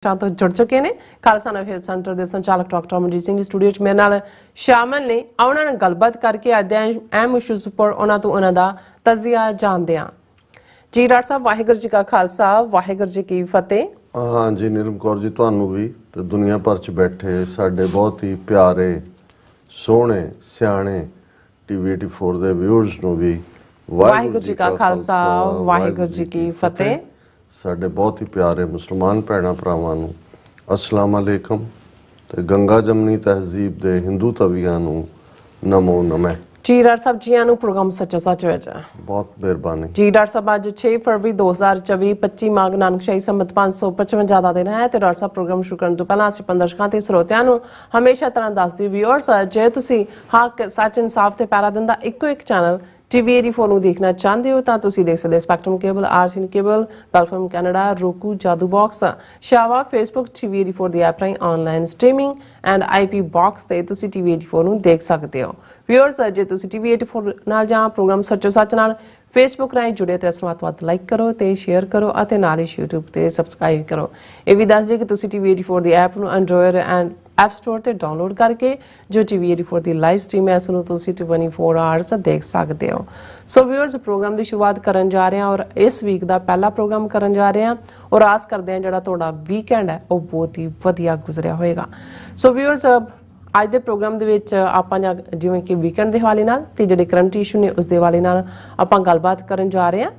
ਤੋਂ ਜੁੜ ਚੁੱਕੇ ਨੇ। ਖਾਲਸਾ ਨਵੇਦ ਸੈਂਟਰ ਦੇ ਸੰਚਾਲਕ ਡਾਕਟਰ ਅਮਰਜੀਤ ਸਿੰਘ ਜੀ ਸਟੂਡੀਓ 'ਚ ਮੇਰੇ ਨਾਲ ਸ਼ਾਮਲ ਨੇ। ਉਹਨਾਂ ਨਾਲ ਗੱਲਬਾਤ ਕਰਕੇ ਅੱਜ ਦੇ ਅਹਿਮ ਇਸ਼ੂਜ਼ ਉੱਪਰ ਉਹਨਾਂ ਤੋਂ ਉਹਨਾਂ ਦਾ ਤਜਜ਼ੀਆ ਜਾਣਦੇ ਹਾਂ। ਜੀ ਡਾਕਟਰ ਸਾਹਿਬ, ਵਾਹਿਗੁਰੂ ਜੀ ਕਾ ਖਾਲਸਾ, ਵਾਹਿਗੁਰੂ ਜੀ ਕੀ ਫਤਿਹ। हाँ जी नीलम कौर जी, ਤੁਹਾਨੂੰ ਵੀ ਤੇ ਦੁਨੀਆ ਭਰ ਚ ਬੈਠੇ ਸਾਡੇ ਬਹੁਤ ਹੀ ਪਿਆਰੇ ਸੋਹਣੇ ਸਿਆਣੇ ਟੀਵੀ 84 ਦੇ ਵਿਊਅਰਸ ਨੂੰ ਵੀ ਵਾਹਿਗੁਰੂ ਜੀ ਕਾ ਖਾਲਸਾ, ਵਾਹਿਗੁਰੂ ਜੀ ਕੀ ਫਤਿਹ। ਸਾਡੇ ਬਹੁਤ ਹੀ ਪਿਆਰੇ ਮੁਸਲਮਾਨ ਭੈਣਾਂ ਭਰਾਵਾਂ ਨੂੰ ਅਸਲਾਮ ਅਲੈਕਮ ਤੇ ਗੰਗਾ ਜਮਨੀ ਤਹਿਜ਼ੀਬ ਦੇ ਹਿੰਦੂ ਤਵੀਆਂ ਨੂੰ ਨਮੋ ਨਮः। जी डॉक्टर साहब, जी आनू प्रोग्राम सच्चा सच विच बहुत मेहरबानी जी। डॉक्टर साहब, अज 6 फरवरी 2024 25 माघ नानकशाही संमत 555 ਦਾ ਦਿਨ ਹੈ ਤੇ ਡਾਕਟਰ ਸਾਹਿਬ ਪ੍ਰੋਗਰਾਮ ਸ਼ੁਰੂ ਕਰਨ ਤੋਂ ਪਹਿਲਾਂ ਅਸੀਂ ਦਰਸ਼ਕਾਂ ਤੇ ਸਰੋਤਿਆਂ ਨੂੰ ਹਮੇਸ਼ਾ ਤਰ੍ਹਾਂ ਦੱਸਦੇ ਵੀਅਰਸ, ਜੇ ਤੁਸੀਂ ਹੱਕ ਸੱਚ ਇਨਸਾਫ ਤੇ ਪੈਰਾ ਦਿੰਦਾ ਇੱਕੋ ਇੱਕ ਚੈਨਲ ਟੀਵੀ 84 ਨੂੰ ਦੇਖਣਾ ਚਾਹੁੰਦੇ ਹੋ ਤਾਂ ਤੁਸੀਂ ਦੇਖ ਸਕਦੇ Spectrum cable, RCN cable, platform Canada, roku, Jadoo box, ਸ਼ਾਵਾ, ਫੇਸਬੁੱਕ, ਟੀਵੀ 84 ਦੀ ਐਪ ਰਾਹੀਂ online streaming and IP box ਤੇ ਤੁਸੀਂ ਟੀਵੀ 84 ਨੂੰ ਦੇਖ ਸਕਦੇ ਹੋ। ਵੀਅਰਸ, ਜੇ ਤੁਸੀਂ ਟੀਵੀ 84 ਨਾਲ ਜਾਂ ਪ੍ਰੋਗਰਾਮ ਸੱਚੋ ਸੱਚ ਨਾਲ ਫੇਸਬੁੱਕ ਰਾਹੀਂ ਜੁੜੇ ਤੇ ਇਸ ਨੂੰ ਵੱਧ ਲਾਈਕ ਕਰੋ ਤੇ ਸ਼ੇਅਰ ਕਰੋ ਅਤੇ ਨਾਲ ਹੀ YouTube ਤੇ ਸਬਸਕ੍ਰਾਈਬ ਕਰੋ। ਇਹ ਵੀ ਦੱਸ ਦਿਓ ਕਿ ਤੁਸੀਂ ਟੀਵੀ 84 ਦੀ ਐਪ ਨੂੰ ਐਂਡਰੋਇਡ ਐਂਡ ਐਪ ਸਟੋਰ ਤੇ ਡਾਊਨਲੋਡ ਕਰਕੇ ਜੋ ਟੀਵੀ 84 ਦੀ ਲਾਈਵ ਸਟ੍ਰੀਮ ਹੈ ਇਸ ਨੂੰ ਤੁਸੀਂ 24 ਆਵਰਸ ਦੇਖ ਸਕਦੇ ਹੋ। ਸੋ ਵੀਅਰਸ, ਪ੍ਰੋਗਰਾਮ ਦੀ ਸ਼ੁਰੂਆਤ ਕਰਨ ਜਾ ਰਹੇ ਹਾਂ ਔਰ ਇਸ ਵੀਕ ਦਾ ਪਹਿਲਾ ਪ੍ਰੋਗਰਾਮ ਕਰਨ ਜਾ ਰਹੇ ਹਾਂ ਔਰ ਆਸ ਕਰਦੇ ਹਾਂ ਜਿਹੜਾ ਤੁਹਾਡਾ ਵੀਕਐਂਡ ਹੈ ਉਹ ਬਹੁਤ ਹੀ ਵਧੀਆ ਗੁਜ਼ਰਿਆ ਹੋਏਗਾ। ਸੋ ਵੀਅਰਸ, ਅੱਜ ਦੇ ਪ੍ਰੋਗਰਾਮ ਦੇ ਵਿੱਚ ਆਪਾਂ ਜਿਵੇਂ ਕਿ ਵੀਕਐਂਡ ਦੇ ਹਵਾਲੇ ਨਾਲ ਤੇ ਜਿਹੜੇ ਕਰੰਟ ਇਸ਼ੂ ਨੇ ਉਸ ਦੇ ਹਵਾਲੇ ਨਾਲ ਆਪਾਂ ਗੱਲਬਾਤ ਕਰਨ ਜਾ ਰਹੇ ਹਾਂ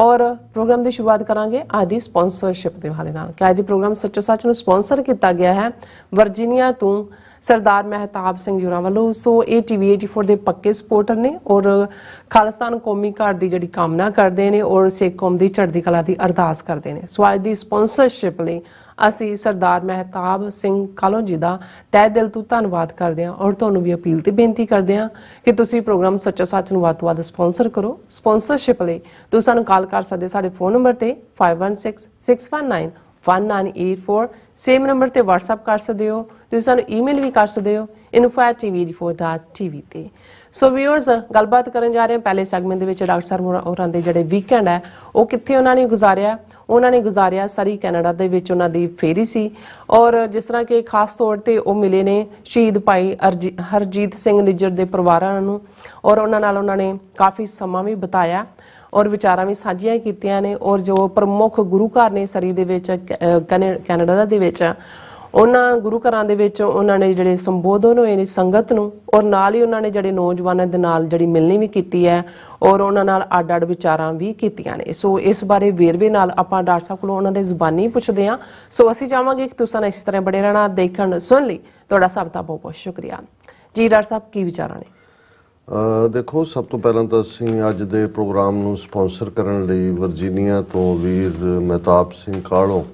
ਔਰ ਪ੍ਰੋਗਰਾਮ ਦੀ ਸ਼ੁਰੂਆਤ ਕਰਾਂਗੇ ਅੱਜ ਦੀ ਸਪਾਂਸਰਸ਼ਿਪ ਦੇ ਹਵਾਲੇ ਨਾਲ ਕਿ ਅੱਜ ਦੀ ਪ੍ਰੋਗਰਾਮ ਸੱਚੋ ਸੱਚ ਨੂੰ ਸਪਾਂਸਰ ਕੀਤਾ ਗਿਆ ਹੈ ਵਰਜੀਨੀਆ ਤੋਂ ਸਰਦਾਰ ਮਹਿਤਾਬ ਸਿੰਘ ਜੁਰਾ ਵੱਲੋਂ। ਸੋ ਇਹ ਟੀਵੀ 84 ਦੇ ਪੱਕੇ ਸਪੋਰਟਰ ਨੇ ਔਰ ਖਾਲਿਸਤਾਨ ਕੌਮੀ ਘਾਟ ਦੀ ਜਿਹੜੀ ਕਾਮਨਾ ਕਰਦੇ ਨੇ ਔਰ ਸਿੱਖ ਕੌਮ ਦੀ ਚੜ੍ਹਦੀ ਕਲਾ ਦੀ ਅਰਦਾਸ ਕਰਦੇ ਨੇ। ਸੋ ਅੱਜ ਦੀ ਸਪਾਂਸਰਸ਼ਿਪ ਲਈ ਅਸੀਂ ਸਰਦਾਰ ਮਹਿਤਾਬ ਸਿੰਘ ਕਾਲੋਂ ਜੀ ਦਾ ਤਹਿ ਦਿਲ ਤੋਂ ਧੰਨਵਾਦ ਕਰਦੇ ਹਾਂ ਔਰ ਤੁਹਾਨੂੰ ਵੀ ਅਪੀਲ ਤੇ ਬੇਨਤੀ ਕਰਦੇ ਹਾਂ ਕਿ ਤੁਸੀਂ ਪ੍ਰੋਗਰਾਮ ਸੱਚੋ ਸੱਚ ਨੂੰ ਵੱਧ ਤੋਂ ਵੱਧ ਸਪਾਂਸਰ ਕਰੋ। ਸਪਾਂਸਰਸ਼ਿਪ ਲਈ ਤੁਸੀਂ ਸਾਨੂੰ ਕਾਲ ਕਰ ਸਕਦੇ ਸਾਡੇ ਫੋਨ ਨੰਬਰ ਤੇ 5166191984, ਸੇਮ ਨੰਬਰ ਤੇ WhatsApp ਕਰ ਸਕਦੇ ਹੋ। ਤੁਸੀਂ ਸਾਨੂੰ ਈਮੇਲ ਵੀ ਕਰ ਸਕਦੇ ਹੋ info@tv84.tv ਤੇ। ਸੋ ਵੀਅਰਸ, ਗੱਲਬਾਤ ਕਰਨ ਜਾ ਰਹੇ ਹਾਂ ਪਹਿਲੇ ਸੈਗਮੈਂਟ ਦੇ ਵਿੱਚ ਡਾਕਟਰ ਸਾਹਿਬ ਹੋਰਾਂ ਦੇ ਜਿਹੜੇ ਵੀਕਐਂਡ ਹੈ ਉਹ ਕਿੱਥੇ ਉਹਨਾਂ ਨੇ ਗੁਜ਼ਾਰਿਆ। ਉਹਨਾਂ ਨੇ ਗੁਜ਼ਾਰਿਆ ਸਰੀ ਕੈਨੇਡਾ ਦੇ ਵਿੱਚ, ਉਹਨਾਂ ਦੀ ਫੇਰੀ ਸੀ ਔਰ ਜਿਸ ਤਰ੍ਹਾਂ ਕਿ ਖਾਸ ਤੌਰ ਤੇ ਉਹ ਮਿਲੇ ਨੇ ਸ਼ਹੀਦ ਭਾਈ ਹਰਜੀਤ ਸਿੰਘ ਨਿੱਜਰ ਦੇ ਪਰਿਵਾਰਾਂ ਨੂੰ ਔਰ ਉਹਨਾਂ ਨਾਲ ਉਹਨਾਂ ਨੇ ਕਾਫੀ ਸਮਾਂ ਵੀ ਬਿਤਾਇਆ ਔਰ ਵਿਚਾਰਾਂ ਵੀ ਸਾਂਝੀਆਂ ਕੀਤੀਆਂ ਨੇ ਔਰ ਜੋ ਪ੍ਰਮੁੱਖ ਗੁਰੂ ਘਰ ਨੇ ਸਰੀ ਦੇ ਵਿੱਚ ਕੈਨੇਡਾ ਦੇ ਵਿੱਚ ਉਹਨਾਂ ਗੁਰੂ ਘਰਾਂ ਦੇ ਵਿੱਚ ਉਹਨਾਂ ਨੇ ਜਿਹੜੇ ਸੰਬੋਧਨ ਹੋਏ ਨੇ ਸੰਗਤ ਨੂੰ ਔਰ ਨਾਲ ਹੀ ਉਹਨਾਂ ਨੇ ਜਿਹੜੇ ਨੌਜਵਾਨਾਂ ਦੇ ਨਾਲ ਜਿਹੜੀ ਮਿਲਣੀ ਵੀ ਕੀਤੀ ਹੈ ਔਰ ਉਹਨਾਂ ਨਾਲ ਅੱਡ-ਅੱਡ ਵਿਚਾਰਾਂ ਵੀ ਕੀਤੀਆਂ ਨੇ। ਸੋ ਇਸ ਬਾਰੇ ਵੇਰਵੇ ਨਾਲ ਆਪਾਂ ਡਾਕਟਰ ਸਾਹਿਬ ਕੋਲੋਂ ਉਹਨਾਂ ਦੇ ਜ਼ੁਬਾਨੀ ਪੁੱਛਦੇ ਹਾਂ। ਸੋ ਅਸੀਂ ਚਾਹਾਂਗੇ ਕਿ ਤੁਸੀਂ ਇਸ ਤਰ੍ਹਾਂ ਬੜੇ ਰਹਿਣਾ, ਦੇਖਣ ਸੁਣ ਲਈ ਤੁਹਾਡਾ ਸਭ ਦਾ ਬਹੁਤ ਬਹੁਤ ਸ਼ੁਕਰੀਆ ਜੀ। ਡਾਕਟਰ ਸਾਹਿਬ, ਕੀ ਵਿਚਾਰਾਂ ਨੇ? ਦੇਖੋ, ਸਭ ਤੋਂ ਪਹਿਲਾਂ ਤਾਂ ਅਸੀਂ ਅੱਜ ਦੇ ਪ੍ਰੋਗਰਾਮ ਨੂੰ ਸਪਾਂਸਰ ਕਰਨ ਲਈ ਵਰਜੀਨੀਆ ਤੋਂ ਵੀਰ ਮਹਿਤਾਬ ਸਿੰਘ ਕਾਲੋਂ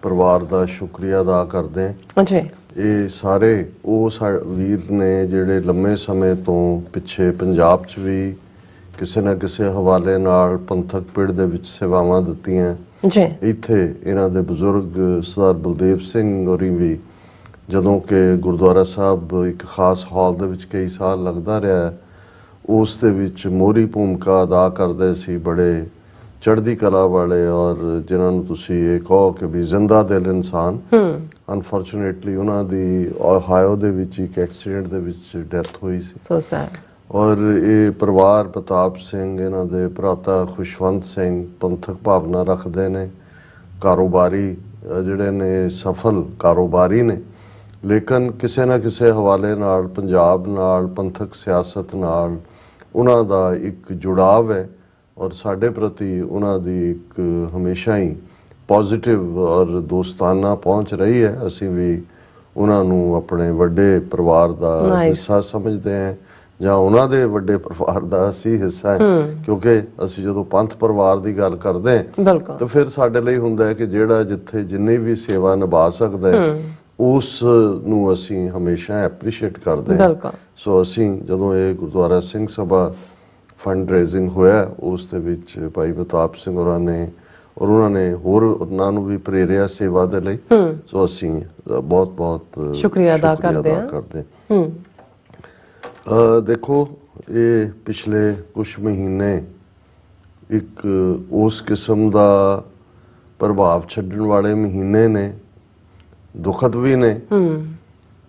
ਪਰਿਵਾਰ ਦਾ ਸ਼ੁਕਰੀਆ ਅਦਾ ਕਰਦੇ ਹਾਂ। ਜੀ, ਇਹ ਸਾਰੇ ਉਹ ਵੀਰ ਨੇ ਜਿਹੜੇ ਲੰਮੇ ਸਮੇਂ ਤੋਂ ਪਿੱਛੇ ਪੰਜਾਬ 'ਚ ਵੀ ਕਿਸੇ ਨਾ ਕਿਸੇ ਹਵਾਲੇ ਨਾਲ ਪੰਥਕ ਪਿੜ ਦੇ ਵਿੱਚ ਸੇਵਾਵਾਂ ਦਿੱਤੀਆਂ ਜੀ। ਇੱਥੇ ਇਹਨਾਂ ਦੇ ਬਜ਼ੁਰਗ ਸਰਦਾਰ ਬਲਦੇਵ ਸਿੰਘ ਹੋਰੀ ਵੀ ਜਦੋਂ ਕਿ ਗੁਰਦੁਆਰਾ ਸਾਹਿਬ ਇੱਕ ਖਾਸ ਹਾਲ ਦੇ ਵਿੱਚ ਕਈ ਸਾਲ ਲੱਗਦਾ ਰਿਹਾ, ਉਸ ਦੇ ਵਿੱਚ ਮੋਹਰੀ ਭੂਮਿਕਾ ਅਦਾ ਕਰਦੇ ਸੀ। ਬੜੇ ਚੜ੍ਹਦੀ ਕਲਾ ਵਾਲੇ ਔਰ ਜਿਨ੍ਹਾਂ ਨੂੰ ਤੁਸੀਂ ਇਹ ਕਹੋ ਕਿ ਵੀ ਜ਼ਿੰਦਾ ਦਿਲ ਇਨਸਾਨ। ਅਨਫੋਰਚੂਨੇਟਲੀ ਉਹਨਾਂ ਦੀ ਓਹਾਇਓ ਦੇ ਵਿੱਚ ਇੱਕ ਐਕਸੀਡੈਂਟ ਦੇ ਵਿੱਚ ਡੈਥ ਹੋਈ ਸੀ। So sad. ਔਰ ਇਹ ਪਰਿਵਾਰ ਪ੍ਰਤਾਪ ਸਿੰਘ, ਇਹਨਾਂ ਦੇ ਭਰਾਤਾ ਖੁਸ਼ਵੰਤ ਸਿੰਘ ਪੰਥਕ ਭਾਵਨਾ ਰੱਖਦੇ ਨੇ, ਕਾਰੋਬਾਰੀ ਜਿਹੜੇ ਨੇ, ਸਫਲ ਕਾਰੋਬਾਰੀ ਨੇ, ਲੇਕਿਨ ਕਿਸੇ ਨਾ ਕਿਸੇ ਹਵਾਲੇ ਨਾਲ ਪੰਜਾਬ ਨਾਲ, ਪੰਥਕ ਸਿਆਸਤ ਨਾਲ ਉਹਨਾਂ ਦਾ ਇੱਕ ਜੁੜਾਵ ਹੈ ਔਰ ਸਾਡੇ ਪ੍ਰਤੀ ਉਹਨਾਂ ਦੀ ਇੱਕ ਹਮੇਸ਼ਾ ਹੀ ਪੋਜ਼ਿਟਿਵ ਔਰ ਦੋਸਤਾਨਾ ਪਹੁੰਚ ਰਹੀ ਹੈ। ਅਸੀਂ ਵੀ ਉਹਨਾਂ ਨੂੰ ਆਪਣੇ ਵੱਡੇ ਪਰਿਵਾਰ ਦਾ ਹਿੱਸਾ ਸਮਝਦੇ ਹਾਂ ਜਾਂ ਉਹਨਾਂ ਦੇ ਵੱਡੇ ਪਰਿਵਾਰ ਦਾ ਅਸੀਂ ਹਿੱਸਾ ਹੈ, ਕਿਉਂਕਿ ਅਸੀਂ ਜਦੋਂ ਪੰਥ ਪਰਿਵਾਰ ਦੀ ਗੱਲ ਕਰਦੇ ਹਾਂ ਤਾਂ ਫਿਰ ਸਾਡੇ ਲਈ ਹੁੰਦਾ ਹੈ ਕਿ ਜਿਹੜਾ ਜਿੱਥੇ ਜਿੰਨੀ ਵੀ ਸੇਵਾ ਨਿਭਾ ਸਕਦਾ ਹੈ ਉਸ ਨੂੰ ਅਸੀਂ ਹਮੇਸ਼ਾ ਐਪਰੀਸ਼ੀਏਟ ਕਰਦੇ ਹਾਂ। ਸੋ ਅਸੀਂ ਜਦੋਂ ਇਹ ਗੁਰਦੁਆਰਾ ਸਿੰਘ ਸਭਾ ਫੰਡ ਰੇਜ਼ਿੰਗ ਹੋਇਆ ਉਸ ਦੇ ਵਿੱਚ ਭਾਈ ਮਹਿਤਾਬ ਸਿੰਘ ਹੋਰਾਂ ਨੇ ਔਰ ਉਹਨਾਂ ਨੇ ਹੋਰ ਉਹਨਾਂ ਨੂੰ ਵੀ ਪ੍ਰੇਰਿਆ ਸੇਵਾ ਦੇ ਲਈ। ਸੋ ਅਸੀਂ ਬਹੁਤ ਬਹੁਤ ਸ਼ੁਕਰੀਆ ਅਦਾ ਕਰਦੇ ਹਾਂ। ਦੇਖੋ, ਇਹ ਪਿਛਲੇ ਕੁਛ ਮਹੀਨੇ ਇੱਕ ਉਸ ਕਿਸਮ ਦਾ ਪ੍ਰਭਾਵ ਛੱਡਣ ਵਾਲੇ ਮਹੀਨੇ ਨੇ ਦੁਖਦ ਵੀ ਨੇ।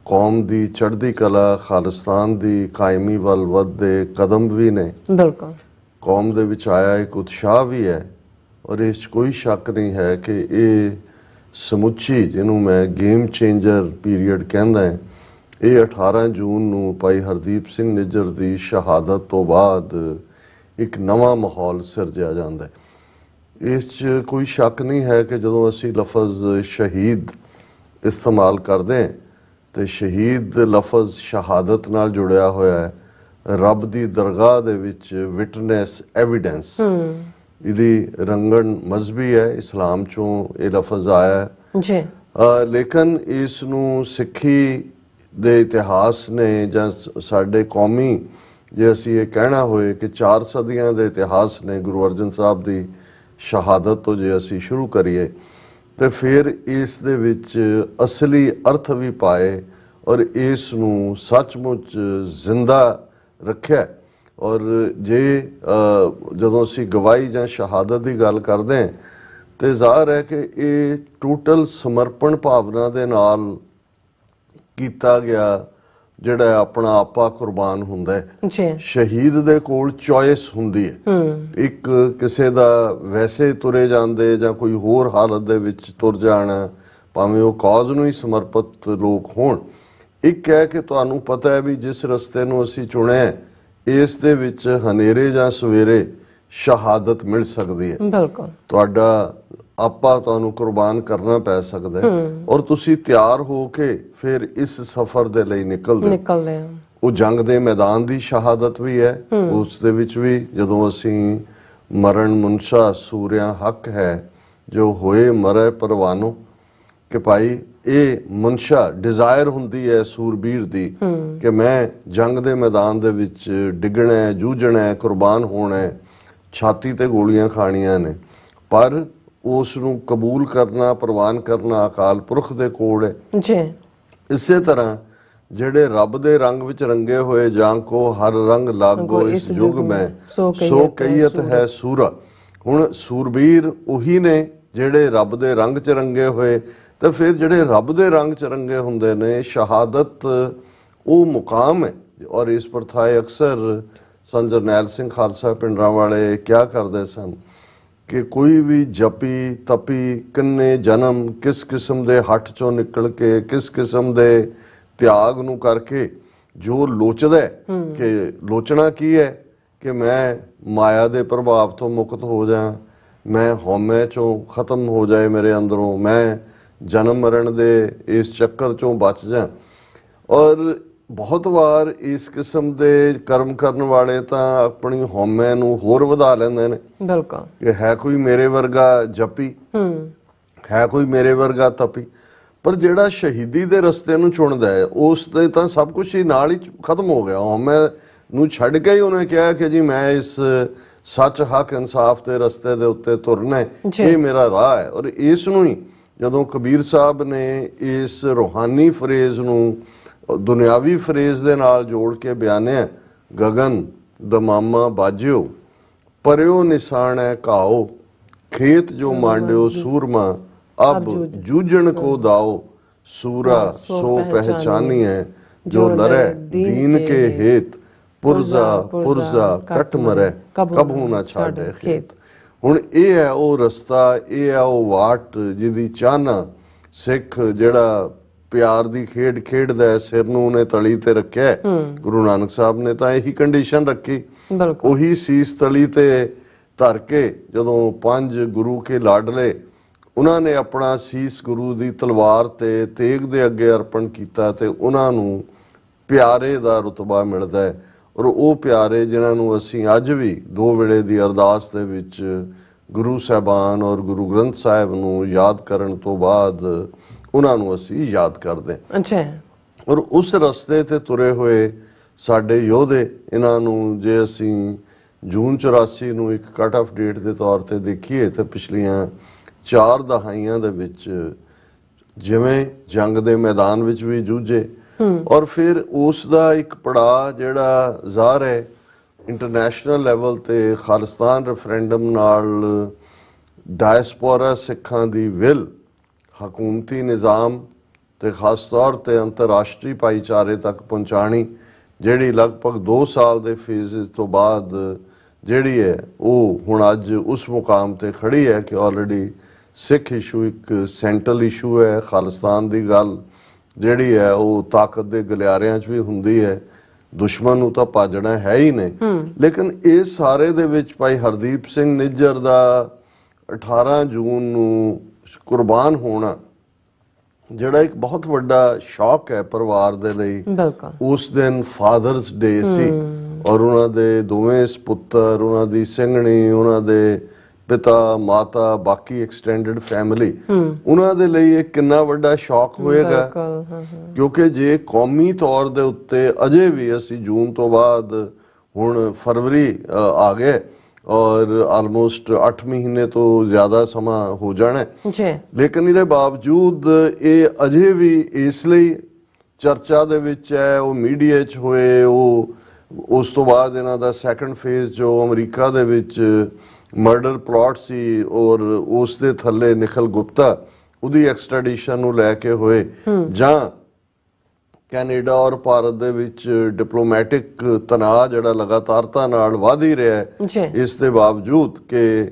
ਕੌਮ ਦੀ ਚੜ੍ਹਦੀ ਕਲਾ, ਖਾਲਿਸਤਾਨ ਦੀ ਕਾਇਮੀ ਵੱਲ ਵੱਧਦੇ ਕਦਮ ਵੀ ਨੇ। ਬਿਲਕੁਲ। ਕੌਮ ਦੇ ਵਿੱਚ ਆਇਆ ਇੱਕ ਉਤਸ਼ਾਹ ਵੀ ਹੈ, ਔਰ ਇਸ 'ਚ ਕੋਈ ਸ਼ੱਕ ਨਹੀਂ ਹੈ ਕਿ ਇਹ ਸਮੁੱਚੀ, ਜਿਹਨੂੰ ਮੈਂ ਗੇਮ ਚੇਂਜਰ ਪੀਰੀਅਡ ਕਹਿੰਦਾ ਹੈ, ਇਹ 18 ਜੂਨ ਨੂੰ ਭਾਈ ਹਰਦੀਪ ਸਿੰਘ ਨਿੱਜਰ ਦੀ ਸ਼ਹਾਦਤ ਤੋਂ ਬਾਅਦ ਇੱਕ ਨਵਾਂ ਮਾਹੌਲ ਸਿਰਜਿਆ ਜਾਂਦਾ ਹੈ। ਇਸ 'ਚ ਕੋਈ ਸ਼ੱਕ ਨਹੀਂ ਹੈ ਕਿ ਜਦੋਂ ਅਸੀਂ ਲਫ਼ਜ਼ ਸ਼ਹੀਦ ਇਸਤੇਮਾਲ ਕਰਦੇ ਹਾਂ ਤੇ ਸ਼ਹੀਦ ਲਫ਼ਜ਼ ਸ਼ਹਾਦਤ ਨਾਲ ਜੁੜਿਆ ਹੋਇਆ ਹੈ, ਰੱਬ ਦੀ ਦਰਗਾਹ ਦੇ ਵਿੱਚ ਵਿਟਨੈਸ, ਐਵੀਡੈਂਸ। ਇਹਦੀ ਰੰਗਣ ਮਜ਼ਹਬੀ ਹੈ, ਇਸਲਾਮ ਚੋਂ ਇਹ ਲਫ਼ਜ਼ ਆਇਆ ਹੈ ਜੀ। ਲੇਕਿਨ ਇਸ ਨੂੰ ਸਿੱਖੀ ਦੇ ਇਤਿਹਾਸ ਨੇ ਜਾਂ ਸਾਡੇ ਕੌਮੀ, ਜੇ ਅਸੀਂ ਇਹ ਕਹਿਣਾ ਹੋਏ ਕਿ 4 ਸਦੀਆਂ ਦੇ ਇਤਿਹਾਸ ਨੇ ਗੁਰੂ ਅਰਜਨ ਸਾਹਿਬ ਦੀ ਸ਼ਹਾਦਤ ਤੋਂ ਜੇ ਅਸੀਂ ਸ਼ੁਰੂ ਕਰੀਏ ਤੇ ਫਿਰ ਇਸ ਦੇ ਵਿੱਚ ਅਸਲੀ ਅਰਥ ਵੀ ਪਾਏ ਔਰ ਇਸ ਨੂੰ ਸੱਚਮੁੱਚ ਜ਼ਿੰਦਾ ਰੱਖਿਆ। ਔਰ ਜੇ ਜਦੋਂ ਅਸੀਂ ਗਵਾਹੀ ਜਾਂ ਸ਼ਹਾਦਤ ਦੀ ਗੱਲ ਕਰਦੇ ਹਾਂ ਤੇ ਜ਼ਾਹਰ ਹੈ ਕਿ ਇਹ ਟੋਟਲ ਸਮਰਪਣ ਭਾਵਨਾ ਦੇ ਨਾਲ ਕੀਤਾ ਗਿਆ, ਜਿਹੜਾ ਆਪਣਾ ਆਪਾ ਕੁਰਬਾਨ ਹੁੰਦਾ ਹੈ। ਸ਼ਹੀਦ ਦੇ ਕੋਲ ਚੋਇਸ ਹੁੰਦੀ ਹੈ। ਇੱਕ ਕਿਸੇ ਦਾ ਵੈਸੇ ਤੁਰੇ ਜਾਂਦੇ ਜਾਂ ਕੋਈ ਹੋਰ ਹਾਲਤ ਦੇ ਵਿੱਚ ਤੁਰ ਜਾਣਾ, ਭਾਵੇਂ ਉਹ ਕਾਜ਼ ਨੂੰ ਹੀ ਸਮਰਪਿਤ ਲੋਕ ਹੋਣ। ਇੱਕ ਹੈ ਕਿ ਤੁਹਾਨੂੰ ਪਤਾ ਹੈ ਵੀ ਜਿਸ ਰਸਤੇ ਨੂੰ ਅਸੀਂ ਚੁਣਿਆ ਇਸ ਦੇ ਵਿੱਚ ਹਨੇਰੇ ਜਾਂ ਸਵੇਰੇ ਸ਼ਹਾਦਤ ਮਿਲ ਸਕਦੀ ਹੈ। ਬਿਲਕੁਲ। ਤੁਹਾਡਾ ਆਪਾ ਤੁਹਾਨੂੰ ਕੁਰਬਾਨ ਕਰਨਾ ਪੈ ਸਕਦਾ ਹੈ ਔਰ ਤੁਸੀਂ ਤਿਆਰ ਹੋ ਕੇ ਫਿਰ ਇਸ ਸਫ਼ਰ ਦੇ ਲਈ ਨਿਕਲਦੇ ਹੋ। ਉਹ ਜੰਗ ਦੇ ਮੈਦਾਨ ਦੀ ਸ਼ਹਾਦਤ ਵੀ ਹੈ, ਉਸ ਦੇ ਵਿੱਚ ਵੀ ਜਦੋਂ ਅਸੀਂ ਮਰਨ ਮੁਨਸ਼ਾ ਸੂਰਿਆਂ ਹੱਕ ਹੈ ਜੋ ਹੋਏ ਮਰੇ ਪਰਵਾਨੋ, ਕਿ ਭਾਈ ਇਹ ਮਨਸ਼ਾ ਡਿਜ਼ਾਇਰ ਹੁੰਦੀ ਹੈ ਸੂਰਬੀਰ ਦੀ ਕਿ ਮੈਂ ਜੰਗ ਦੇ ਮੈਦਾਨ ਦੇ ਵਿੱਚ ਡਿੱਗਣਾ ਹੈ, ਜੂਝਣਾ ਹੈ, ਕੁਰਬਾਨ ਹੋਣਾ ਹੈ, ਛਾਤੀ ਤੇ ਗੋਲੀਆਂ ਖਾਣੀਆਂ ਨੇ, ਪਰ ਉਸ ਨੂੰ ਕਬੂਲ ਕਰਨਾ, ਪ੍ਰਵਾਨ ਕਰਨਾ ਅਕਾਲ ਪੁਰਖ ਦੇ ਕੋਲ ਹੈ ਜੀ। ਇਸੇ ਤਰ੍ਹਾਂ ਜਿਹੜੇ ਰੱਬ ਦੇ ਰੰਗ ਵਿੱਚ ਰੰਗੇ ਹੋਏ, ਜਾਂ ਕੋ ਹਰ ਰੰਗ ਲਾਗੋ ਇਸ ਯੁੱਗ ਮੈਂ ਸੋ ਕਈਅਤ ਹੈ ਸੂਰਾ। ਹੁਣ ਸੂਰਬੀਰ ਉਹੀ ਨੇ ਜਿਹੜੇ ਰੱਬ ਦੇ ਰੰਗ 'ਚ ਰੰਗੇ ਹੋਏ, ਤੇ ਫਿਰ ਜਿਹੜੇ ਰੱਬ ਦੇ ਰੰਗ 'ਚ ਰੰਗੇ ਹੁੰਦੇ ਨੇ, ਸ਼ਹਾਦਤ ਉਹ ਮੁਕਾਮ ਹੈ। ਔਰ ਇਸ ਪ੍ਰਥਾਏ ਅਕਸਰ ਸੰਤ ਜਰਨੈਲ ਸਿੰਘ ਖਾਲਸਾ ਪਿੰਡਰਾਂ ਵਾਲੇ ਕਿਆ ਕਰਦੇ ਸਨ ਕਿ ਕੋਈ ਵੀ ਜਪੀ ਤਪੀ ਕਿੰਨੇ ਜਨਮ ਕਿਸ ਕਿਸਮ ਦੇ ਹੱਠ ਚੋਂ ਨਿਕਲ ਕੇ, ਕਿਸ ਕਿਸਮ ਦੇ ਤਿਆਗ ਨੂੰ ਕਰਕੇ ਜੋ ਲੋਚਦਾ ਕਿ ਲੋਚਣਾ ਕੀ ਹੈ ਕਿ ਮੈਂ ਮਾਇਆ ਦੇ ਪ੍ਰਭਾਵ ਤੋਂ ਮੁਕਤ ਹੋ ਜਾ, ਮੈਂ ਹਉਮੈ ਚੋਂ ਖਤਮ ਹੋ ਜਾਏ ਮੇਰੇ ਅੰਦਰੋਂ, ਮੈਂ ਜਨਮ ਮਰਨ ਦੇ ਇਸ ਚੱਕਰ ਚੋਂ ਬਚ ਜਾ। ਔਰ ਬਹੁਤ ਵਾਰ ਇਸ ਕਿਸਮ ਦੇ ਕਰਮ ਕਰਨ ਵਾਲੇ ਤਾਂ ਆਪਣੀ ਹਉਮੈ ਨੂੰ ਹੋਰ ਵਧਾ ਲੈਂਦੇ ਨੇ। ਬਿਲਕੁਲ। ਕਿ ਹੈ ਕੋਈ ਮੇਰੇ ਵਰਗਾ ਜਪੀ, ਹੈ ਕੋਈ ਮੇਰੇ ਵਰਗਾ ਤਪੀ, ਪਰ ਜਿਹੜਾ ਸ਼ਹੀਦੀ ਦੇ ਰਸਤੇ ਨੂੰ ਚੁਣਦਾ ਹੈ ਉਸ ਤੇ ਤਾਂ ਸਭ ਕੁਝ ਹੀ ਨਾਲ ਹੀ ਖਤਮ ਹੋ ਗਿਆ। ਹਉਮੈ ਨੂੰ ਛੱਡ ਕੇ ਹੀ ਉਹਨੇ ਕਿਹਾ ਕਿ ਜੀ ਮੈਂ ਇਸ ਸੱਚ ਹੱਕ ਇਨਸਾਫ ਦੇ ਰਸਤੇ ਦੇ ਉੱਤੇ ਤੁਰਨਾ ਹੈ, ਇਹ ਮੇਰਾ ਰਾਹ ਹੈ। ਔਰ ਇਸ ਨੂੰ ਹੀ ਜਦੋਂ ਕਬੀਰ ਸਾਹਿਬ ਨੇ ਇਸ ਰੂਹਾਨੀ ਫਰੇਜ਼ ਨੂੰ ਦੁਨਿਆਵੀ ਫਰੇਜ਼ ਦੇ ਨਾਲ ਜੋੜ ਕੇ ਬਿਆਨਿਆ, ਗਗਨ ਦਮਾਮਾ ਬਾਜਿਓ ਪਰਿਓ ਨਿਸ਼ਾਨੈ ਘਾਓ, ਖੇਤ ਜੋ ਮਾਂਡਿਓ ਸੂਰਮਾ ਅਬ ਜੂਝਣ ਕੋ ਦਾਓ, ਸੂਰਾ ਸੋ ਪਹਿਚਾਨੀਐ ਜੋ ਲਰੈ ਦੀਨ ਕੇ ਹੇਤ, ਪੁਰਜ਼ਾ ਪੁਰਜ਼ਾ ਕੱਟ ਮਰੈ ਕਬਹੂ ਨਾ ਛਾੜੇ ਖੇਤ। ਹੁਣ ਇਹ ਹੈ ਉਹ ਰਸਤਾ, ਇਹ ਹੈ ਉਹ ਵਾਟ ਜਿਹਦੀ ਚਾਹਨਾ ਸਿੱਖ ਜਿਹੜਾ ਪਿਆਰ ਦੀ ਖੇਡ ਖੇਡਦਾ, ਸਿਰ ਨੂੰ ਉਹਨੇ ਤਲੀ ਤੇ ਰੱਖਿਆ। ਗੁਰੂ ਨਾਨਕ ਸਾਹਿਬ ਨੇ ਤਾਂ ਇਹੀ ਕੰਡੀਸ਼ਨ ਰੱਖੀ, ਉਹੀ ਸੀਸ ਤਲੀ ਤੇ ਧਰ ਕੇ ਜਦੋਂ 5 ਗੁਰੂ ਕੇ ਲਾਡਲੇ ਉਹਨਾਂ ਨੇ ਆਪਣਾ ਸੀਸ ਗੁਰੂ ਦੀ ਤਲਵਾਰ ਤੇ ਤੇਗ ਦੇ ਅੱਗੇ ਅਰਪਣ ਕੀਤਾ ਤੇ ਉਹਨਾਂ ਨੂੰ ਪਿਆਰੇ ਦਾ ਰੁਤਬਾ ਮਿਲਦਾ ਹੈ। ਔਰ ਉਹ ਪਿਆਰੇ ਜਿਨ੍ਹਾਂ ਨੂੰ ਅਸੀਂ ਅੱਜ ਵੀ 2 ਵੇਲੇ ਦੀ ਅਰਦਾਸ ਦੇ ਵਿੱਚ ਗੁਰੂ ਸਾਹਿਬਾਨ ਔਰ ਗੁਰੂ ਗ੍ਰੰਥ ਸਾਹਿਬ ਨੂੰ ਯਾਦ ਕਰਨ ਤੋਂ ਬਾਅਦ ਉਹਨਾਂ ਨੂੰ ਅਸੀਂ ਯਾਦ ਕਰਦੇ ਹਾਂ। ਅੱਛਾ। ਔਰ ਉਸ ਰਸਤੇ ਤੇ ਤੁਰੇ ਹੋਏ ਸਾਡੇ ਯੋਧੇ, ਇਹਨਾਂ ਨੂੰ ਜੇ ਅਸੀਂ ਜੂਨ 84 ਨੂੰ ਇੱਕ ਕੱਟ ਆਫ ਡੇਟ ਦੇ ਤੌਰ ਤੇ ਦੇਖੀਏ ਤਾਂ ਪਿਛਲੀਆਂ 4 ਦਹਾਈਆਂ ਦੇ ਵਿੱਚ ਜਿਵੇਂ ਜੰਗ ਦੇ ਮੈਦਾਨ ਵਿੱਚ ਵੀ ਜੂਝੇ ਔਰ ਫਿਰ ਉਸ ਦਾ ਇੱਕ ਪੜਾਅ ਜਿਹੜਾ ਜ਼ਾਹਰ ਹੈ ਇੰਟਰਨੈਸ਼ਨਲ ਲੈਵਲ ਤੇ ਖਾਲਿਸਤਾਨ ਰੈਫਰੈਂਡਮ ਨਾਲ ਡਾਇਸਪੋਰਾ ਸਿੱਖਾਂ ਦੀ ਵਿਲ, ਹਕੂਮਤੀ ਨਿਜ਼ਾਮ ਤੇ ਖਾਸ ਤੌਰ ਤੇ ਅੰਤਰਰਾਸ਼ਟਰੀ ਭਾਈਚਾਰੇ ਤੱਕ ਪਹੁੰਚਾਣੀ, ਜਿਹੜੀ ਲਗਭਗ 2 ਸਾਲ ਦੇ ਫੇਜ਼ਸ ਤੋਂ ਬਾਅਦ ਜਿਹੜੀ ਹੈ ਉਹ ਹੁਣ ਅੱਜ ਉਸ ਮੁਕਾਮ ਤੇ ਖੜੀ ਹੈ ਕਿ ਆਲਰੇਡੀ ਸਿੱਖ ਇਸ਼ੂ ਇੱਕ ਸੈਂਟਰਲ ਇਸ਼ੂ ਹੈ। ਖਾਲਿਸਤਾਨ ਦੀ ਗੱਲ ਜਿਹੜੀ ਹੈ ਉਹ ਤਾਕਤ ਦੇ ਗਲਿਆਰਿਆਂ 'ਚ ਵੀ ਹੁੰਦੀ ਹੈ, ਦੁਸ਼ਮਣ ਨੂੰ ਤਾਂ ਭਾਜਣਾ ਹੈ ਹੀ ਨਹੀਂ। ਲੇਕਿਨ ਇਸ ਸਾਰੇ ਦੇ ਵਿੱਚ ਭਾਈ ਹਰਦੀਪ ਸਿੰਘ ਨਿੱਜਰ ਦਾ 18 ਜੂਨ ਨੂੰ ਕੁਰਬਾਨ ਹੋਣਾ ਜਿਹੜਾ ਇੱਕ ਬਹੁਤ ਵੱਡਾ ਸ਼ੌਕ ਹੈ ਪਰਿਵਾਰ ਦੇ ਲਈ। ਉਸ ਦਿਨ ਫਾਦਰਸ ਡੇ ਸੀ ਔਰ ਉਹਨਾਂ ਦੇ ਦੋਵੇਂ ਸਪੁੱਤਰ, ਉਹਨਾਂ ਦੀ ਸਿੰਘਣੀ, ਉਹਨਾਂ ਦੇ ਪਿਤਾ ਮਾਤਾ, ਬਾਕੀ ਐਕਸਟੈਂਡਡ ਫੈਮਿਲੀ, ਉਹਨਾਂ ਦੇ ਲਈ ਇਹ ਕਿੰਨਾ ਵੱਡਾ ਸ਼ੌਕ ਹੋਏਗਾ। ਕਿਉਂਕਿ ਜੇ ਕੌਮੀ ਤੌਰ ਦੇ ਉੱਤੇ ਅਜੇ ਵੀ ਅਸੀਂ ਜੂਨ ਤੋਂ ਬਾਅਦ ਹੁਣ ਫਰਵਰੀ ਆ ਗਏ ਔਰ ਆਲਮੋਸਟ 8 ਮਹੀਨੇ ਤੋਂ ਜ਼ਿਆਦਾ ਸਮਾਂ ਹੋ ਜਾਣਾ, ਲੇਕਿਨ ਇਹਦੇ ਬਾਵਜੂਦ ਇਹ ਅਜੇ ਵੀ ਇਸ ਲਈ ਚਰਚਾ ਦੇ ਵਿੱਚ ਹੈ। ਉਹ ਮੀਡੀਆ 'ਚ ਹੋਏ, ਉਹ ਉਸ ਤੋਂ ਬਾਅਦ ਇਹਨਾਂ ਦਾ ਸੈਕੰਡ ਫੇਜ਼ ਜੋ ਅਮਰੀਕਾ ਦੇ ਵਿੱਚ ਮਰਡਰ ਪਲਾਟ ਸੀ ਔਰ ਉਸ ਦੇ ਥੱਲੇ ਨਿਖਲ ਗੁਪਤਾ ਉਹਦੀ ਐਕਸਟ੍ਰੈਡੀਸ਼ਨ ਨੂੰ ਲੈ ਕੇ ਹੋਏ, ਜਾਂ ਕੈਨੇਡਾ ਔਰ ਭਾਰਤ ਦੇ ਵਿੱਚ ਡਿਪਲੋਮੈਟਿਕ ਤਣਾਅ ਜਿਹੜਾ ਲਗਾਤਾਰਤਾ ਨਾਲ ਵਧ ਹੀ ਰਿਹਾ ਹੈ। ਇਸ ਦੇ ਬਾਵਜੂਦ ਕਿ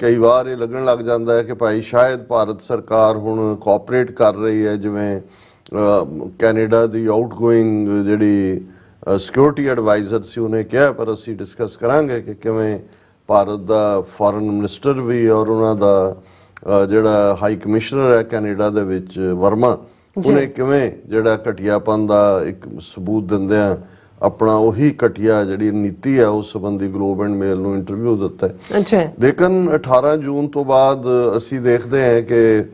ਕਈ ਵਾਰ ਇਹ ਲੱਗਣ ਲੱਗ ਜਾਂਦਾ ਹੈ ਕਿ ਭਾਈ ਸ਼ਾਇਦ ਭਾਰਤ ਸਰਕਾਰ ਹੁਣ ਕੋਆਪਰੇਟ ਕਰ ਰਹੀ ਹੈ, ਜਿਵੇਂ ਕੈਨੇਡਾ ਦੀ ਆਊਟਗੋਇੰਗ ਜਿਹੜੀ ਸਿਕਿਉਰਿਟੀ ਐਡਵਾਈਜ਼ਰ ਸੀ ਉਹਨੇ ਕਿਹਾ, ਪਰ ਅਸੀਂ ਡਿਸਕਸ ਕਰਾਂਗੇ ਕਿ ਕਿਵੇਂ ਭਾਰਤ ਦਾ ਫੋਰਨ ਮਿਨਿਸਟਰ ਵੀ ਔਰ ਉਹਨਾਂ ਦਾ ਜਿਹੜਾ ਹਾਈ ਕਮਿਸ਼ਨਰ ਹੈ ਕੈਨੇਡਾ ਦੇ ਵਿੱਚ ਵਰਮਾ, ਉਹਨੇ ਕਿਵੇਂ ਜਿਹੜਾ ਘਟੀਆਪਨ ਦਾ ਇੱਕ ਸਬੂਤ ਦਿੰਦਿਆਂ ਆਪਣਾ ਉਹੀ ਘਟੀਆ ਜਿਹੜੀ ਨੀਤੀ ਹੈ ਉਸ ਸੰਬੰਧੀ ਗਲੋਬ ਐਂਡ ਮੇਲ ਨੂੰ ਇੰਟਰਵਿਊ ਦਿੱਤਾ ਹੈ। ਲੇਕਿਨ 18 ਜੂਨ ਤੋਂ ਬਾਅਦ ਅਸੀਂ ਦੇਖਦੇ ਹਾਂ ਕਿ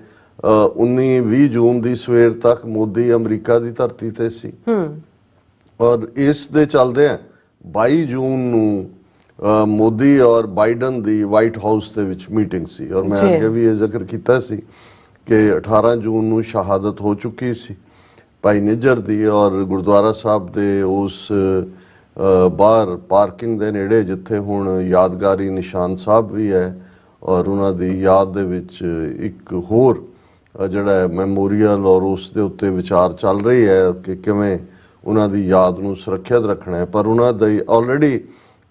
19-20 ਜੂਨ ਦੀ ਸਵੇਰ ਤੱਕ ਮੋਦੀ ਅਮਰੀਕਾ ਦੀ ਧਰਤੀ ਤੇ ਸੀ ਔਰ ਇਸ ਦੇ ਚੱਲਦੇ 22 ਜੂਨ ਨੂੰ ਮੋਦੀ ਔਰ ਬਾਈਡਨ ਦੀ ਵਾਈਟ ਹਾਊਸ ਦੇ ਵਿੱਚ ਮੀਟਿੰਗ ਸੀ ਔਰ ਮੈਂ ਅੱਗੇ ਵੀ ਇਹ ਜ਼ਿਕਰ ਕੀਤਾ ਸੀ ਕਿ 18 ਜੂਨ ਨੂੰ ਸ਼ਹਾਦਤ ਹੋ ਚੁੱਕੀ ਸੀ ਭਾਈ ਨਿੱਜਰ ਦੀ ਔਰ ਗੁਰਦੁਆਰਾ ਸਾਹਿਬ ਦੇ ਉਸ ਬਾਹਰ ਪਾਰਕਿੰਗ ਦੇ ਨੇੜੇ ਜਿੱਥੇ ਹੁਣ ਯਾਦਗਾਰੀ ਨਿਸ਼ਾਨ ਸਾਹਿਬ ਵੀ ਹੈ ਔਰ ਉਹਨਾਂ ਦੀ ਯਾਦ ਦੇ ਵਿੱਚ ਇੱਕ ਹੋਰ ਜਿਹੜਾ ਮੈਮੋਰੀਅਲ ਔਰ ਉਸ ਦੇ ਉੱਤੇ ਵਿਚਾਰ ਚੱਲ ਰਹੀ ਹੈ ਕਿ ਕਿਵੇਂ ਉਹਨਾਂ ਦੀ ਯਾਦ ਨੂੰ ਸੁਰੱਖਿਅਤ ਰੱਖਣਾ ਹੈ। ਪਰ ਉਹਨਾਂ ਦਾ ਆਲਰੇਡੀ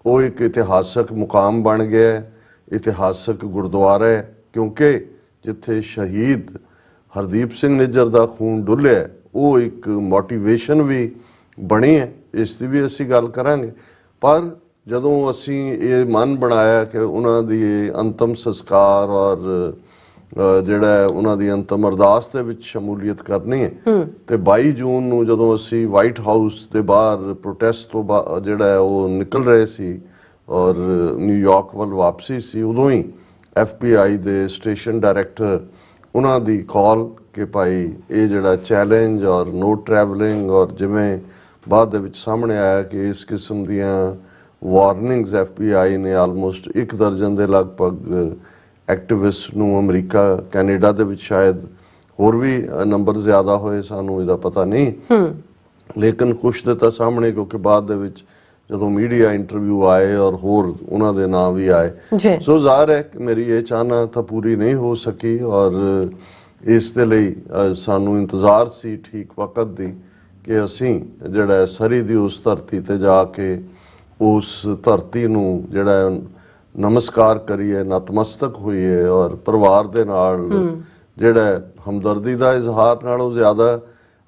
ਉਹ ਇੱਕ ਇਤਿਹਾਸਕ ਮੁਕਾਮ ਬਣ ਗਿਆ ਹੈ, ਇਤਿਹਾਸਕ ਗੁਰਦੁਆਰਾ ਹੈ, ਕਿਉਂਕਿ ਜਿੱਥੇ ਸ਼ਹੀਦ ਹਰਦੀਪ ਸਿੰਘ ਨਿੱਜਰ ਦਾ ਖੂਨ ਡੁੱਲਿਆ ਉਹ ਇੱਕ ਮੋਟੀਵੇਸ਼ਨ ਵੀ ਬਣੀ ਹੈ, ਇਸ ਦੀ ਵੀ ਅਸੀਂ ਗੱਲ ਕਰਾਂਗੇ। ਪਰ ਜਦੋਂ ਅਸੀਂ ਇਹ ਮਨ ਬਣਾਇਆ ਕਿ ਉਹਨਾਂ ਦੀ ਅੰਤਮ ਸੰਸਕਾਰ ਔਰ ਜਿਹੜਾ ਉਹਨਾਂ ਦੀ ਅੰਤਮ ਅਰਦਾਸ ਦੇ ਵਿੱਚ ਸ਼ਮੂਲੀਅਤ ਕਰਨੀ ਹੈ ਤੇ 22 ਜੂਨ ਨੂੰ ਜਦੋਂ ਅਸੀਂ ਵਾਈਟ ਹਾਊਸ ਦੇ ਬਾਹਰ ਪ੍ਰੋਟੈਸਟ ਤੋਂ ਬਾਅਦ ਜਿਹੜਾ ਉਹ ਨਿਕਲ ਰਹੇ ਸੀ ਔਰ ਨਿਊਯਾਰਕ ਵੱਲ ਵਾਪਸੀ ਸੀ, ਉਦੋਂ ਹੀ FBI ਦੇ ਸਟੇਸ਼ਨ ਡਾਇਰੈਕਟਰ ਉਹਨਾਂ ਦੀ ਕਾਲ ਕਿ ਭਾਈ ਇਹ ਜਿਹੜਾ ਚੈਲੰਜ ਔਰ ਨੋ ਟਰੈਵਲਿੰਗ ਔਰ ਜਿਵੇਂ ਬਾਅਦ ਦੇ ਵਿੱਚ ਸਾਹਮਣੇ ਆਇਆ ਕਿ ਇਸ ਕਿਸਮ ਦੀਆਂ ਵਾਰਨਿੰਗਸ FBI ਨੇ ਆਲਮੋਸਟ 1 ਦਰਜਨ ਦੇ ਲਗਭਗ ਐਕਟਿਵਿਸਟ ਨੂੰ ਅਮਰੀਕਾ ਕੈਨੇਡਾ ਦੇ ਵਿੱਚ ਸ਼ਾਇਦ ਹੋਰ ਵੀ ਨੰਬਰ ਜ਼ਿਆਦਾ ਹੋਏ, ਸਾਨੂੰ ਇਹਦਾ ਪਤਾ ਨਹੀਂ, ਲੇਕਿਨ ਕੁਛ ਦੇ ਤਾਂ ਸਾਹਮਣੇ ਕਿਉਂਕਿ ਬਾਅਦ ਦੇ ਵਿੱਚ ਜਦੋਂ ਮੀਡੀਆ ਇੰਟਰਵਿਊ ਆਏ ਔਰ ਹੋਰ ਉਹਨਾਂ ਦੇ ਨਾਂ ਵੀ ਆਏ। ਸੋ ਜ਼ਾਹਿਰ ਹੈ ਕਿ ਮੇਰੀ ਇਹ ਚਾਹਨਾ ਤਾਂ ਪੂਰੀ ਨਹੀਂ ਹੋ ਸਕੀ ਔਰ ਇਸ ਦੇ ਲਈ ਸਾਨੂੰ ਇੰਤਜ਼ਾਰ ਸੀ ਠੀਕ ਵਕਤ ਦੀ ਕਿ ਅਸੀਂ ਜਿਹੜਾ ਸਰੀ ਦੀ ਉਸ ਧਰਤੀ ਤੇ ਜਾ ਕੇ ਉਸ ਧਰਤੀ ਨੂੰ ਜਿਹੜਾ ਨਮਸਕਾਰ ਕਰੀਏ, ਨਤਮਸਤਕ ਹੋਈਏ ਔਰ ਪਰਿਵਾਰ ਦੇ ਨਾਲ ਜਿਹੜਾ ਹਮਦਰਦੀ ਦਾ ਇਜ਼ਹਾਰ ਨਾਲੋਂ ਜ਼ਿਆਦਾ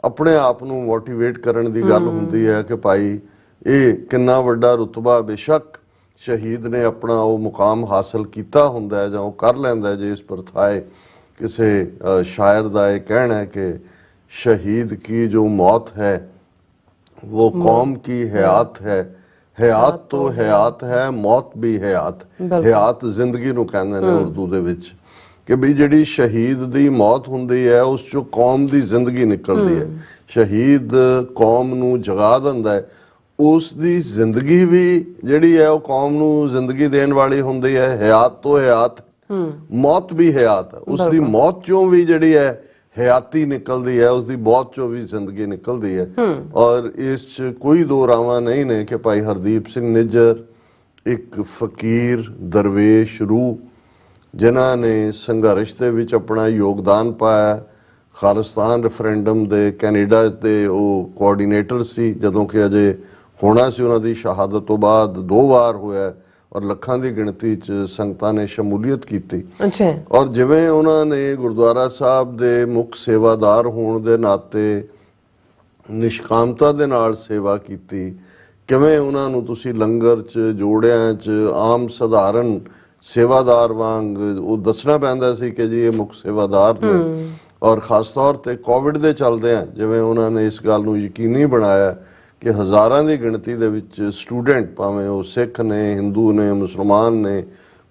ਆਪਣੇ ਆਪ ਨੂੰ ਮੋਟੀਵੇਟ ਕਰਨ ਦੀ ਗੱਲ ਹੁੰਦੀ ਹੈ ਕਿ ਭਾਈ ਇਹ ਕਿੰਨਾ ਵੱਡਾ ਰੁਤਬਾ, ਬੇਸ਼ੱਕ ਸ਼ਹੀਦ ਨੇ ਆਪਣਾ ਉਹ ਮੁਕਾਮ ਹਾਸਲ ਕੀਤਾ ਹੁੰਦਾ ਜਾਂ ਉਹ ਕਰ ਲੈਂਦਾ ਜੇ ਇਸ ਪ੍ਰਥਾਏ ਕਿਸੇ ਸ਼ਾਇਰ ਦਾ ਇਹ ਕਹਿਣਾ ਹੈ ਕਿ शहीद की जो मौत है वो कौम की हयात है, हयात तो हयात है, मौत भी हयात। हयात जिंदगी नूं कहंदे ने उर्दू दे विच कि भी जिहड़ी शहीद दी मौत हुंदी है उस चों कौम दी जिंदगी निकलदी है। शहीद कौम नूं जगा दिंदा है, उस दी जिंदगी भी जिहड़ी है वो कौम नूं जिंदगी देण वाली हुंदी है। हयात तो हयात, मौत भी हयात है, उस दी मौत चों भी जिहड़ी है हयाती निकलती है, उसकी मौत चो भी जिंदगी निकलती है। और इस कोई दो रावां नहीं ने कि भाई हरदीप सिंह निज्जर एक फकीर दरवेश रूह जिन्हां ने संघर्ष दे विच अपना योगदान पाया, ਖਾਲਿਸਤਾਨ ਰੈਫਰੈਂਡਮ ਦੇ ਕੈਨੇਡਾ ਦੇ ਉਹ ਕੋਆਰਡੀਨੇਟਰ ਸੀ, ਜਦੋਂ ਕਿ ਅਜੇ ਹੋਣਾ ਸੀ। ਉਹਨਾਂ ਦੀ ਸ਼ਹਾਦਤ ਤੋਂ ਬਾਅਦ 2 ਵਾਰ ਹੋਇਆ ਔਰ ਲੱਖਾਂ ਦੀ ਗਿਣਤੀ 'ਚ ਸੰਗਤਾਂ ਨੇ ਸ਼ਮੂਲੀਅਤ ਕੀਤੀ। ਅੱਛਾ। ਔਰ ਜਿਵੇਂ ਉਹਨਾਂ ਨੇ ਗੁਰਦੁਆਰਾ ਸਾਹਿਬ ਦੇ ਮੁੱਖ ਸੇਵਾਦਾਰ ਹੋਣ ਦੇ ਨਾਤੇ ਨਿਸ਼ਕਾਮਤਾ ਦੇ ਨਾਲ ਸੇਵਾ ਕੀਤੀ, ਕਿਵੇਂ ਉਹਨਾਂ ਨੂੰ ਤੁਸੀਂ ਲੰਗਰ 'ਚ, ਜੋੜਿਆਂ 'ਚ ਆਮ ਸਧਾਰਨ ਸੇਵਾਦਾਰ ਵਾਂਗ ਉਹ ਦੱਸਣਾ ਪੈਂਦਾ ਸੀ ਕਿ ਜੀ ਇਹ ਮੁੱਖ ਸੇਵਾਦਾਰ ਨੇ। ਔਰ ਖਾਸ ਤੌਰ ਤੇ ਕੋਵਿਡ ਦੇ ਚੱਲਦਿਆਂ ਜਿਵੇਂ ਉਹਨਾਂ ਨੇ ਇਸ ਗੱਲ ਨੂੰ ਯਕੀਨੀ ਬਣਾਇਆ ਕਿ ਹਜ਼ਾਰਾਂ ਦੀ ਗਿਣਤੀ ਦੇ ਵਿੱਚ ਸਟੂਡੈਂਟ, ਭਾਵੇਂ ਉਹ ਸਿੱਖ ਨੇ, ਹਿੰਦੂ ਨੇ, ਮੁਸਲਮਾਨ ਨੇ,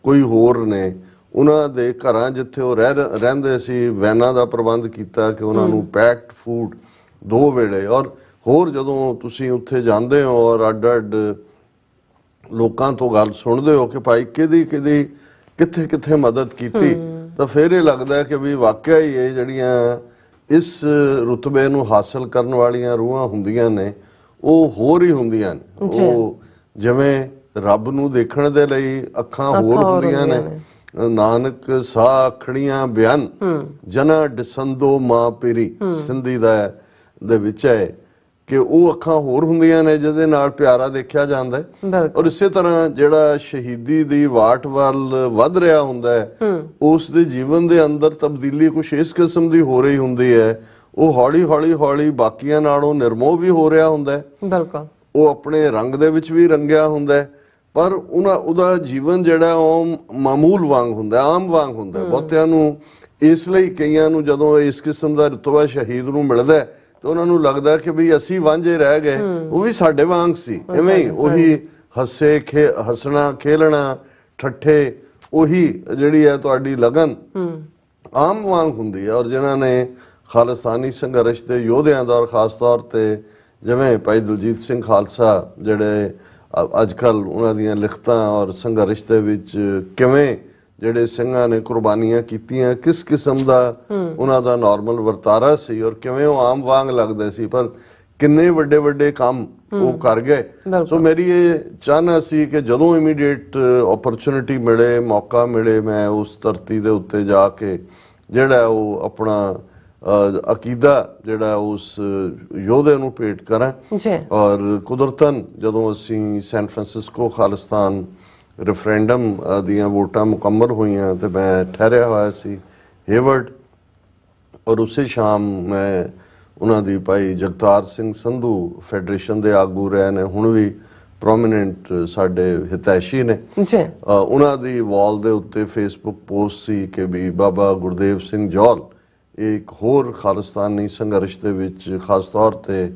ਕੋਈ ਹੋਰ ਨੇ, ਉਹਨਾਂ ਦੇ ਘਰਾਂ ਜਿੱਥੇ ਉਹ ਰਹਿੰਦੇ ਸੀ, ਵੈਨਾਂ ਦਾ ਪ੍ਰਬੰਧ ਕੀਤਾ ਕਿ ਉਹਨਾਂ ਨੂੰ ਪੈਕਡ ਫੂਡ 2 ਵੇਲੇ। ਔਰ ਹੋਰ ਜਦੋਂ ਤੁਸੀਂ ਉੱਥੇ ਜਾਂਦੇ ਹੋ ਔਰ ਅੱਡ-ਅੱਡ ਲੋਕਾਂ ਤੋਂ ਗੱਲ ਸੁਣਦੇ ਹੋ ਕਿ ਭਾਈ ਕਿਹਦੀ ਕਿੱਥੇ ਕਿੱਥੇ ਮਦਦ ਕੀਤੀ, ਤਾਂ ਫਿਰ ਇਹ ਲੱਗਦਾ ਕਿ ਵੀ ਵਾਕਿਆ ਹੀ ਇਹ ਜਿਹੜੀਆਂ ਇਸ ਰੁਤਬੇ ਨੂੰ ਹਾਸਲ ਕਰਨ ਵਾਲੀਆਂ ਰੂਹਾਂ ਹੁੰਦੀਆਂ ਨੇ ਉਹ ਹੋਰ ਹੀ ਹੁੰਦੀਆਂ ਨੇ। ਉਹ ਜਿਵੇਂ ਰੱਬ ਨੂੰ ਦੇਖਣ ਦੇ ਲਈ ਅੱਖਾਂ ਹੋਰ ਹੁੰਦੀਆਂ ਨੇ। ਨਾਨਕ ਸਾਹ ਅੱਖੜੀਆਂ ਬਿਆਨ ਜਨਾ ਡਿਸੰਦੋ ਮਾਂ ਪੀਰੀ ਸਿੰਧੀ ਦੇ ਵਿੱਚ ਹੈ ਕਿ ਉਹ ਅੱਖਾਂ ਹੋਰ ਹੁੰਦੀਆਂ ਨੇ ਜਿਹਦੇ ਨਾਲ ਪਿਆਰਾ ਦੇਖਿਆ ਜਾਂਦਾ ਹੈ। ਔਰ ਇਸੇ ਤਰ੍ਹਾਂ ਜਿਹੜਾ ਸ਼ਹੀਦੀ ਦੀ ਵਾਟ ਵੱਲ ਵੱਧ ਰਿਹਾ ਹੁੰਦਾ ਹੈ, ਉਸ ਦੇ ਜੀਵਨ ਦੇ ਅੰਦਰ ਤਬਦੀਲੀ ਕੁਛ ਇਸ ਕਿਸਮ ਦੀ ਹੋ ਰਹੀ ਹੁੰਦੀ ਹੈ। ਉਹ ਹੌਲੀ ਬਾਕੀਆਂ ਨਾਲੋਂ ਨਿਰਮੋਹ ਵੀ ਹੋ ਰਿਹਾ ਹੁੰਦਾ ਹੈ। ਬਿਲਕੁਲ। ਉਹ ਆਪਣੇ ਰੰਗ ਦੇ ਵਿੱਚ ਵੀ ਰੰਗਿਆ ਹੁੰਦਾ ਹੈ, ਪਰ ਉਹਦਾ ਜੀਵਨ ਜਿਹੜਾ ਉਹ ਮਾਮੂਲ ਵਾਂਗ ਹੁੰਦਾ, ਆਮ ਵਾਂਗ ਹੁੰਦਾ। ਬਹੁਤਿਆਂ ਨੂੰ ਇਸ ਲਈ, ਕਈਆਂ ਨੂੰ ਜਦੋਂ ਇਸ ਕਿਸਮ ਦਾ ਰੁਤਬਾ ਸ਼ਹੀਦ ਨੂੰ ਮਿਲਦਾ ਤੇ ਉਹਨਾਂ ਨੂੰ ਲੱਗਦਾ ਕਿ ਵੀ ਅਸੀਂ ਵਾਂਝੇ ਰਹਿ ਗਏ, ਉਹ ਵੀ ਸਾਡੇ ਵਾਂਗ ਸੀ। ਐਵੇਂ ਹੀ ਉਹੀ ਹੱਸਣਾ ਖੇਲਣਾ ਠੱਠੇ, ਉਹੀ ਜਿਹੜੀ ਹੈ ਤੁਹਾਡੀ ਲਗਨ ਆਮ ਵਾਂਗ ਹੁੰਦੀ ਹੈ। ਔਰ ਜਿਨ੍ਹਾਂ ਨੇ ਖਾਲਿਸਤਾਨੀ ਸੰਘਰਸ਼ ਦੇ ਯੋਧਿਆਂ ਦਾ, ਔਰ ਖਾਸ ਤੌਰ ਤੇ ਜਿਵੇਂ ਭਾਈ ਦਲਜੀਤ ਸਿੰਘ ਖਾਲਸਾ, ਜਿਹੜੇ ਅੱਜ ਕੱਲ੍ਹ ਉਹਨਾਂ ਦੀਆਂ ਲਿਖਤਾਂ ਔਰ ਸੰਘਰਸ਼ ਦੇ ਵਿੱਚ ਕਿਵੇਂ ਜਿਹੜੇ ਸਿੰਘਾਂ ਨੇ ਕੁਰਬਾਨੀਆਂ ਕੀਤੀਆਂ, ਕਿਸ ਕਿਸਮ ਦਾ ਉਹਨਾਂ ਦਾ ਨਾਰਮਲ ਵਰਤਾਰਾ ਸੀ ਔਰ ਕਿਵੇਂ ਉਹ ਆਮ ਵਾਂਗ ਲੱਗਦੇ ਸੀ, ਪਰ ਕਿੰਨੇ ਵੱਡੇ ਕੰਮ ਉਹ ਕਰ ਗਏ। ਸੋ ਮੇਰੀ ਇਹ ਚਾਹਨਾ ਸੀ ਕਿ ਜਦੋਂ ਇਮੀਡੀਏਟ ਓਪਰਚੁਨਿਟੀ ਮਿਲੇ, ਮੌਕਾ ਮਿਲੇ, ਮੈਂ ਉਸ ਧਰਤੀ ਦੇ ਉੱਤੇ ਜਾ ਕੇ ਜਿਹੜਾ ਉਹ ਆਪਣਾ ਅਕੀਦਾ ਜਿਹੜਾ ਉਸ ਯੋਧੇ ਨੂੰ ਭੇਟ ਕਰਾਂ। ਔਰ ਕੁਦਰਤਨ ਜਦੋਂ ਅਸੀਂ ਸੈਨ ਫਰਾਂਸਿਸਕੋ ਖਾਲਿਸਤਾਨ ਰੈਫਰੈਂਡਮ ਦੀਆਂ ਵੋਟਾਂ ਮੁਕੰਮਲ ਹੋਈਆਂ ਤੇ ਮੈਂ ਠਹਿਰਿਆ ਹੋਇਆ ਸੀ ਹੇਵਰਡ, ਔਰ ਉਸੇ ਸ਼ਾਮ ਮੈਂ ਉਹਨਾਂ ਦੀ ਭਾਈ ਜਗਤਾਰ ਸਿੰਘ ਸੰਧੂ ਫੈਡਰੇਸ਼ਨ ਦੇ ਆਗੂ ਰਹੇ ਨੇ, ਹੁਣ ਵੀ ਪ੍ਰੋਮੀਨੈਂਟ ਸਾਡੇ ਹਿਤੈਸ਼ੀ ਨੇ, ਉਹਨਾਂ ਦੀ ਵਾਲ ਦੇ ਉੱਤੇ ਫੇਸਬੁੱਕ ਪੋਸਟ ਸੀ ਕਿ ਵੀ ਬਾਬਾ ਗੁਰਦੇਵ ਸਿੰਘ ਜੌਲ ਇੱਕ ਹੋਰ ਖਾਲਿਸਤਾਨੀ ਸੰਘਰਸ਼ ਦੇ ਵਿੱਚ ਖਾਸ ਤੌਰ ਤੇ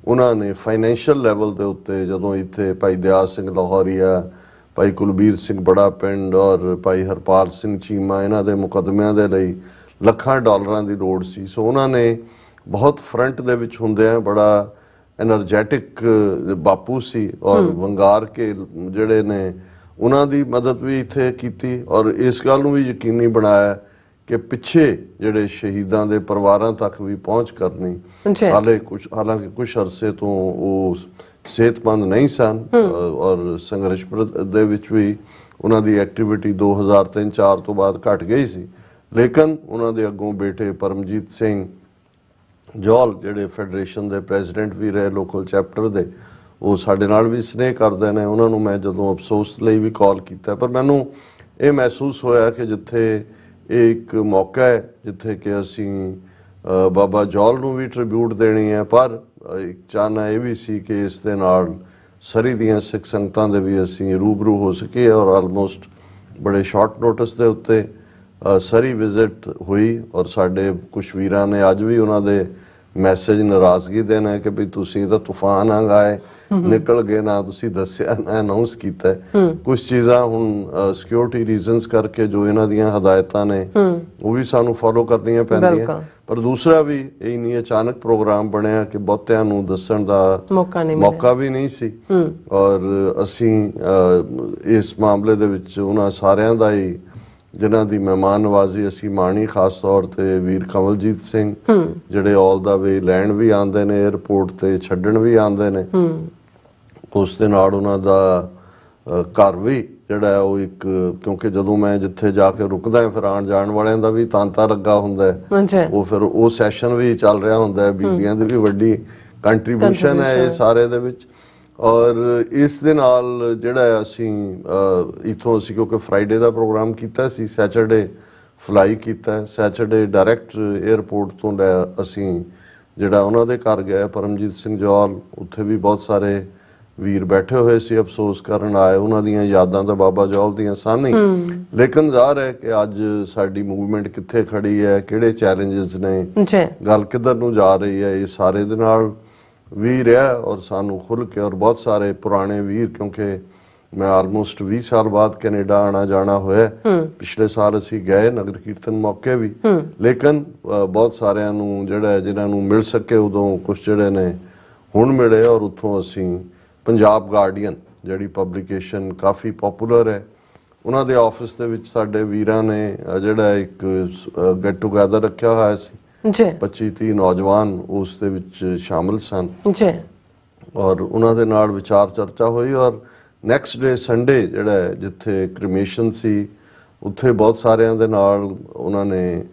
ਉਹਨਾਂ ਨੇ ਫਾਈਨੈਂਸ਼ੀਅਲ ਲੈਵਲ ਦੇ ਉੱਤੇ, ਜਦੋਂ ਇੱਥੇ ਭਾਈ ਦਿਆਲ ਸਿੰਘ ਲਾਹੌਰੀਆ, ਭਾਈ ਕੁਲਬੀਰ ਸਿੰਘ ਬੜਾ ਪਿੰਡ ਔਰ ਭਾਈ ਹਰਪਾਲ ਸਿੰਘ ਚੀਮਾ, ਇਹਨਾਂ ਦੇ ਮੁਕੱਦਮਿਆਂ ਦੇ ਲਈ ਲੱਖਾਂ ਡਾਲਰਾਂ ਦੀ ਲੋੜ ਸੀ। ਸੋ ਉਹਨਾਂ ਨੇ ਬਹੁਤ ਫਰੰਟ ਦੇ ਵਿੱਚ ਹੁੰਦਿਆਂ ਬੜਾ ਐਨਰਜੈਟਿਕ ਬਾਪੂ ਸੀ ਔਰ ਵੰਗਾਰ ਕੇ ਜਿਹੜੇ ਨੇ ਉਹਨਾਂ ਦੀ ਮਦਦ ਵੀ ਇੱਥੇ ਕੀਤੀ ਔਰ ਇਸ ਗੱਲ ਨੂੰ ਵੀ ਯਕੀਨੀ ਬਣਾਇਆ ਕਿ ਪਿੱਛੇ ਜਿਹੜੇ ਸ਼ਹੀਦਾਂ ਦੇ ਪਰਿਵਾਰਾਂ ਤੱਕ ਵੀ ਪਹੁੰਚ ਕਰਨੀ। ਹਾਲਾਂਕਿ ਕੁਝ ਅਰਸੇ ਤੋਂ ਉਹ ਸਿਹਤਮੰਦ ਨਹੀਂ ਸਨ ਔਰ ਸੰਘਰਸ਼ ਦੇ ਵਿੱਚ ਵੀ ਉਹਨਾਂ ਦੀ ਐਕਟੀਵਿਟੀ 2003-04 ਤੋਂ ਬਾਅਦ ਘਟ ਗਈ ਸੀ, ਲੇਕਿਨ ਉਹਨਾਂ ਦੇ ਅੱਗੋਂ ਬੇਟੇ ਪਰਮਜੀਤ ਸਿੰਘ ਜੌਲ ਜਿਹੜੇ ਫੈਡਰੇਸ਼ਨ ਦੇ ਪ੍ਰੈਜ਼ੀਡੈਂਟ ਵੀ ਰਹੇ ਲੋਕਲ ਚੈਪਟਰ ਦੇ, ਉਹ ਸਾਡੇ ਨਾਲ ਵੀ ਸਨੇਹ ਕਰਦੇ ਨੇ। ਉਹਨਾਂ ਨੂੰ ਮੈਂ ਜਦੋਂ ਅਫਸੋਸ ਲਈ ਵੀ ਕਾਲ ਕੀਤਾ, ਪਰ ਮੈਨੂੰ ਇਹ ਮਹਿਸੂਸ ਹੋਇਆ ਕਿ ਜਿੱਥੇ ਇਹ ਇੱਕ ਮੌਕਾ ਹੈ ਜਿੱਥੇ ਕਿ ਅਸੀਂ ਬਾਬਾ ਜੌਲ ਨੂੰ ਵੀ ਟ੍ਰਿਬਿਊਟ ਦੇਣੀ ਹੈ, ਪਰ ਇੱਕ ਚਾਹਨਾ ਇਹ ਵੀ ਸੀ ਕਿ ਇਸ ਦੇ ਨਾਲ ਸਰੀ ਦੀਆਂ ਸਿੱਖ ਸੰਗਤਾਂ ਦੇ ਵੀ ਅਸੀਂ ਰੂਬਰੂ ਹੋ ਸਕੀਏ। ਔਰ ਆਲਮੋਸਟ ਬੜੇ ਸ਼ਾਰਟ ਨੋਟਿਸ ਦੇ ਉੱਤੇ ਸਰੀ ਵਿਜ਼ਿਟ ਹੋਈ ਔਰ ਸਾਡੇ ਕੁਝ ਵੀਰਾਂ ਨੇ ਅੱਜ ਵੀ ਉਹਨਾਂ ਦੇ ਮੈਸੇਜ ਨਾਰਾਜ਼ਗੀ ਦੇ ਨੇ ਕਿ ਵੀ ਤੁਸੀਂ ਤਾਂ ਤੂਫਾਨ ਆਏ ਨਿਕਲ ਗਏ, ਨਾ ਤੁਸੀਂ ਦੱਸਿਆ, ਨਾ ਅਨਾਉਂਸ ਕੀਤਾ। ਕੁਝ ਚੀਜ਼ਾਂ ਹੁਣ ਸਿਕਿਉਰਿਟੀ ਰੀਜ਼ਨਸ ਕਰਕੇ ਜੋ ਇਹਨਾਂ ਦੀਆਂ ਹਦਾਇਤਾਂ ਨੇ ਉਹ ਵੀ ਸਾਨੂੰ ਫੋਲੋ ਕਰਨੀਆਂ ਪੈਂਦੀਆਂ, ਪਰ ਦੂਸਰਾ ਵੀ ਇਹ ਨਹੀਂ ਅਚਾਨਕ ਪ੍ਰੋਗਰਾਮ ਬਣਿਆ ਕਿ ਬਹੁਤਿਆਂ ਨੂੰ ਦੱਸਣ ਦਾ ਮੌਕਾ ਵੀ ਨਹੀਂ ਸੀ। ਔਰ ਅਸੀਂ ਇਸ ਮਾਮਲੇ ਦੇ ਵਿੱਚ ਉਹਨਾਂ ਸਾਰਿਆਂ ਦਾ ਹੀ ਜਿਨ੍ਹਾਂ ਦੀ ਮਹਿਮਾਨ ਨਵਾਜ਼ੀ ਅਸੀਂ ਮਾਣੀ, ਖਾਸ ਤੌਰ ਤੇ ਵੀਰ ਕਮਲਜੀਤ ਸਿੰਘ ਜਿਹੜੇ ਆਲ ਦਾ ਵੇ ਲੈਣ ਵੀ ਆਉਂਦੇ ਨੇ, 에ਅਰਪੋਰਟ ਤੇ ਛੱਡਣ ਵੀ ਆਉਂਦੇ ਨੇ, ਉਸ ਦੇ ਨਾਲ ਉਹਨਾਂ ਦਾ ਘਰ ਵੀ ਜਿਹੜਾ ਉਹ ਇੱਕ, ਕਿਉਂਕਿ ਜਦੋਂ ਮੈਂ ਜਿੱਥੇ ਜਾ ਕੇ ਰੁਕਦਾ ਫਿਰ ਆਉਣ ਜਾਣ ਵਾਲਿਆਂ ਦਾ ਵੀ ਤਾਂਤਾ ਲੱਗਾ ਹੁੰਦਾ ਹੈ, ਉਹ ਫਿਰ ਉਹ ਸੈਸ਼ਨ ਵੀ ਚੱਲ ਰਿਹਾ ਹੁੰਦਾ ਹੈ, ਬੀਬੀਆਂ ਦੀ ਵੀ ਵੱਡੀ ਕੰਟਰੀਬਿਊਸ਼ਨ ਹੈ ਇਹ ਸਾਰੇ ਦੇ ਵਿੱਚ। ਔਰ ਇਸ ਦੇ ਨਾਲ ਜਿਹੜਾ ਅਸੀਂ ਇੱਥੋਂ ਅਸੀਂ ਕਿਉਂਕਿ ਫਰਾਈਡੇ ਦਾ ਪ੍ਰੋਗਰਾਮ ਕੀਤਾ ਸੀ, ਸੈਚਰਡੇ ਫਲਾਈ ਕੀਤਾ, ਸੈਚਰਡੇ ਡਾਇਰੈਕਟ 에ਅਰਪੋਰਟ ਤੋਂ ਅਸੀਂ ਜਿਹੜਾ ਉਹਨਾਂ ਦੇ ਘਰ ਗਏ ਪਰਮਜੀਤ ਸਿੰਘ ਜੌਲ, ਉੱਥੇ ਵੀ ਬਹੁਤ ਸਾਰੇ ਵੀਰ ਬੈਠੇ ਹੋਏ ਸੀ, ਅਫਸੋਸ ਕਰਨ ਆਏ, ਉਹਨਾਂ ਦੀਆਂ ਯਾਦਾਂ ਤਾਂ ਬਾਬਾ ਜੌਲ ਦੀਆਂ ਸਨ ਹੀ, ਲੇਕਿਨ ਜ਼ਾਹਰ ਹੈ ਕਿ ਅੱਜ ਸਾਡੀ ਮੂਵਮੈਂਟ ਕਿੱਥੇ ਖੜੀ ਹੈ, ਕਿਹੜੇ ਚੈਲੰਜਸ ਨੇ, ਗੱਲ ਕਿੱਧਰ ਨੂੰ ਜਾ ਰਹੀ ਹੈ, ਇਹ ਸਾਰੇ ਦੇ ਨਾਲ ਵੀ ਰਿਹਾ। ਔਰ ਸਾਨੂੰ ਖੁੱਲ ਕੇ, ਔਰ ਬਹੁਤ ਸਾਰੇ ਪੁਰਾਣੇ ਵੀਰ, ਕਿਉਂਕਿ ਮੈਂ ਆਲਮੋਸਟ 20 ਸਾਲ ਬਾਅਦ ਕੈਨੇਡਾ ਆਣਾ ਜਾਣਾ ਹੋਇਆ, ਪਿਛਲੇ ਸਾਲ ਅਸੀਂ ਗਏ ਨਗਰ ਕੀਰਤਨ ਮੌਕੇ ਵੀ, ਲੇਕਿਨ ਬਹੁਤ ਸਾਰਿਆਂ ਨੂੰ ਜਿਹੜਾ ਜਿਨ੍ਹਾਂ ਨੂੰ ਮਿਲ ਸਕੇ ਉਦੋਂ ਕੁਝ ਜਿਹੜੇ ਨੇ ਹੁਣ ਮਿਲੇ। ਔਰ ਉੱਥੋਂ ਅਸੀਂ ਪੰਜਾਬ ਗਾਰਡੀਅਨ ਜਿਹੜੀ ਪਬਲੀਕੇਸ਼ਨ ਕਾਫੀ ਪਪੂਲਰ ਹੈ, ਉਹਨਾਂ ਦੇ ਆਫਿਸ ਦੇ ਵਿੱਚ ਸਾਡੇ ਵੀਰਾਂ ਨੇ ਜਿਹੜਾ ਇੱਕ ਗੈਟ ਟੂਗੇਦਰ ਰੱਖਿਆ ਹੋਇਆ ਸੀ, 25-30 ਨੌਜਵਾਨ ਉਸ ਦੇ ਵਿੱਚ ਸ਼ਾਮਲ ਸਨ ਔਰ ਉਹਨਾਂ ਦੇ ਨਾਲ ਵਿਚਾਰ ਚਰਚਾ ਹੋਈ। ਔਰ ਨੈਕਸਟ ਡੇ ਸੰਡੇ ਜਿਹੜਾ ਜਿੱਥੇ ਕ੍ਰਿਮੇਸ਼ਨ ਸੀ, ਉੱਥੇ ਬਹੁਤ ਸਾਰਿਆਂ ਦੇ ਨਾਲ ਉਹਨਾਂ ਨੇ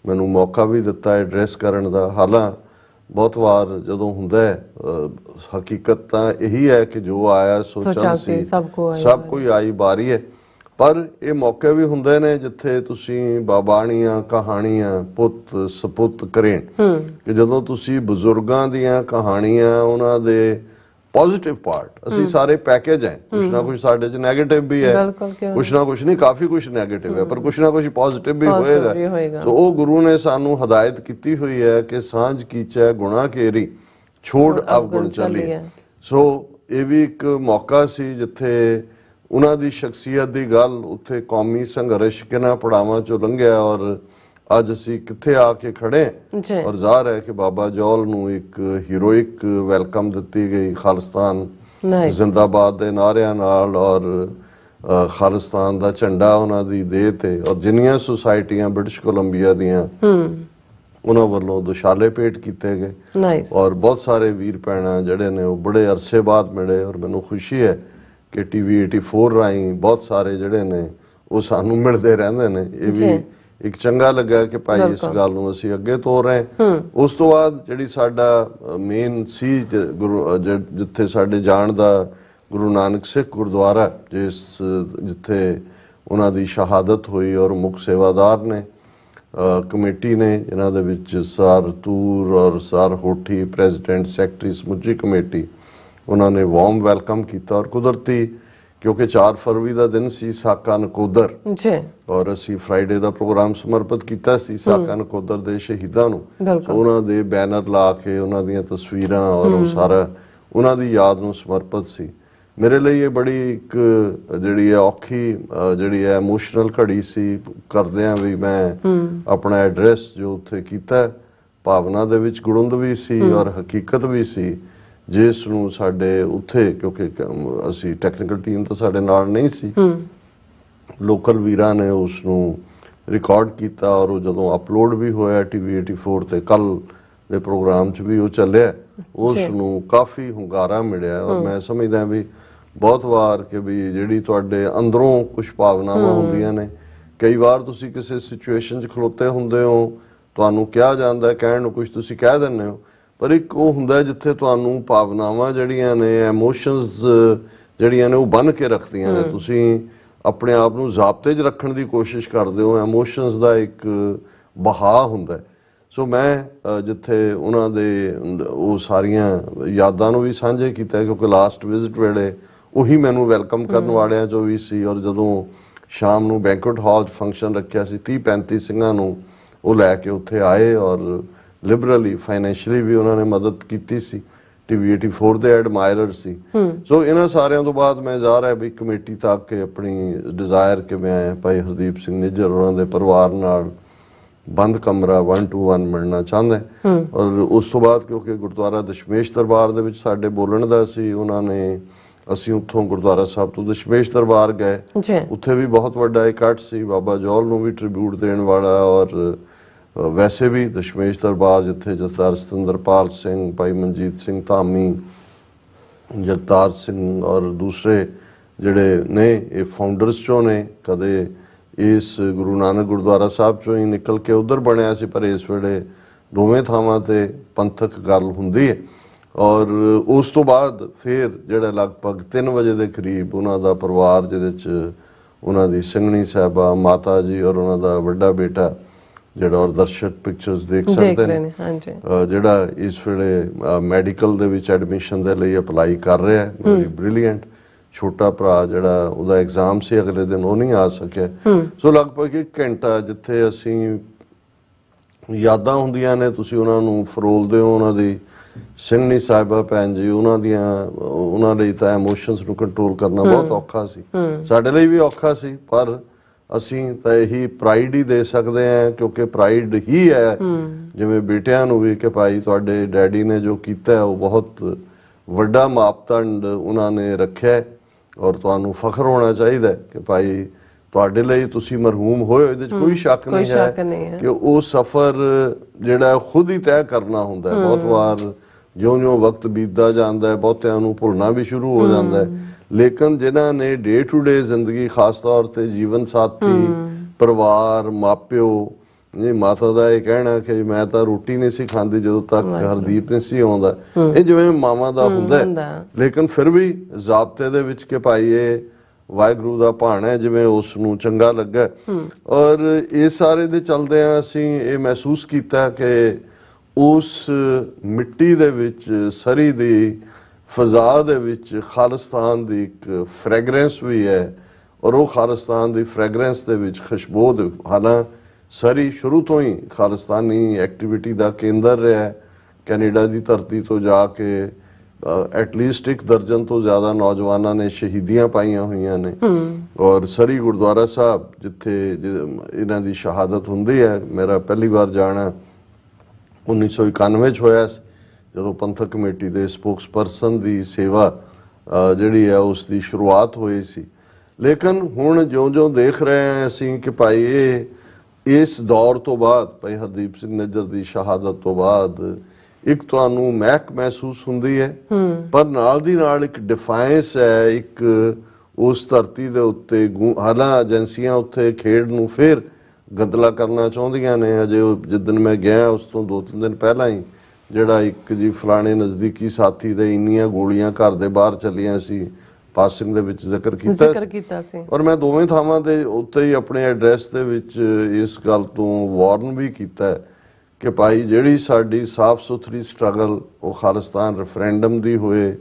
ਮੈਨੂੰ ਮੌਕਾ ਵੀ ਦਿੱਤਾ ਐਡਰੈਸ ਕਰਨ ਦਾ। ਹਾਲਾਂ ਬਹੁਤ ਵਾਰ ਜਦੋਂ ਹੁੰਦਾ ਹੈ, ਹਕੀਕਤ ਤਾਂ ਇਹੀ ਹੈ ਕਿ ਜੋ ਆਇਆ ਸੋਚਾਂ ਸੀ ਸਭ ਕੋਈ ਆਈ ਬਾਰੀ ਹੈ, ਪਰ ਇਹ ਮੌਕੇ ਵੀ ਹੁੰਦੇ ਨੇ ਜਿੱਥੇ ਤੁਸੀਂ ਬਾਬਾਣੀਆਂ ਕਹਾਣੀਆਂ ਪੁੱਤ ਸਪੁੱਤ ਕਰੇਣ, ਕਿ ਜਦੋਂ ਤੁਸੀਂ ਬਜ਼ੁਰਗਾਂ ਦੀਆਂ ਕਹਾਣੀਆਂ, ਉਹਨਾਂ ਦੇ ਪੋਜ਼ਿਟਿਵ ਪਾਰਟ, ਅਸੀਂ ਸਾਰੇ ਪੈਕੇਜ ਹੈ, ਕੁਛ ਨਾ ਕੁਛ ਸਾਡੇ ਚ ਨੈਗੇਟਿਵ ਵੀ ਹੈ, ਕੁਛ ਨਾ ਕੁਛ ਨਹੀਂ, ਕਾਫੀ ਕੁਛ ਨੈਗੇਟਿਵ ਹੈ, ਪਰ ਕੁਛ ਨਾ ਕੁਛ ਪੋਜ਼ਿਟਿਵ ਵੀ ਹੋਏਗਾ। तो ਉਹ ਗੁਰੂ ਨੇ ਸਾਨੂੰ ਹਦਾਇਤ ਕੀਤੀ ਹੋਈ ਹੈ ਕਿ ਸਾਂਝ ਕੀਚੈ ਗੁਣਾ ਕੇਰੀ ਛੋੜ ਅਵਗੁਣ ਚੱਲੀ। ਸੋ ਇਹ ਵੀ ਇੱਕ ਮੌਕਾ ਸੀ ਜਿੱਥੇ ਉਹਨਾਂ ਦੀ ਸ਼ਖਸੀਅਤ ਦੀ ਗੱਲ, ਉੱਥੇ ਕੌਮੀ ਸੰਘਰਸ਼ ਕਿਹਨਾਂ ਪੜਾਵਾਂ ਚੋਂ ਲੰਘਿਆ ਔਰ ਅੱਜ ਅਸੀਂ ਕਿੱਥੇ ਆ ਕੇ ਖੜੇ। ਔਰ ਜ਼ਾਹਰ ਹੈ ਕਿ ਬਾਬਾ ਜੌਲ ਨੂੰ ਇੱਕ ਹੀਰੋਇਕ ਵੈਲਕਮ ਦਿੱਤੀ ਗਈ ਖਾਲਿਸਤਾਨ ਜ਼ਿੰਦਾਬਾਦ ਦੇ ਨਾਰਿਆਂ ਨਾਲ, ਔਰ ਖਾਲਿਸਤਾਨ ਦਾ ਝੰਡਾ ਉਹਨਾਂ ਦੀ ਦੇਹ ਤੇ, ਔਰ ਜਿੰਨੀਆਂ ਸੁਸਾਇਟੀਆਂ ਬ੍ਰਿਟਿਸ਼ ਕੋਲੰਬੀਆ ਦੀਆਂ ਉਹਨਾਂ ਵੱਲੋਂ ਦੁਸ਼ਾਲੇ ਭੇਟ ਕੀਤੇ ਗਏ। ਔਰ ਬਹੁਤ ਸਾਰੇ ਵੀਰ ਭੈਣਾਂ ਜਿਹੜੇ ਨੇ ਉਹ ਬੜੇ ਅਰਸੇ ਬਾਅਦ ਮਿਲੇ, ਔਰ ਮੈਨੂੰ ਖੁਸ਼ੀ ਹੈ ਕਿ TV 84 ਰਾਹੀਂ ਬਹੁਤ ਸਾਰੇ ਜਿਹੜੇ ਨੇ ਉਹ ਸਾਨੂੰ ਮਿਲਦੇ ਰਹਿੰਦੇ ਨੇ। ਇਹ ਵੀ ਇੱਕ ਚੰਗਾ ਲੱਗਾ ਕਿ ਭਾਈ ਇਸ ਗੱਲ ਨੂੰ ਅਸੀਂ ਅੱਗੇ ਤੋਰ ਰਹੇ। ਉਸ ਤੋਂ ਬਾਅਦ ਜਿਹੜੀ ਸਾਡਾ ਮੇਨ ਸੀ ਜਿੱਥੇ ਸਾਡੇ ਜਾਣ ਦਾ ਗੁਰੂ ਨਾਨਕ ਸਿੱਖ ਗੁਰਦੁਆਰਾ, ਜਿੱਥੇ ਉਹਨਾਂ ਦੀ ਸ਼ਹਾਦਤ ਹੋਈ, ਔਰ ਮੁੱਖ ਸੇਵਾਦਾਰ ਨੇ ਕਮੇਟੀ ਨੇ, ਇਹਨਾਂ ਦੇ ਵਿੱਚ ਸਰ ਤੂਰ ਔਰ ਸਰ ਹੋਠੀ ਪ੍ਰੈਜ਼ੀਡੈਂਟ ਸੈਕਟਰੀ ਸਮੁੱਚੀ ਕਮੇਟੀ, ਉਹਨਾਂ ਨੇ ਵਾਰਮ ਵੈਲਕਮ ਕੀਤਾ। ਔਰ ਕੁਦਰਤੀ ਕਿਉਂਕਿ 4 ਫਰਵਰੀ ਦਾ ਦਿਨ ਸੀ ਸਾਕਾ ਨਕੋਦਰ, ਔਰ ਅਸੀਂ ਫਰਾਈਡੇ ਦਾ ਪ੍ਰੋਗਰਾਮ ਸਮਰਪਿਤ ਕੀਤਾ ਸੀ ਸਾਕਾ ਨਕੋਦਰ ਦੇ ਸ਼ਹੀਦਾਂ ਨੂੰ। ਉਹਨਾਂ ਦੇ ਬੈਨਰ ਲਾ ਕੇ ਉਹਨਾਂ ਦੀਆਂ ਤਸਵੀਰਾਂ ਔਰ ਉਹ ਸਾਰਾ ਉਹਨਾਂ ਦੀ ਯਾਦ ਨੂੰ ਸਮਰਪਿਤ ਸੀ। ਮੇਰੇ ਲਈ ਇਹ ਬੜੀ ਇੱਕ ਜਿਹੜੀ ਹੈ ਔਖੀ ਜਿਹੜੀ ਹੈ ਇਮੋਸ਼ਨਲ ਘੜੀ ਸੀ, ਕਰਦਿਆਂ ਵੀ ਮੈਂ ਆਪਣਾ ਐਡਰੈਸ ਜੋ ਉੱਥੇ ਕੀਤਾ ਭਾਵਨਾ ਦੇ ਵਿੱਚ ਗੁੜੁੰਦ ਵੀ ਸੀ ਔਰ ਹਕੀਕਤ ਵੀ ਸੀ, ਜਿਸ ਨੂੰ ਸਾਡੇ ਉੱਥੇ ਕਿਉਂਕਿ ਅਸੀਂ ਟੈਕਨੀਕਲ ਟੀਮ ਤਾਂ ਸਾਡੇ ਨਾਲ ਨਹੀਂ ਸੀ, ਲੋਕਲ ਵੀਰਾਂ ਨੇ ਉਸ ਨੂੰ ਰਿਕਾਰਡ ਕੀਤਾ ਔਰ ਉਹ ਜਦੋਂ ਅਪਲੋਡ ਵੀ ਹੋਇਆ TV 84 ਤੇ, ਕੱਲ ਦੇ ਪ੍ਰੋਗਰਾਮ 'ਚ ਵੀ ਉਹ ਚੱਲਿਆ, ਉਸ ਨੂੰ ਕਾਫੀ ਹੁੰਗਾਰਾ ਮਿਲਿਆ। ਔਰ ਮੈਂ ਸਮਝਦਾ ਵੀ ਬਹੁਤ ਵਾਰ ਕਿ ਵੀ ਜਿਹੜੀ ਤੁਹਾਡੇ ਅੰਦਰੋਂ ਕੁਝ ਭਾਵਨਾਵਾਂ ਹੁੰਦੀਆਂ ਨੇ, ਕਈ ਵਾਰ ਤੁਸੀਂ ਕਿਸੇ ਸਿਚੁਏਸ਼ਨ 'ਚ ਖਲੋਤੇ ਹੁੰਦੇ ਹੋ, ਤੁਹਾਨੂੰ ਕਿਹਾ ਜਾਂਦਾ ਕਹਿਣ ਨੂੰ ਕੁਝ, ਤੁਸੀਂ ਕਹਿ ਦਿੰਦੇ ਹੋ, ਪਰ ਇੱਕ ਉਹ ਹੁੰਦਾ ਜਿੱਥੇ ਤੁਹਾਨੂੰ ਭਾਵਨਾਵਾਂ ਜਿਹੜੀਆਂ ਨੇ, ਐਮੋਸ਼ਨਸ ਜਿਹੜੀਆਂ ਨੇ ਉਹ ਬੰਨ੍ਹ ਕੇ ਰੱਖਦੀਆਂ ਨੇ, ਤੁਸੀਂ ਆਪਣੇ ਆਪ ਨੂੰ ਜ਼ਾਬਤੇ 'ਚ ਰੱਖਣ ਦੀ ਕੋਸ਼ਿਸ਼ ਕਰਦੇ ਹੋ, ਐਮੋਸ਼ਨਸ ਦਾ ਇੱਕ ਬਹਾਅ ਹੁੰਦਾ। ਸੋ ਮੈਂ ਜਿੱਥੇ ਉਹਨਾਂ ਦੇ ਉਹ ਸਾਰੀਆਂ ਯਾਦਾਂ ਨੂੰ ਵੀ ਸਾਂਝੇ ਕੀਤਾ, ਕਿਉਂਕਿ ਲਾਸਟ ਵਿਜ਼ਿਟ ਵੇਲੇ ਉਹੀ ਮੈਨੂੰ ਵੈਲਕਮ ਕਰਨ ਵਾਲਿਆਂ 'ਚੋਂ ਵੀ ਸੀ। ਔਰ ਜਦੋਂ ਸ਼ਾਮ ਨੂੰ ਬੈਂਕੁਏਟ ਹਾਲ 'ਚ ਫੰਕਸ਼ਨ ਰੱਖਿਆ ਸੀ, 30-35 ਸਿੰਘਾਂ ਨੂੰ ਉਹ ਲੈ ਕੇ ਉੱਥੇ ਆਏ ਔਰ ਲਿਬਰਲੀ ਫਾਈਨੈਂਸ਼ੀਅਲੀ ਵੀ ਉਹਨਾਂ ਨੇ ਮਦਦ ਕੀਤੀ ਸੀ। TV 84 ਦੇ ਐਡਮਾਇਰਰ ਸੀ। ਸੋ ਇਹਨਾਂ ਸਾਰਿਆਂ ਤੋਂ ਬਾਅਦ ਮੈਂ ਜ਼ਾਹਰ ਹੈ ਵੀ ਕਮੇਟੀ ਤੱਕ ਕੇ ਆਪਣੀ ਡਿਜ਼ਾਇਰ ਕਿ ਮੈਂ ਭਾਈ ਹਰਦੀਪ ਸਿੰਘ ਨਿੱਜਰ ਉਹਨਾਂ ਦੇ ਪਰਿਵਾਰ ਨਾਲ ਬੰਦ ਕਮਰਾ 1-to-1 ਮਿਲਣਾ ਚਾਹੁੰਦਾ। ਔਰ ਉਸ ਤੋਂ ਬਾਅਦ ਕਿਉਂਕਿ ਗੁਰਦੁਆਰਾ ਦਸ਼ਮੇਸ਼ ਦਰਬਾਰ ਦੇ ਵਿੱਚ ਸਾਡੇ ਬੋਲਣ ਦਾ ਸੀ, ਉਹਨਾਂ ਨੇ ਅਸੀਂ ਉੱਥੋਂ ਗੁਰਦੁਆਰਾ ਸਾਹਿਬ ਤੋਂ ਦਸ਼ਮੇਸ਼ ਦਰਬਾਰ ਗਏ, ਉੱਥੇ ਵੀ ਬਹੁਤ ਵੱਡਾ ਇਕੱਠ ਸੀ, ਬਾਬਾ ਜੌਲ ਨੂੰ ਵੀ ਟ੍ਰਿਬਿਊਟ ਦੇਣ ਵਾਲਾ। ਔਰ ਵੈਸੇ ਵੀ ਦਸ਼ਮੇਸ਼ ਦਰਬਾਰ ਜਿੱਥੇ ਜਥੇਦਾਰ ਸਤਿੰਦਰਪਾਲ ਸਿੰਘ, ਭਾਈ ਮਨਜੀਤ ਸਿੰਘ ਧਾਮੀ, ਜਗਤਾਰ ਸਿੰਘ ਔਰ ਦੂਸਰੇ ਜਿਹੜੇ ਨੇ ਇਹ ਫਾਊਂਡਰਸ ਚੋਂ ਨੇ। ਕਦੇ ਇਸ ਗੁਰੂ ਨਾਨਕ ਗੁਰਦੁਆਰਾ ਸਾਹਿਬ ਚੋਂ ਹੀ ਨਿਕਲ ਕੇ ਉਧਰ ਬਣਿਆ ਸੀ, ਪਰ ਇਸ ਵੇਲੇ ਦੋਵੇਂ ਥਾਵਾਂ ਤੇ ਪੰਥਕ ਗੱਲ ਹੁੰਦੀ ਹੈ। ਔਰ ਉਸ ਤੋਂ ਬਾਅਦ ਫਿਰ ਜਿਹੜਾ ਲਗਭਗ 3 ਵਜੇ ਦੇ ਕਰੀਬ ਉਹਨਾਂ ਦਾ ਪਰਿਵਾਰ, ਜਿਹਦੇ 'ਚ ਉਹਨਾਂ ਦੀ ਸਿੰਘਣੀ ਸਾਹਿਬਾ, ਮਾਤਾ ਜੀ ਔਰ ਉਹਨਾਂ ਦਾ ਵੱਡਾ ਬੇਟਾ, ਜਿਹੜਾ ਔਰ ਦਰਸ਼ਕ ਪਿਕਚਰਸ ਦੇਖ ਸਕਦੇ ਨੇ, ਜਿਹੜਾ ਇਸ ਵੇਲੇ ਮੈਡੀਕਲ ਦੇ ਵਿੱਚ ਐਡਮਿਸ਼ਨ ਦੇ ਲਈ ਅਪਲਾਈ ਕਰ ਰਿਹਾ ਹੈ। Very brilliant. ਛੋਟਾ ਭਰਾ ਜਿਹੜਾ ਉਹਦਾ ਐਗਜ਼ਾਮ ਸੀ ਅਗਲੇ ਦਿਨ, ਉਹ ਨਹੀਂ ਆ ਸਕਿਆ। ਸੋ ਲਗਭਗ 1 ਘੰਟਾ ਜਿੱਥੇ ਅਸੀਂ ਯਾਦਾਂ ਹੁੰਦੀਆਂ ਨੇ, ਤੁਸੀਂ ਉਹਨਾਂ ਨੂੰ ਫਰੋਲਦੇ ਹੋ, ਉਹਨਾਂ ਦੀ ਸਿੰਘਣੀ ਸਾਹਿਬਾ ਭੈਣ ਜੀ, ਉਹਨਾਂ ਲਈ ਤਾਂ ਇਮੋਸ਼ਨਸ ਨੂੰ ਕੰਟਰੋਲ ਕਰਨਾ ਬਹੁਤ ਔਖਾ ਸੀ, ਸਾਡੇ ਲਈ ਵੀ ਔਖਾ ਸੀ। ਪਰ ਅਸੀਂ ਤਾਂ ਇਹੀ ਪ੍ਰਾਈਡ ਹੀ ਦੇ ਸਕਦੇ ਹਾਂ, ਕਿਉਂਕਿ ਪ੍ਰਾਈਡ ਹੀ ਹੈ ਜਿਵੇਂ ਬੇਟਿਆਂ ਨੂੰ ਵੀ, ਕਿ ਭਾਈ ਤੁਹਾਡੇ ਡੈਡੀ ਨੇ ਜੋ ਕੀਤਾ ਉਹ ਬਹੁਤ ਵੱਡਾ ਮਾਪਦੰਡ ਉਹਨਾਂ ਨੇ ਰੱਖਿਆ, ਔਰ ਤੁਹਾਨੂੰ ਫਖਰ ਹੋਣਾ ਚਾਹੀਦਾ ਕਿ ਭਾਈ ਤੁਹਾਡੇ ਲਈ ਤੁਸੀਂ ਮਰਹੂਮ ਹੋਏ। ਇਹਦੇ 'ਚ ਕੋਈ ਸ਼ੱਕ ਨਹੀਂ ਹੈ ਕਿ ਉਹ ਸਫ਼ਰ ਜਿਹੜਾ ਖੁਦ ਹੀ ਤੈਅ ਕਰਨਾ ਹੁੰਦਾ ਹੈ। ਬਹੁਤ ਵਾਰ ਜਿਉਂ-ਜਿਉਂ ਵਕਤ ਬੀਤਦਾ ਜਾਂਦਾ ਹੈ, ਬਹੁਤਿਆਂ ਨੂੰ ਭੁੱਲਣਾ ਵੀ ਸ਼ੁਰੂ ਹੋ ਜਾਂਦਾ ਹੈ, ਲੇਕਿਨ ਜਿਨ੍ਹਾਂ ਨੇ ਡੇ ਟੂ ਡੇ ਜ਼ਿੰਦਗੀ, ਖਾਸ ਤੌਰ ਤੇ ਜੀਵਨ ਸਾਥੀ, ਪਰਿਵਾਰ, ਮਾਪਿਓ, ਜੀ ਮਾਤਾ ਦਾ ਇਹ ਕਹਿਣਾ ਕਿ ਮੈਂ ਤਾਂ ਰੋਟੀ ਨਹੀਂ ਸੀ ਖਾਂਦੀ ਜਦੋਂ ਤੱਕ ਹਰਦੀਪ ਨਹੀਂ ਸੀ ਆਉਂਦਾ, ਇਹ ਜਿਵੇਂ ਮਾਵਾਂ ਦਾ ਹੁੰਦਾ ਹੈ, ਲੇਕਿਨ ਫਿਰ ਵੀ ਜ਼ਾਬਤੇ ਦੇ ਵਿੱਚ ਕਿ ਭਾਈ ਇਹ ਵਾਹਿਗੁਰੂ ਦਾ ਭਾਣਾ ਹੈ, ਜਿਵੇਂ ਉਸ ਨੂੰ ਚੰਗਾ ਲੱਗਾ। ਔਰ ਇਹ ਸਾਰੇ ਦੇ ਚਲਦਿਆਂ ਅਸੀਂ ਇਹ ਮਹਿਸੂਸ ਕੀਤਾ ਕਿ ਉਸ ਮਿੱਟੀ ਦੇ ਵਿੱਚ, ਸਰੀ ਦੀ ਫਜ਼ਾ ਦੇ ਵਿੱਚ ਖਾਲਿਸਤਾਨ ਦੀ ਇੱਕ ਫ੍ਰੈਗਰੈਂਸ ਵੀ ਹੈ, ਔਰ ਉਹ ਖਾਲਿਸਤਾਨ ਦੀ ਫ੍ਰੈਗਰੈਂਸ ਦੇ ਵਿੱਚ ਖੁਸ਼ਬੂ, ਹਾਲਾਂ ਸਰੀ ਸ਼ੁਰੂ ਤੋਂ ਹੀ ਖਾਲਿਸਤਾਨੀ ਐਕਟੀਵਿਟੀ ਦਾ ਕੇਂਦਰ ਰਿਹਾ। ਕੈਨੇਡਾ ਦੀ ਧਰਤੀ ਤੋਂ ਜਾ ਕੇ ਐਟਲੀਸਟ 1 ਦਰਜਨ ਤੋਂ ਜ਼ਿਆਦਾ ਨੌਜਵਾਨਾਂ ਨੇ ਸ਼ਹੀਦੀਆਂ ਪਾਈਆਂ ਹੋਈਆਂ ਨੇ। ਔਰ ਸਰੀ ਗੁਰਦੁਆਰਾ ਸਾਹਿਬ ਜਿੱਥੇ ਇਹਨਾਂ ਦੀ ਸ਼ਹਾਦਤ ਹੁੰਦੀ ਹੈ, ਮੇਰਾ ਪਹਿਲੀ ਵਾਰ ਜਾਣਾ 1991 'ਚ ਹੋਇਆ ਸੀ, ਜਦੋਂ ਪੰਥਕ ਕਮੇਟੀ ਦੇ ਸਪੋਕਸਪਰਸਨ ਦੀ ਸੇਵਾ ਜਿਹੜੀ ਹੈ ਉਸ ਦੀ ਸ਼ੁਰੂਆਤ ਹੋਈ ਸੀ। ਲੇਕਿਨ ਹੁਣ ਜਿਉਂ-ਜਿਉਂ ਦੇਖ ਰਹੇ ਹਾਂ ਅਸੀਂ ਕਿ ਭਾਈ ਇਸ ਦੌਰ ਤੋਂ ਬਾਅਦ, ਭਾਈ ਹਰਦੀਪ ਸਿੰਘ ਨਿੱਜਰ ਦੀ ਸ਼ਹਾਦਤ ਤੋਂ ਬਾਅਦ, ਇੱਕ ਤੁਹਾਨੂੰ ਮਹਿਕ ਮਹਿਸੂਸ ਹੁੰਦੀ ਹੈ, ਪਰ ਨਾਲ ਦੀ ਨਾਲ ਇੱਕ ਡਿਫਾਇੰਸ ਹੈ, ਇੱਕ ਉਸ ਧਰਤੀ ਦੇ ਉੱਤੇ ਹਾਲਾਂ ਏਜੰਸੀਆਂ ਉੱਥੇ ਖੇਡ ਨੂੰ ਫਿਰ ਗੰਦਲਾ ਕਰਨਾ ਚਾਹੁੰਦੀਆਂ ਨੇ। ਅਜੇ ਜਿੱਦਣ ਮੈਂ ਗਿਆ ਉਸ ਤੋਂ 2-3 ਦਿਨ ਪਹਿਲਾਂ ਹੀ ਜਿਹੜਾ ਇੱਕ ਜੀ ਫਲਾਣੇ ਨਜ਼ਦੀਕੀ ਸਾਥੀ ਦੇ ਇੰਨੀਆਂ ਗੋਲੀਆਂ ਘਰ ਦੇ ਬਾਹਰ ਚੱਲੀਆਂ ਸੀ, ਪਾਸਿੰਗ ਦੇ ਵਿੱਚ ਜ਼ਿਕਰ ਕੀਤਾ ਸੀ। ਔਰ ਮੈਂ ਦੋਵੇਂ ਥਾਵਾਂ ਦੇ ਉੱਤੇ ਹੀ ਆਪਣੇ ਐਡਰੈਸ ਦੇ ਵਿੱਚ ਇਸ ਗੱਲ ਤੋਂ ਵਾਰਨ ਵੀ ਕੀਤਾ ਕਿ ਭਾਈ ਜਿਹੜੀ ਸਾਡੀ ਸਾਫ਼ ਸੁਥਰੀ ਸਟਰਗਲ ਉਹ ਖਾਲਿਸਤਾਨ ਰੈਫਰੈਂਡਮ ਦੀ ਹੋਏ,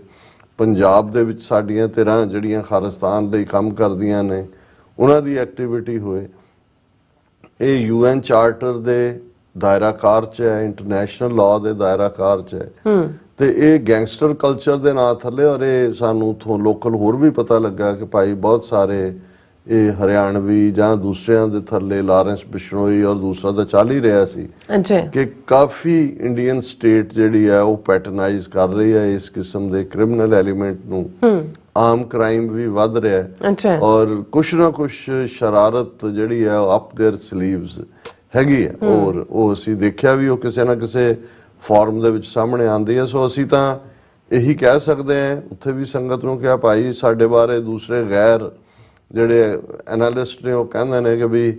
ਪੰਜਾਬ ਦੇ ਵਿੱਚ ਸਾਡੀਆਂ ਧਿਰਾਂ ਜਿਹੜੀਆਂ ਖਾਲਿਸਤਾਨ ਲਈ ਕੰਮ ਕਰਦੀਆਂ ਨੇ ਉਹਨਾਂ ਦੀ ਐਕਟੀਵਿਟੀ ਹੋਏ, ਇਹ UN ਚਾਰਟਰ ਦੇ ਦਾਇਰਾਕਾਰ 'ਚ ਹੈ, ਇੰਟਰਨੈਸ਼ਨਲ ਲਾਅ ਦੇ ਦਾਇਰਾਕਾਰ 'ਚ ਹੈ, ਤੇ ਇਹ ਗੈਂਗਸਟਰ ਕਲਚਰ ਦੇ ਨਾਂ ਥੱਲੇ। ਔਰ ਇਹ ਸਾਨੂੰ ਉੱਥੋਂ ਲੋਕਲ ਹੋਰ ਵੀ ਪਤਾ ਲੱਗਾ ਕਿ ਭਾਈ ਬਹੁਤ ਸਾਰੇ ਇਹ ਹਰਿਆਣਵੀ ਜਾਂ ਦੂਸਰਿਆਂ ਦੇ ਥੱਲੇ, ਲਾਰੈਂਸ ਬਿਸ਼ਨੋਈ ਔਰ ਦੂਸਰਾ ਤਾਂ ਚੱਲ ਹੀ ਰਿਹਾ ਸੀ ਕਿ ਕਾਫੀ ਇੰਡੀਅਨ ਸਟੇਟ ਜਿਹੜੀ ਹੈ ਉਹ ਪੈਟਰਨਾਈਜ਼ ਕਰ ਰਹੀ ਹੈ ਇਸ ਕਿਸਮ ਦੇ ਕ੍ਰਿਮੀਨਲ ਐਲੀਮੈਂਟ ਨੂੰ। ਆਮ ਕ੍ਰਾਈਮ ਵੀ ਵੱਧ ਰਿਹਾ ਹੈ, ਔਰ ਕੁਛ ਨਾ ਕੁਛ ਸ਼ਰਾਰਤ ਜਿਹੜੀ ਹੈ ਉਹ ਅਪ देयर ਸਲੀਵਸ ਹੈਗੀ ਹੈ, ਔਰ ਉਹ ਅਸੀਂ ਦੇਖਿਆ ਵੀ ਉਹ ਕਿਸੇ ਨਾ ਕਿਸੇ ਫਾਰਮ ਦੇ ਵਿੱਚ ਸਾਹਮਣੇ ਆਉਂਦੀ ਹੈ। ਸੋ ਅਸੀਂ ਤਾਂ ਇਹੀ ਕਹਿ ਸਕਦੇ ਹਾਂ, ਉੱਥੇ ਵੀ ਸੰਗਤ ਨੂੰ ਕਿਹਾ ਭਾਈ ਸਾਡੇ ਬਾਰੇ ਦੂਸਰੇ ਗੈਰ ਜਿਹੜੇ ਐਨਾਲਿਸਟ ਨੇ ਉਹ ਕਹਿੰਦੇ ਨੇ ਕਿ ਵੀ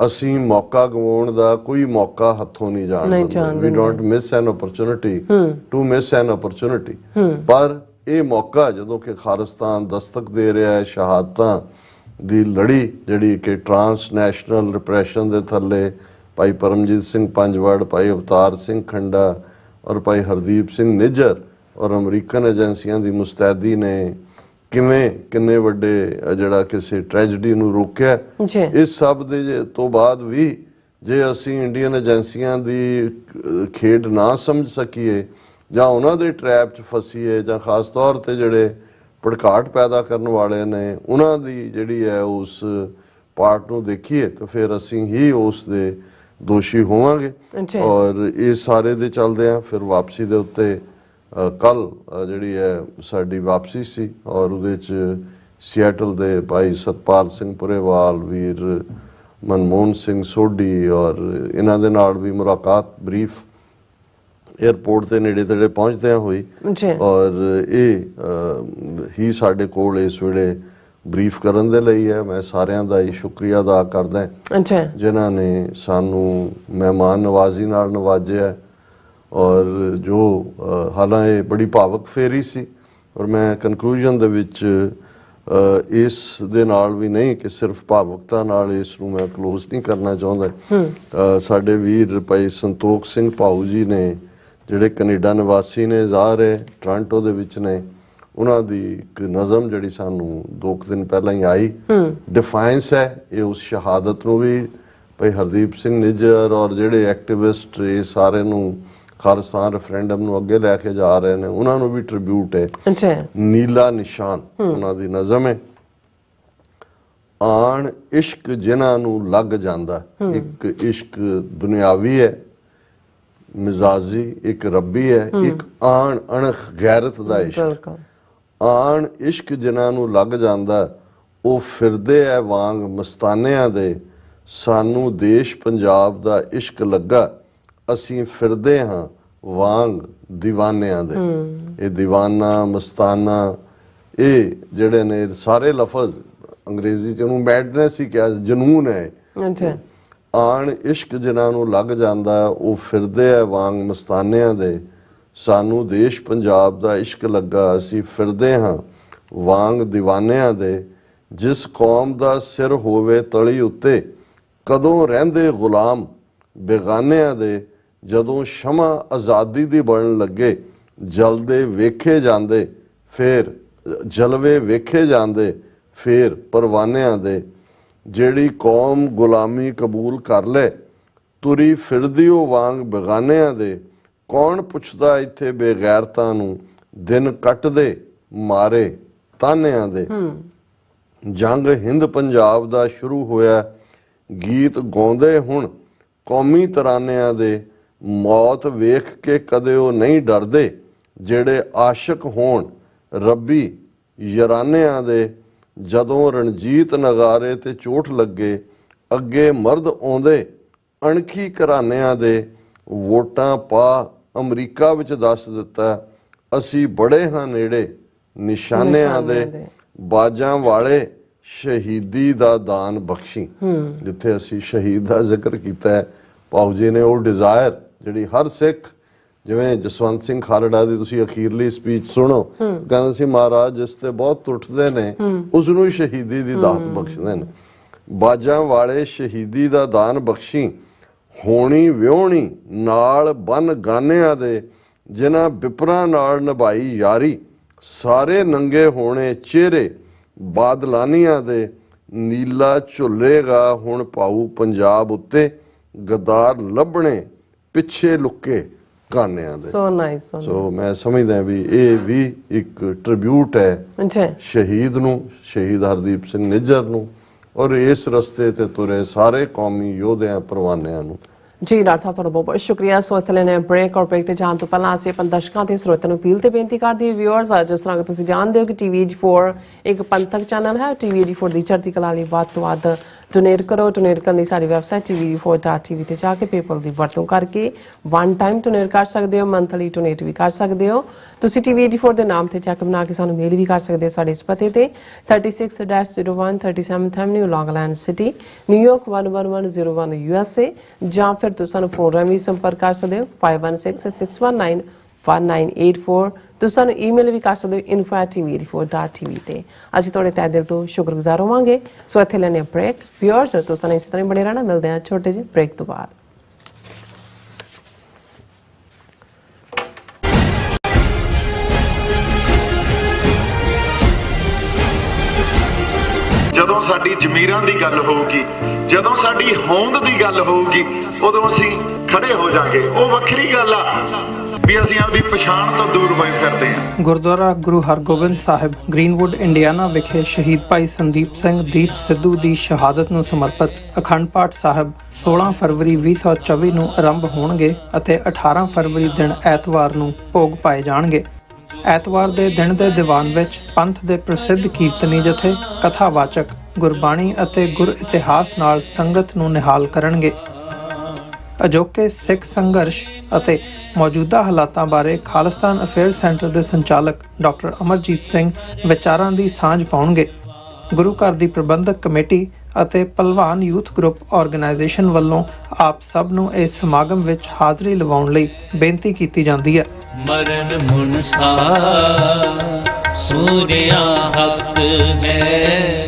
ਅਸੀਂ ਮੌਕਾ ਗਵਾਉਣ ਦਾ ਕੋਈ ਮੌਕਾ ਹੱਥੋਂ ਨਹੀਂ ਜਾਣ ਦਿੰਦੇ, we don't miss an opportunity to miss an opportunity. ਪਰ ਇਹ ਮੌਕਾ ਜਦੋਂ ਕਿ ਖਾਲਿਸਤਾਨ ਦਸਤਕ ਦੇ ਰਿਹਾ ਹੈ, ਸ਼ਹਾਦਤਾਂ ਦੀ ਲੜੀ ਜਿਹੜੀ ਕਿ ਟ੍ਰਾਂਸਨੈਸ਼ਨਲ ਰਿਪਰੈਸ਼ਨ ਦੇ ਥੱਲੇ ਭਾਈ ਪਰਮਜੀਤ ਸਿੰਘ ਪੰਜਵੜ, ਭਾਈ ਅਵਤਾਰ ਸਿੰਘ ਖੰਡਾ ਔਰ ਭਾਈ ਹਰਦੀਪ ਸਿੰਘ ਨਿੱਜਰ ਔਰ ਅਮਰੀਕਨ ਏਜੰਸੀਆਂ ਦੀ ਮੁਸਤੈਦੀ ਨੇ ਕਿਵੇਂ ਕਿੰਨੇ ਵੱਡੇ ਜਿਹੜਾ ਕਿਸੇ ਟ੍ਰੈਜਡੀ ਨੂੰ ਰੋਕਿਆ। ਇਸ ਸਭ ਦੇ ਤੋਂ ਬਾਅਦ ਵੀ ਜੇ ਅਸੀਂ ਇੰਡੀਅਨ ਏਜੰਸੀਆਂ ਦੀ ਖੇਡ ਨਾ ਸਮਝ ਸਕੀਏ ਜਾਂ ਉਹਨਾਂ ਦੇ ਟਰੈਪ 'ਚ ਫਸੀਏ, ਜਾਂ ਖਾਸ ਤੌਰ ਤੇ ਜਿਹੜੇ ਭੜਕਾਟ ਪੈਦਾ ਕਰਨ ਵਾਲੇ ਨੇ ਉਹਨਾਂ ਦੀ ਜਿਹੜੀ ਹੈ ਉਸ ਪਾਰਟ ਨੂੰ ਦੇਖੀਏ, ਤਾਂ ਫਿਰ ਅਸੀਂ ਹੀ ਉਸ ਦੇ ਦੋਸ਼ੀ ਹੋਵਾਂਗੇ। ਔਰ ਇਹ ਸਾਰੇ ਦੇ ਚੱਲਦੇ ਆ ਫਿਰ ਵਾਪਸੀ ਦੇ ਉੱਤੇ ਕੱਲ ਜਿਹੜੀ ਹੈ ਸਾਡੀ ਵਾਪਸੀ ਸੀ, ਔਰ ਉਹਦੇ 'ਚ ਸਿਐਟਲ ਦੇ ਭਾਈ ਸਤਪਾਲ ਸਿੰਘ ਪੁਰੇਵਾਲ, ਵੀਰ ਮਨਮੋਹਨ ਸਿੰਘ ਸੋਢੀ ਔਰ ਇਹਨਾਂ ਦੇ ਨਾਲ ਵੀ ਮੁਲਾਕਾਤ ਬਰੀਫ ਏਅਰਪੋਰਟ ਦੇ ਨੇੜੇ ਤੇੜੇ ਪਹੁੰਚਦਿਆਂ ਹੋਈ। ਔਰ ਇਹ ਹੀ ਸਾਡੇ ਕੋਲ ਇਸ ਵੇਲੇ ਬਰੀਫ ਕਰਨ ਦੇ ਲਈ ਹੈ। ਮੈਂ ਸਾਰਿਆਂ ਦਾ ਹੀ ਸ਼ੁਕਰੀਆ ਅਦਾ ਕਰਦਾ ਅੱਛਾ ਜਿਨ੍ਹਾਂ ਨੇ ਸਾਨੂੰ ਮਹਿਮਾਨ ਨਵਾਜ਼ੀ ਨਾਲ ਨਵਾਜਿਆ ਔਰ ਜੋ ਹਾਲਾਂਕਿ ਬੜੀ ਭਾਵਕ ਫੇਰੀ ਸੀ ਔਰ ਮੈਂ ਕਨਕਲੂਜਨ ਦੇ ਵਿੱਚ ਇਸ ਦੇ ਨਾਲ ਵੀ ਨਹੀਂ ਕਿ ਸਿਰਫ ਭਾਵੁਕਤਾ ਨਾਲ ਇਸ ਨੂੰ ਮੈਂ ਕਲੋਜ਼ ਨਹੀਂ ਕਰਨਾ ਚਾਹੁੰਦਾ। ਸਾਡੇ ਵੀਰ ਭਾਈ ਸੰਤੋਖ ਸਿੰਘ ਭਾਊ ਜੀ ਨੇ ਜਿਹੜੇ ਕੈਨੇਡਾ ਨਿਵਾਸੀ ਨੇ, ਜ਼ਾਹਰ ਹੈ ਟੋਰਾਂਟੋ ਦੇ ਵਿੱਚ ਨੇ, ਉਹਨਾਂ ਦੀ ਇੱਕ ਨਜ਼ਮ ਜਿਹੜੀ ਸਾਨੂੰ 2 ਦਿਨ ਪਹਿਲਾਂ ਹੀ ਆਈ, ਡਿਫਾਈਂਸ ਹੈ ਇਹ ਉਸ ਸ਼ਹਾਦਤ ਨੂੰ ਵੀ ਭਾਈ ਹਰਦੀਪ ਸਿੰਘ ਨਿੱਜਰ ਔਰ ਜਿਹੜੇ ਐਕਟਿਵਿਸਟ ਇਹ ਸਾਰੇ ਨੂੰ ਖਾਲਿਸਤਾਨ ਰੈਫਰੈਂਡਮ ਨੂੰ ਅੱਗੇ ਲੈ ਕੇ ਜਾ ਰਹੇ ਨੇ ਉਹਨਾਂ ਨੂੰ ਵੀ ਟ੍ਰਿਬਿਊਟ ਹੈ। ਨੀਲਾ ਨਿਸ਼ਾਨ ਉਹਨਾਂ ਦੀ ਨਜ਼ਮ ਹੈ। ਆਣ ਇਸ਼ਕ ਜਿਨ੍ਹਾਂ ਨੂੰ ਲੱਗ ਜਾਂਦਾ, ਇੱਕ ਇਸ਼ਕ ਦੁਨਿਆਵੀ ਹੈ ਮਿਜ਼ਾਜੀ, ਇੱਕ ਰੱਬੀ ਹੈ, ਇੱਕ ਆਣ ਅਣਖ ਗੈਰਤ ਦਾ ਇਸ਼ਕ। ਆਣ ਇਸ਼ਕ ਜਿਨ੍ਹਾਂ ਨੂੰ ਲੱਗ ਜਾਂਦਾ ਉਹ ਫਿਰਦੇ ਐ ਵਾਂਗ ਮਸਤਾਨਿਆਂ ਦੇ, ਸਾਨੂੰ ਦੇਸ਼ ਪੰਜਾਬ ਦਾ ਇਸ਼ਕ ਲੱਗਾ, ਅਸੀਂ ਫਿਰਦੇ ਹਾਂ ਵਾਂਗ ਦੀਵਾਨਿਆਂ ਦੇ। ਇਹ ਦੀਵਾਨਾ ਮਸਤਾਨਾ ਇਹ ਜਿਹੜੇ ਨੇ ਸਾਰੇ ਲਫ਼ਜ਼ ਅੰਗਰੇਜ਼ੀ ਚ ਉਹਨੂੰ ਮੈਡਨੈਸ ਹੀ ਕਿਹਾ, ਜਨੂਨ ਹੈ। ਆਣ ਇਸ਼ਕ ਜਿਨ੍ਹਾਂ ਨੂੰ ਲੱਗ ਜਾਂਦਾ ਉਹ ਫਿਰਦੇ ਐ ਵਾਂਗ ਮਸਤਾਨਿਆਂ ਦੇ, ਸਾਨੂੰ ਦੇਸ਼ ਪੰਜਾਬ ਦਾ ਇਸ਼ਕ ਲੱਗਾ, ਅਸੀਂ ਫਿਰਦੇ ਹਾਂ ਵਾਂਗ ਦੀਵਾਨਿਆਂ ਦੇ। ਜਿਸ ਕੌਮ ਦਾ ਸਿਰ ਹੋਵੇ ਤਲੀ ਉੱਤੇ, ਕਦੋਂ ਰਹਿੰਦੇ ਗੁਲਾਮ ਬੇਗਾਨਿਆਂ ਦੇ। ਜਦੋਂ ਸ਼ਮਾ ਆਜ਼ਾਦੀ ਦੀ ਬਣਨ ਲੱਗੇ, ਜਲਦੇ ਵੇਖੇ ਜਾਂਦੇ ਫੇਰ ਜਲਵੇ ਵੇਖੇ ਜਾਂਦੇ ਫੇਰ ਪਰਵਾਨਿਆਂ ਦੇ। ਜਿਹੜੀ ਕੌਮ ਗੁਲਾਮੀ ਕਬੂਲ ਕਰ ਲੈ, ਤੁਰੀ ਫਿਰਦੀ ਉਹ ਵਾਂਗ ਬੇਗਾਨਿਆਂ ਦੇ। ਕੌਣ ਪੁੱਛਦਾ ਇੱਥੇ ਬੇਗੈਰਤਾਂ ਨੂੰ, ਦਿਨ ਕੱਟਦੇ ਮਾਰੇ ਤਾਨਿਆਂ ਦੇ। ਜੰਗ ਹਿੰਦ ਪੰਜਾਬ ਦਾ ਸ਼ੁਰੂ ਹੋਇਆ, ਗੀਤ ਗਾਉਂਦੇ ਹੁਣ ਕੌਮੀ ਤਰਾਨਿਆਂ ਦੇ। ਮੌਤ ਵੇਖ ਕੇ ਕਦੇ ਉਹ ਨਹੀਂ ਡਰਦੇ, ਜਿਹੜੇ ਆਸ਼ਿਕ ਹੋਣ ਰੱਬੀ ਯਰਾਨਿਆਂ ਦੇ। ਜਦੋਂ ਰਣਜੀਤ ਨਗਾਰੇ ਤੇ ਚੋਟ ਲੱਗੇ, ਅੱਗੇ ਮਰਦ ਆਉਂਦੇ ਅਣਖੀ ਘਰਾਨਿਆਂ ਦੇ। ਵੋਟਾਂ ਪਾ ਅਮਰੀਕਾ ਵਿੱਚ ਦੱਸ ਦਿੱਤਾ, ਅਸੀਂ ਬੜੇ ਹਾਂ ਨੇੜੇ ਨਿਸ਼ਾਨਿਆਂ ਦੇ। ਬਾਜਾਂ ਵਾਲੇ ਸ਼ਹੀਦੀ ਦਾ ਦਾਨ ਬਖਸ਼ੀ। ਜਿੱਥੇ ਅਸੀਂ ਸ਼ਹੀਦ ਦਾ ਜ਼ਿਕਰ ਕੀਤਾ ਹੈ ਭਾਊ ਜੀ ਨੇ, ਉਹ ਡਿਜ਼ਾਇਰ ਜਿਹੜੀ ਹਰ ਸਿੱਖ, ਜਿਵੇਂ ਜਸਵੰਤ ਸਿੰਘ ਖਾਲੜਾ ਦੀ ਤੁਸੀਂ ਅਖੀਰਲੀ ਸਪੀਚ ਸੁਣੋ, ਕਹਿੰਦੇ ਸੀ ਮਹਾਰਾਜ ਜਿਸ ਤੇ ਬਹੁਤ ਟੁੱਟਦੇ ਨੇ ਉਸ ਨੂੰ ਸ਼ਹੀਦੀ ਦੀ ਦਾਤ ਬਖਸ਼ਦੇ ਨੇ। ਬਾਜਾਂ ਵਾਲੇ ਸ਼ਹੀਦੀ ਦਾ ਦਾਨ ਬਖਸ਼ੀ, ਹੋਣੀ ਵਿਉਣੀ ਨਾਲ ਬਨ ਗਾਨਿਆਂ ਦੇ। ਜਿਨ੍ਹਾਂ ਬਿਪਰਾਂ ਨਾਲ ਨਿਭਾਈ ਯਾਰੀ, ਸਾਰੇ ਨੰਗੇ ਹੋਣੇ ਚਿਹਰੇ ਬਾਦਲਾਨੀਆਂ ਦੇ। ਨੀਲਾ ਝੁੱਲੇਗਾ ਹੁਣ ਭਾਊ ਪੰਜਾਬ ਉੱਤੇ, ਗਦਾਰ ਲੱਭਣੇ ਪਿੱਛੇ ਲੁਕੇ ਕਾਨਿਆਂ ਦੇ। ਸੋ ਮੈਂ ਸਮਝਦਾ ਵੀ ਇਹ ਵੀ ਇੱਕ ਟ੍ਰਿਬਿਊਟ ਹੈ ਸ਼ਹੀਦ ਨੂੰ, ਸ਼ਹੀਦ ਹਰਦੀਪ ਸਿੰਘ ਨਿੱਜਰ ਨੂੰ, ਔਰ ਇਸ ਰਸਤੇ ਤੇ ਤੁਰੇ ਸਾਰੇ ਕੌਮੀ ਯੋਧਿਆਂ ਪਰਵਾਨਿਆਂ ਨੂੰ। ਜੀ ਡਾਕਟਰ ਸਾਹਿਬ ਤੁਹਾਡਾ ਬਹੁਤ ਬਹੁਤ ਸ਼ੁਕਰੀਆ। ਸੋ ਇਸ ਤਰ੍ਹਾਂ ਨੇ ਬ੍ਰੇਕ ਔਰ ਬ੍ਰੇਕ ਤੇ ਜਾਣ ਤੋਂ ਪਹਿਲਾਂ ਅਸੀਂ ਆਪਣੇ ਦਰਸ਼ਕਾਂ ਤੇ ਸਰੋਤਿਆਂ ਨੂੰ ਅਪੀਲ ਤੇ ਬੇਨਤੀ ਕਰਦੇ ਹਾਂ ਵਿਊਅਰਸ, ਜਿਸ ਤਰ੍ਹਾਂ ਕਿ ਤੁਸੀਂ ਜਾਣਦੇ ਹੋ ਕਿ TV84 ਇੱਕ ਪੰਥਕ ਚੈਨਲ ਹੈ। TV84 ਦੀ ਚੜ੍ਹਦੀ ਕਲਾ ਲਈ ਵੱਧ ਤੋਂ ਵੱਧ ਡੋਨੇਟ ਕਰੋ। ਡੋਨੇਟ ਕਰਨ ਲਈ ਸਾਡੀ ਵੈਬਸਾਈਟ TV84.tv ਤੇ ਜਾ ਕੇ ਪੇਪਲ ਦੀ ਵਰਤੋਂ ਕਰਕੇ ਵਨ ਟਾਈਮ ਡੋਨੇਟ ਕਰ ਸਕਦੇ ਹੋ, ਮੰਥਲੀ ਡੋਨੇਟ ਵੀ ਕਰ ਸਕਦੇ ਹੋ। ਤੁਸੀਂ TV84 ਦੇ ਨਾਮ ਤੇ ਚੈੱਕ ਬਣਾ ਕੇ ਸਾਨੂੰ ਮੇਲ ਵੀ ਕਰ ਸਕਦੇ ਹੋ ਸਾਡੇ ਇਸ ਪਤੇ ਤੇ 36-01 37th Avenue, Long Island City, New York 11101 USA, ਜਾਂ ਫਿਰ ਤੁਸੀਂ ਸਾਨੂੰ ਫੋਨ ਰਾਹੀਂ ਸੰਪਰਕ ਕਰ ਸਕਦੇ ਹੋ 5166191984। ਤੁਸੀਂ ਸਾਨੂੰ ਈਮੇਲ ਵੀ ਕਰ ਸਕਦੇ ਹੋ info@tv84.tv ਤੇ। ਅਸੀਂ ਤੁਹਾਡੇ ਤਹਿ ਦਿਲ ਤੋਂ ਸ਼ੁਕਰਗੁਜ਼ਾਰ ਹੋਵਾਂਗੇ। ਸੋ ਇੱਥੇ ਲੈਣੇ ਬ੍ਰੇਕ। ਵਿਊਅਰਸ ਤੁਸੀਂ ਇਸੇ ਤਰ੍ਹਾਂ ਬਣੇ ਰਹਿਣਾ। ਮਿਲਦੇ ਹਾਂ ਛੋਟੇ ਜਿਹੇ ਬ੍ਰੇਕ ਤੋਂ ਬਾਅਦ। ਜਦੋਂ ਸਾਡੀ ਜ਼ਮੀਰਾਂ ਦੀ ਗੱਲ ਹੋਊਗੀ, ਜਦੋਂ ਸਾਡੀ ਹੋਂਦ ਦੀ ਗੱਲ ਹੋਊਗੀ, ਉਦੋਂ ਅਸੀਂ ਖੜੇ ਹੋ ਜਾਾਂਗੇ। ਉਹ ਵੱਖਰੀ ਗੱਲ ਆ ਵੀ ਅਸੀਂ ਆਪਣੀ ਪਛਾਣ ਤੋਂ ਦੂਰ ਹੋਏ ਫਿਰਦੇ ਹਾਂ। ਗੁਰਦੁਆਰਾ ਗੁਰੂ ਹਰਗੋਬਿੰਦ ਸਾਹਿਬ ਗ੍ਰੀਨਵੁੱਡ ਇੰਡੀਆਨਾ ਵਿਖੇ ਸ਼ਹੀਦ ਭਾਈ ਸੰਦੀਪ ਸਿੰਘ ਦੀਪ ਸਿੱਧੂ ਦੀ ਸ਼ਹਾਦਤ ਨੂੰ ਸਮਰਪਿਤ ਅਖੰਡ ਪਾਠ ਸਾਹਿਬ 16 ਫਰਵਰੀ 2024 ਨੂੰ ਆਰੰਭ ਹੋਣਗੇ ਅਤੇ 18 ਫਰਵਰੀ ਦਿਨ ਐਤਵਾਰ ਨੂੰ ਭੋਗ ਪਾਏ ਜਾਣਗੇ। ਐਤਵਾਰ ਦੇ ਦਿਨ ਦੇ ਦੀਵਾਨ ਵਿੱਚ ਪੰਥ ਦੇ ਪ੍ਰਸਿੱਧ ਕੀਰਤਨੀ ਜਥੇ ਕਥਾਵਾਚਕ ਗੁਰਬਾਣੀ ਅਤੇ ਗੁਰ ਇਤਿਹਾਸ ਨਾਲ ਸੰਗਤ ਨੂੰ ਨਿਹਾਲ ਕਰਨਗੇ। ਅਜੋਕੇ ਸਿੱਖ ਸੰਘਰਸ਼ ਅਤੇ ਮੌਜੂਦਾ ਹਾਲਾਤਾਂ ਬਾਰੇ ਖਾਲਿਸਤਾਨ ਅਫੇਅਰਸ ਸੈਂਟਰ ਦੇ ਸੰਚਾਲਕ ਡਾਕਟਰ ਅਮਰਜੀਤ ਸਿੰਘ ਵਿਚਾਰਾਂ ਦੀ ਸਾਂਝ ਪਾਉਣਗੇ। ਗੁਰੂ ਘਰ ਦੀ ਪ੍ਰਬੰਧਕ ਕਮੇਟੀ ਅਤੇ ਭਲਵਾਨ ਯੂਥ ਗਰੁੱਪ ਆਰਗੇਨਾਈਜੇਸ਼ਨ ਵੱਲੋਂ ਆਪ ਸਭ ਨੂੰ ਇਸ ਸਮਾਗਮ ਵਿੱਚ ਹਾਜ਼ਰੀ ਲਵਾਉਣ ਲਈ ਬੇਨਤੀ ਕੀਤੀ ਜਾਂਦੀ ਹੈ। ਮਰਨ ਮੁਨਸਾ ਸੂਰਿਆ ਹੱਕ ਹੈ।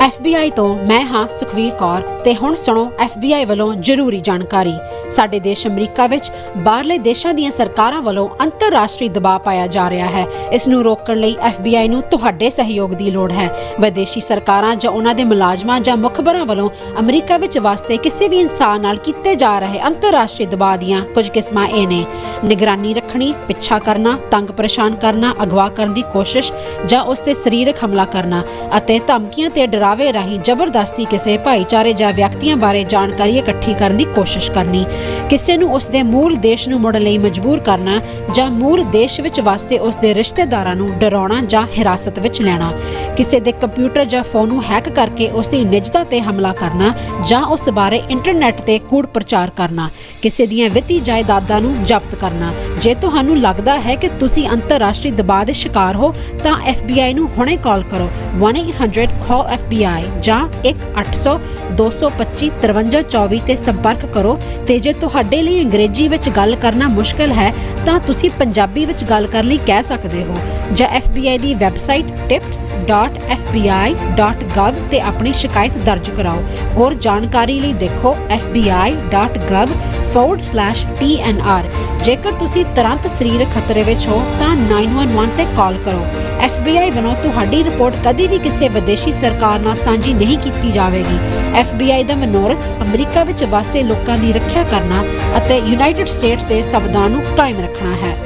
FBI ਤੋਂ ਮੈਂ ਹਾਂ ਸੁਖਵੀਰ ਕੌਰ ਤੇ ਹੁਣ ਸੁਣੋ FBI ਵੱਲੋਂ ਜ਼ਰੂਰੀ ਜਾਣਕਾਰੀ। ਸਾਡੇ ਦੇਸ਼ ਅਮਰੀਕਾ ਵਿੱਚ ਬਾਹਰਲੇ ਦੇਸ਼ਾਂ ਦੀਆਂ ਸਰਕਾਰਾਂ ਵੱਲੋਂ ਅੰਤਰਰਾਸ਼ਟਰੀ ਦਬਾਅ ਪਾਇਆ ਜਾ ਰਿਹਾ ਹੈ। ਇਸ ਨੂੰ ਰੋਕਣ ਲਈ FBI ਨੂੰ ਤੁਹਾਡੇ ਸਹਿਯੋਗ ਦੀ ਲੋੜ ਹੈ। ਵਿਦੇਸ਼ੀ ਸਰਕਾਰਾਂ ਜਾਂ ਉਹਨਾਂ ਦੇ ਮੁਲਾਜ਼ਮਾਂ ਜਾਂ ਮੁਖਬਰਾਂ ਵੱਲੋਂ ਅਮਰੀਕਾ ਵਿੱਚ ਵਸਦੇ ਕਿਸੇ ਵੀ ਇਨਸਾਨ ਨਾਲ ਕੀਤੇ ਜਾ ਰਹੇ ਅੰਤਰਰਾਸ਼ਟਰੀ ਦਬਾਅ ਦੀਆਂ ਕੁਝ ਕਿਸਮਾਂ ਇਹ ਨੇ: ਨਿਗਰਾਨੀ ਰੱਖਣੀ, ਪਿੱਛਾ ਕਰਨਾ, ਤੰਗ ਪਰੇਸ਼ਾਨ ਕਰਨਾ, ਅਗਵਾ ਕਰਨ ਦੀ ਕੋਸ਼ਿਸ਼ ਜਾਂ ਉਸ ਤੇ ਸਰੀਰਕ ਹਮਲਾ ਕਰਨਾ ਅਤੇ ਧਮਕੀਆਂ ਤੇ ਡਰਾਵੇ ਰਾਹੀਂ ਜ਼ਬਰਦਸਤੀ ਕਿਸੇ ਭਾਈਚਾਰੇ ਜਾਂ ਵਿਅਕਤੀਆਂ ਬਾਰੇ ਜਾਣਕਾਰੀ ਇਕੱਠੀ ਕਰਨ ਦੀ ਕੋਸ਼ਿਸ਼ ਕਰਨੀ, ਕਿਸੇ ਨੂੰ ਉਸ ਦੇ ਮੂਲ ਦੇਸ਼ ਨੂੰ ਮੁੜਨ ਲਈ ਮਜਬੂਰ ਕਰਨਾ ਜਾਂ ਮੂਲ ਦੇਸ਼ ਵਿੱਚ ਵਸਦੇ ਉਸ ਦੇ ਰਿਸ਼ਤੇਦਾਰਾਂ ਨੂੰ ਡਰਾਉਣਾ ਜਾਂ ਹਿਰਾਸਤ ਵਿੱਚ ਲੈਣਾ, ਕਿਸੇ ਦੇ ਕੰਪਿਊਟਰ ਜਾਂ ਫੋਨ ਨੂੰ ਹੈਕ ਕਰਕੇ ਉਸ ਦੀ ਨਿੱਜਤਾ ਤੇ ਹਮਲਾ ਕਰਨਾ ਜਾਂ ਉਸ ਬਾਰੇ ਇੰਟਰਨੈਟ ਤੇ ਕੂੜ ਪ੍ਰਚਾਰ ਕਰਨਾ, ਕਿਸੇ ਦੀਆਂ ਵਿੱਤੀ ਜਾਇਦਾਦਾਂ ਨੂੰ ਜ਼ਬਤ ਕਰਨਾ। ਜੇ ਤੁਹਾਨੂੰ ਲੱਗਦਾ ਹੈ ਕਿ ਤੁਸੀਂ ਅੰਤਰਰਾਸ਼ਟਰੀ ਦਬਾਅ ਦੇ ਸ਼ਿਕਾਰ ਹੋ ਤਾਂ FBI ਨੂੰ ਹੁਣੇ ਕਾਲ ਕਰੋ 1-800-CALL-FBI ਜਾਂ 1-800-225-5324 ਤੇ ਸੰਪਰਕ ਕਰੋ। ਤੇ ਜੇ ਤੁਹਾਡੇ ਲਈ ਅੰਗਰੇਜ਼ੀ ਵਿੱਚ ਗੱਲ ਕਰਨਾ ਮੁਸ਼ਕਲ ਹੈ ਤਾਂ ਤੁਸੀਂ ਪੰਜਾਬੀ ਵਿੱਚ ਗੱਲ ਕਰਨ ਲਈ ਕਹਿ ਸਕਦੇ ਹੋ ਜਾਂ FBI ਦੀ ਵੈਬਸਾਈਟ tips.fbi.gov ਤੇ ਆਪਣੀ ਸ਼ਿਕਾਇਤ ਦਰਜ ਕਰਾਓ। ਹੋਰ ਜਾਣਕਾਰੀ ਲਈ ਦੇਖੋ fbi.gov/TNR। ਜੇਕਰ ਤੁਸੀਂ ਤੁਰੰਤ ਸਰੀਰਕ ਖਤਰੇ ਵਿੱਚ ਹੋ ਤਾਂ 911 ਤੇ ਕਾਲ ਕਰੋ। FBI ਵੱਲੋਂ ਤੁਹਾਡੀ ਰਿਪੋਰਟ ਕਦੇ ਵੀ ਕਿਸੇ ਵਿਦੇਸ਼ੀ ਸਰਕਾਰ ਨਾਲ ਸਾਂਝੀ ਨਹੀਂ ਕੀਤੀ ਜਾਵੇਗੀ। FBI ਦਾ ਮਨੋਰਥ ਅਮਰੀਕਾ ਵਿੱਚ ਵਸਦੇ ਲੋਕਾਂ ਦੀ ਰੱਖਿਆ ਕਰਨਾ ਅਤੇ ਯੂਨਾਈਟਿਡ ਸਟੇਟਸ ਦੇ ਸੰਵਿਧਾਨ ਨੂੰ ਕਾਇਮ ਰੱਖਣਾ ਹੈ।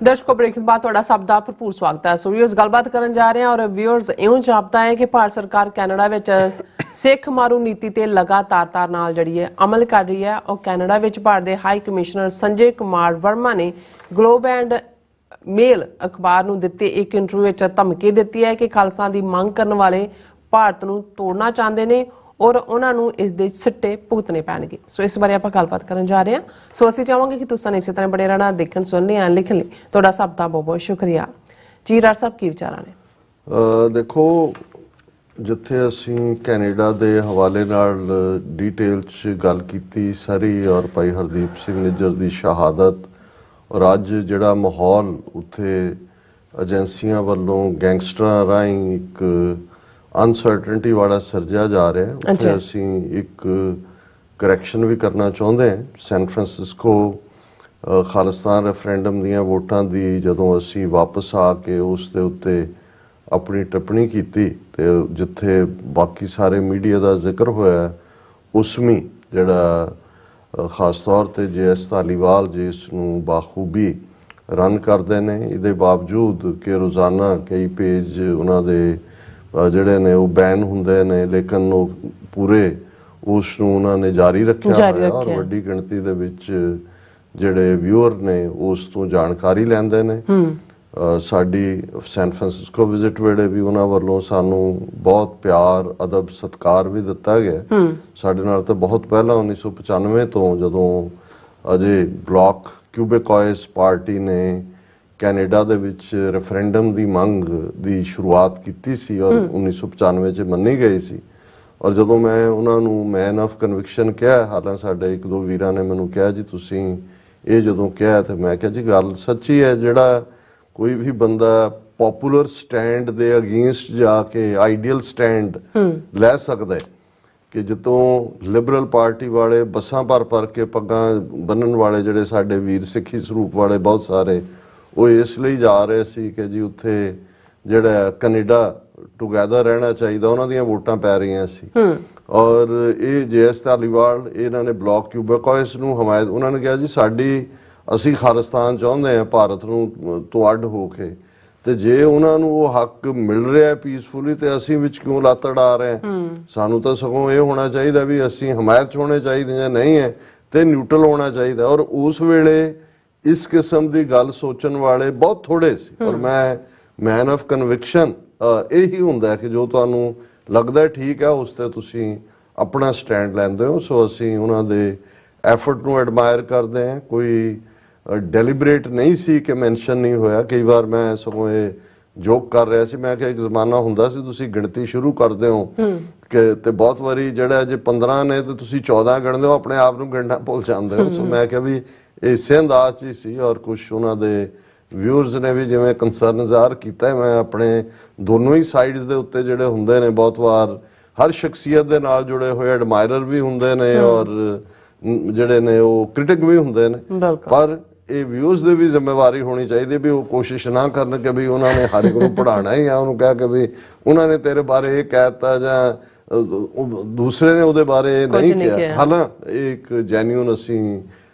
ਦਰਸ਼ਕੋ ਬ੍ਰੇਕ ਬਾਅਦ ਤੁਹਾਡਾ ਸਭ ਦਾ ਭਰਪੂਰ ਸਵਾਗਤ ਹੈ। ਸੋ ਵੀਅਰਸ ਗੱਲਬਾਤ ਕਰਨ ਜਾ ਰਹੇ ਹਾਂ ਔਰ ਵੀਅਰਸ ਇਉਂ ਜਾਪਦਾ ਹੈ ਕਿ ਭਾਰਤ ਸਰਕਾਰ ਕੈਨੇਡਾ ਵਿੱਚ ਸਿੱਖ ਮਾਰੂ ਨੀਤੀ ਤੇ ਲਗਾਤਾਰ ਨਾਲ ਜਿਹੜੀ ਹੈ ਅਮਲ ਕਰ ਰਹੀ ਹੈ। ਉਹ ਕੈਨੇਡਾ ਵਿੱਚ ਭਾਰਤ ਦੇ ਹਾਈ ਕਮਿਸ਼ਨਰ ਸੰਜੇ ਕੁਮਾਰ ਵਰਮਾ ਨੇ ਗਲੋਬ ਐਂਡ ਮੇਲ ਅਖਬਾਰ ਨੂੰ ਦਿੱਤੇ ਇੱਕ ਇੰਟਰਵਿਊ ਵਿੱਚ ਧਮਕੀ ਦਿੱਤੀ ਹੈ ਕਿ ਖਾਲਸਾ ਦੀ ਮੰਗ ਕਰਨ ਵਾਲੇ ਭਾਰਤ ਨੂੰ ਤੋੜਨਾ ਚਾਹੁੰਦੇ ਨੇ ਔਰ ਉਹਨਾਂ ਨੂੰ ਇਸ ਦੇ ਸਿੱਟੇ ਭੁਗਤਣੇ ਪੈਣਗੇ। ਸੋ ਇਸ ਬਾਰੇ ਆਪਾਂ ਗੱਲਬਾਤ ਕਰਨ ਜਾ ਰਹੇ ਹਾਂ। ਸੋ ਅਸੀਂ ਚਾਹਾਂਗੇ ਕਿ ਤੁਸੀਂ ਇਸੇ ਤਰ੍ਹਾਂ ਬਣੇ ਰਹਿਣਾ, ਦੇਖਣ ਸੁਣਨੇ ਆ ਲਿਖਣ ਲਈ ਤੁਹਾਡਾ ਸਭ ਦਾ ਬਹੁਤ ਬਹੁਤ ਸ਼ੁਕਰੀਆ ਜੀ। ਰਾਜ ਸਾਹਿਬ ਕੀ ਵਿਚਾਰਾਂ ਨੇ? ਦੇਖੋ, ਜਿੱਥੇ ਅਸੀਂ ਕੈਨੇਡਾ ਦੇ ਹਵਾਲੇ ਨਾਲ ਡੀਟੇਲ 'ਚ ਗੱਲ ਕੀਤੀ ਸਾਰੀ ਔਰ ਭਾਈ ਹਰਦੀਪ ਸਿੰਘ ਨਿੱਜਰ ਦੀ ਸ਼ਹਾਦਤ ਔਰ ਅੱਜ ਜਿਹੜਾ ਮਾਹੌਲ ਉੱਥੇ ਏਜੰਸੀਆਂ ਵੱਲੋਂ ਗੈਂਗਸਟਰਾਂ ਰਾਹੀਂ ਇੱਕ ਅਨਸਰਟਨਟੀ ਵਾਲਾ ਸਿਰਜਿਆ ਜਾ ਰਿਹਾ ਹੈ, ਉੱਥੇ ਅਸੀਂ ਇੱਕ ਕਰੈਕਸ਼ਨ ਵੀ ਕਰਨਾ ਚਾਹੁੰਦੇ ਹਾਂ। ਸੈਨ ਫਰਾਂਸਿਸਕੋ ਖਾਲਿਸਤਾਨ ਰੈਫਰੈਂਡਮ ਦੀਆਂ ਵੋਟਾਂ ਦੀ ਜਦੋਂ ਅਸੀਂ ਵਾਪਸ ਆ ਕੇ ਉਸ ਦੇ ਉੱਤੇ ਆਪਣੀ ਟਿੱਪਣੀ ਕੀਤੀ ਤੇ ਜਿੱਥੇ ਬਾਕੀ ਸਾਰੇ ਮੀਡੀਆ ਦਾ ਜ਼ਿਕਰ ਹੋਇਆ, ਉਸਮੀ ਜਿਹੜਾ ਖਾਸ ਤੌਰ ਤੇ JS ਧਾਲੀਵਾਲ ਜਿਸ ਨੂੰ ਬਾਖੂਬੀ ਰਨ ਕਰਦੇ ਨੇ, ਇਹਦੇ ਬਾਵਜੂਦ ਕਿ ਰੋਜ਼ਾਨਾ ਕਈ ਪੇਜ ਉਹਨਾਂ ਦੇ ਜਿਹੜੇ ਨੇ ਉਹ ਬੈਨ ਹੁੰਦੇ ਨੇ, ਲੇਕਿਨ ਉਹ ਪੂਰੇ ਉਸ ਨੂੰ ਉਹਨਾਂ ਨੇ ਜਾਰੀ ਰੱਖਿਆ ਹੋਇਆ ਔਰ ਵੱਡੀ ਗਿਣਤੀ ਦੇ ਵਿੱਚ ਜਿਹੜੇ ਵਿਊਅਰ ਨੇ ਉਸ ਤੋਂ ਜਾਣਕਾਰੀ ਲੈਂਦੇ ਨੇ। ਸਾਡੀ ਸੈਨ ਫਰਾਂਸਿਸਕੋ ਵਿਜ਼ਿਟ ਵੇਲੇ ਵੀ ਉਹਨਾਂ ਵੱਲੋਂ ਸਾਨੂੰ ਬਹੁਤ ਪਿਆਰ, ਅਦਬ, ਸਤਿਕਾਰ ਵੀ ਦਿੱਤਾ ਗਿਆ। ਸਾਡੇ ਨਾਲ ਤਾਂ ਬਹੁਤ ਪਹਿਲਾਂ 1995 ਤੋਂ ਜਦੋਂ ਅਜੇ ਬਲੌਕ ਕਿਊਬੇਕੋਇਸ ਪਾਰਟੀ ਨੇ ਕੈਨੇਡਾ ਦੇ ਵਿੱਚ ਰੈਫਰੈਂਡਮ ਦੀ ਮੰਗ ਦੀ ਸ਼ੁਰੂਆਤ ਕੀਤੀ ਸੀ ਔਰ 1995 'ਚ ਮੰਨੀ ਗਈ ਸੀ। ਔਰ ਜਦੋਂ ਮੈਂ ਉਹਨਾਂ ਨੂੰ ਮੈਨ ਆਫ ਕਨਵਿਕਸ਼ਨ ਕਿਹਾ, ਹਾਲਾਂ ਸਾਡੇ ਇੱਕ ਦੋ ਵੀਰਾਂ ਨੇ ਮੈਨੂੰ ਕਿਹਾ ਜੀ ਤੁਸੀਂ ਇਹ ਜਦੋਂ ਕਿਹਾ ਤੇ ਮੈਂ ਕਿਹਾ ਜੀ ਗੱਲ ਸੱਚੀ ਹੈ। ਜਿਹੜਾ ਕੋਈ ਵੀ ਬੰਦਾ ਪੋਪੂਲਰ ਸਟੈਂਡ ਦੇ ਅਗੇਂਸਟ ਜਾ ਕੇ ਆਈਡੀਅਲ ਸਟੈਂਡ ਲੈ ਸਕਦਾ ਹੈ ਕਿ ਜਦੋਂ ਲਿਬਰਲ ਪਾਰਟੀ ਵਾਲੇ ਬੱਸਾਂ ਭਰ ਕੇ ਪੱਗਾਂ ਬੰਨਣ ਵਾਲੇ ਜਿਹੜੇ ਸਾਡੇ ਵੀਰ ਸਿੱਖੀ ਸਰੂਪ ਵਾਲੇ ਬਹੁਤ ਸਾਰੇ ਉਹ ਇਸ ਲਈ ਜਾ ਰਹੇ ਸੀ ਕਿ ਜੀ ਉੱਥੇ ਜਿਹੜਾ ਕੈਨੇਡਾ ਟੁਗੈਦਰ ਰਹਿਣਾ ਚਾਹੀਦਾ, ਉਹਨਾਂ ਦੀਆਂ ਵੋਟਾਂ ਪੈ ਰਹੀਆਂ ਸੀ। ਔਰ ਇਹ JS ਧਾਲੀਵਾਲ ਇਹਨਾਂ ਨੇ ਬਲੌਕ ਕਿਊਬੇਕੋਇਸ ਨੂੰ ਹਮਾਇਤ, ਉਹਨਾਂ ਨੇ ਕਿਹਾ ਜੀ ਅਸੀਂ ਖਾਲਿਸਤਾਨ ਚਾਹੁੰਦੇ ਹਾਂ ਭਾਰਤ ਨੂੰ ਤੋਂ ਅੱਡ ਹੋ ਕੇ, ਤੇ ਜੇ ਉਹਨਾਂ ਨੂੰ ਉਹ ਹੱਕ ਮਿਲ ਰਿਹਾ ਪੀਸਫੁਲੀ ਤੇ ਅਸੀਂ ਵਿੱਚ ਕਿਉਂ ਲੱਤ ਅੜਾ ਰਹੇ ਹਾਂ? ਸਾਨੂੰ ਤਾਂ ਸਗੋਂ ਇਹ ਹੋਣਾ ਚਾਹੀਦਾ ਵੀ ਅਸੀਂ ਹਮਾਇਤ 'ਚ ਹੋਣੇ ਚਾਹੀਦੇ ਜਾਂ ਨਹੀਂ ਹੈ ਤੇ ਨਿਊਟਰਲ ਹੋਣਾ ਚਾਹੀਦਾ। ਔਰ ਉਸ ਵੇਲੇ ਇਸ ਕਿਸਮ ਦੀ ਗੱਲ ਸੋਚਣ ਵਾਲੇ ਬਹੁਤ ਥੋੜੇ ਸੀ। ਔਰ ਮੈਂ ਮੈਨ ਆਫ ਕਨਵਿਕਸ਼ਨ ਇਹੀ ਹੁੰਦਾ ਕਿ ਜੋ ਤੁਹਾਨੂੰ ਲੱਗਦਾ ਠੀਕ ਹੈ ਉਸ ਤੇ ਤੁਸੀਂ ਆਪਣਾ ਸਟੈਂਡ ਲੈਂਦੇ ਹੋ। ਸੋ ਅਸੀਂ ਉਹਨਾਂ ਦੇ ਐਫਰਟ ਨੂੰ ਐਡਮਾਇਰ ਕਰਦੇ ਹਾਂ। ਕੋਈ ਡੈਲੀਬਰੇਟ ਨਹੀਂ ਸੀ ਕਿ ਮੈਂਸ਼ਨ ਨਹੀਂ ਹੋਇਆ। ਕਈ ਵਾਰ ਮੈਂ ਸਗੋਂ ਇਹ ਜੋਕ ਕਰ ਰਿਹਾ ਸੀ, ਮੈਂ ਕਿਹਾ ਇੱਕ ਜ਼ਮਾਨਾ ਹੁੰਦਾ ਸੀ ਤੁਸੀਂ ਗਿਣਤੀ ਸ਼ੁਰੂ ਕਰਦੇ ਹੋ ਕਿ ਤੇ ਬਹੁਤ ਵਾਰੀ ਜਿਹੜਾ ਜੇ 15 ਨੇ ਤੇ ਤੁਸੀਂ 14 ਗਿਣਦੇ ਹੋ, ਆਪਣੇ ਆਪ ਨੂੰ ਗਿਣਨਾ ਭੁੱਲ ਜਾਂਦੇ ਹੋ। ਸੋ ਮੈਂ ਕਿਹਾ ਵੀ ਇਸੇ ਅੰਦਾਜ਼ 'ਚ ਹੀ ਸੀ। ਔਰ ਕੁਝ ਉਹਨਾਂ ਦੇ ਵਿਊਅਰਸ ਨੇ ਵੀ ਜਿਵੇਂ ਕੰਸਰਨ ਜ਼ਾਹਰ ਕੀਤਾ। ਮੈਂ ਆਪਣੇ ਦੋਨੋਂ ਹੀ ਸਾਈਡਸ ਦੇ ਉੱਤੇ ਜਿਹੜੇ ਹੁੰਦੇ ਨੇ, ਬਹੁਤ ਵਾਰ ਹਰ ਸ਼ਖਸੀਅਤ ਦੇ ਨਾਲ ਜੁੜੇ ਹੋਏ ਐਡਮਾਇਰਰ ਵੀ ਹੁੰਦੇ ਨੇ ਔਰ ਜਿਹੜੇ ਨੇ ਉਹ ਕ੍ਰਿਟਿਕ ਵੀ ਹੁੰਦੇ ਨੇ। ਪਰ ਇਹ ਵਿਊਜ਼ ਦੀ ਵੀ ਜ਼ਿੰਮੇਵਾਰੀ ਹੋਣੀ ਚਾਹੀਦੀ ਵੀ ਉਹ ਕੋਸ਼ਿਸ਼ ਨਾ ਕਰਨ ਕਿ ਵੀ ਉਹਨਾਂ ਨੇ ਹਰ ਇੱਕ ਨੂੰ ਪੜ੍ਹਾਉਣਾ ਹੀ ਆ, ਉਹਨੂੰ ਕਹਿ ਕੇ ਵੀ ਉਹਨਾਂ ਨੇ ਤੇਰੇ ਬਾਰੇ ਇਹ ਕਹਿਤਾ ਜਾਂ ਦੂਸਰੇ ਨੇ ਉਹਦੇ ਬਾਰੇ ਨਹੀਂ ਕਿਹਾ। ਹਾਲਾਂ ਇਹ ਇੱਕ ਜੈਨੂਇਨ ਅਸੀਂ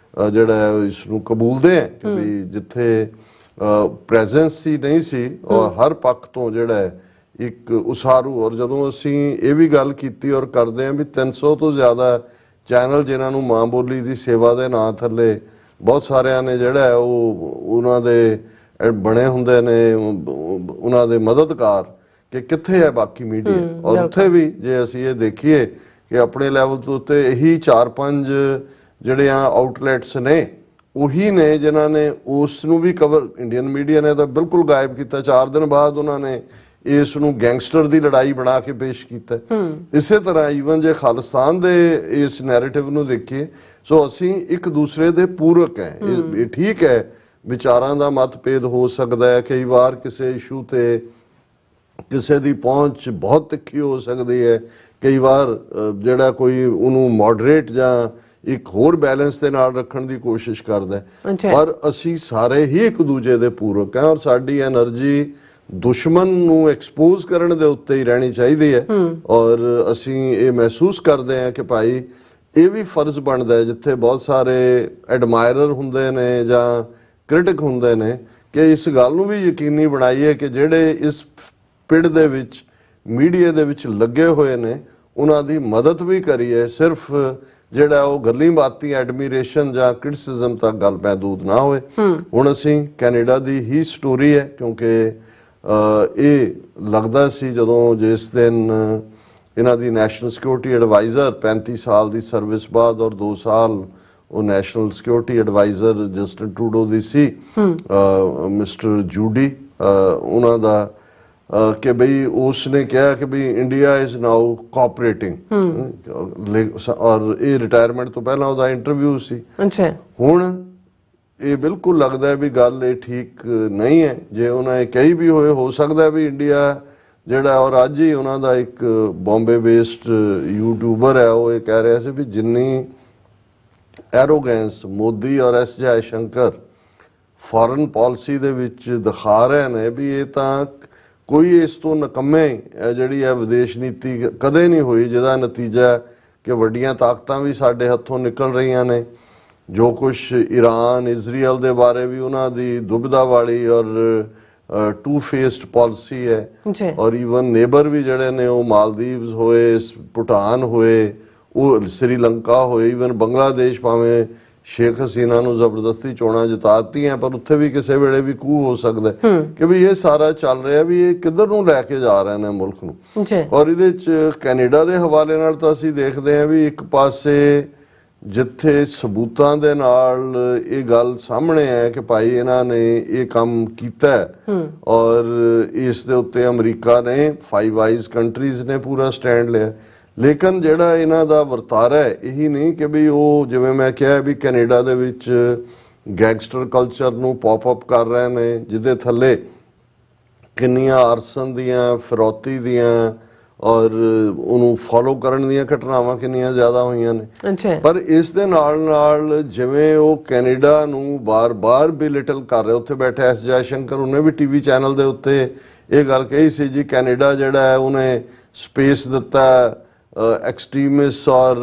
ਜਿਹੜਾ ਇਸ ਨੂੰ ਕਬੂਲਦੇ ਹਾਂ ਕਿ ਵੀ ਜਿੱਥੇ ਪ੍ਰੈਜ਼ੈਂਸ ਹੀ ਨਹੀਂ ਸੀ ਔਰ ਹਰ ਪੱਖ ਤੋਂ ਜਿਹੜਾ ਇੱਕ ਉਸਾਰੂ। ਔਰ ਜਦੋਂ ਅਸੀਂ ਇਹ ਵੀ ਗੱਲ ਕੀਤੀ ਔਰ ਕਰਦੇ ਹਾਂ ਵੀ 300 ਤੋਂ ਜ਼ਿਆਦਾ ਚੈਨਲ ਜਿਨ੍ਹਾਂ ਨੂੰ ਮਾਂ ਬੋਲੀ ਦੀ ਸੇਵਾ ਦੇ ਨਾਂ ਥੱਲੇ ਬਹੁਤ ਸਾਰਿਆਂ ਨੇ ਜਿਹੜਾ ਉਹ ਉਹਨਾਂ ਦੇ ਬਣੇ ਹੁੰਦੇ ਨੇ, ਉਹਨਾਂ ਦੇ ਮਦਦਗਾਰ, ਕਿ ਕਿੱਥੇ ਹੈ ਬਾਕੀ ਮੀਡੀਆ। ਔਰ ਉੱਥੇ ਵੀ ਜੇ ਅਸੀਂ ਇਹ ਦੇਖੀਏ ਕਿ ਆਪਣੇ ਲੈਵਲ ਤੋਂ ਉੱਤੇ ਇਹੀ 4-5 ਜਿਹੜੇ ਆ ਆਊਟਲੈਟਸ ਨੇ, ਉਹੀ ਨੇ ਜਿਨ੍ਹਾਂ ਨੇ ਉਸ ਨੂੰ ਵੀ ਕਵਰ, ਇੰਡੀਅਨ ਮੀਡੀਆ ਨੇ ਤਾਂ ਬਿਲਕੁਲ ਗਾਇਬ ਕੀਤਾ। 4 ਦਿਨ ਬਾਅਦ ਉਹਨਾਂ ਨੇ ਇਸ ਨੂੰ ਗੈਂਗਸਟਰ ਦੀ ਲੜਾਈ ਬਣਾ ਕੇ ਪੇਸ਼ ਕੀਤਾ। ਇਸੇ ਤਰ੍ਹਾਂ ਈਵਨ ਜੇ ਖਾਲਿਸਤਾਨ ਦੇ ਇਸ ਨੈਰੇਟਿਵ ਨੂੰ ਦੇਖੀਏ, ਸੋ ਅਸੀਂ ਇੱਕ ਦੂਸਰੇ ਦੇ ਪੂਰਕ ਹੈ। ਇਹ ਠੀਕ ਹੈ, ਵਿਚਾਰਾਂ ਦਾ ਮਤਭੇਦ ਹੋ ਸਕਦਾ ਹੈ, ਕਈ ਵਾਰ ਕਿਸੇ ਇਸ਼ੂ ਤੇ ਕਿਸੇ ਦੀ ਪਹੁੰਚ ਬਹੁਤ ਤਿੱਖੀ ਹੋ ਸਕਦੀ ਹੈ, ਕਈ ਵਾਰ ਜਿਹੜਾ ਕੋਈ ਉਹਨੂੰ ਮੋਡਰੇਟ ਜਾਂ ਇੱਕ ਹੋਰ ਬੈਲੈਂਸ ਦੇ ਨਾਲ ਰੱਖਣ ਦੀ ਕੋਸ਼ਿਸ਼ ਕਰਦਾ ਹੈ। ਪਰ ਅਸੀਂ ਸਾਰੇ ਹੀ ਇੱਕ ਦੂਜੇ ਦੇ ਪੂਰਕ ਹੈ ਔਰ ਸਾਡੀ એનર્ਜੀ ਦੁਸ਼ਮਣ ਨੂੰ ਐਕਸਪੋਜ਼ ਕਰਨ ਦੇ ਉੱਤੇ ਹੀ ਰਹਿਣੀ ਚਾਹੀਦੀ ਹੈ। ਔਰ ਅਸੀਂ ਇਹ ਮਹਿਸੂਸ ਕਰਦੇ ਹਾਂ ਕਿ ਭਾਈ ਇਹ ਵੀ ਫਰਜ਼ ਬਣਦਾ ਹੈ, ਜਿੱਥੇ ਬਹੁਤ ਸਾਰੇ ਐਡਮਾਇਰਰ ਹੁੰਦੇ ਨੇ ਜਾਂ ਕ੍ਰਿਟਿਕ ਹੁੰਦੇ ਨੇ, ਕਿ ਇਸ ਗੱਲ ਨੂੰ ਵੀ ਯਕੀਨੀ ਬਣਾਈਏ ਕਿ ਜਿਹੜੇ ਇਸ ਪਿੜ ਦੇ ਵਿੱਚ ਮੀਡੀਆ ਦੇ ਵਿੱਚ ਲੱਗੇ ਹੋਏ ਨੇ ਉਹਨਾਂ ਦੀ ਮਦਦ ਵੀ ਕਰੀਏ। ਸਿਰਫ ਜਿਹੜਾ ਉਹ ਗੱਲੀ ਬਾਤੀ ਐਡਮੀਰੇਸ਼ਨ ਜਾਂ ਕ੍ਰਿਟਿਸਿਜ਼ਮ ਤੱਕ ਗੱਲ ਮਹਿਦੂਦ ਨਾ ਹੋਏ। ਹੁਣ ਅਸੀਂ ਕੈਨੇਡਾ ਦੀ ਹੀ ਸਟੋਰੀ ਹੈ, ਕਿਉਂਕਿ ਇਹ ਲੱਗਦਾ ਸੀ ਜਦੋਂ ਜਿਸ ਦਿਨ ਇਹਨਾਂ ਦੀ ਨੈਸ਼ਨਲ ਸਿਕਿਉਰਿਟੀ ਐਡਵਾਈਜ਼ਰ 35 ਸਾਲ ਦੀ ਸਰਵਿਸ ਬਾਅਦ ਔਰ 2 ਸਾਲ ਉਹ national security adviser Justin Trudeau ਦੀ ਸੀ, ਮਿਸਟਰ ਜੂਡੀ, ਉਹਨਾਂ ਦਾ ਕਿ ਬਈ ਉਸਨੇ ਕਿਹਾ ਕਿ ਬਈ ਇੰਡੀਆ ਇਜ਼ ਨਾਓ ਕੋਆਪਰੇਟਿੰਗ। ਔਰ ਇਹ ਰਿਟਾਇਰਮੈਂਟ ਤੋਂ ਪਹਿਲਾਂ ਉਹਦਾ ਇੰਟਰਵਿਊ ਸੀ। ਹੁਣ ਇਹ ਬਿਲਕੁਲ ਲੱਗਦਾ ਹੈ ਵੀ ਗੱਲ ਇਹ ਠੀਕ ਨਹੀਂ ਹੈ। ਜੇ ਉਹਨਾਂ ਇਹ ਕਹੀ ਵੀ ਹੋਏ, ਹੋ ਸਕਦਾ ਵੀ ਇੰਡੀਆ ਜਿਹੜਾ, ਔਰ ਅੱਜ ਹੀ ਉਹਨਾਂ ਦਾ ਇੱਕ ਬੰਬੇ ਬੇਸਡ ਯੂਟਿਊਬਰ ਹੈ, ਉਹ ਇਹ ਕਹਿ ਰਿਹਾ ਸੀ ਵੀ ਜਿੰਨੀ ਐਰੋਗੈਂਸ ਮੋਦੀ ਔਰ S Jai Shankar foreign policy ਦੇ ਵਿੱਚ ਦਿਖਾ ਰਹੇ ਨੇ ਵੀ ਇਹ ਤਾਂ ਕੋਈ ਇਸ ਤੋਂ ਨਕੰਮੇ ਜਿਹੜੀ ਹੈ ਵਿਦੇਸ਼ ਨੀਤੀ ਕਦੇ ਨਹੀਂ ਹੋਈ, ਜਿਹਦਾ ਨਤੀਜਾ ਕਿ ਵੱਡੀਆਂ ਤਾਕਤਾਂ ਵੀ ਸਾਡੇ ਹੱਥੋਂ ਨਿਕਲ ਰਹੀਆਂ ਨੇ। ਜੋ ਕੁਛ ਈਰਾਨ ਇਜ਼ਰਾਈਲ ਦੇ ਬਾਰੇ ਵੀ ਉਹਨਾਂ ਦੀ ਦੁਬਿਧਾ ਵਾਲੀ ਔਰ ਟੂ ਫੇਸਡ ਪਾਲਿਸੀ ਹੈ। ਔਰ ਈਵਨ ਨੇਬਰ ਵੀ ਜਿਹੜੇ ਨੇ ਉਹ ਮਾਲਦੀਵਸ ਹੋਏ, ਭੂਟਾਨ ਹੋਏ, ਉਹ ਸ੍ਰੀਲੰਕਾ ਹੋਏ, ਈਵਨ ਬੰਗਲਾਦੇਸ਼, ਭਾਵੇਂ ਸ਼ੇਖ ਹਸੀਨਾ ਨੂੰ ਜ਼ਬਰਦਸਤੀ ਚੋਣਾਂ ਜਿਤਾਤੀਆਂ ਪਰ ਉੱਥੇ ਵੀ ਕਿਸੇ ਵੇਲੇ ਵੀ ਕੂ ਹੋ ਸਕਦਾ ਕਿ ਵੀ ਇਹ ਸਾਰਾ ਚੱਲ ਰਿਹਾ ਵੀ ਇਹ ਕਿੱਧਰ ਨੂੰ ਲੈ ਕੇ ਜਾ ਰਹੇ ਨੇ ਮੁਲਕ ਨੂੰ। ਔਰ ਇਹਦੇ ਚ ਕੈਨੇਡਾ ਦੇ ਹਵਾਲੇ ਨਾਲ ਤਾਂ ਅਸੀਂ ਦੇਖਦੇ ਹਾਂ ਵੀ ਇੱਕ ਪਾਸੇ ਜਿੱਥੇ ਸਬੂਤਾਂ ਦੇ ਨਾਲ ਇਹ ਗੱਲ ਸਾਹਮਣੇ ਹੈ ਕਿ ਭਾਈ ਇਹਨਾਂ ਨੇ ਇਹ ਕੰਮ ਕੀਤਾ ਔਰ ਇਸ ਦੇ ਉੱਤੇ ਅਮਰੀਕਾ ਨੇ, 5 ਆਈਜ਼ ਕੰਟਰੀਜ਼ ਨੇ ਪੂਰਾ ਸਟੈਂਡ ਲਿਆ। ਲੇਕਿਨ ਜਿਹੜਾ ਇਹਨਾਂ ਦਾ ਵਰਤਾਰਾ ਹੈ ਇਹੀ ਨਹੀਂ ਕਿ ਵੀ ਉਹ, ਜਿਵੇਂ ਮੈਂ ਕਿਹਾ ਵੀ ਕੈਨੇਡਾ ਦੇ ਵਿੱਚ ਗੈਂਗਸਟਰ ਕਲਚਰ ਨੂੰ ਪੌਪ ਅਪ ਕਰ ਰਹੇ ਨੇ, ਜਿਹਦੇ ਥੱਲੇ ਕਿੰਨੀਆਂ ਆਰਸਨ ਦੀਆਂ, ਫਿਰੌਤੀ ਦੀਆਂ ਔਰ ਉਹਨੂੰ ਫੋਲੋ ਕਰਨ ਦੀਆਂ ਘਟਨਾਵਾਂ ਕਿੰਨੀਆਂ ਜ਼ਿਆਦਾ ਹੋਈਆਂ ਨੇ। ਪਰ ਇਸ ਦੇ ਨਾਲ ਨਾਲ ਜਿਵੇਂ ਉਹ ਕੈਨੇਡਾ ਨੂੰ ਬਾਰ-ਬਾਰ ਬਿਲਿਟਲ ਕਰ ਰਹੇ, ਉੱਥੇ ਬੈਠੇ ਐਸ ਜੈ ਸ਼ੰਕਰ, ਉਹਨੇ ਵੀ ਟੀਵੀ ਚੈਨਲ ਦੇ ਉੱਤੇ ਇਹ ਗੱਲ ਕਹੀ ਸੀ ਜੀ ਕੈਨੇਡਾ ਜਿਹੜਾ ਹੈ ਉਹਨੇ ਸਪੇਸ ਦਿੱਤਾ ਐਕਸਟ੍ਰੀਮਿਸਟ ਔਰ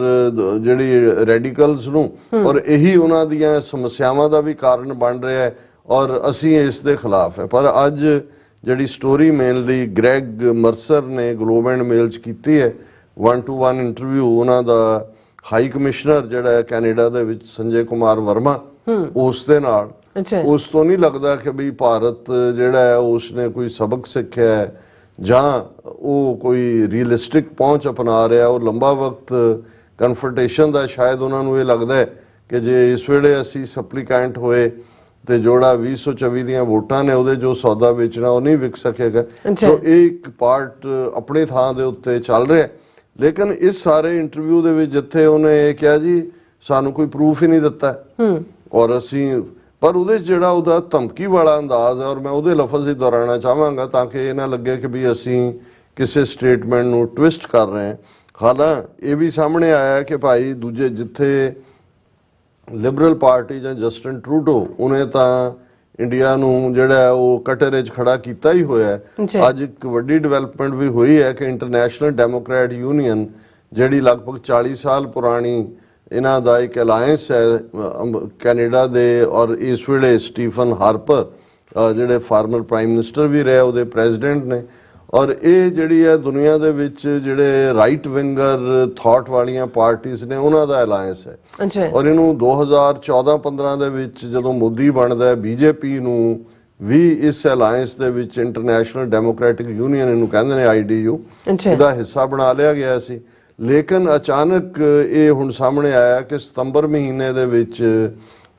ਜਿਹੜੀ ਰੈਡੀਕਲਸ ਨੂੰ, ਔਰ ਇਹੀ ਉਹਨਾਂ ਦੀਆਂ ਸਮੱਸਿਆਵਾਂ ਦਾ ਵੀ ਕਾਰਨ ਬਣ ਰਿਹਾ ਹੈ ਔਰ ਅਸੀਂ ਇਸ ਦੇ ਖਿਲਾਫ ਹੈ। ਪਰ ਅੱਜ ਜਿਹੜੀ ਸਟੋਰੀ ਮੇਨਲੀ ਗ੍ਰੈਗ ਮਰਸਰ ਨੇ ਗਲੋਬ ਐਂਡ ਮੇਲ 'ਚ ਕੀਤੀ ਹੈ, 1-to-1 ਇੰਟਰਵਿਊ ਉਹਨਾਂ ਦਾ ਹਾਈ ਕਮਿਸ਼ਨਰ ਜਿਹੜਾ ਹੈ ਕੈਨੇਡਾ ਦੇ ਵਿੱਚ ਸੰਜੇ ਕੁਮਾਰ ਵਰਮਾ, ਉਸ ਦੇ ਨਾਲ, ਉਸ ਤੋਂ ਨਹੀਂ ਲੱਗਦਾ ਕਿ ਵੀ ਭਾਰਤ ਜਿਹੜਾ ਹੈ ਉਸਨੇ ਕੋਈ ਸਬਕ ਸਿੱਖਿਆ ਹੈ ਜਾਂ ਉਹ ਕੋਈ ਰੀਅਲਿਸਟਿਕ ਪਹੁੰਚ ਅਪਣਾ ਰਿਹਾ, ਉਹ ਲੰਬਾ ਵਕਤ ਕਨਫਰੰਟੇਸ਼ਨ ਦਾ ਸ਼ਾਇਦ ਉਹਨਾਂ ਨੂੰ ਇਹ ਲੱਗਦਾ ਹੈ ਕਿ ਜੇ ਇਸ ਵੇਲੇ ਅਸੀਂ ਸਪਲੀਕੈਂਟ ਹੋਏ ਤੇ ਜਿਹੜਾ 2024 ਦੀਆਂ ਵੋਟਾਂ ਨੇ ਉਹਦੇ ਜੋ ਸੌਦਾ ਵੇਚਣਾ ਉਹ ਨਹੀਂ ਵਿਕ ਸਕੇਗਾ। ਸੋ ਇਹ ਇੱਕ ਪਾਰਟ ਆਪਣੇ ਥਾਂ ਦੇ ਉੱਤੇ ਚੱਲ ਰਿਹਾ। ਲੇਕਿਨ ਇਸ ਸਾਰੇ ਇੰਟਰਵਿਊ ਦੇ ਵਿੱਚ ਜਿੱਥੇ ਉਹਨੇ ਇਹ ਕਿਹਾ ਜੀ ਸਾਨੂੰ ਕੋਈ ਪ੍ਰੂਫ ਹੀ ਨਹੀਂ ਦਿੱਤਾ ਔਰ ਅਸੀਂ, ਪਰ ਉਹਦੇ ਜਿਹੜਾ ਉਹਦਾ ਧਮਕੀ ਵਾਲਾ ਅੰਦਾਜ਼ ਹੈ ਔਰ ਮੈਂ ਉਹਦੇ ਲਫ਼ਜ਼ ਹੀ ਦੁਹਰਾਉਣਾ ਚਾਹਾਂਗਾ ਤਾਂ ਕਿ ਇਹ ਨਾ ਲੱਗੇ ਕਿ ਵੀ ਅਸੀਂ ਕਿਸੇ ਸਟੇਟਮੈਂਟ ਨੂੰ ਟਵਿਸਟ ਕਰ ਰਹੇ ਹਾਂ। ਹਾਲਾਂਕਿ ਇਹ ਵੀ ਸਾਹਮਣੇ ਆਇਆ ਕਿ ਭਾਈ ਦੂਜੇ ਜਿੱਥੇ ਲਿਬਰਲ ਪਾਰਟੀ ਜਾਂ ਜਸਟਿਨ ਟਰੂਡੋ ਉਹਨੇ ਤਾਂ ਇੰਡੀਆ ਨੂੰ ਜਿਹੜਾ ਉਹ ਕਟਰ 'ਚ ਖੜਾ ਕੀਤਾ ਹੀ ਹੋਇਆ। ਅੱਜ ਇੱਕ ਵੱਡੀ ਡਿਵੈਲਪਮੈਂਟ ਵੀ ਹੋਈ ਹੈ ਕਿ ਇੰਟਰਨੈਸ਼ਨਲ ਡੈਮੋਕ੍ਰੈਟ ਯੂਨੀਅਨ ਜਿਹੜੀ ਲਗਭਗ 40 ਸਾਲ ਪੁਰਾਣੀ ਇਹਨਾਂ ਦਾ ਇੱਕ ਅਲਾਇੰਸ ਹੈ ਕੈਨੇਡਾ ਦੇ ਔਰ ਇਸ ਵੇਲੇ ਸਟੀਫਨ ਹਾਰਪਰ ਜਿਹੜੇ ਫਾਰਮਰ ਪ੍ਰਾਈਮ ਮਿਨਿਸਟਰ ਵੀ ਰਹੇ ਉਹਦੇ ਪ੍ਰੈਜ਼ੀਡੈਂਟ ਨੇ ਔਰ ਇਹ ਜਿਹੜੀ ਹੈ ਦੁਨੀਆ ਦੇ ਵਿੱਚ ਜਿਹੜੇ ਰਾਈਟ ਵਿੰਗਰ ਥਾਟ ਵਾਲੀਆਂ ਪਾਰਟੀਆਂ ਨੇ ਉਹਨਾਂ ਦਾ ਅਲਾਇੰਸ ਹੈ ਔਰ ਇਹਨੂੰ 2014-15 ਦੇ ਵਿੱਚ ਜਦੋਂ ਮੋਦੀ ਬਣਦਾ ਬੀਜੇਪੀ ਨੂੰ ਵੀ ਇਸ ਅਲਾਇੰਸ ਦੇ ਵਿੱਚ ਇੰਟਰਨੈਸ਼ਨਲ ਡੈਮੋਕ੍ਰੈਟਿਕ ਯੂਨੀਅਨ ਇਹਨੂੰ ਕਹਿੰਦੇ ਨੇ IDU ਇਹਦਾ ਹਿੱਸਾ ਬਣਾ ਲਿਆ ਗਿਆ ਸੀ। ਲੇਕਿਨ ਅਚਾਨਕ ਇਹ ਹੁਣ ਸਾਹਮਣੇ ਆਇਆ ਕਿ ਸਤੰਬਰ ਮਹੀਨੇ ਦੇ ਵਿੱਚ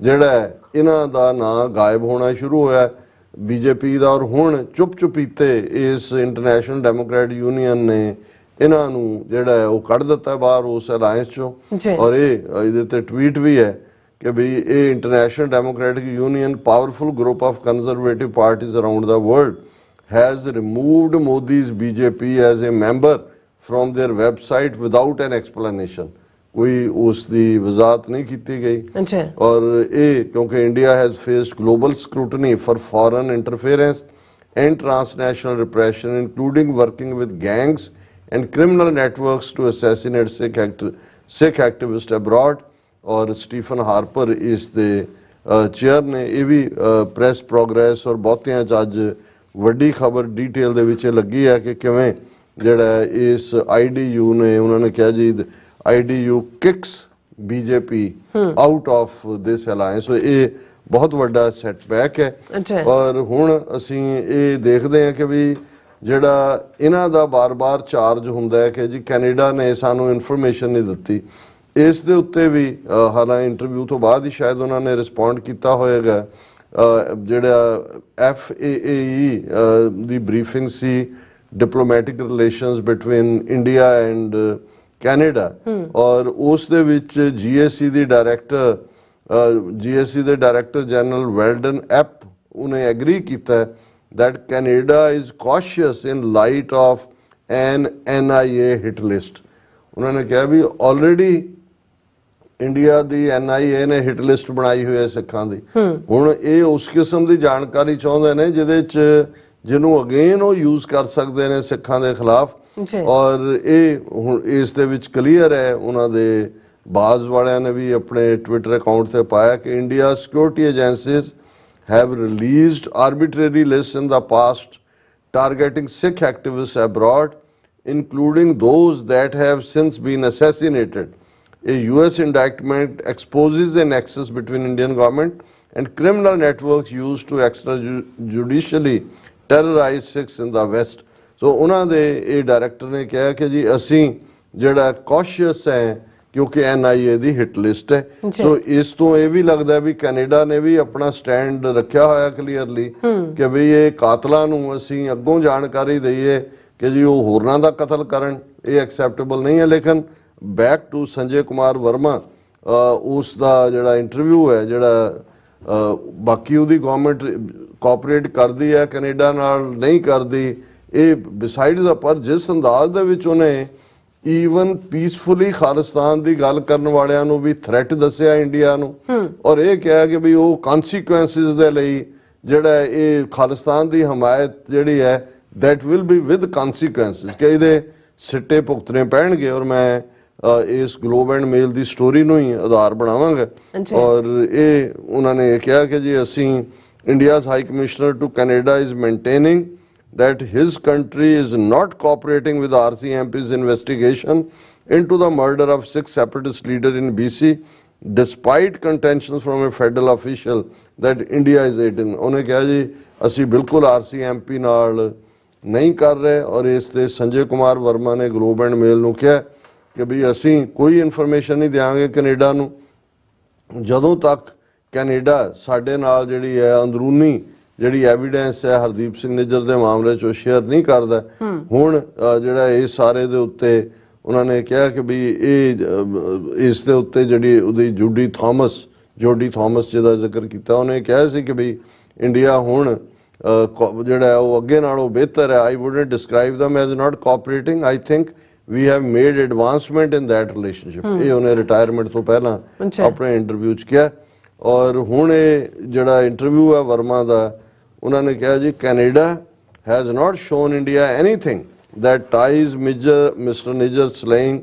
ਜਿਹੜਾ ਇਹਨਾਂ ਦਾ ਨਾਂ ਗਾਇਬ ਹੋਣਾ ਸ਼ੁਰੂ ਹੋਇਆ ਬੀਜੇਪੀ ਦਾ ਔਰ ਹੁਣ ਚੁੱਪ-ਚੁਪੀਤੇ ਇਸ ਇੰਟਰਨੈਸ਼ਨਲ ਡੈਮੋਕ੍ਰੈਟ ਯੂਨੀਅਨ ਨੇ ਇਹਨਾਂ ਨੂੰ ਜਿਹੜਾ ਉਹ ਕੱਢ ਦਿੱਤਾ ਬਾਹਰ ਉਸ ਅਲਾਇੰਸ ਚੋਂ ਔਰ ਇਹਦੇ ਤੇ ਟਵੀਟ ਵੀ ਹੈ ਕਿ ਵੀ ਇਹ international democratic union powerful group of conservative parties around the world has removed Modi's BJP as a member from their website without an explanation। कोई उसकी वजाहत नहीं की गई और ये क्योंकि India has faced global scrutiny for foreign interference and transnational repression including working with gangs and criminal networks to assassinate Sikh activists abroad। और Stephen Harper इस दे चेयर ने ये भी प्रेस प्रोग्रेस और बहुतियां अज वड्डी खबर डिटेल दे विच लगी है कि किवें ਜਿਹੜਾ ਇਸ IDU ਨੇ ਉਹਨਾਂ ਨੇ ਕਿਹਾ ਜੀ IDU kicks BJP out of this alliance. ਇਹ ਬਹੁਤ ਵੱਡਾ ਸੈਟਬੈਕ ਹੈ ਔਰ ਹੁਣ ਅਸੀਂ ਇਹ ਦੇਖਦੇ ਹਾਂ ਕਿ ਵੀ ਜਿਹੜਾ ਇਹਨਾਂ ਦਾ ਬਾਰ-ਬਾਰ ਚਾਰਜ ਹੁੰਦਾ ਹੈ ਕਿ ਜੀ ਕੈਨੇਡਾ ਨੇ ਸਾਨੂੰ ਇਨਫੋਰਮੇਸ਼ਨ ਨਹੀਂ ਦਿੱਤੀ। ਇਸ ਦੇ ਉੱਤੇ ਵੀ ਹਾਲਾਂਕਿ ਇੰਟਰਵਿਊ ਤੋਂ ਬਾਅਦ ਹੀ ਸ਼ਾਇਦ ਉਹਨਾਂ ਨੇ ਰਿਸਪੌਂਡ ਕੀਤਾ ਹੋਏਗਾ। ਜਿਹੜਾ FAAE ਦੀ ਬਰੀਫਿੰਗ ਸੀ diplomatic relations between India and Canada और उस दे विच GSC दी डायरैक्टर जनरल वेल्डन एप उन्हें एग्री किया that Canada is cautious in light of an NIA hit list. उन्होंने कहा भी ऑलरेडी इंडिया दी NIA ने हिट लिस्ट बनाई हुई है सिखां दी। हुण ये उस किस्म की जानकारी चाहते हैं जिहदे च ਜਿਹਨੂੰ ਅਗੇਨ ਉਹ ਯੂਜ਼ ਕਰ ਸਕਦੇ ਨੇ ਸਿੱਖਾਂ ਦੇ ਖਿਲਾਫ ਔਰ ਇਹ ਹੁਣ ਇਸ ਦੇ ਵਿੱਚ ਕਲੀਅਰ ਹੈ। ਉਹਨਾਂ ਦੇ ਬਾਜ਼ ਵਾਲਿਆਂ ਨੇ ਵੀ ਆਪਣੇ ਟਵਿੱਟਰ ਅਕਾਊਂਟ ਤੇ ਪਾਇਆ ਕਿ India security agencies have released arbitrary list in the past targeting Sikh activists abroad including those that have since been assassinated. A US indictment exposes the nexus between Indian government and criminal networks used to extrajudicially terrorize Sikhs in the West. So ਉਹਨਾਂ ਦੇ ਇਹ director ਨੇ ਕਿਹਾ ਕਿ ਜੀ ਅਸੀਂ ਜਿਹੜਾ cautious ਹੈ ਕਿਉਂਕਿ NIA ਦੀ ਹਿੱਟ ਲਿਸਟ ਹੈ। ਸੋ ਇਸ ਤੋਂ ਇਹ ਵੀ ਲੱਗਦਾ ਵੀ ਕੈਨੇਡਾ ਨੇ ਵੀ ਆਪਣਾ ਸਟੈਂਡ ਰੱਖਿਆ ਹੋਇਆ ਕਲੀਅਰਲੀ ਕਿ ਵੀ ਇਹ ਕਾਤਲਾਂ ਨੂੰ ਅਸੀਂ ਅੱਗੋਂ ਜਾਣਕਾਰੀ ਦਈਏ ਕਿ ਜੀ ਉਹ ਹੋਰਨਾਂ ਦਾ ਕਤਲ ਕਰਨ, ਇਹ ਐਕਸੈਪਟੇਬਲ ਨਹੀਂ ਹੈ। ਲੇਕਿਨ ਬੈਕ ਟੂ ਸੰਜੇ ਕੁਮਾਰ ਵਰਮਾ, ਉਸ ਦਾ ਜਿਹੜਾ ਇੰਟਰਵਿਊ ਹੈ ਜਿਹੜਾ ਬਾਕੀ ਉਹਦੀ ਗਵਰਨਮੈਂਟ ਕੋਆਪਰੇਟ ਕਰਦੀ ਹੈ ਕੈਨੇਡਾ ਨਾਲ ਨਹੀਂ ਕਰਦੀ, ਇਹ ਬਿਸਾਈਡਸ ਦਾ, ਪਰ ਜਿਸ ਅੰਦਾਜ਼ ਦੇ ਵਿੱਚ ਉਹਨੇ ਈਵਨ ਪੀਸਫੁਲੀ ਖਾਲਿਸਤਾਨ ਦੀ ਗੱਲ ਕਰਨ ਵਾਲਿਆਂ ਨੂੰ ਵੀ ਥ੍ਰੈਟ ਦੱਸਿਆ ਇੰਡੀਆ ਨੂੰ, ਔਰ ਇਹ ਕਿਹਾ ਕਿ ਵੀ ਉਹ ਕਨਸੀਕੁਐਂਸਿਸ ਦੇ ਲਈ ਜਿਹੜਾ ਇਹ ਖਾਲਿਸਤਾਨ ਦੀ ਹਮਾਇਤ ਜਿਹੜੀ ਹੈ that will be with consequences ਕਿ ਇਹਦੇ ਸਿੱਟੇ ਭੁਗਤਣੇ ਪੈਣਗੇ। ਔਰ ਮੈਂ ਇਸ globe and male the story ਨੂੰ ਹੀ ਆਧਾਰ ਬਣਾਵਾਂਗਾ। ਔਰ ਇਹ ਉਹਨਾਂ ਨੇ ਕਿਹਾ ਕਿ ਜੀ ਅਸੀਂ India's high commissioner to Canada is maintaining that his country is not cooperating with RCMP's investigation into the murder of 6 separatist leaders in BC despite contentions from a federal official that India is aiding। ਉਹਨੇ ਕਿਹਾ ਜੀ ਅਸੀਂ ਬਿਲਕੁਲ RCMP ਨਾਲ नहीं कर रहे। और इस ते संजय कुमार वर्मा ने ग्लोब एंड मेल ਨੂੰ ਕਿਹਾ ਕਿ ਵੀ ਅਸੀਂ ਕੋਈ ਇਨਫੋਰਮੇਸ਼ਨ ਨਹੀਂ ਦਿਆਂਗੇ ਕੈਨੇਡਾ ਨੂੰ ਜਦੋਂ ਤੱਕ ਕੈਨੇਡਾ ਸਾਡੇ ਨਾਲ ਜਿਹੜੀ ਹੈ ਅੰਦਰੂਨੀ ਜਿਹੜੀ ਐਵੀਡੈਂਸ ਹੈ ਹਰਦੀਪ ਸਿੰਘ ਨਿੱਜਰ ਦੇ ਮਾਮਲੇ 'ਚ ਸ਼ੇਅਰ ਨਹੀਂ ਕਰਦਾ। ਹੁਣ ਜਿਹੜਾ ਇਸ ਸਾਰੇ ਦੇ ਉੱਤੇ ਉਹਨਾਂ ਨੇ ਕਿਹਾ ਕਿ ਵੀ ਇਹ ਇਸ ਦੇ ਉੱਤੇ ਜਿਹੜੀ ਉਹਦੀ ਜੋਡੀ ਥਾਮਸ ਜਿਹਦਾ ਜ਼ਿਕਰ ਕੀਤਾ ਉਹਨੇ ਕਿਹਾ ਸੀ ਕਿ ਵੀ ਇੰਡੀਆ ਹੁਣ ਜਿਹੜਾ ਉਹ ਅੱਗੇ ਨਾਲੋਂ ਬਿਹਤਰ ਹੈ। I wouldn't describe them as not cooperating. I think we have made advancement in that relationship. ਇਹ ਉਹਨੇ ਰਿਟਾਇਰਮੈਂਟ ਤੋਂ ਪਹਿਲਾਂ ਆਪਣੇ ਇੰਟਰਵਿਊ 'ਚ ਕਿਹਾ। ਔਰ ਹੁਣ ਇਹ ਜਿਹੜਾ ਇੰਟਰਵਿਊ ਹੈ ਵਰਮਾ ਦਾ ਉਹਨਾਂ ਨੇ ਕਿਹਾ ਜੀ Canada has not shown India anything that ties Mr. Niger slaying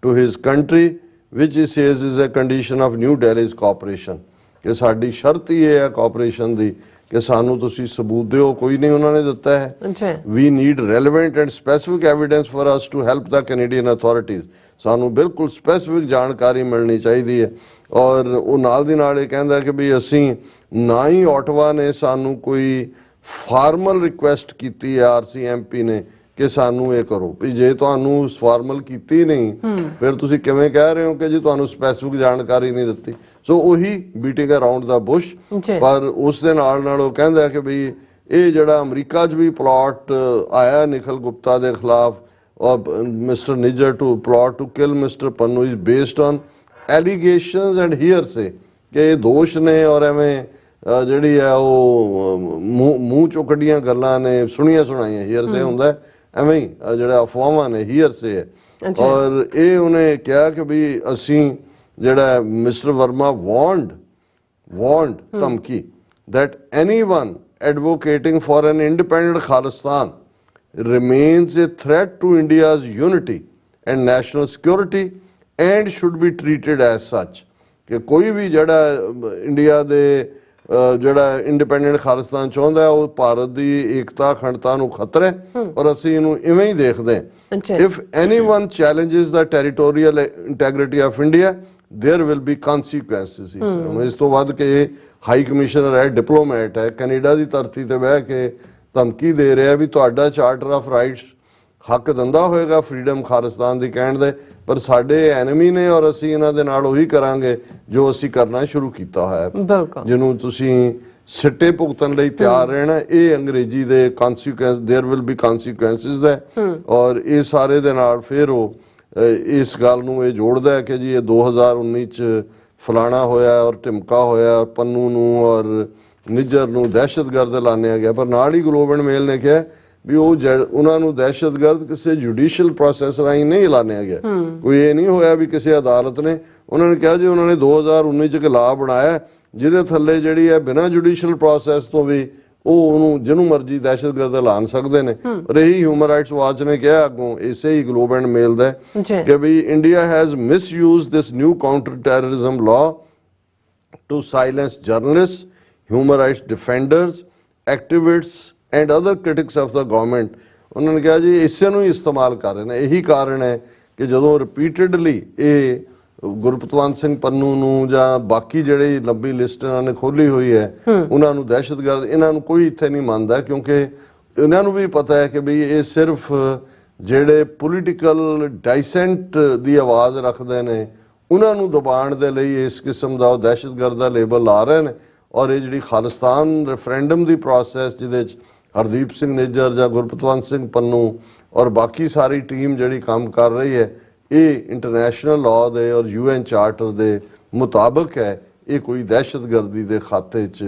to his country, which he says is a condition of New Delhi's cooperation. ਕਿ ਸਾਡੀ ਸ਼ਰਤ ਹੀ ਇਹ ਹੈ ਕੋਆਪਰੇਸ਼ਨ ਦੀ ਕਿ ਸਾਨੂੰ ਤੁਸੀਂ ਸਬੂਤ ਦਿਓ। ਕੋਈ ਨਹੀਂ ਉਹਨਾਂ ਨੇ ਦਿੱਤਾ ਹੈ। We need relevant and specific evidence for us to help the Canadian authorities. ਸਾਨੂੰ ਬਿਲਕੁਲ ਸਪੈਸੀਫਿਕ ਜਾਣਕਾਰੀ ਮਿਲਣੀ ਚਾਹੀਦੀ ਹੈ। ਔਰ ਉਹ ਨਾਲ ਦੀ ਨਾਲ ਇਹ ਕਹਿੰਦਾ ਕਿ ਵੀ ਅਸੀਂ ਨਾ ਹੀ ਆਟਵਾ ਨੇ ਸਾਨੂੰ ਕੋਈ ਫਾਰਮਲ ਰਿਕੁਐਸਟ ਕੀਤੀ ਹੈ RCMP ਨੇ ਕਿ ਸਾਨੂੰ ਇਹ ਕਰੋ ਵੀ ਜੇ ਤੁਹਾਨੂੰ ਫਾਰਮਲ ਕੀਤੀ ਨਹੀਂ ਫਿਰ ਤੁਸੀਂ ਕਿਵੇਂ ਕਹਿ ਰਹੇ ਹੋ ਕਿ ਜੀ ਤੁਹਾਨੂੰ ਸਪੈਸੀਫਿਕ ਜਾਣਕਾਰੀ ਨਹੀਂ ਦਿੱਤੀ। ਸੋ ਉਹੀ ਬੀਟਿੰਗ ਅਰਾਊਂਡ ਦਾ ਬੁਸ਼। ਪਰ ਉਸ ਦੇ ਨਾਲ ਉਹ ਕਹਿੰਦਾ ਕਿ ਵੀ ਇਹ ਜਿਹੜਾ ਅਮਰੀਕਾ 'ਚ ਵੀ ਪਲਾਟ ਆਇਆ ਨਿਖਿਲ ਗੁਪਤਾ ਦੇ ਖਿਲਾਫ ਔਰ Mister Nijjar to plot to kill Mister Pannun is based on allegations and hearsay ਕਿ ਇਹ ਦੋਸ਼ ਨੇ ਔਰ ਐਵੇਂ ਜਿਹੜੀ ਹੈ ਉਹ ਮੂੰਹ ਚੋਂ ਕੱਢੀਆਂ ਗੱਲਾਂ ਨੇ ਸੁਣੀਆਂ ਸੁਣਾਈਆਂ। ਹੀਅਰਸੇ ਹੁੰਦਾ ਐਵੇਂ ਹੀ ਜਿਹੜਾ ਅਫਵਾਹਾਂ ਨੇ ਹੀਅਰਸੇ ਹੈ। ਔਰ ਇਹ ਉਹਨੇ ਕਿਹਾ ਕਿ ਵੀ ਅਸੀਂ ਜਿਹੜਾ ਮਿਸਟਰ ਵਰਮਾ ਵਾਰਨਡ ਧਮਕੀ that anyone advocating for an independent Khalistan remains a threat to India's unity and national security and should be treated as such। ਕਿ ਕੋਈ ਵੀ ਜਿਹੜਾ ਇੰਡੀਆ ਦੇ ਜਿਹੜਾ ਇੰਡੀਪੈਂਡੈਂਟ ਖਾਲਿਸਤਾਨ ਚਾਹੁੰਦਾ ਉਹ ਭਾਰਤ ਦੀ ਏਕਤਾ ਅਖੰਡਤਾ ਨੂੰ ਖਤਰਾ ਹੈ ਔਰ ਅਸੀਂ ਇਹਨੂੰ ਇਵੇਂ ਹੀ ਦੇਖਦੇ ਹਾਂ। If anyone challenges the territorial integrity of India there will be consequences। ਇਸ ਤੋਂ ਵੱਧ ਕੇ ਹਾਈ ਕਮਿਸ਼ਨਰ ਹੈ ਡਿਪਲੋਮੈਟ ਹੈ ਕੈਨੇਡਾ ਦੀ ਧਰਤੀ ਤੇ ਬਹਿ ਕੇ ਧਮਕੀ ਦੇ ਰਿਹਾ ਵੀ ਤੁਹਾਡਾ ਚਾਰਟਰ ਆਫ ਰਾਈਟਸ ਹੱਕ ਦਿੰਦਾ ਹੋਏਗਾ ਫਰੀडम ਖਾਲਿਸਤਾਨ ਦੀ ਕਹਿਣ ਦੇ ਪਰ ਸਾਡੇ ਐਨਮੀ ਨੇ ਔਰ ਅਸੀਂ ਇਹਨਾਂ ਦੇ ਨਾਲ ਉਹੀ ਕਰਾਂਗੇ ਜੋ ਅਸੀਂ ਕਰਨਾ ਸ਼ੁਰੂ ਕੀਤਾ ਹੋਇਆ ਹੈ ਜਿਹਨੂੰ ਤੁਸੀਂ ਸਿੱਟੇ ਭੁਗਤਣ ਲਈ ਤਿਆਰ ਰਹਿਣਾ। ਇਹ ਅੰਗਰੇਜ਼ੀ ਦੇ consequence there will be consequences ਦਾ ਔਰ ਇਹ ਸਾਰੇ ਦੇ ਨਾਲ ਫਿਰ ਉਹ ਇਸ ਗੱਲ ਨੂੰ ਇਹ ਜੋੜਦਾ ਹੈ ਕਿ ਜੀ ਇਹ 2019 ਚ ਫਲਾਣਾ ਹੋਇਆ ਔਰ ਢਿਮਕਾ ਹੋਇਆ ਪੰਨੂ ਨੂੰ ਔਰ ਨਿੱਜਰ ਨੂੰ ਦਹਿਸ਼ਤਗਰਦ ਐਲਾਨਿਆ ਗਿਆ। ਪਰ ਨਾਲ ਹੀ ਗਲੋਬ ਐਂਡ ਮੇਲ ਨੇ ਕਿਹਾ ਵੀ ਉਹ ਉਹਨਾਂ ਨੂੰ ਦਹਿਸ਼ਤਗਰਦ ਕਿਸੇ ਜੁਡੀਸ਼ੀਅਲ ਪ੍ਰੋਸੈਸ ਰਾਹੀਂ ਨਹੀਂ ਐਲਾਨਿਆ ਗਿਆ। ਕੋਈ ਇਹ ਨਹੀਂ ਹੋਇਆ ਵੀ ਕਿਸੇ ਅਦਾਲਤ ਨੇ ਉਹਨਾਂ ਨੇ ਕਿਹਾ ਜੀ ਉਹਨਾਂ ਨੇ 2019 ਚ ਇੱਕ ਲਾਅ ਬਣਾਇਆ ਜਿਹਦੇ ਥੱਲੇ ਜਿਹੜੀ ਹੈ ਬਿਨਾਂ ਜੁਡੀਸ਼ੀਅਲ ਪ੍ਰੋਸੈਸ ਤੋਂ ਵੀ ਉਹ ਉਹਨੂੰ ਜਿਹਨੂੰ ਮਰਜ਼ੀ ਦਹਿਸ਼ਤਗਰਦ ਐਲਾਨ ਸਕਦੇ ਨੇ। ਪਰ ਇਹੀ ਹਿਊਮਨ ਰਾਈਟਸ ਵਾਚ ਨੇ ਕਿਹਾ ਅੱਗੋਂ ਇਸੇ ਹੀ ਗਲੋਬ ਐਂਡ ਮੇਲ ਦਾ ਕਿ ਵੀ India has misused this new counter terrorism law to silence journalist human rights defenders activists and other critics of the government. ਉਹਨਾਂ ਨੇ ਕਿਹਾ ਜੀ ਇਸੇ ਨੂੰ ਹੀ ਇਸਤੇਮਾਲ ਕਰ ਰਹੇ ਨੇ। ਇਹੀ ਕਾਰਨ ਹੈ ਕਿ ਜਦੋਂ ਰਿਪੀਟਡਲੀ ਇਹ ਗੁਰਪਤਵੰਤ ਸਿੰਘ ਪੰਨੂ ਨੂੰ ਜਾਂ ਬਾਕੀ ਜਿਹੜੀ ਲੰਬੀ ਲਿਸਟ ਇਹਨਾਂ ਨੇ ਖੋਲੀ ਹੋਈ ਹੈ ਉਹਨਾਂ ਨੂੰ ਦਹਿਸ਼ਤਗਰਦ ਇਹਨਾਂ ਨੂੰ ਕੋਈ ਇੱਥੇ ਨਹੀਂ ਮੰਨਦਾ ਕਿਉਂਕਿ ਇਹਨਾਂ ਨੂੰ ਵੀ ਪਤਾ ਹੈ ਕਿ ਵੀ ਇਹ ਸਿਰਫ ਜਿਹੜੇ ਪੋਲੀਟੀਕਲ ਡਾਈਸੈਂਟ ਦੀ ਆਵਾਜ਼ ਰੱਖਦੇ ਨੇ ਉਹਨਾਂ ਨੂੰ ਦਬਾਉਣ ਦੇ ਲਈ ਇਸ ਕਿਸਮ ਦਾ ਉਹ ਦਹਿਸ਼ਤਗਰਦ ਦਾ ਲੇਬਲ ਲਾ ਰਹੇ ਨੇ। ਔਰ ਇਹ ਜਿਹੜੀ ਖਾਲਿਸਤਾਨ ਰੈਫਰੈਂਡਮ ਦੀ ਪ੍ਰੋਸੈਸ ਜਿਹਦੇ 'ਚ ਹਰਦੀਪ ਸਿੰਘ ਨਿੱਜਰ ਜਾਂ ਗੁਰਪਤਵੰਤ ਸਿੰਘ ਪੰਨੂ ਔਰ ਬਾਕੀ ਸਾਰੀ ਟੀਮ ਜਿਹੜੀ ਕੰਮ ਕਰ ਰਹੀ ਹੈ ਇਹ ਇੰਟਰਨੈਸ਼ਨਲ ਲਾਅ ਦੇ ਔਰ UN ਚਾਰਟਰ ਦੇ ਮੁਤਾਬਕ ਹੈ। ਇਹ ਕੋਈ ਦਹਿਸ਼ਤਗਰਦੀ ਦੇ ਖਾਤੇ 'ਚ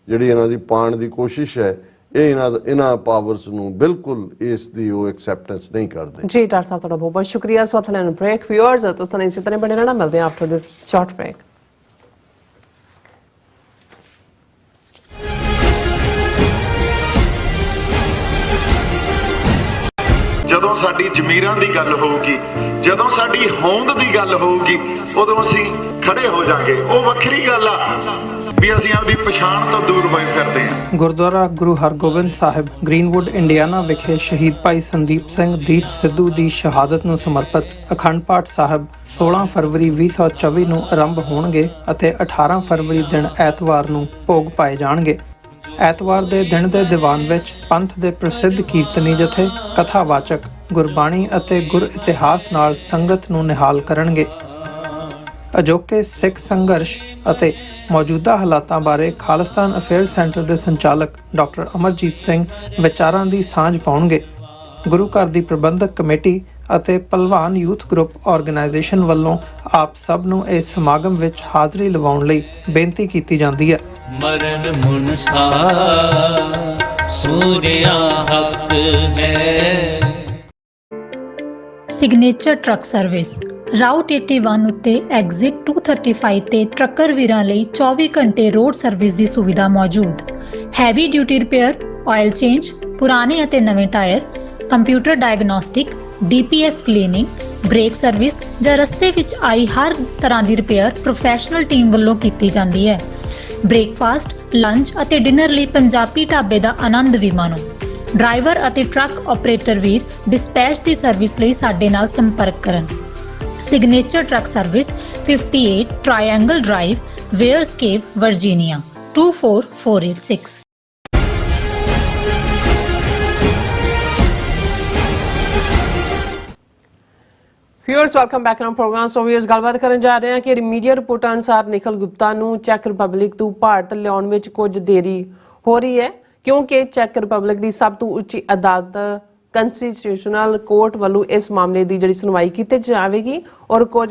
ਜਿਹੜੀ ਇਹਨਾਂ ਦੀ ਪਾਉਣ ਦੀ ਕੋਸ਼ਿਸ਼ ਹੈ ਇਹ ਇਹਨਾਂ ਪਾਵਰਸ ਨੂੰ ਬਿਲਕੁਲ ਇਸ ਦੀ ਉਹ ਐਕਸੈਪਟੈਂਸ ਨਹੀਂ ਕਰਦੇ। ਜੀ ਡਾਕਟਰ ਸਾਹਿਬ ਤੁਹਾਡਾ ਬਹੁਤ ਬਹੁਤ ਸ਼ੁਕਰੀਆ। ਇਸ ਵਕਤ ਲੈਣ ਬ੍ਰੇਕ ਵਿਊਅਰਸ ਤੁਸੀਂ ਇਸੇ ਤਰ੍ਹਾਂ ਬਣੇ ਰਹਿਣਾ। ਮਿਲਦੇ ਹਾਂ ਆਫਟਰ ਦਿਸ ਸ਼ਾਰਟ ਬ੍ਰੇਕ। ਜਦੋਂ ਸਾਡੀ ਜ਼ਮੀਰਾਂ ਦੀ ਗੱਲ ਹੋਊਗੀ ਜਦੋਂ ਸਾਡੀ ਹੋਂਦ ਦੀ ਗੱਲ ਹੋਊਗੀ ਉਦੋਂ ਅਸੀਂ ਖੜੇ ਹੋ ਜਾਾਂਗੇ। ਉਹ ਵੱਖਰੀ ਗੱਲ ਆ ਵੀ ਅਸੀਂ ਆਪਣੀ ਪਛਾਣ ਤੋਂ ਦੂਰ ਹੋਏ ਫਿਰਦੇ ਹਾਂ। ਗੁਰਦੁਆਰਾ ਗੁਰੂ ਹਰਗੋਬਿੰਦ ਸਾਹਿਬ ਗ੍ਰੀਨਵੁੱਡ ਇੰਡੀਆਨਾ ਵਿਖੇ ਸ਼ਹੀਦ ਭਾਈ ਸੰਦੀਪ ਸਿੰਘ ਦੀਪ ਸਿੱਧੂ ਦੀ ਸ਼ਹਾਦਤ ਨੂੰ ਸਮਰਪਿਤ ਅਖੰਡ ਪਾਠ ਸਾਹਿਬ 16 ਫਰਵਰੀ 2024 ਨੂੰ ਆਰੰਭ ਹੋਣਗੇ ਅਤੇ 18 ਫਰਵਰੀ ਦਿਨ ਐਤਵਾਰ ਨੂੰ ਭੋਗ ਪਾਏ ਜਾਣਗੇ। ਐਤਵਾਰ ਦੇ ਦਿਨ ਦੇ ਦੀਵਾਨ ਵਿੱਚ ਪੰਥ ਦੇ ਪ੍ਰਸਿੱਧ ਕੀਰਤਨੀ ਜਥੇ, ਕਥਾਵਾਚਕ ਗੁਰਬਾਣੀ ਅਤੇ ਗੁਰ ਇਤਿਹਾਸ ਨਾਲ ਸੰਗਤ ਨੂੰ ਨਿਹਾਲ ਕਰਨਗੇ। ਅਜੋਕੇ ਸਿੱਖ ਸੰਘਰਸ਼ ਅਤੇ ਮੌਜੂਦਾ ਹਾਲਾਤਾਂ ਬਾਰੇ ਖਾਲਿਸਤਾਨ ਅਫੇਅਰਸ ਸੈਂਟਰ ਦੇ ਸੰਚਾਲਕ ਡਾਕਟਰ ਅਮਰਜੀਤ ਸਿੰਘ ਵਿਚਾਰਾਂ ਦੀ ਸਾਂਝ ਪਾਉਣਗੇ। ਗੁਰੂ ਘਰ ਦੀ ਪ੍ਰਬੰਧਕ ਕਮੇਟੀ ਅਤੇ ਭਲਵਾਨ ਯੂਥ ਗਰੁੱਪ ਆਰਗੇਨਾਈਜੇਸ਼ਨ ਵੱਲੋਂ ਆਪ ਸਭ ਨੂੰ ਇਸ ਸਮਾਗਮ ਵਿੱਚ ਹਾਜ਼ਰੀ ਲਵਾਉਣ ਲਈ ਬੇਨਤੀ ਕੀਤੀ ਜਾਂਦੀ ਹੈ। ਮਰਨ ਮੁਨਸਾ ਸੂਰਿਆ ਹੱਕ ਹੈ। ਸਿਗਨੇਚਰ ਟਰੱਕ ਸਰਵਿਸ ਰਾਊਟ 81 ਉੱਤੇ ਐਗਜ਼ਿਟ 235 ਤੇ ਟਰੱਕਰ ਵੀਰਾਂ ਲਈ 24 ਘੰਟੇ ਰੋਡ ਸਰਵਿਸ ਦੀ ਸੁਵਿਧਾ ਮੌਜੂਦ। Heavy duty repair, oil change, ਪੁਰਾਣੇ ਅਤੇ ਨਵੇਂ tyre, computer diagnostic, DPF cleaning, brake service ਜਾਂ ਰਸਤੇ ਵਿੱਚ ਆਈ ਹਰ ਤਰ੍ਹਾਂ ਦੀ ਰਿਪੇਅਰ ਪ੍ਰੋਫੈਸ਼ਨਲ ਟੀਮ ਵੱਲੋਂ ਕੀਤੀ ਜਾਂਦੀ ਹੈ। ਬ੍ਰੇਕਫਾਸਟ, ਲੰਚ ਅਤੇ ਡਿਨਰ ਲਈ ਪੰਜਾਬੀ ਢਾਬੇ ਦਾ ਆਨੰਦ ਵੀ ਮਾਣੋ। ਡਰਾਈਵਰ ਅਤੇ ਟਰੱਕ ਆਪਰੇਟਰ ਵੀਰ ਡਿਸਪੈਚ ਦੀ ਸਰਵਿਸ ਲਈ ਸਾਡੇ ਨਾਲ ਸੰਪਰਕ ਕਰਨ। Signature truck service 58 triangle drive, Weyers Cave, Virginia 24486। Viewers welcome back to program. So viewers ਗੱਲਬਾਤ ਕਰਨ ਜਾ ਰਹੇ ਹਾਂ ਕਿ ਮੀਡੀਆ ਰਿਪੋਰਟਾਂ ਅਨੁਸਾਰ ਨਿਖਿਲ ਗੁਪਤਾ ਨੂੰ ਚੈੱਕ ਰਿਪਬਲਿਕ ਤੋਂ ਭਾਰਤ ਲਿਆਉਣ ਵਿੱਚ ਕੁਝ ਦੇਰੀ ਹੋ ਰਹੀ ਹੈ, ਕਿਉਂਕਿ ਚੈੱਕ ਰਿਪਬਲਿਕ ਦੀ ਸਭ ਤੋਂ ਉੱਚੀ ਅਦਾਲਤ ਕੰਸਟੀਟਿਊਸ਼ਨਲ ਕੋਰਟ ਵੱਲੋਂ ਇਸ ਮਾਮਲੇ ਦੀ ਜਿਹੜੀ ਸੁਣਵਾਈ ਕੀਤੀ ਜਾਵੇਗੀ ਔਰ ਕੁਝ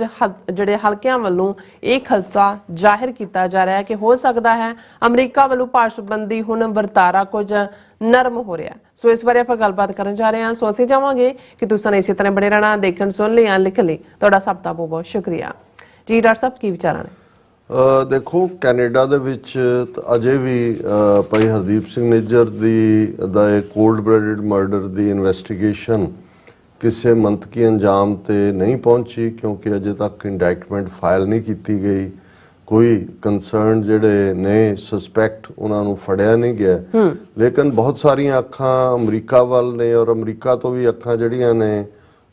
ਜਿਹੜੇ ਹਲਕਿਆਂ ਵੱਲੋਂ ਇਹ ਖਦਸ਼ਾ ਜ਼ਾਹਿਰ ਕੀਤਾ ਜਾ ਰਿਹਾ ਹੈ ਕਿ ਹੋ ਸਕਦਾ ਹੈ ਅਮਰੀਕਾ ਵੱਲੋਂ ਭਾਰਤ ਸੰਬੰਧੀ ਹੁਣ ਵਰਤਾਰਾ ਕੁਝ ਨਰਮ ਹੋ ਰਿਹਾ। ਸੋ ਇਸ ਬਾਰੇ ਆਪਾਂ ਗੱਲਬਾਤ ਕਰਨ ਜਾ ਰਹੇ ਹਾਂ। ਸੋ ਅਸੀਂ ਚਾਹਾਂਗੇ ਕਿ ਤੁਸੀਂ ਇਸੇ ਤਰ੍ਹਾਂ ਬਣੇ ਰਹਿਣਾ, ਦੇਖਣ ਸੁਣ ਲਈ ਜਾਂ ਲਿਖ ਲਈ। ਤੁਹਾਡਾ ਸਭ ਦਾ ਬਹੁਤ ਬਹੁਤ ਸ਼ੁਕਰੀਆ ਜੀ। ਡਾਕਟਰ ਸਾਹਿਬ ਕੀ ਵਿਚਾਰਾਂ ਨੇ? ਦੇਖੋ, ਕੈਨੇਡਾ ਦੇ ਵਿੱਚ ਅਜੇ ਵੀ ਭਾਈ ਹਰਦੀਪ ਸਿੰਘ ਨਿੱਜਰ ਦਾ ਇਹ ਕੋਲਡ ਬਲੱਡਡ ਮਰਡਰ ਦੀ ਇਨਵੈਸਟੀਗੇਸ਼ਨ ਕਿਸੇ ਮੰਤਕੀ ਅੰਜਾਮ ਤੇ ਨਹੀਂ ਪਹੁੰਚੀ, ਕਿਉਂਕਿ ਅਜੇ ਤੱਕ ਇੰਡਾਇਕਟਮੈਂਟ ਫਾਈਲ ਨਹੀਂ ਕੀਤੀ ਗਈ। ਕੋਈ ਕੰਸਰਨ ਜਿਹੜੇ ਨੇ ਸਸਪੈਕਟ ਉਹਨਾਂ ਨੂੰ ਫੜਿਆ ਨਹੀਂ ਗਿਆ। ਲੇਕਿਨ ਬਹੁਤ ਸਾਰੀਆਂ ਅੱਖਾਂ ਅਮਰੀਕਾ ਵੱਲ ਨੇ ਔਰ ਅਮਰੀਕਾ ਤੋਂ ਵੀ ਅੱਖਾਂ ਜਿਹੜੀਆਂ ਨੇ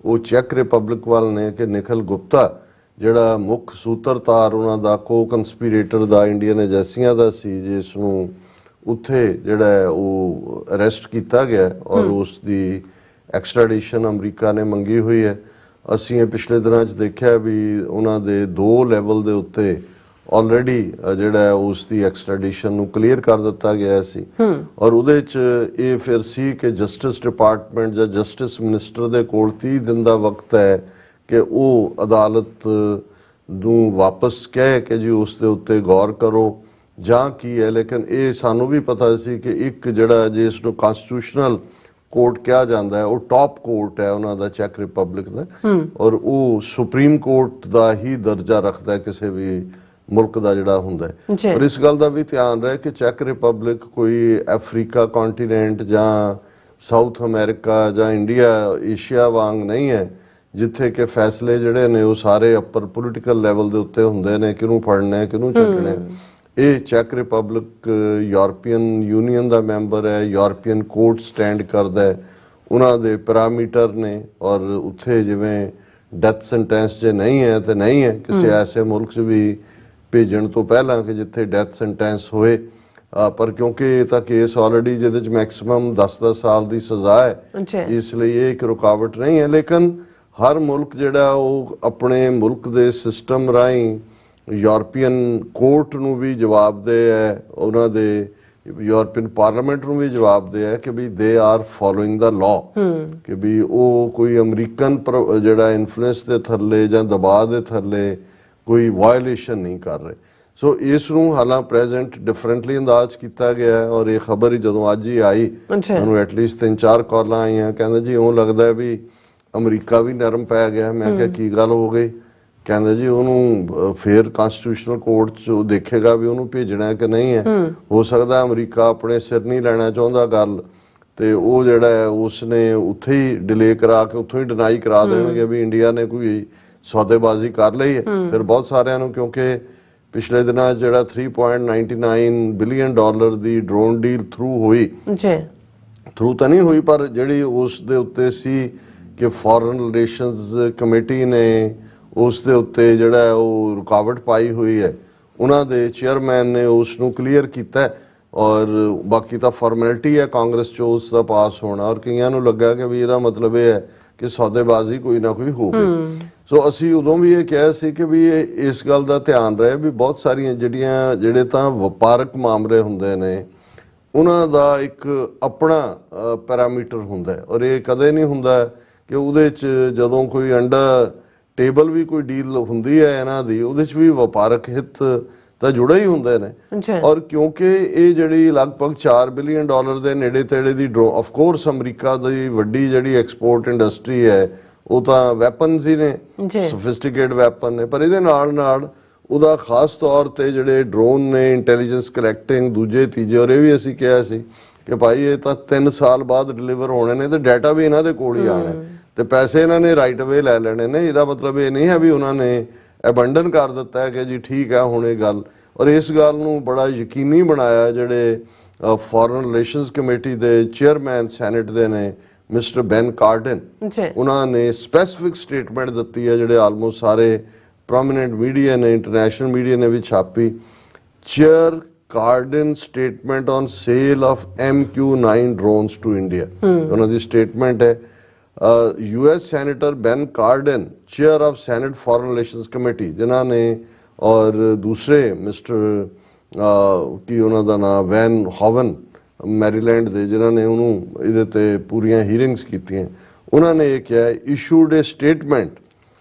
ਉਹ ਚੈੱਕ ਰਿਪਬਲਿਕ ਵੱਲ ਨੇ ਕਿ ਨਿਖਿਲ ਗੁਪਤਾ ਜਿਹੜਾ ਮੁੱਖ ਸੂਤਰਧਾਰ ਉਹਨਾਂ ਦਾ ਕੋ ਕੰਸਪੀਰੇਟਰ ਦਾ ਇੰਡੀਅਨ ਏਜੰਸੀਆਂ ਦਾ ਸੀ, ਜਿਸ ਨੂੰ ਉੱਥੇ ਜਿਹੜਾ ਉਹ ਅਰੈਸਟ ਕੀਤਾ ਗਿਆ ਔਰ ਉਸ ਦੀ ਐਕਸਟ੍ਰੈਡੀਸ਼ਨ ਅਮਰੀਕਾ ਨੇ ਮੰਗੀ ਹੋਈ ਹੈ। ਅਸੀਂ ਇਹ ਪਿਛਲੇ ਦਿਨਾਂ 'ਚ ਦੇਖਿਆ ਵੀ ਉਹਨਾਂ ਦੇ 2 ਲੈਵਲ ਦੇ ਉੱਤੇ ਆਲਰੇਡੀ ਜਿਹੜਾ ਉਸ ਦੀ ਐਕਸਟ੍ਰੈਡੀਸ਼ਨ ਨੂੰ ਕਲੀਅਰ ਕਰ ਦਿੱਤਾ ਗਿਆ ਸੀ ਔਰ ਉਹਦੇ 'ਚ ਇਹ ਫਿਰ ਸੀ ਕਿ ਜਸਟਿਸ ਡਿਪਾਰਟਮੈਂਟ ਜਾਂ ਜਸਟਿਸ ਮਿਨਿਸਟਰ ਦੇ ਕੋਲ 30 ਦਿਨ ਦਾ ਵਕਤ ਹੈ ਕਿ ਉਹ ਅਦਾਲਤ ਨੂੰ ਵਾਪਸ ਕਹੇ ਕਿ ਜੀ ਉਸ ਦੇ ਉੱਤੇ ਗੌਰ ਕਰੋ ਜਾਂ ਕੀ ਹੈ। ਲੇਕਿਨ ਇਹ ਸਾਨੂੰ ਵੀ ਪਤਾ ਸੀ ਕਿ ਇੱਕ ਜਿਹੜਾ ਜਿਸ ਨੂੰ ਕਨਸਟੀਟਿਊਸ਼ਨਲ ਕੋਰਟ ਕਿਹਾ ਜਾਂਦਾ ਹੈ ਉਹ ਟਾਪ ਕੋਰਟ ਹੈ ਉਹਨਾਂ ਦਾ ਚੈੱਕ ਰਿਪਬਲਿਕ ਦਾ ਔਰ ਉਹ ਸੁਪਰੀਮ ਕੋਰਟ ਦਾ ਹੀ ਦਰਜਾ ਰੱਖਦਾ ਹੈ ਕਿਸੇ ਵੀ ਮੁਲਕ ਦਾ ਜਿਹੜਾ ਹੁੰਦਾ ਹੈ। ਔਰ ਇਸ ਗੱਲ ਦਾ ਵੀ ਧਿਆਨ ਰਹੇ ਕਿ ਚੈੱਕ ਰਿਪਬਲਿਕ ਕੋਈ ਅਫਰੀਕਾ ਕੰਟੀਨੈਂਟ ਜਾਂ ਸਾਊਥ ਅਮਰੀਕਾ ਜਾਂ ਇੰਡੀਆ ਏਸ਼ੀਆ ਵਾਂਗ ਨਹੀਂ ਹੈ ਜਿੱਥੇ ਕਿ ਫੈਸਲੇ ਜਿਹੜੇ ਨੇ ਉਹ ਸਾਰੇ ਉੱਪਰ ਪੋਲੀਟੀਕਲ ਲੈਵਲ ਦੇ ਉੱਤੇ ਹੁੰਦੇ ਨੇ, ਕਿਹਨੂੰ ਫੜਨਾ ਹੈ ਕਿਹਨੂੰ ਛੱਡਣਾ। ਇਹ ਚੈੱਕ ਰਿਪਬਲਿਕ ਯੂਰਪੀਅਨ ਯੂਨੀਅਨ ਦਾ ਮੈਂਬਰ ਹੈ, ਯੂਰਪੀਅਨ ਕੋਰਟ ਸਟੈਂਡ ਕਰਦਾ ਹੈ, ਉਹਨਾਂ ਦੇ ਪੈਰਾਮੀਟਰ ਨੇ ਔਰ ਉੱਥੇ ਜਿਵੇਂ ਡੈਥ ਸੈਂਟੈਂਸ ਜੇ ਨਹੀਂ ਹੈ ਤੇ ਨਹੀਂ ਹੈ ਕਿਸੇ ਐਸੇ ਮੁਲਕ 'ਚ ਵੀ ਭੇਜਣ ਤੋਂ ਪਹਿਲਾਂ ਕਿ ਜਿੱਥੇ ਡੈਥ ਸੈਂਟੈਂਸ ਹੋਏ। ਪਰ ਕਿਉਂਕਿ ਇਹ ਤਾਂ ਕੇਸ ਆਲਰੇਡੀ ਜਿਹਦੇ 'ਚ ਮੈਕਸਿਮਮ 10-10 ਸਾਲ ਦੀ ਸਜ਼ਾ ਹੈ, ਇਸ ਲਈ ਇਹ ਇੱਕ ਰੁਕਾਵਟ ਨਹੀਂ ਹੈ। ਲੇਕਿਨ ਹਰ ਮੁਲਕ ਜਿਹੜਾ ਉਹ ਆਪਣੇ ਮੁਲਕ ਦੇ ਸਿਸਟਮ ਰਾਹੀਂ ਯੂਰਪੀਅਨ ਕੋਰਟ ਨੂੰ ਵੀ ਜਵਾਬਦੇਹ ਹੈ, ਉਹਨਾਂ ਦੇ ਯੂਰਪੀਅਨ ਪਾਰਲੀਮੈਂਟ ਨੂੰ ਵੀ ਜਵਾਬਦੇਹ ਹੈ ਕਿ ਵੀ they are following the law, ਕਿ ਵੀ ਉਹ ਕੋਈ ਅਮਰੀਕਨ ਜਿਹੜਾ ਇਨਫਲੂਐਂਸ ਦੇ ਥੱਲੇ ਜਾਂ ਦਬਾਅ ਦੇ ਥੱਲੇ ਕੋਈ ਵਾਇਓਲੇਸ਼ਨ ਨਹੀਂ ਕਰ ਰਹੇ। ਸੋ ਇਸ ਨੂੰ ਹਾਲਾਂ ਪ੍ਰੈਜ਼ੈਂਟ ਡਿਫਰੈਂਟਲੀ ਅੰਦਾਜ਼ ਕੀਤਾ ਗਿਆ ਹੈ ਔਰ ਇਹ ਖਬਰ ਹੀ ਜਦੋਂ ਅੱਜ ਹੀ ਆਈ ਮੈਨੂੰ ਐਟਲੀਸਟ 3-4 ਕਾਲਾਂ ਆਈਆਂ, ਕਹਿੰਦੇ ਜੀ ਉਹ ਲੱਗਦਾ ਵੀ ਅਮਰੀਕਾ ਵੀ ਨਰਮ ਪੈ ਗਿਆ। ਮੈਂ ਕਿਹਾ ਕੀ ਗੱਲ ਹੋ ਗਈ? ਕਹਿੰਦੇ ਜੀ ਉਹਨੂੰ ਫੇਰ ਕਨਸਟੀਟਿਊਸ਼ਨਲ ਕੋਰਟ 'ਚ ਦੇਖੇਗਾ ਵੀ ਉਹਨੂੰ ਭੇਜਣਾ ਕਿ ਨਹੀਂ ਹੈ। ਹੋ ਸਕਦਾ ਅਮਰੀਕਾ ਆਪਣੇ ਸਿਰ ਨਹੀਂ ਲੈਣਾ ਚਾਹੁੰਦਾ ਗੱਲ ਤੇ ਉਹ ਜਿਹੜਾ ਹੈ ਉਸਨੇ ਉੱਥੇ ਹੀ ਡਿਲੇ ਕਰਾ ਕੇ ਉੱਥੋਂ ਹੀ ਡਿਨਾਈ ਕਰਾ ਦੇਣਗੇ ਵੀ ਇੰਡੀਆ ਨੇ ਕੋਈ ਸੌਦੇਬਾਜ਼ੀ ਕਰ ਲਈ ਹੈ। ਫਿਰ ਬਹੁਤ ਸਾਰਿਆਂ ਨੂੰ, ਕਿਉਂਕਿ ਪਿਛਲੇ ਦਿਨਾਂ ਜਿਹੜਾ 3.99 ਬਿਲੀਅਨ ਡਾਲਰ ਦੀ ਡਰੋਨ ਡੀਲ ਥਰੂ ਹੋਈ, ਥਰੂ ਤਾਂ ਨਹੀਂ ਹੋਈ ਪਰ ਜਿਹੜੀ ਉਸ ਦੇ ਉੱਤੇ ਸੀ ਕਿ ਫੋਰਨ ਰਿਲੇਸ਼ਨਸ ਕਮੇਟੀ ਨੇ ਉਸ ਦੇ ਉੱਤੇ ਜਿਹੜਾ ਉਹ ਰੁਕਾਵਟ ਪਾਈ ਹੋਈ ਹੈ, ਉਹਨਾਂ ਦੇ ਚੇਅਰਮੈਨ ਨੇ ਉਸ ਨੂੰ ਕਲੀਅਰ ਕੀਤਾ ਔਰ ਬਾਕੀ ਤਾਂ ਫਾਰਮੈਲਿਟੀ ਹੈ ਕਾਂਗਰਸ 'ਚੋਂ ਉਸ ਦਾ ਪਾਸ ਹੋਣਾ, ਔਰ ਕਈਆਂ ਨੂੰ ਲੱਗਾ ਕਿ ਵੀ ਇਹਦਾ ਮਤਲਬ ਇਹ ਹੈ ਕਿ ਸੌਦੇਬਾਜ਼ੀ ਕੋਈ ਨਾ ਕੋਈ ਹੋਵੇ। ਸੋ ਅਸੀਂ ਉਦੋਂ ਵੀ ਇਹ ਕਿਹਾ ਸੀ ਕਿ ਵੀ ਇਸ ਗੱਲ ਦਾ ਧਿਆਨ ਰਹੇ ਵੀ ਬਹੁਤ ਸਾਰੀਆਂ ਜਿਹੜੇ ਤਾਂ ਵਪਾਰਕ ਮਾਮਲੇ ਹੁੰਦੇ ਨੇ ਉਹਨਾਂ ਦਾ ਇੱਕ ਆਪਣਾ ਪੈਰਾਮੀਟਰ ਹੁੰਦਾ ਹੈ, ਔਰ ਇਹ ਕਦੇ ਨਹੀਂ ਹੁੰਦਾ ਕਿ ਉਹਦੇ 'ਚ ਜਦੋਂ ਕੋਈ ਅੰਡਰ ਟੇਬਲ ਵੀ ਕੋਈ ਡੀਲ ਹੁੰਦੀ ਹੈ ਇਹਨਾਂ ਦੀ, ਉਹਦੇ 'ਚ ਵੀ ਵਪਾਰਕ ਹਿੱਤ ਤਾਂ ਜੁੜੇ ਹੀ ਹੁੰਦੇ ਨੇ। ਔਰ ਕਿਉਂਕਿ ਇਹ ਜਿਹੜੀ ਲਗਭਗ $4 ਬਿਲੀਅਨ ਦੇ ਨੇੜੇ ਤੇੜੇ ਦੀ ਆਫ ਕੋਰਸ ਅਮਰੀਕਾ ਦੀ ਵੱਡੀ ਜਿਹੜੀ ਐਕਸਪੋਰਟ ਇੰਡਸਟਰੀ ਹੈ ਉਹ ਤਾਂ ਵੈਪਨਸ ਹੀ ਨੇ, ਸੋਫਿਸਟੀਕੇਟ ਵੈਪਨ ਨੇ, ਪਰ ਇਹਦੇ ਨਾਲ ਨਾਲ ਉਹਦਾ ਖਾਸ ਤੌਰ ਤੇ ਜਿਹੜੇ ਡਰੋਨ ਨੇ, ਇੰਟੈਲੀਜੈਂਸ ਕਲੈਕਟਿੰਗ, ਦੂਜੇ ਤੀਜੇ, ਔਰ ਇਹ ਵੀ ਅਸੀਂ ਕਿਹਾ ਸੀ ਕਿ ਭਾਈ ਇਹ ਤਾਂ 3 ਸਾਲ ਬਾਅਦ ਡਿਲੀਵਰ ਹੋਣੇ ਨੇ ਤੇ ਡਾਟਾ ਵੀ ਇਹਨਾਂ ਦੇ ਕੋਲ ਹੀ ਆਣਾ ਤੇ ਪੈਸੇ ਇਹਨਾਂ ਨੇ ਰਾਈਟ ਅਵੇ ਲੈ ਲੈਣੇ ਨੇ। ਇਹਦਾ ਮਤਲਬ ਇਹ ਨਹੀਂ ਹੈ ਵੀ ਉਹਨਾਂ ਨੇ ਅਬੰਡਨ ਕਰ ਦਿੱਤਾ ਹੈ ਕਿ ਜੀ ਠੀਕ ਹੈ ਹੁਣ ਇਹ ਗੱਲ, ਔਰ ਇਸ ਗੱਲ ਨੂੰ ਬੜਾ ਯਕੀਨੀ ਬਣਾਇਆ ਜਿਹੜੇ ਫੋਰਨ ਰਿਲੇਸ਼ਨਸ ਕਮੇਟੀ ਦੇ ਚੇਅਰਮੈਨ ਸੈਨੇਟ ਦੇ ਨੇ ਮਿਸਟਰ ਬੈਨ ਕਾਰਡਨ, ਉਹਨਾਂ ਨੇ ਸਪੈਸੀਫਿਕ ਸਟੇਟਮੈਂਟ ਦਿੱਤੀ ਹੈ ਜਿਹੜੇ ਆਲਮੋਸਟ ਸਾਰੇ ਪ੍ਰੋਮਿਨੈਂਟ ਮੀਡੀਆ ਨੇ, ਇੰਟਰਨੈਸ਼ਨਲ ਮੀਡੀਆ ਨੇ ਵੀ ਛਾਪੀ। Chair Cardin statement on sale of MQ-9 drones to India, ਉਹਨਾਂ ਦੀ ਸਟੇਟਮੈਂਟ ਹੈ। US senator Ben Cardin, chair of senate foreign relations committee, ਜਿਨ੍ਹਾਂ ਨੇ, ਔਰ ਦੂਸਰੇ ਮਿਸਟਰ ਕੀ ਉਹਨਾਂ ਦਾ ਨਾਮ ਵੈਨ ਹੋਵਨ ਮੈਰੀਲੈਂਡ ਦੇ, ਜਿਨ੍ਹਾਂ ਨੇ ਉਹਨੂੰ ਇਹਦੇ ਤੇ ਪੂਰੀਆਂ ਹੀਅਰਿੰਗਸ ਕੀਤੀਆਂ, ਉਹਨਾਂ ਨੇ ਇਹ ਕਿਹਾ issued A statement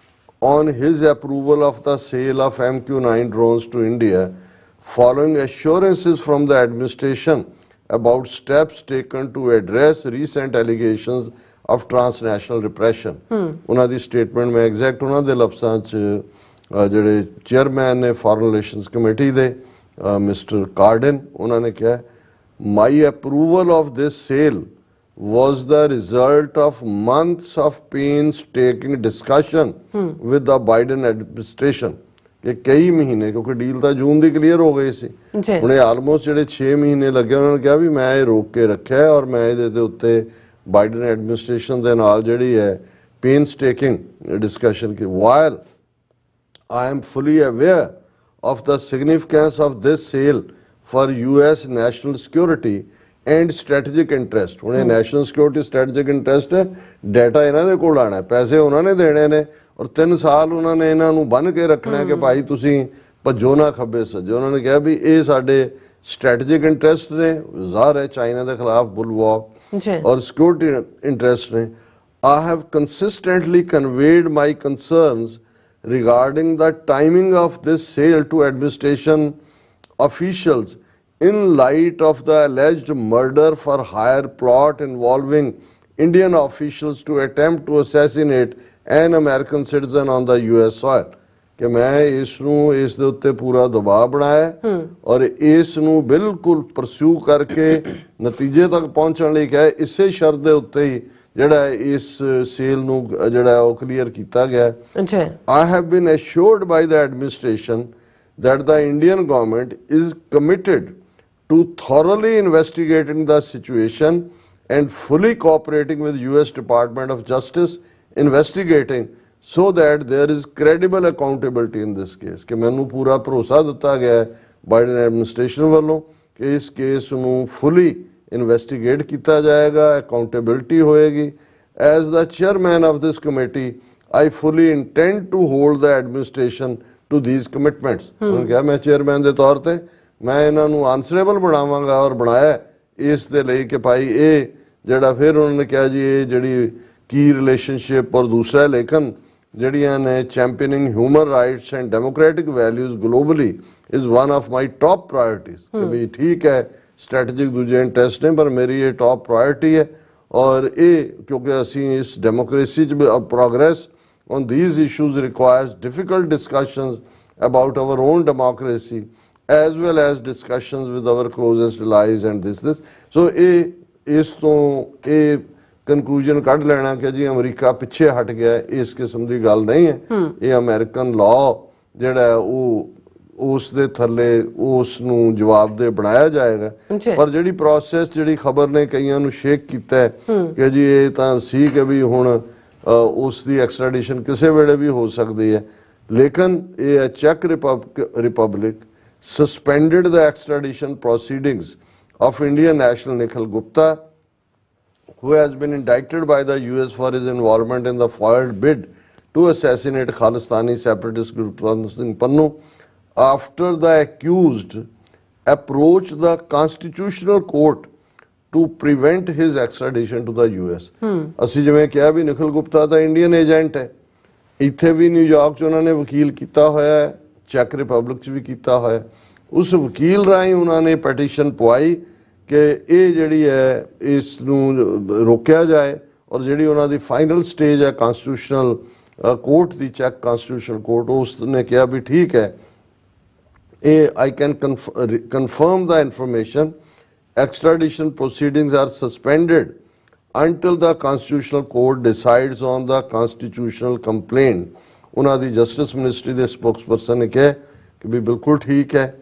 on his approval of the sale of MQ-9 drones to India following assurances from the administration about steps taken to address recent allegations of transnational repression। ਉਹਨਾਂ ਦੀ ਸਟੇਟਮੈਂਟ ਮੈਂ exact ਉਹਨਾਂ ਦੇ ਲਫ਼ਜ਼ਾਂ 'ਚ ਜਿਹੜੇ chairman ਨੇ foreign relations committee ਦੇ mister cordon, ਉਹਨਾਂ ਨੇ ਕਿਹਾ my approval of this sale was the result of months of painstaking discussion with the Biden administration। ਕਿ ਕਈ ਮਹੀਨੇ, ਕਿਉਂਕਿ ਡੀਲ ਤਾਂ ਜੂਨ ਦੀ ਕਲੀਅਰ ਹੋ ਗਈ ਸੀ, ਹੁਣ ਇਹ ਆਲਮੋਸਟ ਜਿਹੜੇ 6 ਮਹੀਨੇ ਲੱਗੇ, ਉਹਨਾਂ ਨੇ ਕਿਹਾ ਵੀ ਮੈਂ ਇਹ ਰੋਕ ਕੇ ਰੱਖਿਆ ਔਰ ਮੈਂ ਇਹਦੇ ਦੇ ਉੱਤੇ ਬਾਈਡਨ ਐਡਮਿਨਿਸਟ੍ਰੇਸ਼ਨ ਦੇ ਨਾਲ ਜਿਹੜੀ ਹੈ painstaking discussion की। while I am fully aware of the significance of this sale for US national security and strategic interest, ਹੁਣ ਇਹ ਨੈਸ਼ਨਲ ਸਿਕਿਉਰਿਟੀ ਸਟ੍ਰੈਟੇਜਿਕ ਇੰਟਰਸਟ ਹੈ, ਡਾਟਾ ਇਹਨਾਂ ਦੇ ਕੋਲ ਆਣਾ, ਪੈਸੇ ਉਹਨਾਂ ਨੇ ਦੇਣੇ ਨੇ, ਔਰ 3 ਸਾਲ ਉਹਨਾਂ ਨੇ ਇਹਨਾਂ ਨੂੰ ਬੰਨ੍ਹ ਕੇ ਰੱਖਣਾ ਕਿ ਭਾਈ ਤੁਸੀਂ ਭੱਜੋ ਨਾ ਖੱਬੇ ਸੱਜੇ। ਉਹਨਾਂ ਨੇ ਕਿਹਾ ਵੀ ਇਹ ਸਾਡੇ ਸਟ੍ਰੈਟੇਜਿਕ ਇੰਟਰਸਟ ਨੇ, ਜ਼ਾਹਰ ਹੈ ਚਾਈਨਾ ਦੇ ਖਿਲਾਫ ਬੁਲਵਾਕ, ਔਰ ਸਿਕਿਉਰਿਟੀ ਇੰਟਰਸਟ ਨੇ। I have consistently conveyed my concerns regarding the timing of this sale to administration officials in light of the alleged murder for hire plot involving Indian officials to attempt to assassinate an American citizen on the US soil। कि मैं इसनू इस दे उत्ते पूरा दबाव बनाया और इसनू बिल्कुल pursue करके नतीजे तक पहुंचने लई कहा, इसे शर्त दे उत्ते ही ਜਿਹੜਾ ਇਸ ਸੇਲ ਨੂੰ ਜਿਹੜਾ ਉਹ ਕਲੀਅਰ ਕੀਤਾ ਗਿਆ। I have been assured by the administration that the Indian government is committed to thoroughly investigating the situation and fully cooperating with US Department of Justice investigating so that there is credible accountability in this case। कि मैनू पूरा भरोसा दिता गया है Biden administration वालों कि इस केस ਨੂੰ fully ਇਨਵੈਸਟੀਗੇਟ ਕੀਤਾ ਜਾਏਗਾ, ਅਕਾਊਂਟੇਬਿਲਿਟੀ ਹੋਏਗੀ। As the chairman of this committee I fully intend to hold the administration to these commitments. ਉਹਨੇ ਕਿਹਾ ਮੈਂ ਚੇਅਰਮੈਨ ਦੇ ਤੌਰ ਤੇ ਮੈਂ ਇਹਨਾਂ ਨੂੰ ਆਨਸਰੇਬਲ ਬਣਾਵਾਂਗਾ ਔਰ ਬਣਾਇਆ ਇਸ ਦੇ ਲਈ ਕਿ ਭਾਈ ਇਹ ਜਿਹੜਾ, ਫਿਰ ਉਹਨਾਂ ਨੇ ਕਿਹਾ ਜੀ ਇਹ ਜਿਹੜੀ ਕੀ ਰਿਲੇਸ਼ਨਸ਼ਿਪ ਔਰ ਦੂਸਰਾ ਲੇਖਨ ਜਿਹੜੀਆਂ ਨੇ championing human rights and democratic values globally is one of my top priorities. कि भाई ठीक है स्ट्रैटेजिक दूजे इंटरेस्ट ने पर मेरी ये टॉप प्रायोरिटी है और ये क्योंकि असी इस democracy progress on these issues requires difficult discussions about our own democracy as well as discussions with our closest allies and this so इस तो ये कंक्लूजन कढ़ लेना कि जी अमरीका पिछे हट गया, इस किस्म की गल नहीं है। ये अमेरिकन लॉ जिहड़ा वो ਉਸ ਦੇ ਥੱਲੇ ਉਸ ਨੂੰ ਜਵਾਬਦੇਹ ਬਣਾਇਆ ਜਾਏਗਾ। ਪਰ ਜਿਹੜੀ ਪ੍ਰੋਸੈਸ, ਜਿਹੜੀ ਖਬਰ ਨੇ ਕਈਆਂ ਨੂੰ ਸ਼ੇਕ ਕੀਤਾ ਹੈ ਕਿ ਜੀ ਇਹ ਤਾਂ ਸੀ ਕਿ ਵੀ ਹੁਣ ਉਸ ਦੀ ਐਕਸਟ੍ਰੈਡੀਸ਼ਨ ਕਿਸੇ ਵੇਲੇ ਵੀ ਹੋ ਸਕਦੀ ਹੈ, ਲੇਕਿਨ ਇਹ check republic suspended the extradition proceedings of Indian national Nikhil Gupta, who has been indicted by the US for his involvement in the foiled bid to assassinate Khalistani separatist Gurpratap Singh Pannu, after the accused approached the Constitutional Court to prevent his extradition to the US. ਅਸੀਂ ਜਿਵੇਂ ਕਿਹਾ ਵੀ ਨਿਖਿਲ ਗੁਪਤਾ ਤਾਂ Indian agent ਹੈ, ਇੱਥੇ ਵੀ New York 'ਚ ਉਹਨਾਂ ਨੇ ਵਕੀਲ ਕੀਤਾ ਹੋਇਆ ਹੈ, ਚੈੱਕ ਰਿਪਬਲਿਕ 'ਚ ਵੀ ਕੀਤਾ ਹੋਇਆ। ਉਸ ਵਕੀਲ ਰਾਹੀਂ ਉਹਨਾਂ ਨੇ ਪਟੀਸ਼ਨ ਪਵਾਈ ਕਿ ਇਹ ਜਿਹੜੀ ਹੈ ਇਸ ਨੂੰ ਰੋਕਿਆ ਜਾਏ, ਔਰ ਜਿਹੜੀ ਉਹਨਾਂ ਦੀ ਫਾਈਨਲ ਸਟੇਜ ਹੈ ਕਨਸਟੀਟਿਊਸ਼ਨਲ ਕੋਰਟ ਦੀ, ਚੈੱਕ ਕਨਸਟੀਟਿਊਸ਼ਨਲ ਕੋਰਟ, ਉਸ ਨੇ ਕਿਹਾ ਵੀ ਠੀਕ ਹੈ, ਇਹ I can confirm the information. Extradition proceedings are suspended until the Constitutional Court decides on the constitutional complaint. ਉਹਨਾਂ ਦੀ ਜਸਟਿਸ ਮਿਨਿਸਟਰੀ ਦੇ ਸਪੋਕਸਪਰਸਨ ਨੇ ਕਿਹਾ ਕਿ ਵੀ ਬਿਲਕੁਲ ਠੀਕ ਹੈ,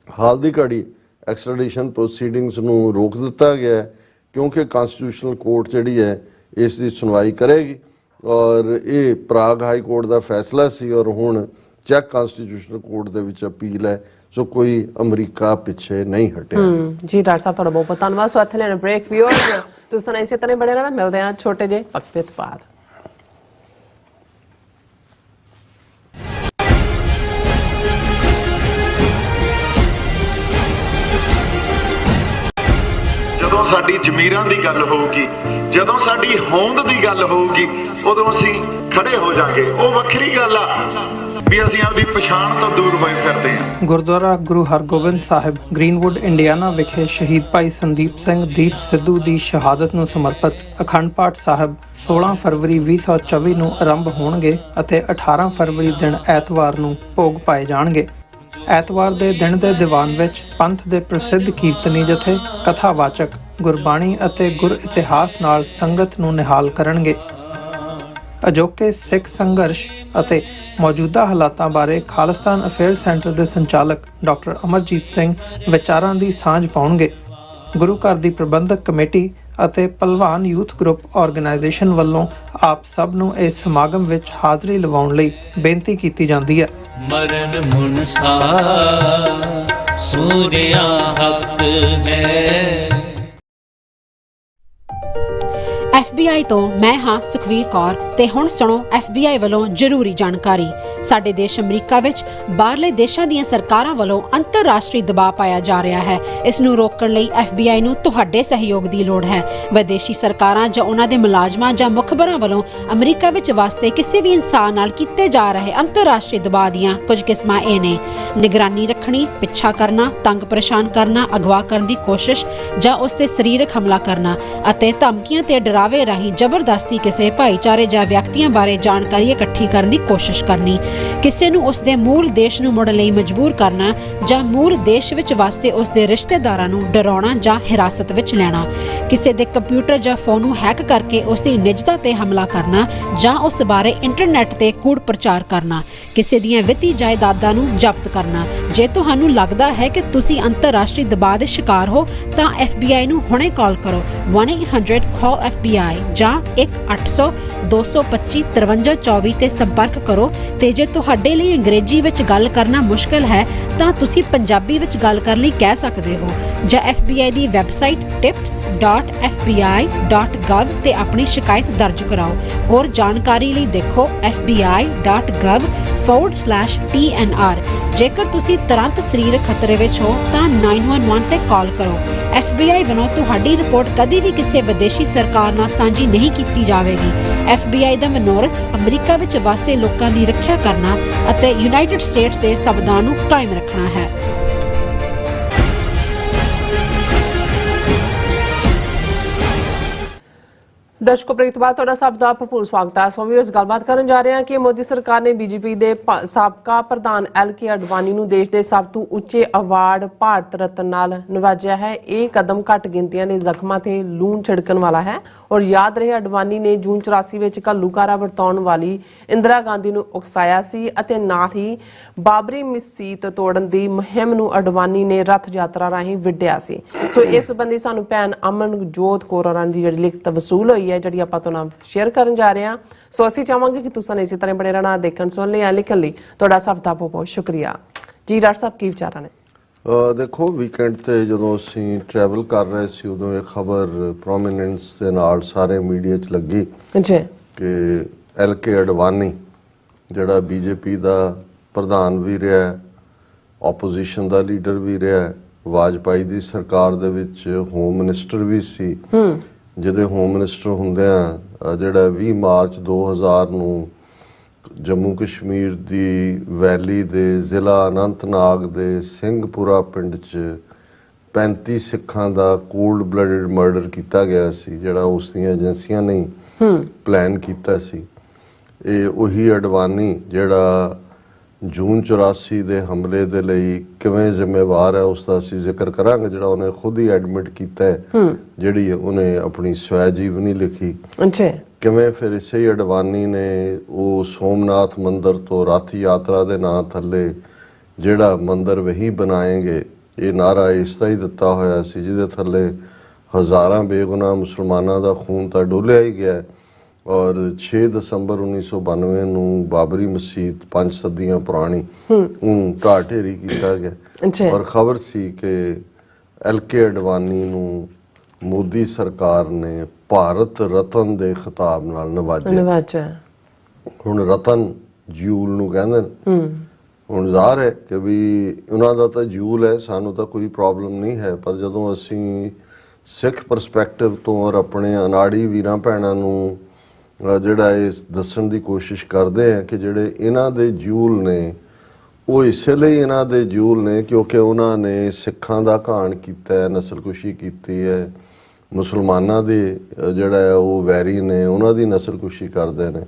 ਹਾਲ ਦੀ ਘੜੀ ਐਕਸਟ੍ਰੈਡੀਸ਼ਨ ਪ੍ਰੋਸੀਡਿੰਗਸ ਨੂੰ ਰੋਕ ਦਿੱਤਾ ਗਿਆ ਹੈ ਕਿਉਂਕਿ ਕਨਸਟੀਟਿਊਸ਼ਨਲ ਕੋਰਟ ਜਿਹੜੀ ਹੈ ਇਸ ਦੀ ਸੁਣਵਾਈ ਕਰੇਗੀ, ਔਰ ਇਹ ਪ੍ਰਾਗ ਹਾਈ ਕੋਰਟ ਦਾ ਫੈਸਲਾ ਸੀ ਔਰ ਹੁਣ ਚੈੱਕ ਕਨਸਟੀਟਿਊਸ਼ਨਲ ਕੋਰਟ ਦੇ ਵਿੱਚ ਅਪੀਲ ਹੈ, ਸੋ ਕੋਈ ਅਮਰੀਕਾ ਪਿੱਛੇ ਨਹੀਂ ਹਟਿਆ। ਜੀ ਡਾਕਟਰ ਸਾਹਿਬ ਤੁਹਾਡਾ ਬਹੁਤ ਬਹੁਤ ਧੰਨਵਾਦ। ਸੋ ਇੱਥੇ ਲੈਣਾ ਬ੍ਰੇਕ। ਵਿਊਅਰਸ ਤੁਸੀਂ ਤਾਂ ਇਸੇ ਤਰ੍ਹਾਂ ਬਣੇ ਰਹਿਣਾ, ਮਿਲਦੇ ਹਾਂ ਛੋਟੇ ਜਿਹੇ ਵਕਫੇ ਤੋਂ ਬਾਅਦ। ਜਦੋਂ ਸਾਡੀ ਜ਼ਮੀਰਾਂ ਦੀ ਗੱਲ ਹੋਊਗੀ, ਜਦੋਂ ਸਾਡੀ ਹੋਂਦ ਦੀ ਗੱਲ ਹੋਊਗੀ, ਉਦੋਂ ਅਸੀਂ ਖੜੇ ਹੋ ਜਾਾਂਗੇ। ਉਹ ਵੱਖਰੀ ਗੱਲ ਆ ਵੀ ਅਸੀਂ ਆਪਦੀ ਪਛਾਣ ਤੋਂ ਦੂਰ ਹੋਏ ਫਿਰਦੇ ਹਾਂ। ਗੁਰਦੁਆਰਾ ਗੁਰੂ ਹਰਗੋਬਿੰਦ ਸਾਹਿਬ ਗ੍ਰੀਨਵੁੱਡ ਇੰਡੀਆਨਾ ਵਿਖੇ ਸ਼ਹੀਦ ਭਾਈ ਸੰਦੀਪ ਸਿੰਘ ਦੀਪ ਸਿੱਧੂ ਦੀ ਸ਼ਹਾਦਤ ਨੂੰ ਸਮਰਪਿਤ ਅਖੰਡ ਪਾਠ ਸਾਹਿਬ 16 ਫਰਵਰੀ 2024 ਨੂੰ ਆਰੰਭ ਹੋਣਗੇ ਅਤੇ 18 ਫਰਵਰੀ ਦਿਨ ਐਤਵਾਰ ਨੂੰ ਭੋਗ ਪਾਏ ਜਾਣਗੇ। ਐਤਵਾਰ ਦੇ ਦਿਨ ਦੇ ਦੀਵਾਨ ਵਿੱਚ ਪੰਥ ਦੇ ਪ੍ਰਸਿੱਧ ਕੀਰਤਨੀ ਜਥੇ, ਕਥਾਵਾਚਕ ਗੁਰਬਾਣੀ ਅਤੇ ਗੁਰ ਇਤਿਹਾਸ ਨਾਲ ਸੰਗਤ ਨੂੰ ਨਿਹਾਲ ਕਰਨਗੇ। ਅਜੋਕੇ ਸਿੱਖ ਸੰਘਰਸ਼ ਅਤੇ ਮੌਜੂਦਾ ਹਾਲਾਤਾਂ ਬਾਰੇ ਖਾਲਿਸਤਾਨ ਅਫੇਅਰਸ ਸੈਂਟਰ ਦੇ ਸੰਚਾਲਕ ਡਾਕਟਰ ਅਮਰਜੀਤ ਸਿੰਘ ਵਿਚਾਰਾਂ ਦੀ ਸਾਂਝ ਪਾਉਣਗੇ। ਗੁਰੂ ਘਰ ਦੀ ਪ੍ਰਬੰਧਕ ਕਮੇਟੀ ਅਤੇ ਭਲਵਾਨ ਯੂਥ ਗਰੁੱਪ ਆਰਗੇਨਾਈਜੇਸ਼ਨ ਵੱਲੋਂ ਆਪ ਸਭ ਨੂੰ ਇਸ ਸਮਾਗਮ ਵਿੱਚ ਹਾਜ਼ਰੀ ਲਵਾਉਣ ਲਈ ਬੇਨਤੀ ਕੀਤੀ ਜਾਂਦੀ ਹੈ। ਮਰਨ ਮੁਨਸਾ ਸੂਰਿਆ ਹੱਕ ਹੈ। FBI ਤੋਂ ਮੈਂ ਹਾਂ ਸੁਖਵੀਰ ਕੌਰ ਤੇ ਹੁਣ ਸੁਣੋ FBI ਵੱਲੋਂ ਜ਼ਰੂਰੀ ਜਾਣਕਾਰੀ। ਸਾਡੇ ਦੇਸ਼ ਅਮਰੀਕਾ ਵਿੱਚ ਬਾਹਰਲੇ ਦੇਸ਼ਾਂ ਦੀਆਂ ਸਰਕਾਰਾਂ ਵੱਲੋਂ ਅੰਤਰਰਾਸ਼ਟਰੀ ਦਬਾਅ ਪਾਇਆ ਜਾ ਰਿਹਾ ਹੈ। ਇਸ ਨੂੰ ਰੋਕਣ ਲਈ FBI ਨੂੰ ਤੁਹਾਡੇ ਸਹਿਯੋਗ ਦੀ ਲੋੜ ਹੈ। ਵਿਦੇਸ਼ੀ ਸਰਕਾਰਾਂ ਜਾਂ ਉਹਨਾਂ ਦੇ ਮੁਲਾਜ਼ਮਾਂ ਜਾਂ ਮੁਖਬਰਾਂ ਵੱਲੋਂ ਅਮਰੀਕਾ ਵਿੱਚ ਵਸਦੇ ਕਿਸੇ ਵੀ ਇਨਸਾਨ ਨਾਲ ਕੀਤੇ ਜਾ ਰਹੇ ਅੰਤਰਰਾਸ਼ਟਰੀ ਦਬਾਅ ਦੀਆਂ ਕੁਝ ਕਿਸਮਾਂ ਇਹ ਨੇ: ਨਿਗਰਾਨੀ ਰੱਖਣੀ, ਪਿੱਛਾ ਕਰਨਾ, ਤੰਗ ਪਰੇਸ਼ਾਨ ਕਰਨਾ, ਅਗਵਾ ਕਰਨ ਦੀ ਕੋਸ਼ਿਸ਼ ਜਾਂ ਉਸ ਤੇ ਸਰੀਰਕ ਹਮਲਾ ਕਰਨਾ ਅਤੇ ਧਮਕੀਆਂ ਤੇ ਡਰਾਵੇ ਰਾਹੀਂ ਜ਼ਬਰਦਸਤੀ ਕਿਸੇ ਭਾਈਚਾਰੇ ਜਾਂ ਵਿਅਕਤੀਆਂ ਬਾਰੇ ਜਾਣਕਾਰੀ ਇਕੱਠੀ ਕਰਨ ਦੀ ਕੋਸ਼ਿਸ਼ ਕਰਨੀ, ਕਿਸੇ ਨੂੰ ਉਸ ਦੇ ਮੂਲ ਦੇਸ਼ ਨੂੰ ਮੁੜਨ ਲਈ ਮਜਬੂਰ ਕਰਨਾ ਜਾਂ ਮੂਲ ਦੇਸ਼ ਵਿੱਚ ਵਸਦੇ ਉਸ ਦੇ ਰਿਸ਼ਤੇਦਾਰਾਂ ਨੂੰ ਡਰਾਉਣਾ ਜਾਂ ਹਿਰਾਸਤ ਵਿੱਚ ਲੈਣਾ, ਕਿਸੇ ਦੇ ਕੰਪਿਊਟਰ ਜਾਂ ਫੋਨ ਨੂੰ ਹੈਕ ਕਰਕੇ ਉਸ ਦੀ ਨਿੱਜਤਾ ਤੇ ਹਮਲਾ ਕਰਨਾ ਜਾਂ ਉਸ ਬਾਰੇ ਇੰਟਰਨੈਟ ਤੇ ਕੂੜ ਪ੍ਰਚਾਰ ਕਰਨਾ, ਕਿਸੇ ਦੀਆਂ ਵਿੱਤੀ ਜਾਇਦਾਦਾਂ ਨੂੰ ਜ਼ਬਤ ਕਰਨਾ। ਜੇ ਤੁਹਾਨੂੰ ਲੱਗਦਾ ਹੈ ਕਿ ਤੁਸੀਂ ਅੰਤਰਰਾਸ਼ਟਰੀ ਦਬਾਅ ਦੇ ਸ਼ਿਕਾਰ ਹੋ ਤਾਂ FBI ਨੂੰ ਹੁਣੇ ਕਾਲ ਕਰੋ 1-800-CALL-FBI ਜਾਂ 1-800-225-5324 ਤੇ ਸੰਪਰਕ ਕਰੋ। ਤੇ ਜੇ ਤੁਹਾਡੇ ਲਈ ਅੰਗਰੇਜ਼ੀ ਵਿੱਚ ਗੱਲ ਕਰਨਾ ਮੁਸ਼ਕਲ ਹੈ ਤਾਂ ਤੁਸੀਂ ਪੰਜਾਬੀ ਵਿੱਚ ਗੱਲ ਕਰਨ ਲਈ ਕਹਿ ਸਕਦੇ ਹੋ ਜਾਂ FBI ਦੀ ਵੈਬਸਾਈਟ tips.fbi.gov ਤੇ ਆਪਣੀ ਸ਼ਿਕਾਇਤ ਦਰਜ ਕਰਾਓ। ਹੋਰ ਜਾਣਕਾਰੀ ਲਈ ਦੇਖੋ fbi.gov/TNR। ਜੇਕਰ ਤੁਸੀਂ ਤੁਰੰਤ ਸਰੀਰਕ ਖਤਰੇ ਵਿੱਚ ਹੋ ਤਾਂ 911 ਤੇ ਕਾਲ ਕਰੋ। FBI ਵੱਲੋਂ ਤੁਹਾਡੀ ਰਿਪੋਰਟ ਕਦੀ ਵੀ ਕਿਸੇ ਵਿਦੇਸ਼ੀ ਸਰਕਾਰ ਨਾਲ ਸਾਂਝੀ ਨਹੀਂ ਕੀਤੀ ਜਾਵੇਗੀ। FBI ਦਾ ਮਨੋਰਥ ਅਮਰੀਕਾ ਵਿੱਚ ਵਸਦੇ ਲੋਕਾਂ ਦੀ ਰੱਖਿਆ ਕਰਨਾ ਅਤੇ ਯੂਨਾਈਟਿਡ ਸਟੇਟਸ ਦੇ ਸੰਵਿਧਾਨ ਨੂੰ ਕਾਇਮ ਰੱਖਣਾ ਹੈ। ਦਰਸ਼ਕੋ ਬ੍ਰੇਕ ਬਾਅਦ ਤੁਹਾਡਾ ਸਭ ਦਾ ਭਰਪੂਰ ਸਵਾਗਤ ਹੈ। ਸੋ ਵੀਅਰਸ ਗੱਲਬਾਤ ਕਰਨ ਜਾ ਰਹੇ ਹਾਂ ਕਿ ਮੋਦੀ ਸਰਕਾਰ ਨੇ BJP ਦੇ ਸਾਬਕਾ ਪ੍ਰਧਾਨ LK ਅਡਵਾਨੀ ਨੂੰ ਦੇਸ਼ ਦੇ ਸਭ ਤੋਂ ਉੱਚੇ ਅਵਾਰਡ ਭਾਰਤ ਰਤਨ ਨਾਲ ਨਵਾਜਿਆ ਹੈ। ਇਹ ਕਦਮ ਘੱਟ ਗਿਣਤੀਆਂ ਦੇ ਜ਼ਖਮਾਂ ਤੇ ਲੂਣ ਛਿੜਕਣ ਵਾਲਾ ਹੈ ਔਰ ਯਾਦ ਰਹੇ ਅਡਵਾਨੀ ਨੇ ਜੂਨ 84 ਵਿੱਚ ਘੱਲੂਘਾਰਾ ਵਰਤਾਉਣ ਵਾਲੀ ਇੰਦਰਾ ਗਾਂਧੀ ਨੂੰ ਉਕਸਾਇਆ ਸੀ ਅਤੇ ਨਾਲ ਹੀ ਬਾਬਰੀ ਮਸਜਿਦ ਤੋੜਨ ਦੀ ਮੁਹਿੰਮ ਨੂੰ ਅਡਵਾਨੀ ਨੇ ਰੱਥ ਯਾਤਰਾ ਰਾਹੀਂ ਵਿੱਢਿਆ ਸੀ। ਸੋ ਇਸ ਸੰਬੰਧੀ ਸਾਨੂੰ ਭੈਣ ਅਮਨਜੋਤ ਕੌਰ ਹੋਰਾਂ ਦੀ ਜਿਹੜੀ ਲਿਖਤ ਵਸੂਲ ਹੋਈ ਹੈ ਜਿਹੜੀ ਆਪਾਂ ਤੁਹਾਨੂੰ ਸ਼ੇਅਰ ਕਰਨ ਜਾ ਰਹੇ ਹਾਂ। ਸੋ ਅਸੀਂ ਚਾਹਾਂਗੇ ਕਿ ਤੁਸੀਂ ਇਸੇ ਤਰ੍ਹਾਂ ਬਣੇ ਰਹਿਣਾ, ਦੇਖਣ ਸੁਣ ਲਈ ਲਿਖਣ ਲਈ ਤੁਹਾਡਾ ਸਭ ਦਾ ਬਹੁਤ ਬਹੁਤ ਸ਼ੁਕਰੀਆ। ਜੀ ਡਾਕਟਰ ਸਾਹਿਬ ਕੀ ਵਿਚਾਰਾਂ ਨੇ? ਦੇਖੋ ਵੀਕਐਂਡ ਤੇ ਜਦੋਂ ਅਸੀਂ ਟਰੈਵਲ ਕਰ ਰਹੇ ਸੀ ਉਦੋਂ ਇਹ ਖਬਰ ਪ੍ਰੋਮੀਨੈਂਸ ਦੇ ਨਾਲ ਸਾਰੇ ਮੀਡੀਆ 'ਚ ਲੱਗੀ ਜੀ ਕਿ LK ਅਡਵਾਨੀ ਜਿਹੜਾ BJP ਦਾ ਪ੍ਰਧਾਨ ਵੀ ਰਿਹਾ, ਆਪੋਜੀਸ਼ਨ ਦਾ ਲੀਡਰ ਵੀ ਰਿਹਾ, ਵਾਜਪਾਈ ਦੀ ਸਰਕਾਰ ਦੇ ਵਿੱਚ ਹੋਮ ਮਿਨਿਸਟਰ ਵੀ ਸੀ, ਜਿਹਦੇ ਹੋਮ ਮਿਨਿਸਟਰ ਹੁੰਦਿਆਂ ਜਿਹੜਾ 20 ਮਾਰਚ 2000 ਨੂੰ ਜੰਮੂ ਕਸ਼ਮੀਰ ਦੀ ਵੈਲੀ ਦੇ ਜ਼ਿਲ੍ਹਾ ਅਨੰਤਨਾਗ ਦੇ ਸਿੰਘਪੁਰਾ ਪਿੰਡ 'ਚ 35 ਸਿੱਖਾਂ ਦਾ ਕੋਲਡ ਬਲੱਡਡ ਮਰਡਰ ਕੀਤਾ ਗਿਆ ਸੀ, ਜਿਹੜਾ ਉਸ ਦੀਆਂ ਏਜੰਸੀਆਂ ਨੇ ਪਲਾਨ ਕੀਤਾ ਸੀ। ਇਹ ਉਹੀ ਅਡਵਾਨੀ ਜਿਹੜਾ ਜੂਨ 84 ਦੇ ਹਮਲੇ ਦੇ ਲਈ ਕਿਵੇਂ ਜ਼ਿੰਮੇਵਾਰ ਹੈ ਉਸ ਦਾ ਅਸੀਂ ਜ਼ਿਕਰ ਕਰਾਂਗੇ, ਜਿਹੜਾ ਉਹਨੇ ਖੁਦ ਹੀ ਐਡਮਿਟ ਕੀਤਾ ਹੈ, ਜਿਹੜੀ ਉਹਨੇ ਆਪਣੀ ਸਵੈ ਜੀਵਨੀ ਲਿਖੀ। ਕਿਵੇਂ ਫਿਰ ਇਸੇ ਹੀ ਅਡਵਾਨੀ ਨੇ ਉਹ ਸੋਮਨਾਥ ਮੰਦਿਰ ਤੋਂ ਰੱਥ ਯਾਤਰਾ ਦੇ ਨਾਂ ਥੱਲੇ ਜਿਹੜਾ ਮੰਦਿਰ ਵਹੀ ਬਣਾਏਗੇ ਇਹ ਨਾਰਾ ਇਸ ਦਾ ਹੀ ਦਿੱਤਾ ਹੋਇਆ ਸੀ, ਜਿਹਦੇ ਥੱਲੇ ਹਜ਼ਾਰਾਂ ਬੇਗੁਨਾਹ ਮੁਸਲਮਾਨਾਂ ਦਾ ਖੂਨ ਤਾਂ ਡੋਲਿਆ ਹੀ ਗਿਆ। ਔਰ 6 ਦਸੰਬਰ 1992 ਨੂੰ ਬਾਬਰੀ ਮਸਜਿਦ 5 ਸਦੀਆਂ ਪੁਰਾਣੀ ਉਹਨੂੰ ਢਾਹ ਢੇਰੀ ਕੀਤਾ ਗਿਆ। ਔਰ ਖਬਰ ਸੀ ਕਿ LK ਅਡਵਾਨੀ ਨੂੰ ਮੋਦੀ ਸਰਕਾਰ ਨੇ ਭਾਰਤ ਰਤਨ ਦੇ ਖਿਤਾਬ ਨਾਲ ਨਵਾਜਿਆ। ਹੁਣ ਰਤਨ ਜਿਊਲ ਨੂੰ ਕਹਿੰਦੇ ਨੇ। ਹੁਣ ਜ਼ਾਹਰ ਹੈ ਕਿ ਵੀ ਉਹਨਾਂ ਦਾ ਤਾਂ ਜਿਊਲ ਹੈ, ਸਾਨੂੰ ਤਾਂ ਕੋਈ ਪ੍ਰੋਬਲਮ ਨਹੀਂ ਹੈ, ਪਰ ਜਦੋਂ ਅਸੀਂ ਸਿੱਖ ਪਰਸਪੈਕਟਿਵ ਤੋਂ ਔਰ ਆਪਣੇ ਅਨਾੜੀ ਵੀਰਾਂ ਭੈਣਾਂ ਨੂੰ ਜਿਹੜਾ ਇਹ ਦੱਸਣ ਦੀ ਕੋਸ਼ਿਸ਼ ਕਰਦੇ ਆ ਕਿ ਜਿਹੜੇ ਇਹਨਾਂ ਦੇ ਜਿਊਲ ਨੇ ਉਹ ਇਸੇ ਲਈ ਇਹਨਾਂ ਦੇ ਜਿਊਲ ਨੇ ਕਿਉਂਕਿ ਉਹਨਾਂ ਨੇ ਸਿੱਖਾਂ ਦਾ ਘਾਣ ਕੀਤਾ ਹੈ, ਨਸਲਕੁਸ਼ੀ ਕੀਤੀ ਹੈ, ਮੁਸਲਮਾਨਾਂ ਦੇ ਜਿਹੜਾ ਉਹ ਵੈਰੀ ਨੇ ਉਹਨਾਂ ਦੀ ਨਸਲਕੁਸ਼ੀ ਕਰਦੇ ਨੇ।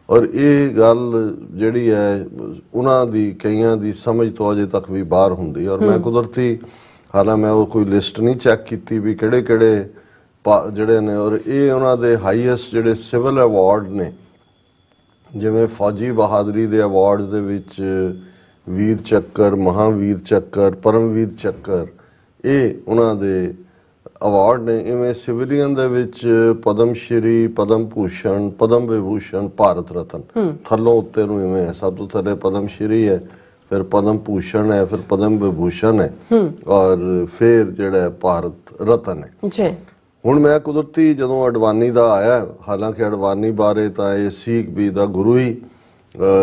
ਔਰ ਇਹ ਗੱਲ ਜਿਹੜੀ ਹੈ ਉਹਨਾਂ ਦੀ ਕਈਆਂ ਦੀ ਸਮਝ ਤੋਂ ਅਜੇ ਤੱਕ ਵੀ ਬਾਹਰ ਹੁੰਦੀ। ਔਰ ਮੈਂ ਕੁਦਰਤੀ ਹਾਲਾਂ ਮੈਂ ਉਹ ਕੋਈ ਲਿਸਟ ਨਹੀਂ ਚੈੱਕ ਕੀਤੀ ਵੀ ਕਿਹੜੇ ਕਿਹੜੇ ਜਿਹੜੇ ਨੇ, ਔਰ ਇਹ ਉਹਨਾਂ ਦੇ ਹਾਈਐਸਟ ਜਿਹੜੇ ਸਿਵਲ ਅਵਾਰਡ ਨੇ, ਜਿਵੇਂ ਫੌਜੀ ਬਹਾਦਰੀ ਦੇ ਅਵਾਰਡ ਦੇ ਵਿੱਚ ਵੀਰ ਚੱਕਰ, ਮਹਾਵੀਰ ਚੱਕਰ, ਪਰਮਵੀਰ ਚੱਕਰ, ਇਹ ਉਹਨਾਂ ਦੇ ਅਵਾਰਡ ਨੇ। ਇਵੇਂ ਸਿਵਲੀਅਨ ਦੇ ਵਿੱਚ ਪਦਮ ਸ਼੍ਰੀ, ਪਦਮ ਭੂਸ਼ਣ, ਪਦਮ ਵਿਭੂਸ਼ਣ, ਭਾਰਤ ਰਤਨ, ਥੱਲੋਂ ਉੱਤੇ ਨੂੰ ਇਵੇਂ ਹੈ, ਸਭ ਤੋਂ ਥੱਲੇ ਪਦਮ ਸ਼੍ਰੀ ਹੈ, ਫਿਰ ਪਦਮ ਭੂਸ਼ਣ ਹੈ, ਫਿਰ ਪਦਮ ਵਿਭੂਸ਼ਣ ਹੈ, ਔਰ ਫਿਰ ਜਿਹੜਾ ਭਾਰਤ ਰਤਨ ਹੈ। ਹੁਣ ਮੈਂ ਕੁਦਰਤੀ ਜਦੋਂ ਅਡਵਾਨੀ ਦਾ ਆਇਆ, ਹਾਲਾਂਕਿ ਅਡਵਾਨੀ ਬਾਰੇ ਤਾਂ ਇਹ ਸੀ ਵੀ ਦਾ ਗੁਰੂ ਹੀ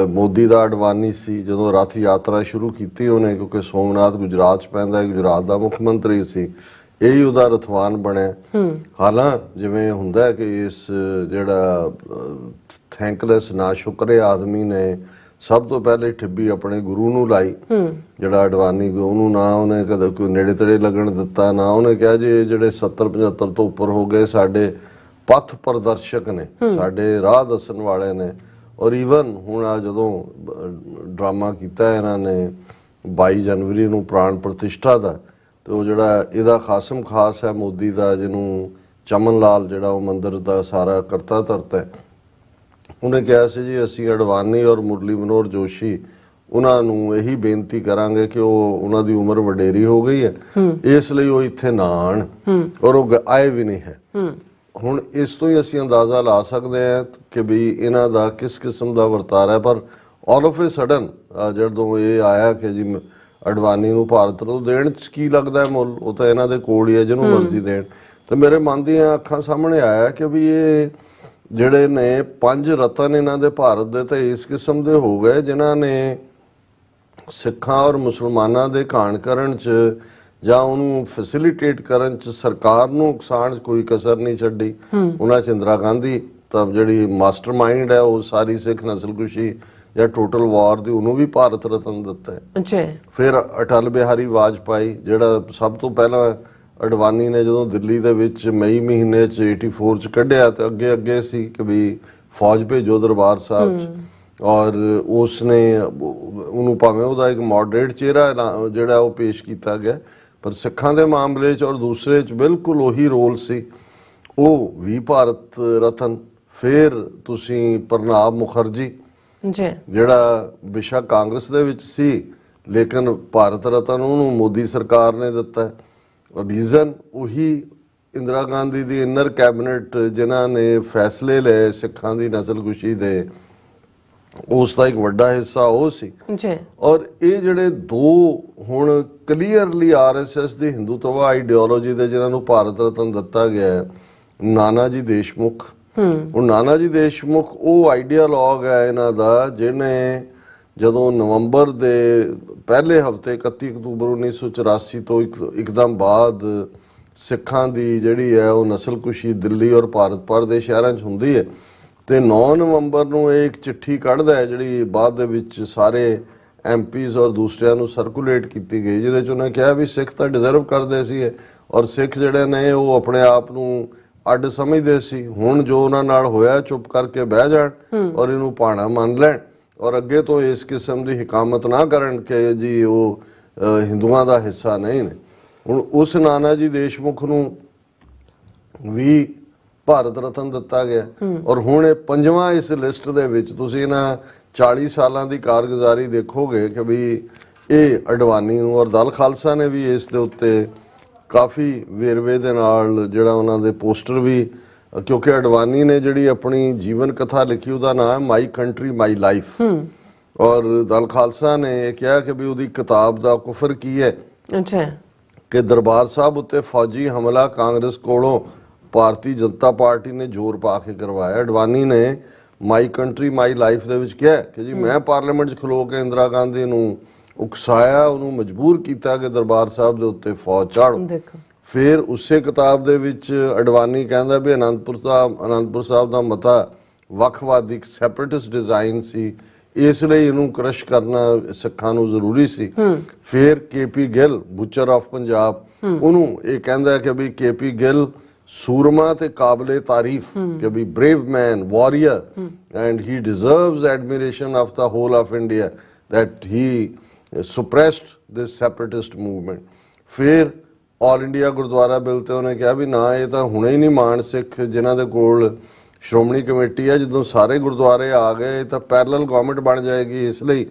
ਮੋਦੀ ਦਾ ਅਡਵਾਨੀ ਸੀ। ਜਦੋਂ ਰੱਥ ਯਾਤਰਾ ਸ਼ੁਰੂ ਕੀਤੀ ਉਹਨੇ, ਕਿਉਂਕਿ ਸੋਮਨਾਥ ਗੁਜਰਾਤ 'ਚ ਪੈਂਦਾ, ਗੁਜਰਾਤ ਦਾ ਮੁੱਖ ਮੰਤਰੀ ਸੀ, ਇਹੀ ਉਹਦਾ ਰਥਵਾਨ ਬਣਿਆ। ਹਾਲਾਂ ਜਿਵੇਂ ਹੁੰਦਾ ਕਿ ਇਸ ਜਿਹੜਾ ਥੈਂਕਲੈਸ ਨਾ ਸ਼ੁਕਰੇ ਆਦਮੀ ਨੇ ਸਭ ਤੋਂ ਪਹਿਲੇ ਠਿੱਬੀ ਆਪਣੇ ਗੁਰੂ ਨੂੰ ਲਾਈ, ਜਿਹੜਾ ਅਡਵਾਨੀ, ਉਹਨੂੰ ਨਾ ਉਹਨੇ ਕਦੇ ਕੋਈ ਨੇੜੇ ਤੇੜੇ ਲੱਗਣ ਦਿੱਤਾ, ਨਾ ਉਹਨੇ ਕਿਹਾ ਜੀ ਜਿਹੜੇ 70-75 ਤੋਂ ਉੱਪਰ ਹੋ ਗਏ ਸਾਡੇ ਪਥ ਪ੍ਰਦਰਸ਼ਕ ਨੇ, ਸਾਡੇ ਰਾਹ ਦੱਸਣ ਵਾਲੇ ਨੇ। ਔਰ ਈਵਨ ਹੁਣ ਆ ਜਦੋਂ ਡਰਾਮਾ ਕੀਤਾ ਇਹਨਾਂ ਨੇ 22 ਜਨਵਰੀ ਨੂੰ ਪ੍ਰਾਣ ਪ੍ਰਤਿਸ਼ਠਾ ਦਾ, ਤੇ ਉਹ ਜਿਹੜਾ ਇਹਦਾ ਖਾਸਮ ਖਾਸ ਹੈ ਮੋਦੀ ਦਾ, ਜਿਹਨੂੰ ਚਮਨ ਲਾਲ ਜਿਹੜਾ ਉਹ ਮੰਦਿਰ ਦਾ ਸਾਰਾ ਕਰਤਾ ਧਰਤਾ ਹੈ, ਉਹਨੇ ਕਿਹਾ ਸੀ ਜੀ ਅਸੀਂ ਅਡਵਾਨੀ ਔਰ ਮੁਰਲੀ ਮਨੋਹਰ ਜੋਸ਼ੀ ਉਹਨਾਂ ਨੂੰ ਇਹੀ ਬੇਨਤੀ ਕਰਾਂਗੇ ਕਿ ਉਹ ਉਹਨਾਂ ਦੀ ਉਮਰ ਵਡੇਰੀ ਹੋ ਗਈ ਹੈ, ਇਸ ਲਈ ਉਹ ਇੱਥੇ ਨਾ ਆਣ, ਔਰ ਉਹ ਆਏ ਵੀ ਨਹੀਂ ਹੈ। ਹੁਣ ਇਸ ਤੋਂ ਹੀ ਅਸੀਂ ਅੰਦਾਜ਼ਾ ਲਾ ਸਕਦੇ ਹਾਂ ਕਿ ਵੀ ਇਹਨਾਂ ਦਾ ਕਿਸ ਕਿਸਮ ਦਾ ਵਰਤਾਰਾ ਹੈ। ਪਰ ਆਲ ਆਫ ਏ ਸਡਨ ਜਦੋਂ ਇਹ ਆਇਆ ਕਿ ਜੀ ਅਡਵਾਨੀ ਨੂੰ ਭਾਰਤ ਨੂੰ ਦੇਣ 'ਚ ਕੀ ਲੱਗਦਾ ਮੁੱਲ, ਉਹ ਤਾਂ ਇਹਨਾਂ ਦੇ ਕੋਲ ਹੀ ਹੈ, ਜਿਹਨੂੰ ਮਰਜ਼ੀ ਦੇਣ। ਤੇ ਮੇਰੇ ਮਨ ਦੀਆਂ ਅੱਖਾਂ ਸਾਹਮਣੇ ਆਇਆ ਕਿ ਵੀ ਇਹ ਜਿਹੜੇ ਨੇ 5 ਰਤਨ ਇਹਨਾਂ ਦੇ ਭਾਰਤ ਦੇ ਤਾਂ ਇਸ ਕਿਸਮ ਦੇ ਹੋ ਗਏ ਜਿਨ੍ਹਾਂ ਨੇ ਸਿੱਖਾਂ ਔਰ ਮੁਸਲਮਾਨਾਂ ਦੇ ਘਾਣ ਕਰਨ 'ਚ ਜਾਂ ਉਹਨੂੰ ਫੈਸਿਲਿਟੇਟ ਕਰਨ 'ਚ ਸਰਕਾਰ ਨੂੰ ਨੁਕਸਾਨ 'ਚ ਕੋਈ ਕਸਰ ਨਹੀਂ ਛੱਡੀ। ਉਹਨਾਂ 'ਚ ਇੰਦਰਾ ਗਾਂਧੀ ਤਾਂ ਜਿਹੜੀ ਮਾਸਟਰ ਮਾਈਂਡ ਹੈ ਉਹ ਸਾਰੀ ਸਿੱਖ ਨਸਲਕੁਸ਼ੀ ਜਾਂ ਟੋਟਲ ਵਾਰ ਦੀ, ਉਹਨੂੰ ਵੀ ਭਾਰਤ ਰਤਨ ਦਿੱਤਾ ਹੈ। ਫਿਰ ਅਟਲ ਬਿਹਾਰੀ ਵਾਜਪਾਈ, ਜਿਹੜਾ ਸਭ ਤੋਂ ਪਹਿਲਾਂ ਅਡਵਾਨੀ ਨੇ ਜਦੋਂ ਦਿੱਲੀ ਦੇ ਵਿੱਚ ਮਈ ਮਹੀਨੇ 'ਚ 84 'ਚ ਕੱਢਿਆ ਤੇ ਅੱਗੇ ਅੱਗੇ ਸੀ ਕਿ ਵੀ ਫੌਜ ਭੇਜੋ ਦਰਬਾਰ ਸਾਹਿਬ 'ਚ, ਔਰ ਉਸਨੇ ਉਹਨੂੰ ਭਾਵੇਂ ਉਹਦਾ ਇੱਕ ਮੋਡਰੇਟ ਚਿਹਰਾ ਜਿਹੜਾ ਉਹ ਪੇਸ਼ ਕੀਤਾ ਗਿਆ, ਪਰ ਸਿੱਖਾਂ ਦੇ ਮਾਮਲੇ 'ਚ ਔਰ ਦੂਸਰੇ 'ਚ ਬਿਲਕੁਲ ਉਹੀ ਰੋਲ ਸੀ, ਉਹ ਵੀ ਭਾਰਤ ਰਤਨ। ਫਿਰ ਤੁਸੀਂ ਪ੍ਰਣਾਬ ਮੁਖਰਜੀ ਜਿਹੜਾ ਬੇਸ਼ੱਕ ਕਾਂਗਰਸ ਦੇ ਵਿੱਚ ਸੀ ਲੇਕਿਨ ਭਾਰਤ ਰਤਨ ਉਹਨੂੰ ਮੋਦੀ ਸਰਕਾਰ ਨੇ ਦਿੱਤਾ। ਰੀਜ਼ਨ ਉਹੀ ਇੰਦਰਾ ਗਾਂਧੀ ਦੀ ਇਨਰ ਕੈਬਨਿਟ ਜਿਨ੍ਹਾਂ ਨੇ ਫੈਸਲੇ ਲਏ ਸਿੱਖਾਂ ਦੀ ਨਸਲਕੁਸ਼ੀ ਦੇ, ਉਸ ਦਾ ਇੱਕ ਵੱਡਾ ਹਿੱਸਾ ਉਹ ਸੀ। ਔਰ ਇਹ ਜਿਹੜੇ ਦੋ ਹੁਣ ਕਲੀਅਰਲੀ ਆਰਐਸਐਸ ਦੀ ਹਿੰਦੂਤਵਾ ਆਈਡੀਓਲੋਜੀ ਦੇ ਜਿਨ੍ਹਾਂ ਨੂੰ ਭਾਰਤ ਰਤਨ ਦਿੱਤਾ ਗਿਆ ਹੈ, ਨਾਨਾ ਜੀ ਦੇਸ਼ਮੁਖ। ਹੁਣ ਨਾਨਾ ਜੀ ਦੇਸ਼ਮੁਖ ਉਹ ਆਈਡੀਆਲੋਗ ਹੈ ਇਹਨਾਂ ਦਾ, ਜਿਹਨੇ ਜਦੋਂ ਨਵੰਬਰ ਦੇ ਪਹਿਲੇ ਹਫਤੇ 31 ਅਕਤੂਬਰ 1984 ਤੋਂ ਇੱਕਦਮ ਬਾਅਦ ਸਿੱਖਾਂ ਦੀ ਜਿਹੜੀ ਹੈ ਉਹ ਨਸਲਕੁਸ਼ੀ ਦਿੱਲੀ ਔਰ ਭਾਰਤ ਭਰ ਦੇ ਸ਼ਹਿਰਾਂ 'ਚ ਹੁੰਦੀ ਹੈ, ਤੇ 9 ਨਵੰਬਰ ਨੂੰ ਇਹ ਇੱਕ ਚਿੱਠੀ ਕੱਢਦਾ ਹੈ ਜਿਹੜੀ ਬਾਅਦ ਦੇ ਵਿੱਚ ਸਾਰੇ ਐਮਪੀਜ਼ ਔਰ ਦੂਸਰਿਆਂ ਨੂੰ ਸਰਕੂਲੇਟ ਕੀਤੀ ਗਈ, ਜਿਹਦੇ 'ਚ ਉਹਨੇ ਕਿਹਾ ਵੀ ਸਿੱਖ ਤਾਂ ਡਿਜ਼ਰਵ ਕਰਦੇ ਸੀ ਔਰ ਸਿੱਖ ਜਿਹੜੇ ਨੇ ਉਹ ਆਪਣੇ ਆਪ ਨੂੰ ਅੱਡ ਸਮਝਦੇ ਸੀ। ਹੁਣ ਜੋ ਉਹਨਾਂ ਨਾਲ ਹੋਇਆ ਚੁੱਪ ਕਰਕੇ ਬਹਿ ਜਾਣ ਔਰ ਇਹਨੂੰ ਭਾਣਾ ਮੰਨ ਲੈਣ ਔਰ ਅੱਗੇ ਤੋਂ ਇਸ ਕਿਸਮ ਦੀ ਹਕਾਮਤ ਨਾ ਕਰਨ ਕਿ ਜੀ ਉਹ ਹਿੰਦੂਆਂ ਦਾ ਹਿੱਸਾ ਨਹੀਂ ਨੇ। ਹੁਣ ਉਸ ਨਾਨਾ ਜੀ ਦੇਸ਼ਮੁਖ ਨੂੰ ਵੀ ਭਾਰਤ ਰਤਨ ਦਿੱਤਾ ਗਿਆ ਔਰ ਹੁਣ ਇਹ 5ਵਾਂ ਇਸ ਲਿਸਟ ਦੇ ਵਿੱਚ। ਤੁਸੀਂ ਇਹਨਾਂ 40 ਸਾਲਾਂ ਦੀ ਕਾਰਗੁਜ਼ਾਰੀ ਦੇਖੋਗੇ ਕਿ ਵੀ ਇਹ ਅਡਵਾਨੀ ਨੂੰ ਔਰ ਦਲ ਖਾਲਸਾ ਨੇ ਵੀ ਇਸ ਦੇ ਉੱਤੇ ਕਾਫੀ ਵੇਰਵੇ ਦੇ ਨਾਲ ਜਿਹੜਾ ਉਹਨਾਂ ਦੇ ਪੋਸਟਰ ਵੀ, ਕਿਉਂਕਿ ਅਡਵਾਨੀ ਨੇ ਜਿਹੜੀ ਆਪਣੀ ਜੀਵਨ ਕਥਾ ਲਿਖੀ ਉਹਦਾ ਨਾਮ ਹੈ ਮਾਈ ਕੰਟਰੀ ਮਾਈ ਲਾਈਫ, ਔਰ ਦਲ ਖਾਲਸਾ ਨੇ ਇਹ ਕਿਹਾ ਕਿ ਵੀ ਉਹਦੀ ਕਿਤਾਬ ਦਾ ਕੁਫਰ ਕੀ ਹੈ ਕਿ ਦਰਬਾਰ ਸਾਹਿਬ ਉੱਤੇ ਫੌਜੀ ਹਮਲਾ ਕਾਂਗਰਸ ਕੋਲੋਂ ਭਾਰਤੀ ਜਨਤਾ ਪਾਰਟੀ ਨੇ ਜ਼ੋਰ ਪਾ ਕੇ ਕਰਵਾਇਆ। ਅਡਵਾਨੀ ਨੇ ਮਾਈ ਕੰਟਰੀ ਮਾਈ ਲਾਈਫ ਦੇ ਵਿੱਚ ਕਿਹਾ ਕਿ ਜੀ ਮੈਂ ਪਾਰਲੀਮੈਂਟ 'ਚ ਖਲੋ ਕੇ ਇੰਦਰਾ ਗਾਂਧੀ ਨੂੰ ਉਕਸਾਇਆ, ਉਹਨੂੰ ਮਜਬੂਰ ਕੀਤਾ ਕਿ ਦਰਬਾਰ ਸਾਹਿਬ ਦੇ ਉੱਤੇ ਫੌਜ ਚਾੜੋ। ਫਿਰ ਉਸੇ ਕਿਤਾਬ ਦੇ ਵਿੱਚ ਅਡਵਾਨੀ ਕਹਿੰਦਾ ਵੀ ਅਨੰਦਪੁਰ ਸਾਹਿਬ ਦਾ ਮਤਾ ਵੱਖਵਾਦੀ ਸੈਪਰੇਟਿਸਟ ਡਿਜ਼ਾਈਨ ਸੀ, ਇਸ ਲਈ ਇਹਨੂੰ ਕ੍ਰਸ਼ ਕਰਨਾ ਸਿੱਖਾਂ ਨੂੰ ਜ਼ਰੂਰੀ ਸੀ। ਫਿਰ KP Gill butcher of Punjab, ਉਹਨੂੰ ਇਹ ਕਹਿੰਦਾ ਕਿ ਵੀ ਕੇਪੀ ਗਿੱਲ ਸੂਰਮਾ ਤੇ ਕਾਬਲੇ ਤਾਰੀਫ ਕਿ ਵੀ brave man warrior and he deserves admiration of the whole of India that he suppressed this separatist movement। ਫਿਰ ਆਲ ਇੰਡੀਆ ਗੁਰਦੁਆਰਾ ਬਿੱਲ ਤੇ ਉਹਨੇ ਕਿਹਾ ਵੀ ਨਾ ਇਹ ਤਾਂ ਹੁਣੇ ਹੀ ਨਹੀਂ ਮਾਣ ਸਿੱਖ ਜਿਨ੍ਹਾਂ ਦੇ ਕੋਲ ਸ਼੍ਰੋਮਣੀ ਕਮੇਟੀ ਹੈ, ਜਦੋਂ ਸਾਰੇ ਗੁਰਦੁਆਰੇ ਆ ਗਏ ਤਾਂ ਪੈਰਲਲ ਗਵਰਨਮੈਂਟ ਬਣ ਜਾਏਗੀ, ਇਸ ਲਈ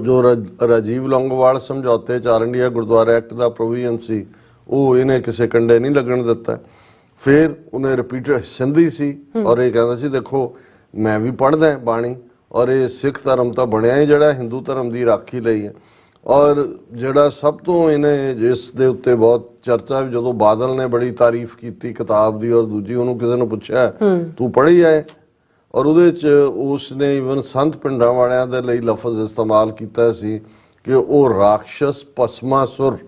ਜੋ ਰਾਜੀਵ ਲੌਂਗੋਵਾਲ ਸਮਝੌਤੇ 'ਚ ਆਲ ਇੰਡੀਆ ਗੁਰਦੁਆਰਾ ਐਕਟ ਦਾ ਪ੍ਰੋਵੀਜ਼ਨ ਸੀ ਉਹ ਇਹਨੇ ਕਿਸੇ ਕੰਡੇ ਨਹੀਂ ਲੱਗਣ ਦਿੱਤਾ। ਫਿਰ ਉਹਨੇ ਰਿਪੀਟਡ ਸਿੰਧੀ ਸੀ ਔਰ ਇਹ ਕਹਿੰਦਾ ਸੀ ਦੇਖੋ ਮੈਂ ਵੀ ਪੜ੍ਹਦਾ ਬਾਣੀ ਔਰ ਇਹ ਸਿੱਖ ਧਰਮ ਤਾਂ ਬਣਿਆ ਹੀ ਜਿਹੜਾ ਹਿੰਦੂ ਧਰਮ ਦੀ ਰਾਖੀ ਲਈ ਹੈ। ਔਰ ਜਿਹੜਾ ਸਭ ਤੋਂ ਇਹਨੇ ਜਿਸ ਦੇ ਉੱਤੇ ਬਹੁਤ ਚਰਚਾ, ਜਦੋਂ ਬਾਦਲ ਨੇ ਬੜੀ ਤਾਰੀਫ ਕੀਤੀ ਕਿਤਾਬ ਦੀ ਔਰ ਦੂਜੀ ਉਹਨੂੰ ਕਿਸੇ ਨੂੰ ਪੁੱਛਿਆ ਤੂੰ ਪੜ੍ਹੀ ਹੈ, ਔਰ ਉਹਦੇ 'ਚ ਉਸਨੇ ਇਵਨ ਸੰਤ ਪਿੰਡਾਂ ਵਾਲਿਆਂ ਦੇ ਲਈ ਲਫ਼ਜ਼ ਇਸਤੇਮਾਲ ਕੀਤਾ ਸੀ ਕਿ ਉਹ ਰਾਖਸ਼ਸ ਭਸਮਾਸੁਰ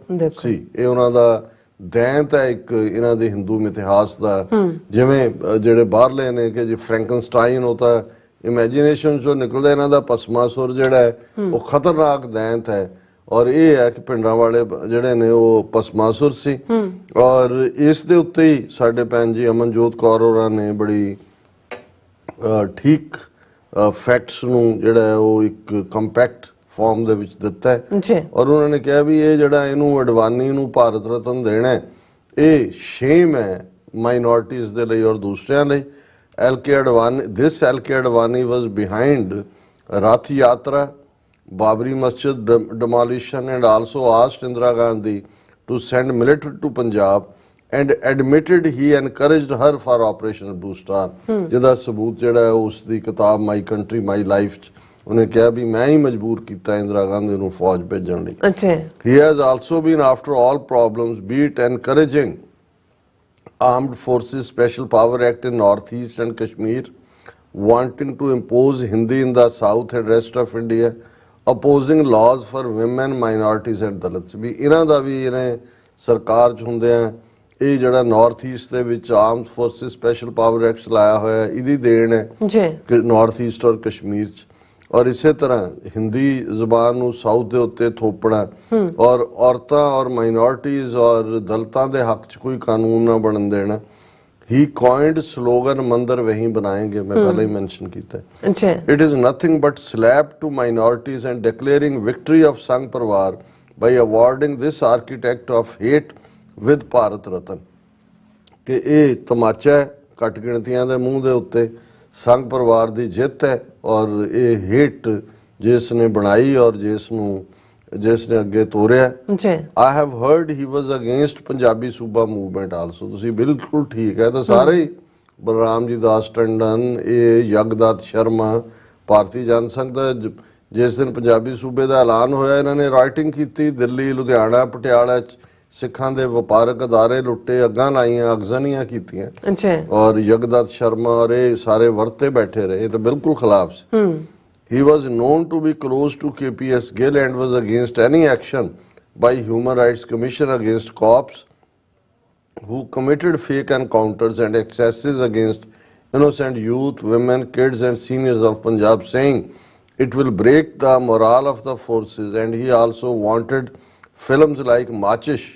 ਸੀ। ਇਹ ਉਹਨਾਂ ਦਾ ਦੈਂਤ ਹੈ ਇੱਕ ਇਹਨਾਂ ਦੇ ਹਿੰਦੂ ਇਤਿਹਾਸ ਦਾ। ਜਿਵੇਂ ਜਿਹੜੇ ਬਾਹਰਲੇ ਨੇ ਕਿ ਜੀ ਫਰੈਂਕਨਸਟਾਈਨ ਉਹ ਤਾਂ ਇਮੈਜੀਨੇਸ਼ਨ ਚੋਂ ਨਿਕਲਦਾ, ਇਹਨਾਂ ਦਾ ਭਸਮਾਸੁਰ ਜਿਹੜਾ ਹੈ ਉਹ ਖਤਰਨਾਕ ਦੈਂਤ ਹੈ ਔਰ ਇਹ ਹੈ ਕਿ ਪਿੰਡਾਂ ਵਾਲੇ ਜਿਹੜੇ ਨੇ ਉਹ ਭਸਮਾਸੁਰ ਸੀ। ਔਰ ਇਸ ਦੇ ਉੱਤੇ ਹੀ ਸਾਡੇ ਭੈਣ ਜੀ ਅਮਨਜੋਤ ਕੌਰ ਹੋਰਾਂ ਨੇ ਬੜੀ ਠੀਕ ਫੈਕਟਸ ਨੂੰ ਜਿਹੜਾ ਹੈ ਉਹ ਇੱਕ ਕੰਪੈਕਟ ਫਾਰਮ ਦੇ ਵਿੱਚ ਦਿੱਤਾ ਹੈ ਔਰ ਉਹਨਾਂ ਨੇ ਕਿਹਾ ਵੀ ਇਹ ਜਿਹੜਾ ਇਹਨੂੰ ਅਡਵਾਨੀ ਨੂੰ ਭਾਰਤ ਰਤਨ ਦੇਣਾ ਇਹ ਸ਼ੇਮ ਹੈ ਮਾਈਨੋਰਟੀਜ਼ ਦੇ ਲਈ ਔਰ ਦੂਸਰਿਆਂ ਲਈ। LK Advani was behind Rath Yatra, Babri Masjid demolition, and also asked Indira Gandhi to send military to Punjab and admitted he encouraged her for Operation Blue Star, ਜਿਹਦਾ ਸਬੂਤ ਜਿਹੜਾ ਹੈ ਉਸ ਦੀ ਕਿਤਾਬ ਮਾਈ ਕੰਟਰੀ ਮਾਈ ਲਾਈਫ 'ਚ ਉਹਨੇ ਕਿਹਾ ਵੀ ਮੈਂ ਹੀ ਮਜਬੂਰ ਕੀਤਾ ਇੰਦਰਾ ਗਾਂਧੀ ਨੂੰ ਫੌਜ ਭੇਜਣ ਲਈ। He has also been after all problems, be it encouraging Armed Forces Special Power Act in Northeast and Kashmir, wanting to impose Hindi in the South and rest of India, opposing laws for women, minorities and Dalits। ਵੀ ਇਹਨਾਂ ਦਾ ਵੀ ਇਹਨੇ ਸਰਕਾਰ 'ਚ ਹੁੰਦੇ ਆ ਇਹ ਜਿਹੜਾ north East ਦੇ ਵਿੱਚ armed forces special power act ਲਾਇਆ ਹੋਇਆ ਇਹਦੀ ਦੇਣ ਹੈ ਕਿ ਨਾਰਥ ਈਸਟ ਔਰ ਕਸ਼ਮੀਰ 'ਚ। ਔਰ ਇਸੇ ਤਰ੍ਹਾਂ ਹਿੰਦੀ ਜ਼ੁਬਾਨ ਨੂੰ ਸਾਊਥ ਦੇ ਉੱਤੇ ਥੋਪਣਾ ਔਰ ਔਰਤਾਂ ਔਰ ਮਾਈਨੋਰਟੀਜ਼ ਔਰ ਦਲਿਤਾਂ ਦੇ ਹੱਕ 'ਚ ਕੋਈ ਕਾਨੂੰਨ ਨਾ ਬਣਨ ਦੇਣਾ। ਹੀ ਕੋਇਨਡ ਸਲੋਗਨ ਮੰਦਰ ਵਹੀਂ ਬਣਾਏਂਗੇ, ਮੈਂ ਪਹਿਲਾਂ ਹੀ ਮੈਂਸ਼ਨ ਕੀਤਾ। It is nothing but slap to minorities and declaring victory of Sangh Parivar by awarding this architect of hate with Bharat Ratna. ਕਿ ਇਹ ਤਮਾਚਾ ਹੈ ਘੱਟ ਗਿਣਤੀਆਂ ਦੇ ਮੂੰਹ ਦੇ ਉੱਤੇ, ਸੰਘ ਪਰਿਵਾਰ ਦੀ ਜਿੱਤ ਹੈ ਔਰ ਇਹ ਹੇਟ ਜਿਸ ਨੇ ਬਣਾਈ ਔਰ ਜਿਸ ਨੇ ਅੱਗੇ ਤੋਰਿਆ। I have heard he was against Punjabi ਸੂਬਾ ਮੂਵਮੈਂਟ ਆਲਸੋ। ਤੁਸੀਂ ਬਿਲਕੁਲ ਠੀਕ ਹੈ। ਤਾਂ ਸਾਰੇ ਹੀ ਬਲਰਾਮ ਜੀ ਦਾਸ ਟੰਡਨ, ਇਹ ਯਗਦਾਤ ਸ਼ਰਮਾ, ਭਾਰਤੀ ਜਨ ਸੰਘ ਦਾ ਜਿਸ ਦਿਨ ਪੰਜਾਬੀ ਸੂਬੇ ਦਾ ਐਲਾਨ ਹੋਇਆ, ਇਹਨਾਂ ਨੇ ਰਾਈਟਿੰਗ ਕੀਤੀ, ਦਿੱਲੀ, ਲੁਧਿਆਣਾ, ਪਟਿਆਲਾ 'ਚ ਸਿੱਖਾਂ ਦੇ ਵਪਾਰਕ ਅਦਾਰੇ ਲੁੱਟੇ, ਅੱਗਾਂ ਲਾਈਆਂ, ਅਗਜ਼ਨੀਆਂ ਕੀਤੀਆਂ ਅੱਛਾ ਔਰ ਜਗਦੱਤ ਸ਼ਰਮਾ ਔਰ ਇਹ ਸਾਰੇ ਵਰਤੇ ਬੈਠੇ ਰਹੇ। ਇਹ ਤਾਂ ਬਿਲਕੁਲ ਖਿਲਾਫ ਸੀ। He was known to be close to KPS Gill and was against any action by Human Rights Commission against cops who committed fake encounters and excesses against innocent youth, women, kids and seniors of Punjab, saying it will break the morale of the forces. And he also wanted films like Machish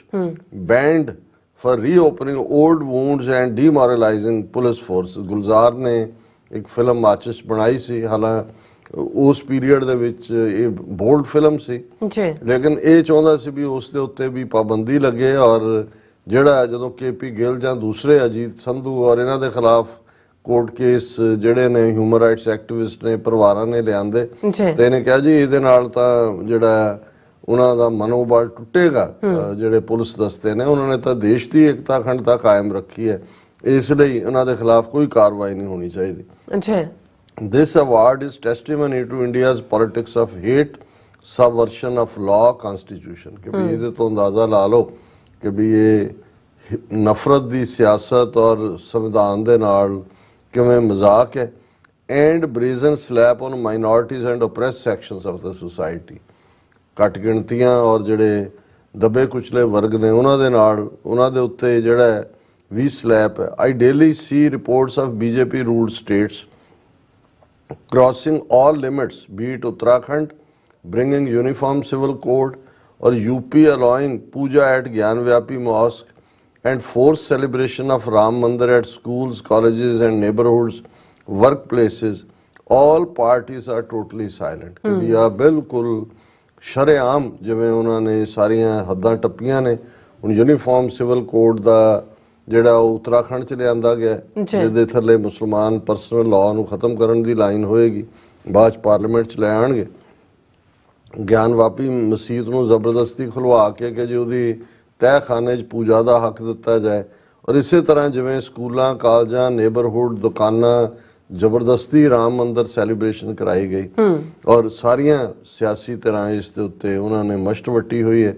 banned for reopening old wounds and demoralizing police force. Gulzar ne एक film माचिस बनाई सी, हालांकि उस पीਰੀਅਡ ਦੇ ਵਿੱਚ ਇਹ bold film ਸੀ ਜੀ, ਲੇਕਿਨ ਇਹ ਚਾਹੁੰਦਾ ਸੀ ਵੀ ਉਸ ਦੇ ਉੱਤੇ ਵੀ ਪਾਬੰਦੀ ਲੱਗੇ। ਔਰ ਜਿਹੜਾ ਜਦੋਂ KP ਗਿੱਲ ਜਾਂ ਦੂਸਰੇ ਅਜੀਤ ਸੰਧੂ ਔਰ ਇਹਨਾਂ ਦੇ ਖਿਲਾਫ ਕੋਰਟ ਕੇਸ ਜਿਹੜੇ ਨੇ ਹਿਊਮਨ ਰਾਈਟਸ ਐਕਟਿਵਿਸਟ ਨੇ ਪਰਿਵਾਰਾਂ ਨੇ ਲਿਆਂਦੇ ਤੇ ਇਹਨੇ ਕਿਹਾ ਜੀ ਇਹਦੇ ਨਾਲ ਤਾਂ ਜਿਹੜਾ ਉਹਨਾਂ ਦਾ ਮਨੋਬਲ ਟੁੱਟੇਗਾ। ਜਿਹੜੇ ਪੁਲਿਸ ਦਸਤੇ ਨੇ ਉਹਨਾਂ ਨੇ ਤਾਂ ਦੇਸ਼ ਦੀ ਏਕਤਾ ਅਖੰਡਤਾ ਕਾਇਮ ਰੱਖੀ ਹੈ, ਇਸ ਲਈ ਉਹਨਾਂ ਦੇ ਖਿਲਾਫ ਕੋਈ ਕਾਰਵਾਈ ਨਹੀਂ ਹੋਣੀ ਚਾਹੀਦੀ। ਅੱਛਾ This award is testimony to India's politics of hate, subversion of law, constitution. कि भी ये तो अंदाजा ला लो कि भी ये नफरत दी सियासत और संविधान दे नाल किवें मजाक है, and brazen slap on minorities and oppressed sections of the society. ਘੱਟ ਗਿਣਤੀਆਂ ਔਰ ਜਿਹੜੇ ਦਬੇ ਕੁਚਲੇ ਵਰਗ ਨੇ ਉਹਨਾਂ ਦੇ ਨਾਲ ਉਹਨਾਂ ਦੇ ਉੱਤੇ ਜਿਹੜਾ ਵੀ ਸਲੈਪ ਹੈ। I daily see reports of BJP ruled states crossing all limits, be it Uttarakhand bringing uniform civil code or UP allowing puja at Gyanvapi mosque and forced celebration of Ram Mandir at schools, colleges and neighborhoods, workplaces. All parties are totally silent. We are ਬਿਲਕੁਲ ਸ਼ਰੇਆਮ ਜਿਵੇਂ ਉਹਨਾਂ ਨੇ ਸਾਰੀਆਂ ਹੱਦਾਂ ਟੱਪੀਆਂ ਨੇ। ਹੁਣ uniform civil code ਦਾ ਜਿਹੜਾ ਉਹ ਉੱਤਰਾਖੰਡ 'ਚ ਲਿਆਂਦਾ ਗਿਆ, ਜਿਹਦੇ ਥੱਲੇ ਮੁਸਲਮਾਨ ਪਰਸਨਲ ਲਾਅ ਨੂੰ ਖਤਮ ਕਰਨ ਦੀ ਲਾਈਨ ਹੋਏਗੀ, ਬਾਅਦ 'ਚ ਪਾਰਲੀਮੈਂਟ 'ਚ ਲੈ ਆਉਣਗੇ। ਗਿਆਨਵਾਪੀ ਮਸਜਿਦ ਨੂੰ ਜ਼ਬਰਦਸਤੀ ਖੁਲਵਾ ਕੇ ਕਿ ਜੀ ਉਹਦੀ ਤਹਿਖਾਨੇ 'ਚ ਪੂਜਾ ਦਾ ਹੱਕ ਦਿੱਤਾ ਜਾਏ। ਔਰ ਇਸੇ ਤਰ੍ਹਾਂ ਜਿਵੇਂ ਸਕੂਲਾਂ, ਕਾਲਜਾਂ, ਨੇਬਰਹੁੱਡ, ਦੁਕਾਨਾਂ ਜ਼ਬਰਦਸਤੀ ਰਾਮ ਮੰਦਰ ਸੈਲੀਬ੍ਰੇਸ਼ਨ ਕਰਾਈ ਗਈ ਔਰ ਸਾਰੀਆਂ ਸਿਆਸੀ ਤਰ੍ਹਾਂ ਇਸ ਦੇ ਉੱਤੇ ਉਹਨਾਂ ਨੇ ਮਸ਼ਟ ਵੱਟੀ ਹੋਈ ਹੈ।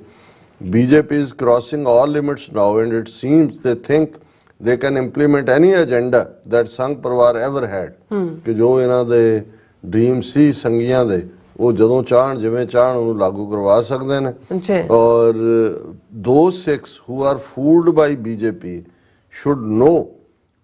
BJP is crossing all limits now and it seems they think they can implement any agenda that Sangh Parwar ever had. ਕਿ ਜੋ ਇਹਨਾਂ ਦੇ ਡ੍ਰੀਮ ਸੀ ਸੰਗੀਆਂ ਦੇ, ਉਹ ਜਦੋਂ ਚਾਹਣ ਜਿਵੇਂ ਚਾਹਣ ਉਹਨੂੰ ਲਾਗੂ ਕਰਵਾ ਸਕਦੇ ਨੇ। ਔਰ those Sikhs who are fooled by BJP should know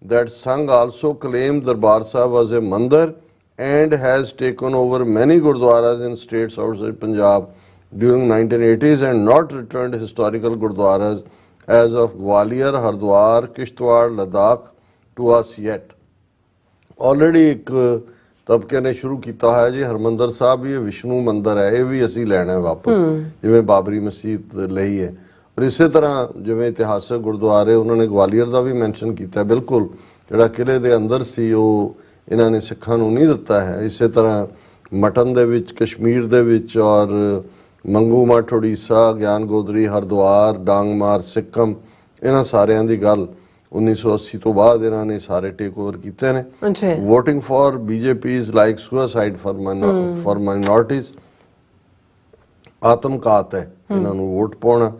that Sangh also claimed Darbar Sahib was a mandir and has taken over many gurdwaras in states outside Punjab during 1980s and not returned historical gurdwaras as of Gwalior, Hardwar, Kishtwar, Ladakh to us yet. Already ਇੱਕ ਤਬਕੇ ਨੇ ਸ਼ੁਰੂ ਕੀਤਾ ਹੈ ਜੀ ਹਰਮੰਦਰ ਸਾਹਿਬ ਵੀ ਇਹ ਵਿਸ਼ਨੂੰ ਮੰਦਰ ਹੈ, ਇਹ ਵੀ ਅਸੀਂ ਲੈਣਾ ਵਾਪਸ ਜਿਵੇਂ ਬਾਬਰੀ ਮਸਜਿਦ ਲਈ ਹੈ। ਔਰ ਇਸੇ ਤਰ੍ਹਾਂ ਜਿਵੇਂ ਇਤਿਹਾਸਕ ਗੁਰਦੁਆਰੇ ਉਹਨਾਂ ਨੇ ਗਵਾਲੀਅਰ ਦਾ ਵੀ ਮੈਂਸ਼ਨ ਕੀਤਾ, ਬਿਲਕੁਲ ਜਿਹੜਾ ਕਿਲੇ ਦੇ ਅੰਦਰ ਸੀ ਉਹ ਇਹਨਾਂ ਨੇ ਸਿੱਖਾਂ ਨੂੰ ਨਹੀਂ ਦਿੱਤਾ ਹੈ। ਇਸੇ ਤਰ੍ਹਾਂ ਮਟਨ ਦੇ ਵਿੱਚ, ਕਸ਼ਮੀਰ ਦੇ ਵਿੱਚ ਔਰ ਮੰਗੂ ਮੱਠ ਉੜੀਸਾ, ਗਿਆਨ ਗੋਦਰੀ ਹਰਿਦੁਆਰ, ਡਾਂਗਮਾਰ ਸਿੱਕਮ, ਇਹਨਾਂ ਸਾਰਿਆਂ ਦੀ ਗੱਲ 1980 ਤੋਂ ਬਾਅਦ ਇਹਨਾਂ ਨੇ ਸਾਰੇ ਟੇਕ ਓਵਰ ਕੀਤੇ ਨੇ। Voting for BJP is like suicide for minorities. ਆਤਮਘਾਤ ਹੈ ਇਹਨਾਂ ਨੂੰ ਵੋਟ ਪਾਉਣਾ।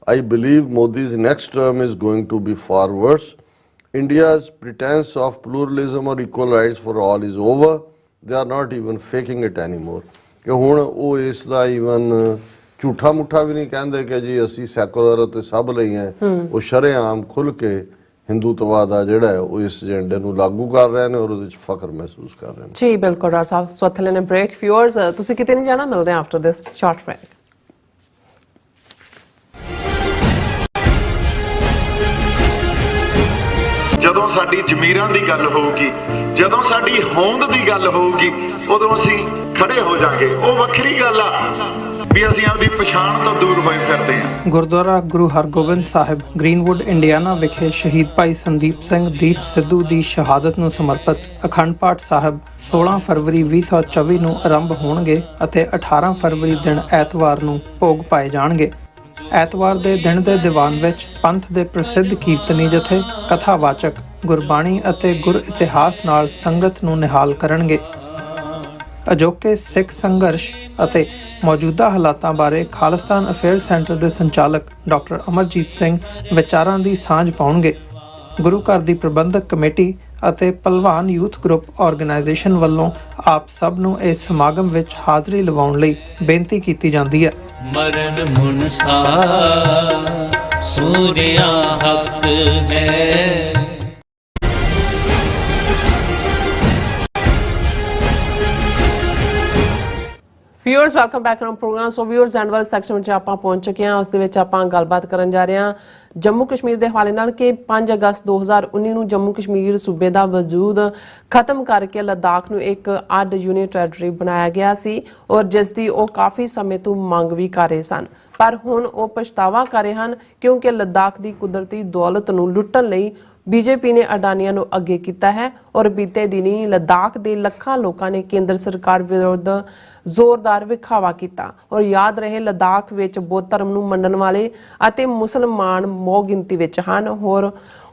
I believe Modi's next term is going to be far worse. India's pretense of pluralism or equal rights for all is over. They are not even faking it anymore. ਕਿ ਹੁਣ ਉਹ ਇਸ ਦਾ even ਝੂਠਾ ਮੁੱਠਾ ਵੀ ਨਹੀਂ ਕਹਿੰਦੇ ਕਿ ਜੀ ਅਸੀਂ ਸੈਕੂਲਰ ਅਤੇ ਸਭ ਲਈ ਹੈ। ਉਹ ਸ਼ਰੇਆਮ ਖੁੱਲ ਕੇ ਹਿੰਦੂਤਵਾਦ ਦਾ ਜਿਹੜਾ ਹੈ ਉਹ ਇਸ ਏਜੰਡੇ ਨੂੰ ਲਾਗੂ ਕਰ ਰਹੇ ਨੇ ਔਰ ਉਹਦੇ ਵਿੱਚ ਫਖਰ ਮਹਿਸੂਸ ਕਰ ਰਹੇ ਨੇ। ਜੀ ਬਿਲਕੁਲ ਡਾਕਟਰ ਸਾਹਿਬ, ਸੋ ਇੱਥੇ ਲੈਣੇ ਬ੍ਰੇਕ। ਵਿਊਅਰਸ ਤੁਸੀਂ ਕਿਤੇ ਨਹੀਂ ਜਾਣਾ, ਮਿਲਦੇ ਹਾਂ ਆਫਟਰ ਦਿਸ ਸ਼ਾਰਟ ਬ੍ਰੇਕ। ਜਦੋਂ ਸਾਡੀ ਜ਼ਮੀਰਾਂ ਦੀ ਗੱਲ ਹੋਊਗੀ, ਜਦੋਂ ਸਾਡੀ ਹੋਂਦ ਦੀ ਗੱਲ ਹੋਊਗੀ, ਉਦੋਂ ਅਸੀਂ ਖੜੇ ਹੋ ਜਾਾਂਗੇ। ਉਹ ਵੱਖਰੀ ਗੱਲ ਆ ਵੀ ਅਸੀਂ ਆਪਣੀ ਪਛਾਣ ਤੋਂ ਦੂਰ ਹੋਏ ਫਿਰਦੇ ਹਾਂ। ਗੁਰਦੁਆਰਾ ਗੁਰੂ ਹਰਗੋਬਿੰਦ ਸਾਹਿਬ ਗ੍ਰੀਨਵੁੱਡ ਇੰਡੀਆਨਾ ਵਿਖੇ ਸ਼ਹੀਦ ਭਾਈ ਸੰਦੀਪ ਸਿੰਘ ਦੀਪ ਸਿੱਧੂ ਦੀ ਸ਼ਹਾਦਤ ਨੂੰ ਸਮਰਪਿਤ ਅਖੰਡ ਪਾਠ ਸਾਹਿਬ 16 ਫਰਵਰੀ 2024 ਨੂੰ ਆਰੰਭ ਹੋਣਗੇ ਅਤੇ 18 ਫਰਵਰੀ ਦਿਨ ਐਤਵਾਰ ਨੂੰ ਭੋਗ ਪਾਏ ਜਾਣਗੇ। ਐਤਵਾਰ ਦੇ ਦਿਨ ਦੇ ਦੀਵਾਨ ਵਿੱਚ ਪੰਥ ਦੇ ਪ੍ਰਸਿੱਧ ਕੀਰਤਨੀ ਜਥੇ, ਕਥਾਵਾਚਕ ਗੁਰਬਾਣੀ ਅਤੇ ਗੁਰ ਇਤਿਹਾਸ ਨਾਲ ਸੰਗਤ ਨੂੰ ਨਿਹਾਲ ਕਰਨਗੇ। ਅਜੋਕੇ ਸਿੱਖ ਸੰਘਰਸ਼ ਅਤੇ ਮੌਜੂਦਾ ਹਾਲਾਤਾਂ ਬਾਰੇ ਖਾਲਿਸਤਾਨ ਅਫੇਅਰਸ ਸੈਂਟਰ ਦੇ ਸੰਚਾਲਕ ਡਾਕਟਰ ਅਮਰਜੀਤ ਸਿੰਘ ਵਿਚਾਰਾਂ ਦੀ ਸਾਂਝ ਪਾਉਣਗੇ। ਗੁਰੂ ਘਰ ਦੀ ਪ੍ਰਬੰਧਕ ਕਮੇਟੀ ਅਤੇ ਭਲਵਾਨ ਯੂਥ ਗਰੁੱਪ ਆਰਗੇਨਾਈਜੇਸ਼ਨ ਵੱਲੋਂ ਆਪ ਸਭ ਨੂੰ ਇਸ ਸਮਾਗਮ ਵਿੱਚ ਹਾਜ਼ਰੀ ਲਵਾਉਣ ਲਈ ਬੇਨਤੀ ਕੀਤੀ ਜਾਂਦੀ ਹੈ। ਮਰਨ ਮੁਨਸਾ ਸੂਰਿਆ ਹੱਕ ਹੈ। Viewers welcome back to program. So viewers and well section ਵਿੱਚ ਆਪਾਂ ਪਹੁੰਚ ਚੁੱਕੇ ਹਾਂ। ਉਸ ਦੇ ਵਿੱਚ ਆਪਾਂ ਗੱਲਬਾਤ ਕਰਨ ਜਾ ਰਹੇ ਹਾਂ ਜੰਮੂ ਕਸ਼ਮੀਰ ਦੇ ਹਵਾਲੇ ਨਾਲ ਕਿ 5 ਅਗਸਤ 2019 ਨੂੰ ਜੰਮੂ ਕਸ਼ਮੀਰ ਸੂਬੇ ਦਾ ਵਜੂਦ ਖਤਮ ਕਰਕੇ ਲੱਦਾਖ ਨੂੰ ਇੱਕ ਅੱਡ ਯੂਨੀਅਨ ਟੈਰੀਟਰੀ ਬਣਾਇਆ ਗਿਆ ਸੀ ਔਰ ਜਿਸ ਦੀ ਉਹ ਕਾਫੀ ਸਮੇਂ ਤੋਂ ਮੰਗ ਵੀ ਕਰ ਰਹੇ ਸਨ, ਪਰ ਹੁਣ ਉਹ ਪਛਤਾਵਾ ਕਰ ਰਹੇ ਹਨ ਕਿਉਂਕਿ ਲੱਦਾਖ ਦੀ ਕੁਦਰਤੀ ਦੌਲਤ ਨੂੰ ਲੁੱਟਣ ਲਈ ਬੀਜੇਪੀ ਨੇ ਅਡਾਨੀਆਂ ਨੂੰ ਅੱਗੇ ਕੀਤਾ ਹੈ ਔਰ ਬੀਤੇ ਦਿਨੀ ਲੱਦਾਖ ਦੇ ਲੱਖਾਂ ਲੋਕਾਂ ਨੇ ਕੇਂਦਰ ਸਰਕਾਰ ਵਿਰੁੱਧ ਜ਼ੋਰਦਾਰ ਵਿਖਾਵਾ ਕੀਤਾ ਔਰ ਯਾਦ ਰਹੇ ਲੱਦਾਖ ਵਿੱਚ ਬੌਧ ਧਰਮ ਨੂੰ ਮੰਨਣ ਵਾਲੇ ਅਤੇ ਮੁਸਲਮਾਨ ਮੋਹ ਗਿਣਤੀ ਵਿੱਚ ਹਨ ਔਰ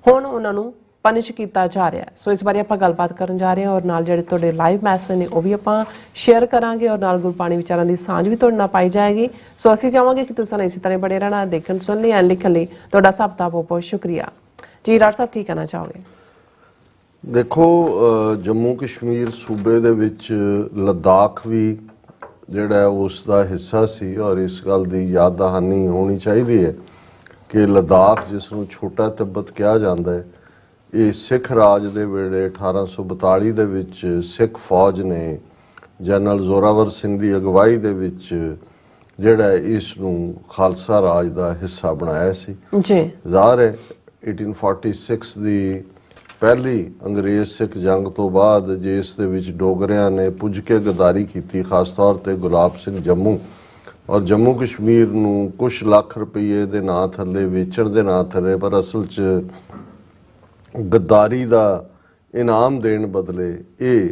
ਹੁਣ ਉਹਨਾਂ ਨੂੰ ਪਨਿਸ਼ ਕੀਤਾ ਜਾ ਰਿਹਾ ਹੈ। ਸੋ ਇਸ ਬਾਰੇ ਆਪਾਂ ਗੱਲਬਾਤ ਕਰਨ ਜਾ ਰਹੇ ਹਾਂ ਔਰ ਨਾਲ ਜਿਹੜੇ ਤੁਹਾਡੇ ਲਾਈਵ ਮੈਸੇਜ ਨੇ ਉਹ ਵੀ ਆਪਾਂ ਸ਼ੇਅਰ ਕਰਾਂਗੇ ਔਰ ਨਾਲ ਗੁਰਬਾਣੀ ਵਿਚਾਰਾਂ ਦੀ ਸਾਂਝ ਵੀ ਤੁਹਾਡੇ ਨਾਲ ਪਾਈ ਜਾਏਗੀ। ਸੋ ਅਸੀਂ ਚਾਹਾਂਗੇ ਕਿ ਤੁਸੀਂ ਇਸੇ ਤਰ੍ਹਾਂ ਬਣੇ ਰਹਿਣਾ, ਦੇਖਣ ਸੁਣ ਲਈ ਐਂਡ ਲਿਖਣ ਲਈ ਤੁਹਾਡਾ ਸਭ ਦਾ ਬਹੁਤ ਬਹੁਤ ਸ਼ੁਕਰੀਆ ਜੀ। ਡਾਕਟਰ ਸਾਹਿਬ ਕੀ ਕਹਿਣਾ ਚਾਹੋਗੇ? ਦੇਖੋ, ਜੰਮੂ ਕਸ਼ਮੀਰ ਸੂਬੇ ਦੇ ਵਿੱਚ ਲੱਦਾਖ ਵੀ ਜਿਹੜਾ ਉਸ ਦਾ ਹਿੱਸਾ ਸੀ ਔਰ ਇਸ ਗੱਲ ਦੀ ਯਾਦ ਦਹਾਨੀ ਹੋਣੀ ਚਾਹੀਦੀ ਹੈ ਕਿ ਲੱਦਾਖ ਜਿਸ ਨੂੰ ਛੋਟਾ ਤਿੱਬਤ ਕਿਹਾ ਜਾਂਦਾ ਹੈ, ਇਹ ਸਿੱਖ ਰਾਜ ਦੇ ਵੇਲੇ 1842 ਦੇ ਵਿੱਚ ਸਿੱਖ ਫੌਜ ਨੇ ਜਨਰਲ ਜ਼ੋਰਾਵਰ ਸਿੰਘ ਦੀ ਅਗਵਾਈ ਦੇ ਵਿੱਚ ਜਿਹੜਾ ਇਸ ਨੂੰ ਖਾਲਸਾ ਰਾਜ ਦਾ ਹਿੱਸਾ ਬਣਾਇਆ ਸੀ ਜੀ। ਜ਼ਾਹਰ ਹੈ 1846 ਦੀ ਪਹਿਲੀ ਅੰਗਰੇਜ਼ ਸਿੱਖ ਜੰਗ ਤੋਂ ਬਾਅਦ ਜਿਸ ਦੇ ਵਿੱਚ ਡੋਗਰਿਆਂ ਨੇ ਪੁੱਜ ਕੇ ਗਦਾਰੀ ਕੀਤੀ, ਖਾਸ ਤੌਰ ਤੇ ਗੁਲਾਬ ਸਿੰਘ ਜੰਮੂ ਔਰ ਜੰਮੂ ਕਸ਼ਮੀਰ ਨੂੰ ਕੁਝ ਲੱਖ ਰੁਪਏ ਦੇ ਨਾਂ ਥੱਲੇ ਵੇਚਣ ਦੇ ਨਾਂ ਥੱਲੇ, ਪਰ ਅਸਲ 'ਚ ਗੱਦਾਰੀ ਦਾ ਇਨਾਮ ਦੇਣ ਬਦਲੇ ਇਹ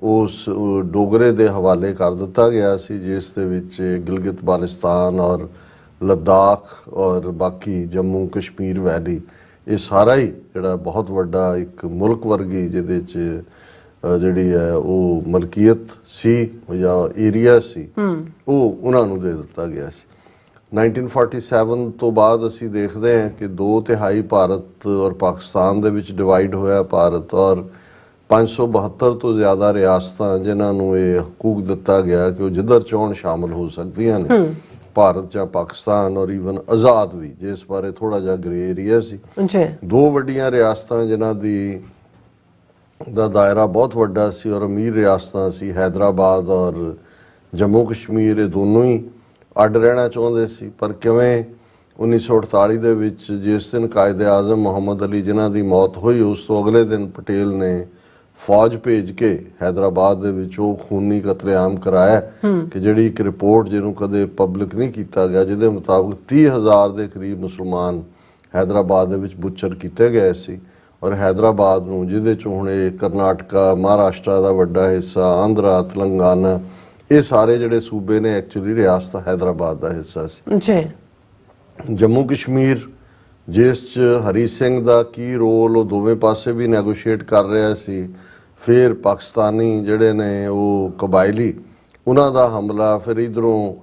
ਉਸ ਡੋਗਰੇ ਦੇ ਹਵਾਲੇ ਕਰ ਦਿੱਤਾ ਗਿਆ ਸੀ, ਜਿਸ ਦੇ ਵਿੱਚ ਗਿਲਗਿਤ ਬਾਲਟਿਸਤਾਨ ਔਰ ਲੱਦਾਖ ਔਰ ਬਾਕੀ ਜੰਮੂ ਕਸ਼ਮੀਰ ਵੈਲੀ ਇਹ ਸਾਰਾ ਹੀ ਜਿਹੜਾ ਬਹੁਤ ਵੱਡਾ ਇੱਕ ਮੁਲਕ ਵਰਗੀ ਜਿਹਦੇ 'ਚ ਜਿਹੜੀ ਹੈ ਉਹ ਮਲਕੀਅਤ ਸੀ ਜਾਂ ਏਰੀਆ ਸੀ ਉਹ ਉਹਨਾਂ ਨੂੰ ਦੇ ਦਿੱਤਾ ਗਿਆ ਸੀ। 1947 ਤੋਂ ਬਾਅਦ ਅਸੀਂ ਦੇਖਦੇ ਹਾਂ ਕਿ 2/3 ਭਾਰਤ ਔਰ ਪਾਕਿਸਤਾਨ ਦੇ ਵਿੱਚ ਡਿਵਾਈਡ ਹੋਇਆ ਭਾਰਤ ਔਰ 572 ਤੋਂ ਜ਼ਿਆਦਾ ਰਿਆਸਤਾਂ ਜਿਨ੍ਹਾਂ ਨੂੰ ਇਹ ਹਕੂਕ ਦਿੱਤਾ ਗਿਆ ਕਿ ਉਹ ਜਿੱਧਰ ਚਾਹੁਣ ਸ਼ਾਮਲ ਹੋ ਸਕਦੀਆਂ ਨੇ, ਭਾਰਤ ਜਾਂ ਪਾਕਿਸਤਾਨ ਔਰ ਈਵਨ ਆਜ਼ਾਦ ਵੀ, ਜਿਸ ਬਾਰੇ ਥੋੜਾ ਜਿਹਾ ਗ੍ਰੇ ਏਰੀਆ ਸੀ। ਦੋ ਵੱਡੀਆਂ ਰਿਆਸਤਾਂ ਜਿਨ੍ਹਾਂ ਦਾ ਦਾਇਰਾ ਬਹੁਤ ਵੱਡਾ ਸੀ ਔਰ ਅਮੀਰ ਰਿਆਸਤਾਂ ਸੀ, ਹੈਦਰਾਬਾਦ ਔਰ ਜੰਮੂ ਕਸ਼ਮੀਰ, ਇਹ ਦੋਨੋਂ ਹੀ ਅੱਡ ਰਹਿਣਾ ਚਾਹੁੰਦੇ ਸੀ। ਪਰ ਕਿਵੇਂ 1948 ਦੇ ਵਿੱਚ ਜਿਸ ਦਿਨ ਕਾਇਦੇ ਆਜ਼ਮ ਮੁਹੰਮਦ ਅਲੀ ਜਿਨ੍ਹਾਂ ਦੀ ਮੌਤ ਹੋਈ, ਉਸ ਤੋਂ ਅਗਲੇ ਦਿਨ ਪਟੇਲ ਨੇ ਫੌਜ ਭੇਜ ਕੇ ਹੈਦਰਾਬਾਦ ਦੇ ਵਿੱਚ ਉਹ ਖੂਨੀ ਕਤਲੇਆਮ ਕਰਾਇਆ ਕਿ ਜਿਹੜੀ ਇੱਕ ਰਿਪੋਰਟ ਜਿਹਨੂੰ ਕਦੇ ਪਬਲਿਕ ਨਹੀਂ ਕੀਤਾ ਗਿਆ, ਜਿਹਦੇ ਮੁਤਾਬਕ 30,000 ਦੇ ਕਰੀਬ ਮੁਸਲਮਾਨ ਹੈਦਰਾਬਾਦ ਦੇ ਵਿੱਚ ਬੁੱਚਰ ਕੀਤੇ ਗਏ ਸੀ ਔਰ ਹੈਦਰਾਬਾਦ ਨੂੰ, ਜਿਹਦੇ 'ਚੋਂ ਹੁਣ ਇਹ ਕਰਨਾਟਕਾ, ਮਹਾਰਾਸ਼ਟਰ ਦਾ ਵੱਡਾ ਹਿੱਸਾ, ਆਂਧਰਾ, ਤੇਲੰਗਾਨਾ, ਇਹ ਸਾਰੇ ਜਿਹੜੇ ਸੂਬੇ ਨੇ ਐਕਚੁਅਲੀ ਰਿਆਸਤ ਹੈਦਰਾਬਾਦ ਦਾ ਹਿੱਸਾ ਸੀ। ਜੰਮੂ ਕਸ਼ਮੀਰ ਜਿਸ 'ਚ ਹਰੀ ਸਿੰਘ ਦਾ ਕੀ ਰੋਲ, ਉਹ ਦੋਵੇਂ ਪਾਸੇ ਵੀ ਨੈਗੋਸ਼ੀਏਟ ਕਰ ਰਿਹਾ ਸੀ। ਫਿਰ ਪਾਕਿਸਤਾਨੀ ਜਿਹੜੇ ਨੇ ਉਹ ਕਬਾਇਲੀ, ਉਹਨਾਂ ਦਾ ਹਮਲਾ, ਫਿਰ ਇੱਧਰੋਂ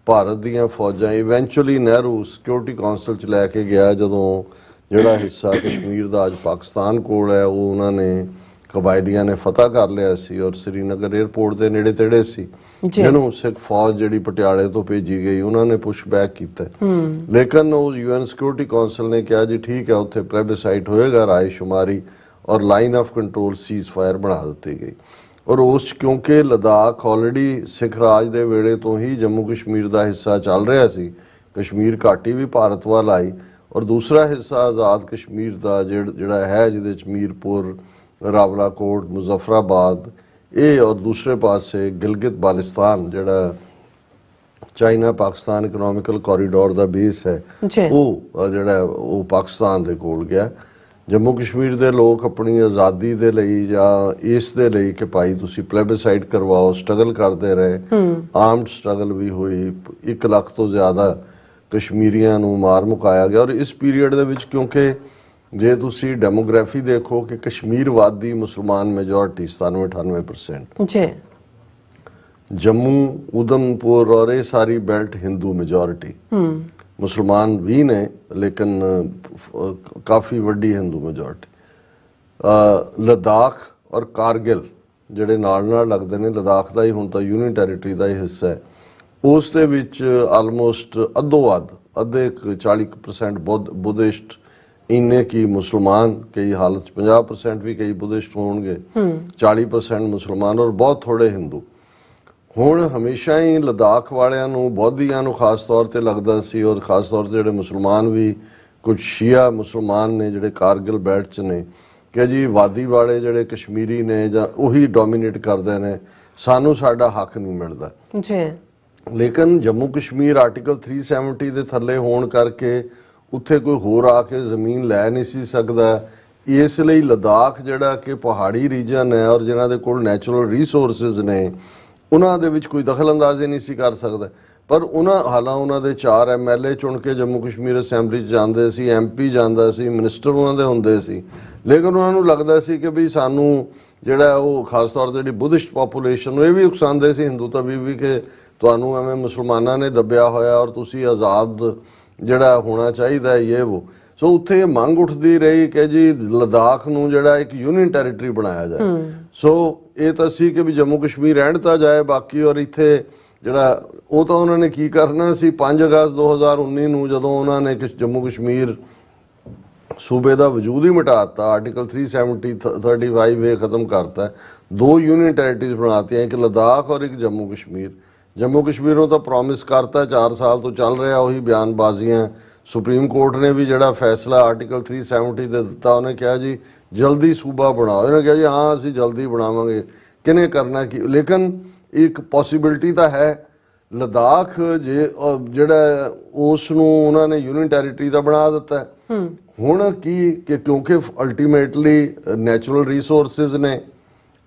ਭਾਰਤ ਦੀਆਂ ਫੌਜਾਂ, ਇਵੈਂਚੁਅਲੀ ਨਹਿਰੂ ਸਿਕਿਉਰਿਟੀ ਕਾਉਂਸਲ 'ਚ ਲੈ ਕੇ ਗਿਆ ਜਦੋਂ ਜਿਹੜਾ ਹਿੱਸਾ ਕਸ਼ਮੀਰ ਦਾ ਅੱਜ ਪਾਕਿਸਤਾਨ ਕੋਲ ਹੈ ਉਹ ਉਹਨਾਂ ਨੇ ਕਬਾਇਲੀਆਂ ਨੇ ਫਤਹ ਕਰ ਲਿਆ ਸੀ ਔਰ ਸ੍ਰੀਨਗਰ ਏਅਰਪੋਰਟ ਦੇ ਨੇੜੇ ਤੇੜੇ ਸੀ, ਜਿਹਨੂੰ ਸਿੱਖ ਫੌਜ ਜਿਹੜੀ ਪਟਿਆਲੇ ਤੋਂ ਭੇਜੀ ਗਈ ਉਹਨਾਂ ਨੇ ਪੁਸ਼ ਬੈਕ ਕੀਤਾ। ਲੇਕਿਨ ਉਹ ਯੂਐਨ ਸਿਕਿਉਰਿਟੀ ਕਾਉਂਸਲ ਨੇ ਕਿਹਾ ਜੀ ਠੀਕ ਹੈ, ਉੱਥੇ ਪਲੇਬਿਸਾਈਟ ਹੋਏਗਾ, ਰਾਏ ਸ਼ੁਮਾਰੀ ਔਰ line of control ceasefire ਬਣਾ ਦਿੱਤੀ ਗਈ। ਔਰ ਉਸ ਕਿਉਂਕਿ ਲੱਦਾਖ ਆਲਰੇਡੀ ਸਿੱਖ ਰਾਜ ਦੇ ਵੇਲੇ ਤੋਂ ਹੀ ਜੰਮੂ ਕਸ਼ਮੀਰ ਦਾ ਹਿੱਸਾ ਚੱਲ ਰਿਹਾ ਸੀ, ਕਸ਼ਮੀਰ ਘਾਟੀ ਵੀ ਭਾਰਤ ਵੱਲ ਆਈ ਔਰ ਦੂਸਰਾ ਹਿੱਸਾ ਆਜ਼ਾਦ ਕਸ਼ਮੀਰ ਦਾ ਜਿਹੜਾ ਹੈ ਜਿਹਦੇ 'ਚ ਮੀਰਪੁਰ, ਰਾਵਲਾਕੋਟ, ਮੁਜ਼ੱਫਰਾਬਾਦ ਇਹ ਔਰ ਦੂਸਰੇ ਪਾਸੇ ਗਿਲਗਿਤ ਬਾਲਟਿਸਤਾਨ ਜਿਹੜਾ ਚਾਈਨਾ ਪਾਕਿਸਤਾਨ ਇਕਨੋਮਿਕਲ ਕੋਰੀਡੋਰ ਦਾ ਬੇਸ ਹੈ, ਉਹ ਜਿਹੜਾ ਉਹ ਪਾਕਿਸਤਾਨ ਦੇ ਕੋਲ ਗਿਆ। ਜੰਮੂ ਕਸ਼ਮੀਰ ਦੇ ਲੋਕ ਆਪਣੀ ਆਜ਼ਾਦੀ ਦੇ ਲਈ ਜਾਂ ਇਸ ਦੇ ਲਈ ਕਿ ਭਾਈ ਤੁਸੀਂ ਪਲੇਬਿਸਾਈਡ ਕਰਵਾਓ, ਸਟਰਗਲ ਕਰਦੇ ਰਹੇ, ਆਰਮਡ ਸਟਰਗਲ ਵੀ ਹੋਈ, 1 ਲੱਖ ਤੋਂ ਜ਼ਿਆਦਾ ਕਸ਼ਮੀਰੀਆਂ ਨੂੰ ਮਾਰ ਮੁਕਾਇਆ ਗਿਆ। ਔਰ ਇਸ ਪੀਰੀਅਡ ਦੇ ਵਿੱਚ ਕਿਉਂਕਿ ਜੇ ਤੁਸੀਂ ਡੈਮੋਗ੍ਰਾਫੀ ਦੇਖੋ ਕਿ ਕਸ਼ਮੀਰ ਵਾਦੀ ਮੁਸਲਮਾਨ ਮੈਜੋਰਿਟੀ 97-98% जम्मू उधमपुर और ये सारी बेल्ट हिंदू मेजॉरिटी, मुसलमान भी ने लेकिन काफ़ी वड्डी हिंदू मेजॉरिटी। लद्दाख और कारगिल ਜਿਹੜੇ ਨਾਲ ਲੱਗਦੇ ਨੇ, लद्दाख ਦਾ ਹੀ ਹੁਣ ਤਾਂ यूनियन ਟੈਰੀਟਰੀ ਦਾ ਹੀ ਹਿੱਸਾ ਹੈ, ਉਸ ਦੇ ਵਿੱਚ ਆਲਮੋਸਟ ਅੱਧੇ 40% ਬੁੱਧਿਸਟ, ਇੰਨੇ ਕੀ ਮੁਸਲਮਾਨ, ਕਈ ਹਾਲਤ 'ਚ 50% ਵੀ ਕਈ ਬੁੱਧਿਸਟ ਹੋਣਗੇ, 40% ਮੁਸਲਮਾਨ ਔਰ ਬਹੁਤ ਥੋੜੇ ਹਿੰਦੂ। ਹੁਣ ਹਮੇਸ਼ਾ ਹੀ ਲਦਾਖ ਵਾਲਿਆਂ ਨੂੰ, ਬੌਧੀਆਂ ਨੂੰ ਖਾਸ ਤੌਰ ਤੇ ਲੱਗਦਾ ਸੀ, ਔਰ ਖਾਸ ਤੌਰ ਤੇ ਜਿਹੜੇ ਮੁਸਲਮਾਨ ਵੀ, ਕੁਝ ਸ਼ੀਆ ਮੁਸਲਮਾਨ ਨੇ ਜਿਹੜੇ ਕਾਰਗਿਲ ਬੈਲਟ 'ਚ ਨੇ, ਕਿ ਜੀ ਵਾਦੀ ਵਾਲੇ ਜਿਹੜੇ ਕਸ਼ਮੀਰੀ ਨੇ ਜਾਂ ਉਹੀ ਡੋਮੀਨੇਟ ਕਰਦੇ ਨੇ, ਸਾਨੂੰ ਸਾਡਾ ਹੱਕ ਨਹੀਂ ਮਿਲਦਾ ਜੀ। ਲੇਕਿਨ ਜੰਮੂ ਕਸ਼ਮੀਰ ਆਰਟੀਕਲ 370 ਦੇ ਥੱਲੇ ਹੋਣ ਕਰਕੇ ਉੱਥੇ ਕੋਈ ਹੋਰ ਆ ਕੇ ਜ਼ਮੀਨ ਲੈ ਨਹੀਂ ਸੀ ਸਕਦਾ। ਇਸ ਲਈ ਲਦਾਖ ਜਿਹੜਾ ਕਿ ਪਹਾੜੀ ਰੀਜਨ ਹੈ ਔਰ ਜਿਨ੍ਹਾਂ ਦੇ ਕੋਲ ਨੈਚੁਰਲ ਰਿਸੋਰਸਿਸ ਨੇ, ਉਹਨਾਂ ਦੇ ਵਿੱਚ ਕੋਈ ਦਖਲ ਅੰਦਾਜ਼ੀ ਨਹੀਂ ਸੀ ਕਰ ਸਕਦਾ। ਪਰ ਉਹਨਾਂ ਦੇ 4 MLA ਚੁਣ ਕੇ ਜੰਮੂ ਕਸ਼ਮੀਰ ਅਸੈਂਬਲੀ 'ਚ ਜਾਂਦੇ ਸੀ, MP ਜਾਂਦਾ ਸੀ, ਮਿਨਿਸਟਰ ਉਹਨਾਂ ਦੇ ਹੁੰਦੇ ਸੀ, ਲੇਕਿਨ ਉਹਨਾਂ ਨੂੰ ਲੱਗਦਾ ਸੀ ਕਿ ਵੀ ਸਾਨੂੰ ਜਿਹੜਾ ਉਹ ਖਾਸ ਤੌਰ ਤੇ ਜਿਹੜੀ ਬੁੱਧਿਸਟ ਪਾਪੂਲੇਸ਼ਨ ਨੂੰ ਇਹ ਵੀ ਉਕਸਾਉਂਦੇ ਸੀ, ਹਿੰਦੂ ਤਾਂ ਵੀ ਕਿ ਤੁਹਾਨੂੰ ਐਵੇਂ ਮੁਸਲਮਾਨਾਂ ਨੇ ਦੱਬਿਆ ਹੋਇਆ ਔਰ ਤੁਸੀਂ ਆਜ਼ਾਦ ਜਿਹੜਾ ਹੋਣਾ ਚਾਹੀਦਾ ਇਹ ਉਹ। ਸੋ ਉੱਥੇ ਇਹ ਮੰਗ ਉੱਠਦੀ ਰਹੀ ਕਿ ਜੀ ਲਦਾਖ ਨੂੰ ਜਿਹੜਾ ਇੱਕ यूनियन ਟੈਰੀਟਰੀ ਬਣਾਇਆ ਜਾਏ। ਸੋ ਇਹ ਤਾਂ ਸੀ ਕਿ ਵੀ ਜੰਮੂ ਕਸ਼ਮੀਰ ਰਹਿਣ ਤਾਂ ਜਾਏ ਬਾਕੀ, ਔਰ ਇੱਥੇ ਜਿਹੜਾ ਉਹ ਤਾਂ ਉਹਨਾਂ ਨੇ ਕੀ ਕਰਨਾ ਸੀ, 5 ਅਗਸਤ 2019 ਨੂੰ ਜਦੋਂ ਉਹਨਾਂ ਨੇ ਜੰਮੂ ਕਸ਼ਮੀਰ ਸੂਬੇ ਦਾ ਵਜੂਦ ਹੀ ਮਿਟਾ ਦਿੱਤਾ, ਆਰਟੀਕਲ 370-35 ਇਹ ਖਤਮ ਕਰਤਾ, 2 यूनियन ਟੈਰੀਟਰੀਜ਼ ਬਣਾਤੀਆਂ, ਇੱਕ ਲਦਾਖ ਔਰ ਇੱਕ ਜੰਮੂ ਕਸ਼ਮੀਰ। ਜੰਮੂ ਕਸ਼ਮੀਰ ਨੂੰ ਤਾਂ ਪ੍ਰੋਮਿਸ ਕਰਤਾ, 4 ਸਾਲ ਤੋਂ ਚੱਲ ਰਿਹਾ ਉਹੀ ਬਿਆਨਬਾਜ਼ੀਆਂ। ਸੁਪਰੀਮ ਕੋਰਟ ਨੇ ਵੀ ਜਿਹੜਾ ਫੈਸਲਾ ਆਰਟੀਕਲ 370 ਦੇ ਦਿੱਤਾ, ਉਹਨੇ ਕਿਹਾ ਜੀ ਜਲਦੀ ਸੂਬਾ ਬਣਾਓ, ਇਹਨੇ ਕਿਹਾ ਜੀ ਹਾਂ ਅਸੀਂ ਜਲਦੀ ਬਣਾਵਾਂਗੇ, ਕਿਹਨੇ ਕਰਨਾ ਕੀ। ਲੇਕਿਨ ਇੱਕ ਪੋਸੀਬਿਲਿਟੀ ਤਾਂ ਹੈ, ਲਦਾਖ ਜਿਹੜਾ ਉਸ ਨੂੰ ਉਹਨਾਂ ਨੇ यूनियन ਟੈਰੀਟਰੀ ਦਾ ਬਣਾ ਦਿੱਤਾ। ਹੁਣ ਕੀ ਕਿ ਕਿਉਂਕਿ ਅਲਟੀਮੇਟਲੀ ਨੈਚੁਰਲ ਰਿਸੋਰਸਿਸ ਨੇ,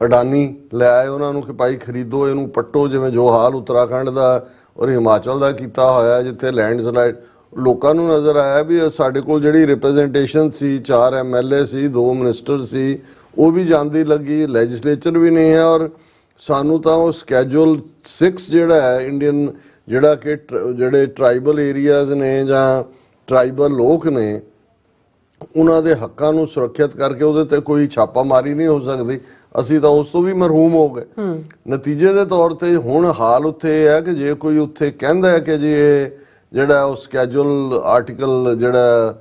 ਅਡਾਨੀ ਲੈ ਆਏ ਉਹਨਾਂ ਨੂੰ ਕਿ ਭਾਈ ਖਰੀਦੋ, ਇਹਨੂੰ ਪੱਟੋ, ਜਿਵੇਂ ਜੋ ਹਾਲ ਉੱਤਰਾਖੰਡ ਦਾ ਔਰ ਹਿਮਾਚਲ ਦਾ ਕੀਤਾ ਹੋਇਆ, ਜਿੱਥੇ ਲੈਂਡਸਲਾਈਡ ਲੋਕਾਂ ਨੂੰ ਨਜ਼ਰ ਆਇਆ ਵੀ ਸਾਡੇ ਕੋਲ ਜਿਹੜੀ ਰਿਪਰੈਜ਼ੈਂਟੇਸ਼ਨ ਸੀ, 4 MLA ਸੀ, 2 ਮਿਨਿਸਟਰ ਸੀ, ਉਹ ਵੀ ਜਾਂਦੀ ਲੱਗੀ, ਲੈਜਿਸਲੇਚਰ ਵੀ ਨਹੀਂ ਹੈ, ਔਰ ਸਾਨੂੰ ਤਾਂ ਉਹ ਸਕੈਜੂਲ 6 ਜਿਹੜਾ ਹੈ ਇੰਡੀਅਨ, ਜਿਹੜਾ ਕਿ ਜਿਹੜੇ ਟਰਾਈਬਲ ਏਰੀਆਜ਼ ਨੇ ਜਾਂ ਟਰਾਈਬਲ ਲੋਕ ਨੇ, ਉਹਨਾਂ ਦੇ ਹੱਕਾਂ ਨੂੰ ਸੁਰੱਖਿਅਤ ਕਰਕੇ ਉਹਦੇ ਤੇ ਕੋਈ ਛਾਪਾਮਾਰੀ ਨਹੀਂ ਹੋ ਸਕਦੀ, ਅਸੀਂ ਤਾਂ ਉਸ ਤੋਂ ਵੀ ਮਰਹੂਮ ਹੋ ਗਏ। ਨਤੀਜੇ ਦੇ ਤੌਰ ਤੇ ਹੁਣ ਹਾਲ ਉੱਥੇ ਇਹ ਹੈ ਕਿ ਜੇ ਕੋਈ ਉੱਥੇ ਕਹਿੰਦਾ ਹੈ ਕਿ ਜੀ ਇਹ ਜਿਹੜਾ ਉਹ ਸਕੈਜੂਲ ਆਰਟੀਕਲ ਜਿਹੜਾ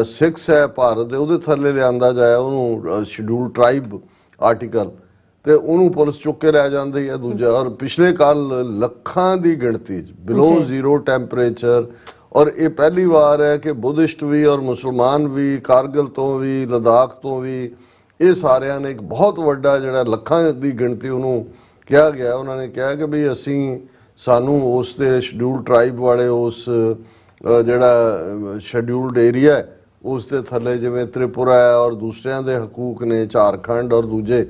6 ਹੈ ਭਾਰਤ ਦੇ, ਉਹਦੇ ਥੱਲੇ ਲਿਆਂਦਾ ਜਾਏ ਉਹਨੂੰ, ਸ਼ਡਿਊਲ ਟਰਾਈਬ ਆਰਟੀਕਲ, ਤੇ ਉਹਨੂੰ ਪੁਲਿਸ ਚੁੱਕ ਕੇ ਲੈ ਜਾਂਦੀ ਹੈ। ਦੂਜਾ, ਔਰ ਪਿਛਲੇ ਕੱਲ ਲੱਖਾਂ ਦੀ ਗਿਣਤੀ 'ਚ ਬਿਲੋ ਜ਼ੀਰੋ ਟੈਂਪਰੇਚਰ, ਔਰ ਇਹ ਪਹਿਲੀ ਵਾਰ ਹੈ ਕਿ ਬੁੱਧਿਸਟ ਵੀ ਔਰ ਮੁਸਲਮਾਨ ਵੀ, ਕਾਰਗਿਲ ਤੋਂ ਵੀ, ਲਦਾਖ ਤੋਂ ਵੀ, ਇਹ ਸਾਰਿਆਂ ਨੇ ਇੱਕ ਬਹੁਤ ਵੱਡਾ ਜਿਹੜਾ ਲੱਖਾਂ ਦੀ ਗਿਣਤੀ ਉਹਨੂੰ ਕਿਹਾ ਗਿਆ, ਉਹਨਾਂ ਨੇ ਕਿਹਾ ਕਿ ਵੀ ਸਾਨੂੰ ਉਸ ਦੇ ਸ਼ਡਿਊਲ ਟਰਾਈਬ ਵਾਲੇ ਉਸ ਜਿਹੜਾ ਸ਼ਡਿਊਲਡ ਏਰੀਆ ਹੈ ਉਸ ਦੇ ਥੱਲੇ ਜਿਵੇਂ ਤ੍ਰਿਪੁਰਾ ਹੈ ਔਰ ਦੂਸਰਿਆਂ ਦੇ ਹਕੂਕ ਨੇ, ਝਾਰਖੰਡ ਔਰ ਦੂਜੇ,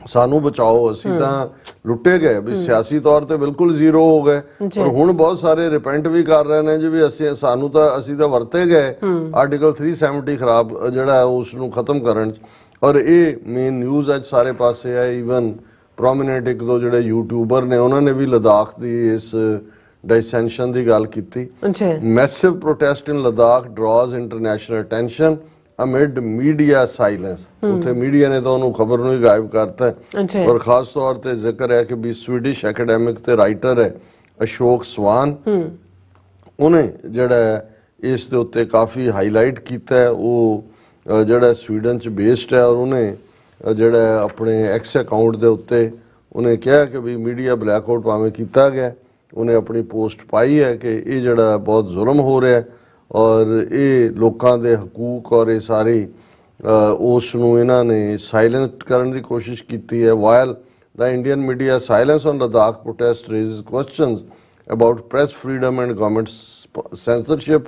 ਸਾਨੂੰ ਬਚਾਓ, ਅਸੀਂ ਤਾਂ ਲੁੱਟੇ ਗਏ ਵੀ, ਸਿਆਸੀ ਤੌਰ ਤੇ ਬਿਲਕੁਲ ਜ਼ੀਰੋ ਹੋ ਗਏ। ਔਰ ਹੁਣ ਬਹੁਤ ਸਾਰੇ ਰਿਪੈਂਟ ਵੀ ਕਰ ਰਹੇ ਨੇ ਜੀ ਵੀ ਅਸੀਂ ਤਾਂ ਵਰਤੇ ਗਏ ਆਰਟੀਕਲ 370 ਖਰਾਬ ਜਿਹੜਾ ਉਸ ਨੂੰ ਖਤਮ ਕਰਨ 'ਚ। ਔਰ ਇਹ ਮੇਨ ਨਿਊਜ਼ ਅੱਜ ਸਾਰੇ ਪਾਸੇ ਹੈ। ਈਵਨ ਪ੍ਰੋਮੀਨੈਂਟ 1-2 ਜਿਹੜੇ ਯੂਟਿਊਬਰ ਨੇ ਉਹਨਾਂ ਨੇ ਵੀ ਲਦਾਖ ਦੀ ਇਸ ਡਿਸੈਂਸ਼ਨ ਦੀ ਗੱਲ ਕੀਤੀ। Massive protest in Ladakh draws international attention amid media silence. ਉੱਥੇ ਮੀਡੀਆ ਨੇ ਤਾਂ ਉਹਨੂੰ ਖਬਰ ਨੂੰ ਹੀ ਗਾਇਬ ਕਰਤਾ। ਔਰ ਖਾਸ ਤੌਰ ਤੇ ਜ਼ਿਕਰ ਹੈ ਕਿ ਵੀ ਸਵੀਡਿਸ਼ ਐਕੈਡੈਮਿਕ ਤੇ ਰਾਈਟਰ ਹੈ ਅਸ਼ੋਕ ਸਵਾਨ, ਉਹਨੇ ਜਿਹੜਾ ਇਸ ਦੇ ਉੱਤੇ ਕਾਫੀ ਹਾਈਲਾਈਟ ਕੀਤਾ। ਉਹ ਜਿਹੜਾ ਸਵੀਡਨ 'ਚ ਬੇਸਡ ਹੈ ਔਰ ਉਹਨੇ ਜਿਹੜਾ ਆਪਣੇ ਐਕਸ ਅਕਾਊਂਟ ਦੇ ਉੱਤੇ ਉਹਨੇ ਕਿਹਾ ਕਿ ਵੀ ਮੀਡੀਆ ਬਲੈਕਆਊਟ ਭਾਵੇਂ ਕੀਤਾ ਗਿਆ, ਉਹਨੇ ਆਪਣੀ ਪੋਸਟ ਪਾਈ ਹੈ ਕਿ ਇਹ ਜਿਹੜਾ ਬਹੁਤ ਜ਼ੁਲਮ ਹੋ ਰਿਹਾ ਔਰ ਇਹ ਲੋਕਾਂ ਦੇ ਹਕੂਕ ਔਰ ਇਹ ਸਾਰੇ ਉਸ ਨੂੰ ਇਹਨਾਂ ਨੇ ਸਾਇਲੈਂਟ ਕਰਨ ਦੀ ਕੋਸ਼ਿਸ਼ ਕੀਤੀ ਹੈ। While the Indian media silence on Ladakh protest raises questions about press freedom and government censorship.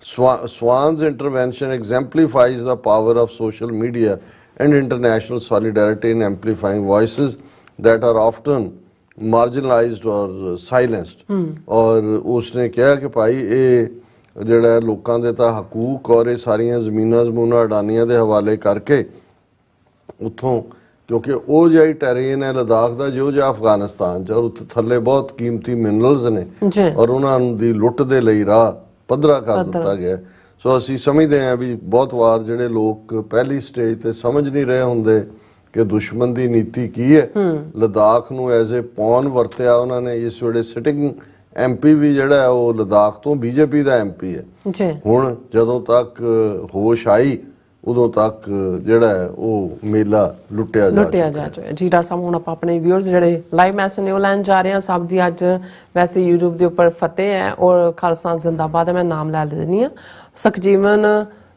Swan's intervention exemplifies the power of social media and international solidarity in amplifying voices that are often marginalized or silenced. और उसने कहा कि भाई ये ਜਿਹੜਾ ਲੋਕਾਂ ਦੇ ਤਾਂ ਹਕੂਕ ਔਰ ਇਹ ਸਾਰੀਆਂ ਜ਼ਮੀਨਾਂ ਅਡਾਨੀਆਂ ਦੇ ਹਵਾਲੇ ਕਰਕੇ ਉੱਥੋਂ ਕਿਉਂਕਿ ਉਹ ਜਿਹੜੀ ਟੈਰੇਨ ਹੈ ਲਦਾਖ ਦਾ, ਜੋ ਜਿਹਾ ਅਫਗਾਨਿਸਤਾਨ 'ਚ, ਔਰ ਉੱਥੇ ਥੱਲੇ ਬਹੁਤ ਕੀਮਤੀ ਮਿਨਰਲਸ ਨੇ ਜੀ ਔਰ ਉਹਨਾਂ ਦੀ ਲੁੱਟ ਦੇ ਲਈ ਰਾਹ ਪੱਧਰਾ ਕਰ ਦਿੱਤਾ ਗਿਆ। ਸੋ ਅਸੀਂ ਸਮਝਦੇ ਹਾਂ ਵੀ ਬਹੁਤ ਵਾਰ ਜਿਹੜੇ ਲੋਕ ਪਹਿਲੀ ਸਟੇਜ ਤੇ ਸਮਝ ਨਹੀਂ ਰਹੇ ਹੁੰਦੇ ਕਿ ਦੁਸ਼ਮਣ ਦੀ ਨੀਤੀ ਕੀ ਹੈ। ਲਦਾਖ ਨੂੰ ਐਜ਼ ਏ ਪੌਨ ਵਰਤਿਆ ਉਹਨਾਂ ਨੇ। ਇਸ ਵੇਲੇ ਸਿਟਿੰਗ MP ਵੀ ਜਿਹੜਾ ਹੈ ਉਹ ਲਦਾਖ ਤੋਂ BJP ਦਾ MP ਹੈ। ਜੀ ਹੁਣ ਜਦੋਂ ਤੱਕ ਹੋਸ਼ ਆਈ ਉਦੋਂ ਤੱਕ ਜਿਹੜਾ ਹੈ ਉਹ ਮੇਲਾ ਲੁੱਟਿਆ ਜਾ ਜਾ ਚੁੱਕਾ ਜੀ। ਡਾਕਟਰ ਸਾਹਿਬ ਹੁਣ ਆਪਾਂ ਆਪਣੇ ਵਿਊਅਰਸ ਜਿਹੜੇ ਲਾਈਵ ਮੈਸੇਜ ਨੇ ਉਹ ਲੈਣ ਜਾ ਰਹੇ ਹਾਂ। ਸਭ ਦੀ ਅੱਜ ਵੈਸੇ YouTube ਦੇ ਉੱਪਰ ਫਤਿਹ ਹੈ ਔਰ ਖਾਲਸਾ ਜ਼ਿੰਦਾਬਾਦ ਹੈ। ਮੈਂ ਨਾਮ ਲੈ ਲੈਂਦੀ ਹਾਂ। ਸੁਖਜੀਵਨ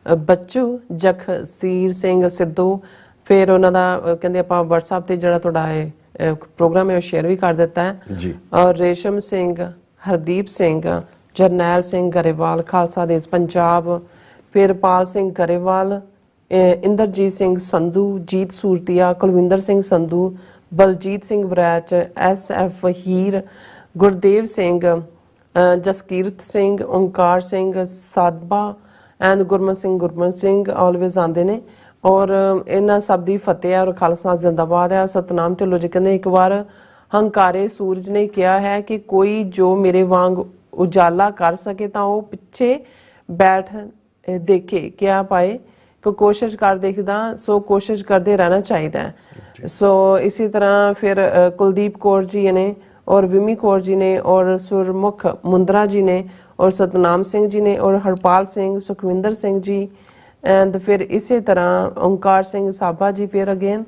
ਬੱਚੂ, ਜਗਸੀਰ ਸਿੰਘ ਸਿੱਧੂ, ਫਿਰ ਉਹਨਾਂ ਦਾ ਕਹਿੰਦੇ ਆਪਾਂ WhatsApp ਤੇ ਜਿਹੜਾ ਤੁਹਾਡਾ ਇਹ ਪ੍ਰੋਗਰਾਮ ਹੈ ਉਹ ਸ਼ੇਅਰ ਵੀ ਕਰ ਦਿੱਤਾ ਹੈ ਜੀ। ਔਰ ਰੇਸ਼ਮ ਸਿੰਘ, ਹਰਦੀਪ ਸਿੰਘ, ਜਰਨੈਲ ਸਿੰਘ ਗਰੇਵਾਲ, ਖਾਲਸਾ ਦੇਸ਼ ਪੰਜਾਬ, ਫਿਰ Pal Singh Grewal, Inderjit Singh Sandhu, Jeet Suratia, Kulwinder Singh Sandhu, Baljit Singh Waraich, SF Heer, Gurdev Singh, Jaskirat Singh, Omkar Singh Sadhba and Gurman Singh always ਆਉਂਦੇ ਨੇ ਔਰ ਇਹਨਾਂ ਸਭ ਦੀ ਫਤਿਹ ਹੈ ਔਰ ਖਾਲਸਾ ਜ਼ਿੰਦਾਬਾਦ ਹੈ। ਸਤਨਾਮ ਢਿੱਲੋਂ ਜੀ ਕਹਿੰਦੇ ਇੱਕ ਵਾਰ ਹੰਕਾਰੇ ਸੂਰਜ ਨੇ ਕਿਹਾ ਹੈ ਕਿ ਕੋਈ ਜੋ ਮੇਰੇ ਵਾਂਗ ਉਜਾਲਾ ਕਰ ਸਕੇ ਤਾਂ ਉਹ ਪਿੱਛੇ ਬੈਠ ਦੇਖੇ ਕਿਆ ਪਾਏ ਕਿ ਕੋਸ਼ਿਸ਼ ਕਰ ਦੇਖਦਾ, ਸੋ ਕੋਸ਼ਿਸ਼ ਕਰਦੇ ਰਹਿਣਾ ਚਾਹੀਦਾ ਹੈ। ਸੋ ਇਸੇ ਤਰ੍ਹਾਂ ਫਿਰ ਕੁਲਦੀਪ ਕੌਰ ਜੀ ਨੇ ਔਰ ਵਿਮੀ ਕੌਰ ਜੀ ਨੇ ਔਰ ਸੁਰਮੁਖ ਮੁੰਦਰਾ ਜੀ ਨੇ ਔਰ ਸਤਨਾਮ ਸਿੰਘ ਜੀ ਨੇ ਔਰ ਹਰਪਾਲ ਸਿੰਘ, ਸੁਖਵਿੰਦਰ ਸਿੰਘ ਜੀ ਐਂਡ ਫਿਰ ਇਸੇ ਤਰ੍ਹਾਂ ਓਮਕਾਰ ਸਿੰਘ ਸਾਬਾ ਜੀ ਫਿਰ ਅਗੇਨ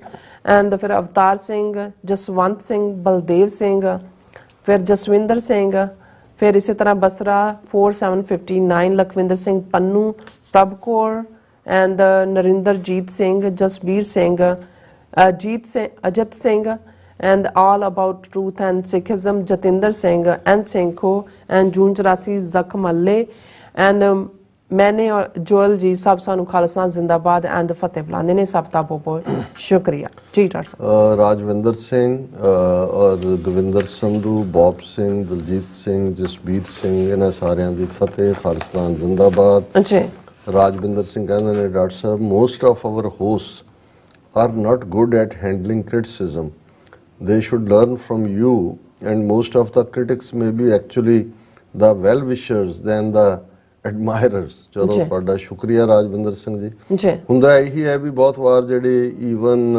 ਐਂਡ ਫਿਰ ਅਵਤਾਰ ਸਿੰਘ, ਜਸਵੰਤ ਸਿੰਘ, ਬਲਦੇਵ ਸਿੰਘ, ਫਿਰ ਜਸਵਿੰਦਰ ਸਿੰਘ, ਫਿਰ ਇਸੇ ਤਰ੍ਹਾਂ ਬਸਰਾ 4759, ਲਖਵਿੰਦਰ ਸਿੰਘ ਪੰਨੂ, ਪ੍ਰਭ Kaur and Narinderjit Singh, Jasbir Singh, Ajit Singh and all about truth and Sikhism, Jatinder Singh and Sinkho and June 84 Zakham Alle and मैंने और जोयल जी सब सानू खालसा जिंदाबाद एंड फतेह बुलाने ने सब का बहुत बहुत शुक्रिया जी। डॉक्टर साहब राजविंदर सिंह और दविंदर संधू, बॉब सिंह, दलजीत सिंह, जसबीर सिंह, इन्हां सारियां दी फतेह, खालिस्तान जिंदाबाद जी। राजविंदर सिंह कहंदे ने डॉक्टर साहब most of our hosts are not good at handling criticism, they should learn from you and most of the critics may be actually the well wishers than the admirers। ਚਲੋ ਤੁਹਾਡਾ ਸ਼ੁਕਰੀਆ ਰਾਜਵਿੰਦਰ ਸਿੰਘ ਜੀ। ਹੁੰਦਾ ਇਹੀ ਹੈ ਵੀ ਬਹੁਤ ਵਾਰ ਜਿਹੜੇ ਈਵਨ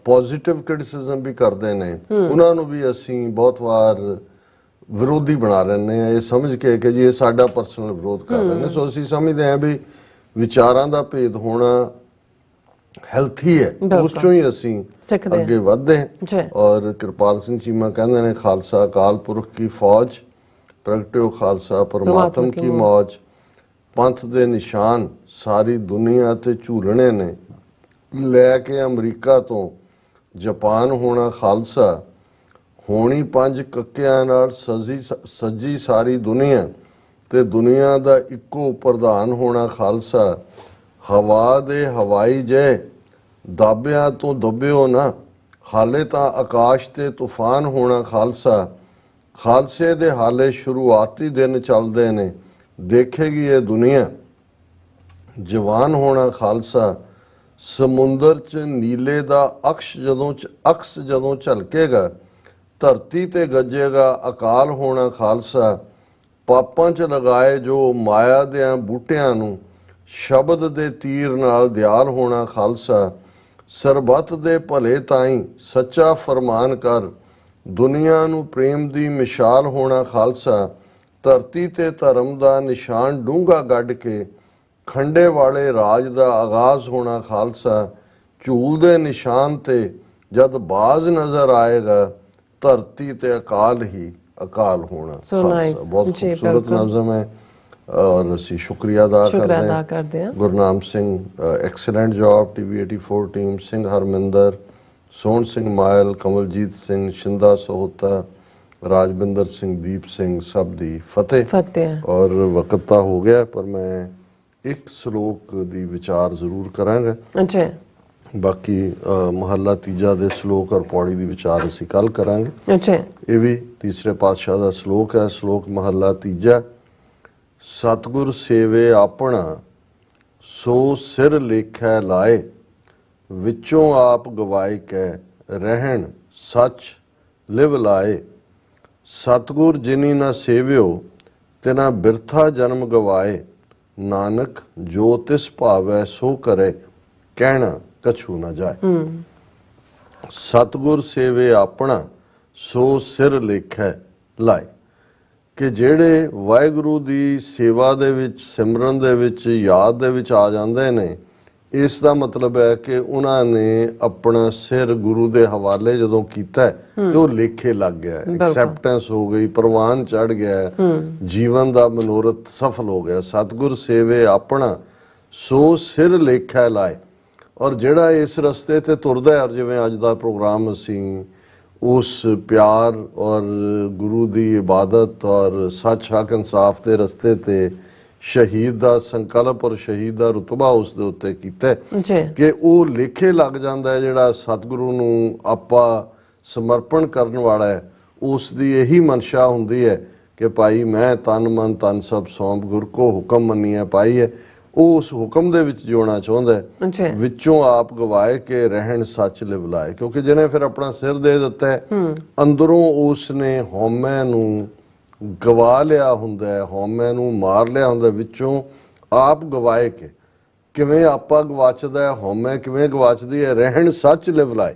ਪੋਜ਼ਿਟਿਵ ਕ੍ਰਿਟਿਸਿਜ਼ਮ ਵੀ ਕਰਦੇ ਨੇ ਉਹਨਾਂ ਨੂੰ ਵੀ ਅਸੀਂ ਬਹੁਤ ਵਾਰ ਵਿਰੋਧੀ ਬਣਾ ਲੈਂਦੇ ਆ ਇਹ ਸਮਝ ਕੇ ਕਿ ਜੀ ਇਹ ਸਾਡਾ ਪਰਸਨਲ ਵਿਰੋਧ ਕਰ ਰਹੇ ਨੇ। ਸੋ ਅਸੀਂ ਸਮਝਦੇ ਹਾਂ ਵੀ ਵਿਚਾਰਾਂ ਦਾ ਭੇਦ ਹੋਣਾ ਹੈਲਥੀ ਹੈ, ਉਸ ਚੋਂ ਹੀ ਅਸੀਂ ਅੱਗੇ ਵਧਦੇ ਹਾਂ। ਔਰ ਕਿਰਪਾਲ ਸਿੰਘ ਚੀਮਾ ਕਹਿੰਦੇ ਨੇ ਖਾਲਸਾ ਅਕਾਲ ਪੁਰਖ ਕੀ ਫੌਜ, ਪ੍ਰਗਟਿਓ ਖਾਲਸਾ ਪਰਮਾਤਮ ਕੀ ਮੌਜ, ਪੰਥ ਦੇ ਨਿਸ਼ਾਨ ਸਾਰੀ ਦੁਨੀਆ ਤੇ ਝੂਲਣੇ ਨੇ, ਲੈ ਕੇ ਅਮਰੀਕਾ ਤੋਂ ਜਾਪਾਨ ਹੋਣਾ ਖਾਲਸਾ, ਹੋਣੀ ਪੰਜ ਕੱਕਿਆਂ ਨਾਲ ਸੱਜੀ ਸਾਰੀ ਦੁਨੀਆ ਤੇ ਦੁਨੀਆ ਦਾ ਇੱਕੋ ਪ੍ਰਧਾਨ ਹੋਣਾ ਖਾਲਸਾ, ਹਵਾ ਦੇ ਹਵਾਈ ਜੇ ਦਾਬਿਆਂ ਤੋਂ ਦੱਬਿਓ ਨਾ, ਹਾਲੇ ਤਾਂ ਆਕਾਸ਼ ਤੇ ਤੂਫਾਨ ਹੋਣਾ ਖਾਲਸਾ, ਖਾਲਸੇ ਦੇ ਹਾਲੇ ਸ਼ੁਰੂਆਤੀ ਦਿਨ ਚੱਲਦੇ ਨੇ, ਦੇਖੇਗੀ ਇਹ ਦੁਨੀਆ ਜਵਾਨ ਹੋਣਾ ਖਾਲਸਾ, ਸਮੁੰਦਰ 'ਚ ਨੀਲੇ ਦਾ ਅਕਸ ਜਦੋਂ ਝਲਕੇਗਾ, ਧਰਤੀ ਤੇ ਗੱਜੇਗਾ ਅਕਾਲ ਹੋਣਾ ਖਾਲਸਾ, ਪਾਪਾਂ 'ਚ ਲਗਾਏ ਜੋ ਮਾਇਆ ਦਿਆਂ ਬੂਟਿਆਂ ਨੂੰ, ਸ਼ਬਦ ਦੇ ਤੀਰ ਨਾਲ ਦਿਆਲ ਹੋਣਾ ਖਾਲਸਾ, ਸਰਬੱਤ ਦੇ ਭਲੇ ਤਾਈਂ ਸੱਚਾ ਫਰਮਾਨ ਕਰ, ਦੁਨੀਆ ਨੂੰ ਪ੍ਰੇਮ ਦੀ ਮਿਸਾਲ ਹੋਣਾ ਖਾਲਸਾ, ਧਰਤੀ ਤੇ ਧਰਮ ਦਾ ਨਿਸ਼ਾਨ ਡੂੰਘਾ ਗੱਡ ਕੇ, ਖੰਡੇ ਵਾਲੇ ਰਾਜ ਦਾ ਆਗਾਜ਼ ਹੋਣਾ ਖਾਲਸਾ, ਝੂਲ ਦੇ ਨਿਸ਼ਾਨ ਤੇ ਜਦ ਬਾਜ਼ ਨਜ਼ਰ ਆਏਗਾ, ਧਰਤੀ ਤੇ ਅਕਾਲ ਹੀ ਅਕਾਲ ਹੋਣਾ ਖਾਲਸਾ। ਬਹੁਤ ਖੂਬਸੂਰਤ ਨਜ਼ਮ ਹੈ और ਅਸੀਂ ਸ਼ੁਕਰੀਆ ਅਦਾ ਕਰਦੇ ਹਾਂ। Gurnam Singh excellent job, TV 84 team, Singh Harminder, Sohan Singh Mail, Kamaljit Singh, Shinda Sohta, Rajwinder Singh, Deep Singh, ਸਭ ਦੀ ਫਤਿਹ। ਔਰ ਵਕਤ ਤਾਂ ਹੋ ਗਿਆ ਪਰ ਮੈਂ ਇੱਕ ਸ਼ਲੋਕ ਦੀ ਵਿਚਾਰ ਜ਼ਰੂਰ ਕਰਾਂਗਾ। ਅੱਛਾ, ਬਾਕੀ ਮਹੱਲਾ ਤੀਜਾ ਦੇ ਸ਼ਲੋਕ ਔਰ ਪੌੜੀ ਦੀ ਵਿਚਾਰ ਅਸੀਂ ਕੱਲ ਕਰਾਂਗੇ। ਅੱਛਾ, ਇਹ ਵੀ ਤੀਸਰੇ ਪਾਤਸ਼ਾਹ ਦਾ ਸ਼ਲੋਕ ਹੈ। ਸ਼ਲੋਕ ਮਹੱਲਾ ਤੀਜਾ। ਸਤਿਗੁਰ ਸੇਵੇ ਆਪਣਾ ਸੋ ਸਿਰ ਲੇਖੈ ਲਾਏ, ਵਿੱਚੋਂ ਆਪ ਗਵਾਏ ਕੈ ਰਹਿਣ ਸੱਚ ਲਿਵ ਲਾਏ। ਸਤਿਗੁਰ ਜਿਨੀ ਨਾ ਸੇਵਿਓ ਤਿਨਾ ਬਿਰਥਾ ਜਨਮ ਗਵਾਏ। ਨਾਨਕ ਜੋ ਤਿਸ ਭਾਵੈ ਸੋ ਕਰੇ ਕਹਿਣਾ ਕਛੂ ਨਾ ਜਾਏ। ਸਤਿਗੁਰ ਸੇਵੇ ਆਪਣਾ ਸੋ ਸਿਰ ਲੇਖੈ ਲਾਏ। ਕਿ ਜਿਹੜੇ ਵਾਹਿਗੁਰੂ ਦੀ ਸੇਵਾ ਦੇ ਵਿੱਚ, ਸਿਮਰਨ ਦੇ ਵਿੱਚ, ਯਾਦ ਦੇ ਵਿੱਚ ਆ ਜਾਂਦੇ ਨੇ, ਇਸ ਦਾ ਮਤਲਬ ਹੈ ਕਿ ਉਹਨਾਂ ਨੇ ਆਪਣਾ ਸਿਰ ਗੁਰੂ ਦੇ ਹਵਾਲੇ ਜਦੋਂ ਕੀਤਾ ਤੇ ਉਹ ਲੇਖੇ ਲੱਗ ਗਿਆ, ਐਕਸੈਪਟੈਂਸ ਹੋ ਗਈ, ਪ੍ਰਵਾਨ ਚੜ ਗਿਆ, ਜੀਵਨ ਦਾ ਮਨੋਰਥ ਸਫਲ ਹੋ ਗਿਆ। ਸਤਿਗੁਰ ਸੇਵੇ ਆਪਣਾ ਸੋ ਸਿਰ ਲੇਖੈ ਲਾਏ। ਔਰ ਜਿਹੜਾ ਇਸ ਰਸਤੇ ਤੇ ਤੁਰਦਾ ਹੈ, ਔਰ ਜਿਵੇਂ ਅੱਜ ਦਾ ਪ੍ਰੋਗਰਾਮ ਅਸੀਂ ਉਸ ਪਿਆਰ ਔਰ ਗੁਰੂ ਦੀ ਇਬਾਦਤ ਔਰ ਸੱਚ ਹੱਕ ਇਨਸਾਫ ਦੇ ਰਸਤੇ ਤੇ ਸ਼ਹੀਦ ਦਾ ਸੰਕਲਪ ਔਰ ਸ਼ਹੀਦ ਦਾ ਰੁਤਬਾ ਉਸ ਦੇ ਉੱਤੇ ਕੀਤਾ ਕਿ ਉਹ ਲੇਖੇ ਲੱਗ ਜਾਂਦਾ ਹੈ। ਜਿਹੜਾ ਸਤਿਗੁਰੂ ਨੂੰ ਆਪਾ ਸਮਰਪਣ ਕਰਨ ਵਾਲਾ ਹੈ, ਉਸ ਦੀ ਇਹੀ ਮਨਸ਼ਾ ਹੁੰਦੀ ਹੈ ਕਿ ਭਾਈ ਮੈਂ ਤਨ ਮਨ ਤਨ ਸਭ ਸੌਂਪ ਗੁਰ ਕੋ ਹੁਕਮ ਮੰਨੀਐ ਪਾਈ ਹੈ। ਉਹ ਉਸ ਹੁਕਮ ਦੇ ਵਿੱਚ ਜਿਉਣਾ ਚਾਹੁੰਦਾ ਹੈ, ਵਿੱਚੋਂ ਆਪ ਗਵਾਏ ਕੇ ਰਹਿਣ ਸੱਚ ਲਿਵ ਲਾਏ। ਕਿਉਂਕਿ ਜਿਹਨੇ ਫਿਰ ਆਪਣਾ ਸਿਰ ਦੇ ਦਿੱਤਾ ਹੈ, ਅੰਦਰੋਂ ਉਸ ਨੇ ਹਉਮੈ ਨੂੰ ਗਵਾ ਲਿਆ ਹੁੰਦਾ ਹੈ, ਹਉਮੈ ਨੂੰ ਮਾਰ ਲਿਆ ਹੁੰਦਾ। ਵਿੱਚੋਂ ਆਪ ਗਵਾਏ ਕੇ, ਕਿਵੇਂ ਆਪਾ ਗਵਾਚਦਾ ਹੈ, ਹਉਮੈ ਕਿਵੇਂ ਗਵਾਚਦੀ ਹੈ, ਰਹਿਣ ਸੱਚ ਲਿਵ ਲਾਏ।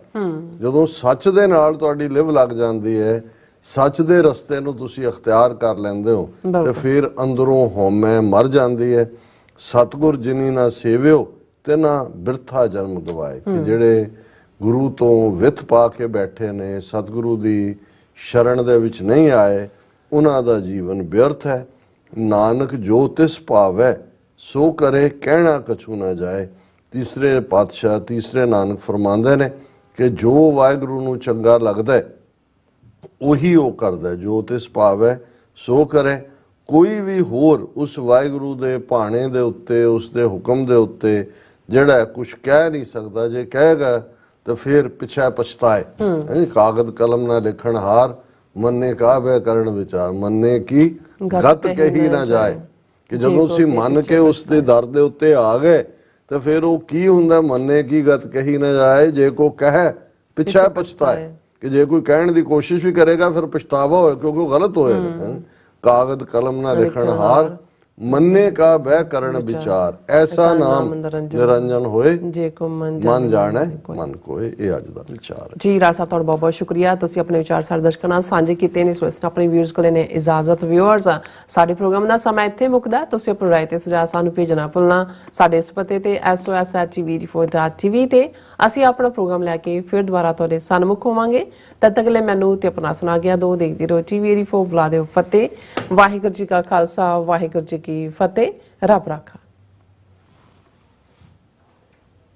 ਜਦੋਂ ਸੱਚ ਦੇ ਨਾਲ ਤੁਹਾਡੀ ਲਿਵ ਲੱਗ ਜਾਂਦੀ ਹੈ, ਸੱਚ ਦੇ ਰਸਤੇ ਨੂੰ ਤੁਸੀਂ ਅਖਤਿਆਰ ਕਰ ਲੈਂਦੇ ਹੋ, ਤੇ ਫਿਰ ਅੰਦਰੋਂ ਹਉਮੈ ਮਰ ਜਾਂਦੀ ਹੈ। ਸਤਿਗੁਰ ਜਿਨੀ ਨਾ ਸੇਵਿਓ ਤੇ ਨਾ ਬਿਰਥਾ ਜਨਮ ਗਵਾਏ। ਕਿ ਜਿਹੜੇ ਗੁਰੂ ਤੋਂ ਵਿੱਥ ਪਾ ਕੇ ਬੈਠੇ ਨੇ, ਸਤਿਗੁਰੂ ਦੀ ਸ਼ਰਨ ਦੇ ਵਿੱਚ ਨਹੀਂ ਆਏ, ਉਹਨਾਂ ਦਾ ਜੀਵਨ ਬਿਅਰਥ ਹੈ। ਨਾਨਕ ਜੋ ਤਿਸ ਭਾਵੈ ਸੋ ਕਰੇ ਕਹਿਣਾ ਕਛੂ ਨਾ ਜਾਏ। ਤੀਸਰੇ ਪਾਤਸ਼ਾਹ, ਤੀਸਰੇ ਨਾਨਕ ਫਰਮਾਉਂਦੇ ਨੇ ਕਿ ਜੋ ਵਾਹਿਗੁਰੂ ਨੂੰ ਚੰਗਾ ਲੱਗਦਾ ਹੈ ਉਹੀ ਉਹ ਕਰਦਾ, ਜੋ ਤਿਸ ਭਾਵੈ ਸੋ ਕਰੇ। ਕੋਈ ਵੀ ਹੋਰ ਉਸ ਵਾਹਿਗੁਰੂ ਦੇ ਭਾਣੇ ਦੇ ਉੱਤੇ, ਉਸ ਦੇ ਹੁਕਮ ਦੇ ਉੱਤੇ ਜਿਹੜਾ ਕੁਝ ਕਹਿ ਨਹੀਂ ਸਕਦਾ। ਜੇ ਕਹੇਗਾ ਤਾਂ ਫਿਰ ਪਿੱਛੇ ਪਛਤਾਏ। ਕਾਗਦ ਕਲਮ ਨਾ ਲਿਖਣ ਹਾਰ, ਮੰਨੇ ਕਾ ਬੈ ਕਰਨ ਵਿਚਾਰ। ਮੰਨੇ ਕੀ ਗਤ ਕਹੀ ਨਾ ਜਾਏ। ਕਿ ਜਦੋਂ ਅਸੀਂ ਮੰਨ ਕੇ ਉਸ ਦੇ ਦਰ ਦੇ ਉੱਤੇ ਆ ਗਏ ਤਾਂ ਫਿਰ ਉਹ ਕੀ ਹੁੰਦਾ, ਮੰਨੇ ਕੀ ਗਤ ਕਹੀ ਨਾ ਜਾਏ। ਜੇ ਕੋ ਕਹੇ ਪਿੱਛੇ ਪਛਤਾਏ, ਕਿ ਜੇ ਕੋਈ ਕਹਿਣ ਦੀ ਕੋਸ਼ਿਸ਼ ਵੀ ਕਰੇਗਾ ਫਿਰ ਪਛਤਾਵਾ ਹੋਏ, ਕਿਉਂਕਿ ਉਹ ਗਲਤ ਹੋਏਗਾ। ਕਾਗਦ ਕਲਮ ਨਾ ਲਿਖਣ ਹਾਰ, ਮੰਨੇ ਕਾ ਬਹਿ ਕਰਨ ਵਿਚਾਰ। ਐਸਾ ਨਾਮ ਨਿਰੰਜਨ ਹੋਏ, ਜੇ ਕੋ ਮਨ ਜਾਣੈ ਮਨ ਕੋਏ। ਇਹ ਅੱਜ ਦਾ ਵਿਚਾਰ ਹੈ ਜੀ। ਰਾਜ ਸਾਹਿਬ ਤੁਹਾਡਾ ਬਹੁਤ ਬਹੁਤ ਸ਼ੁਕਰੀਆ, ਤੁਸੀਂ ਆਪਣੇ ਵਿਚਾਰ ਸਾਡੇ ਦਰਸ਼ਕਾਂ ਨਾਲ ਸਾਂਝੇ ਕੀਤੇ ਨੇ। ਸੋ ਇਸ ਤਰ੍ਹਾਂ ਆਪਣੇ ਵਿਊਅਰਸ ਕੋਲ ਨੇ ਇਜਾਜ਼ਤ। ਵਿਊਅਰਸ, ਸਾਡੇ ਪ੍ਰੋਗਰਾਮ ਦਾ ਸਮਾਂ ਇੱਥੇ ਮੁੱਕਦਾ। ਤੁਸੀਂ ਆਪਣੀ ਰਾਏ ਤੇ ਸੁਝਾਅ ਸਾਨੂੰ ਭੇਜਣਾ ਭੁੱਲਣਾ। ਸਾਡੇ ਇਸ ਪਤੇ ਤੇ sos@tv4.tv ਤੇ ਅਸੀਂ ਆਪਣਾ ਪ੍ਰੋਗਰਾਮ ਲੈ ਕੇ ਫਿਰ ਦੁਬਾਰਾ ਤੁਹਾਡੇ ਸਨਮੁਖ ਹੋਵਾਂਗੇ। ਤਦ ਤੱਕ ਲਈ ਮੈਨੂੰ ਤੇ ਆਪਣਾ ਸੁਣਾ ਗਿਆ ਦੋ। ਦੇਖਦੇ ਰਹੋ TV 84। ਬੁਲਾ ਦਿਓ ਫਤਿਹ। ਵਾਹਿਗੁਰੂ ਜੀ ਕਾ ਖਾਲਸਾ, ਵਾਹਿਗੁਰੂ ਜੀ ਕੀ ਫਤਿਹ। ਰੱਬ ਰਾਖਾ।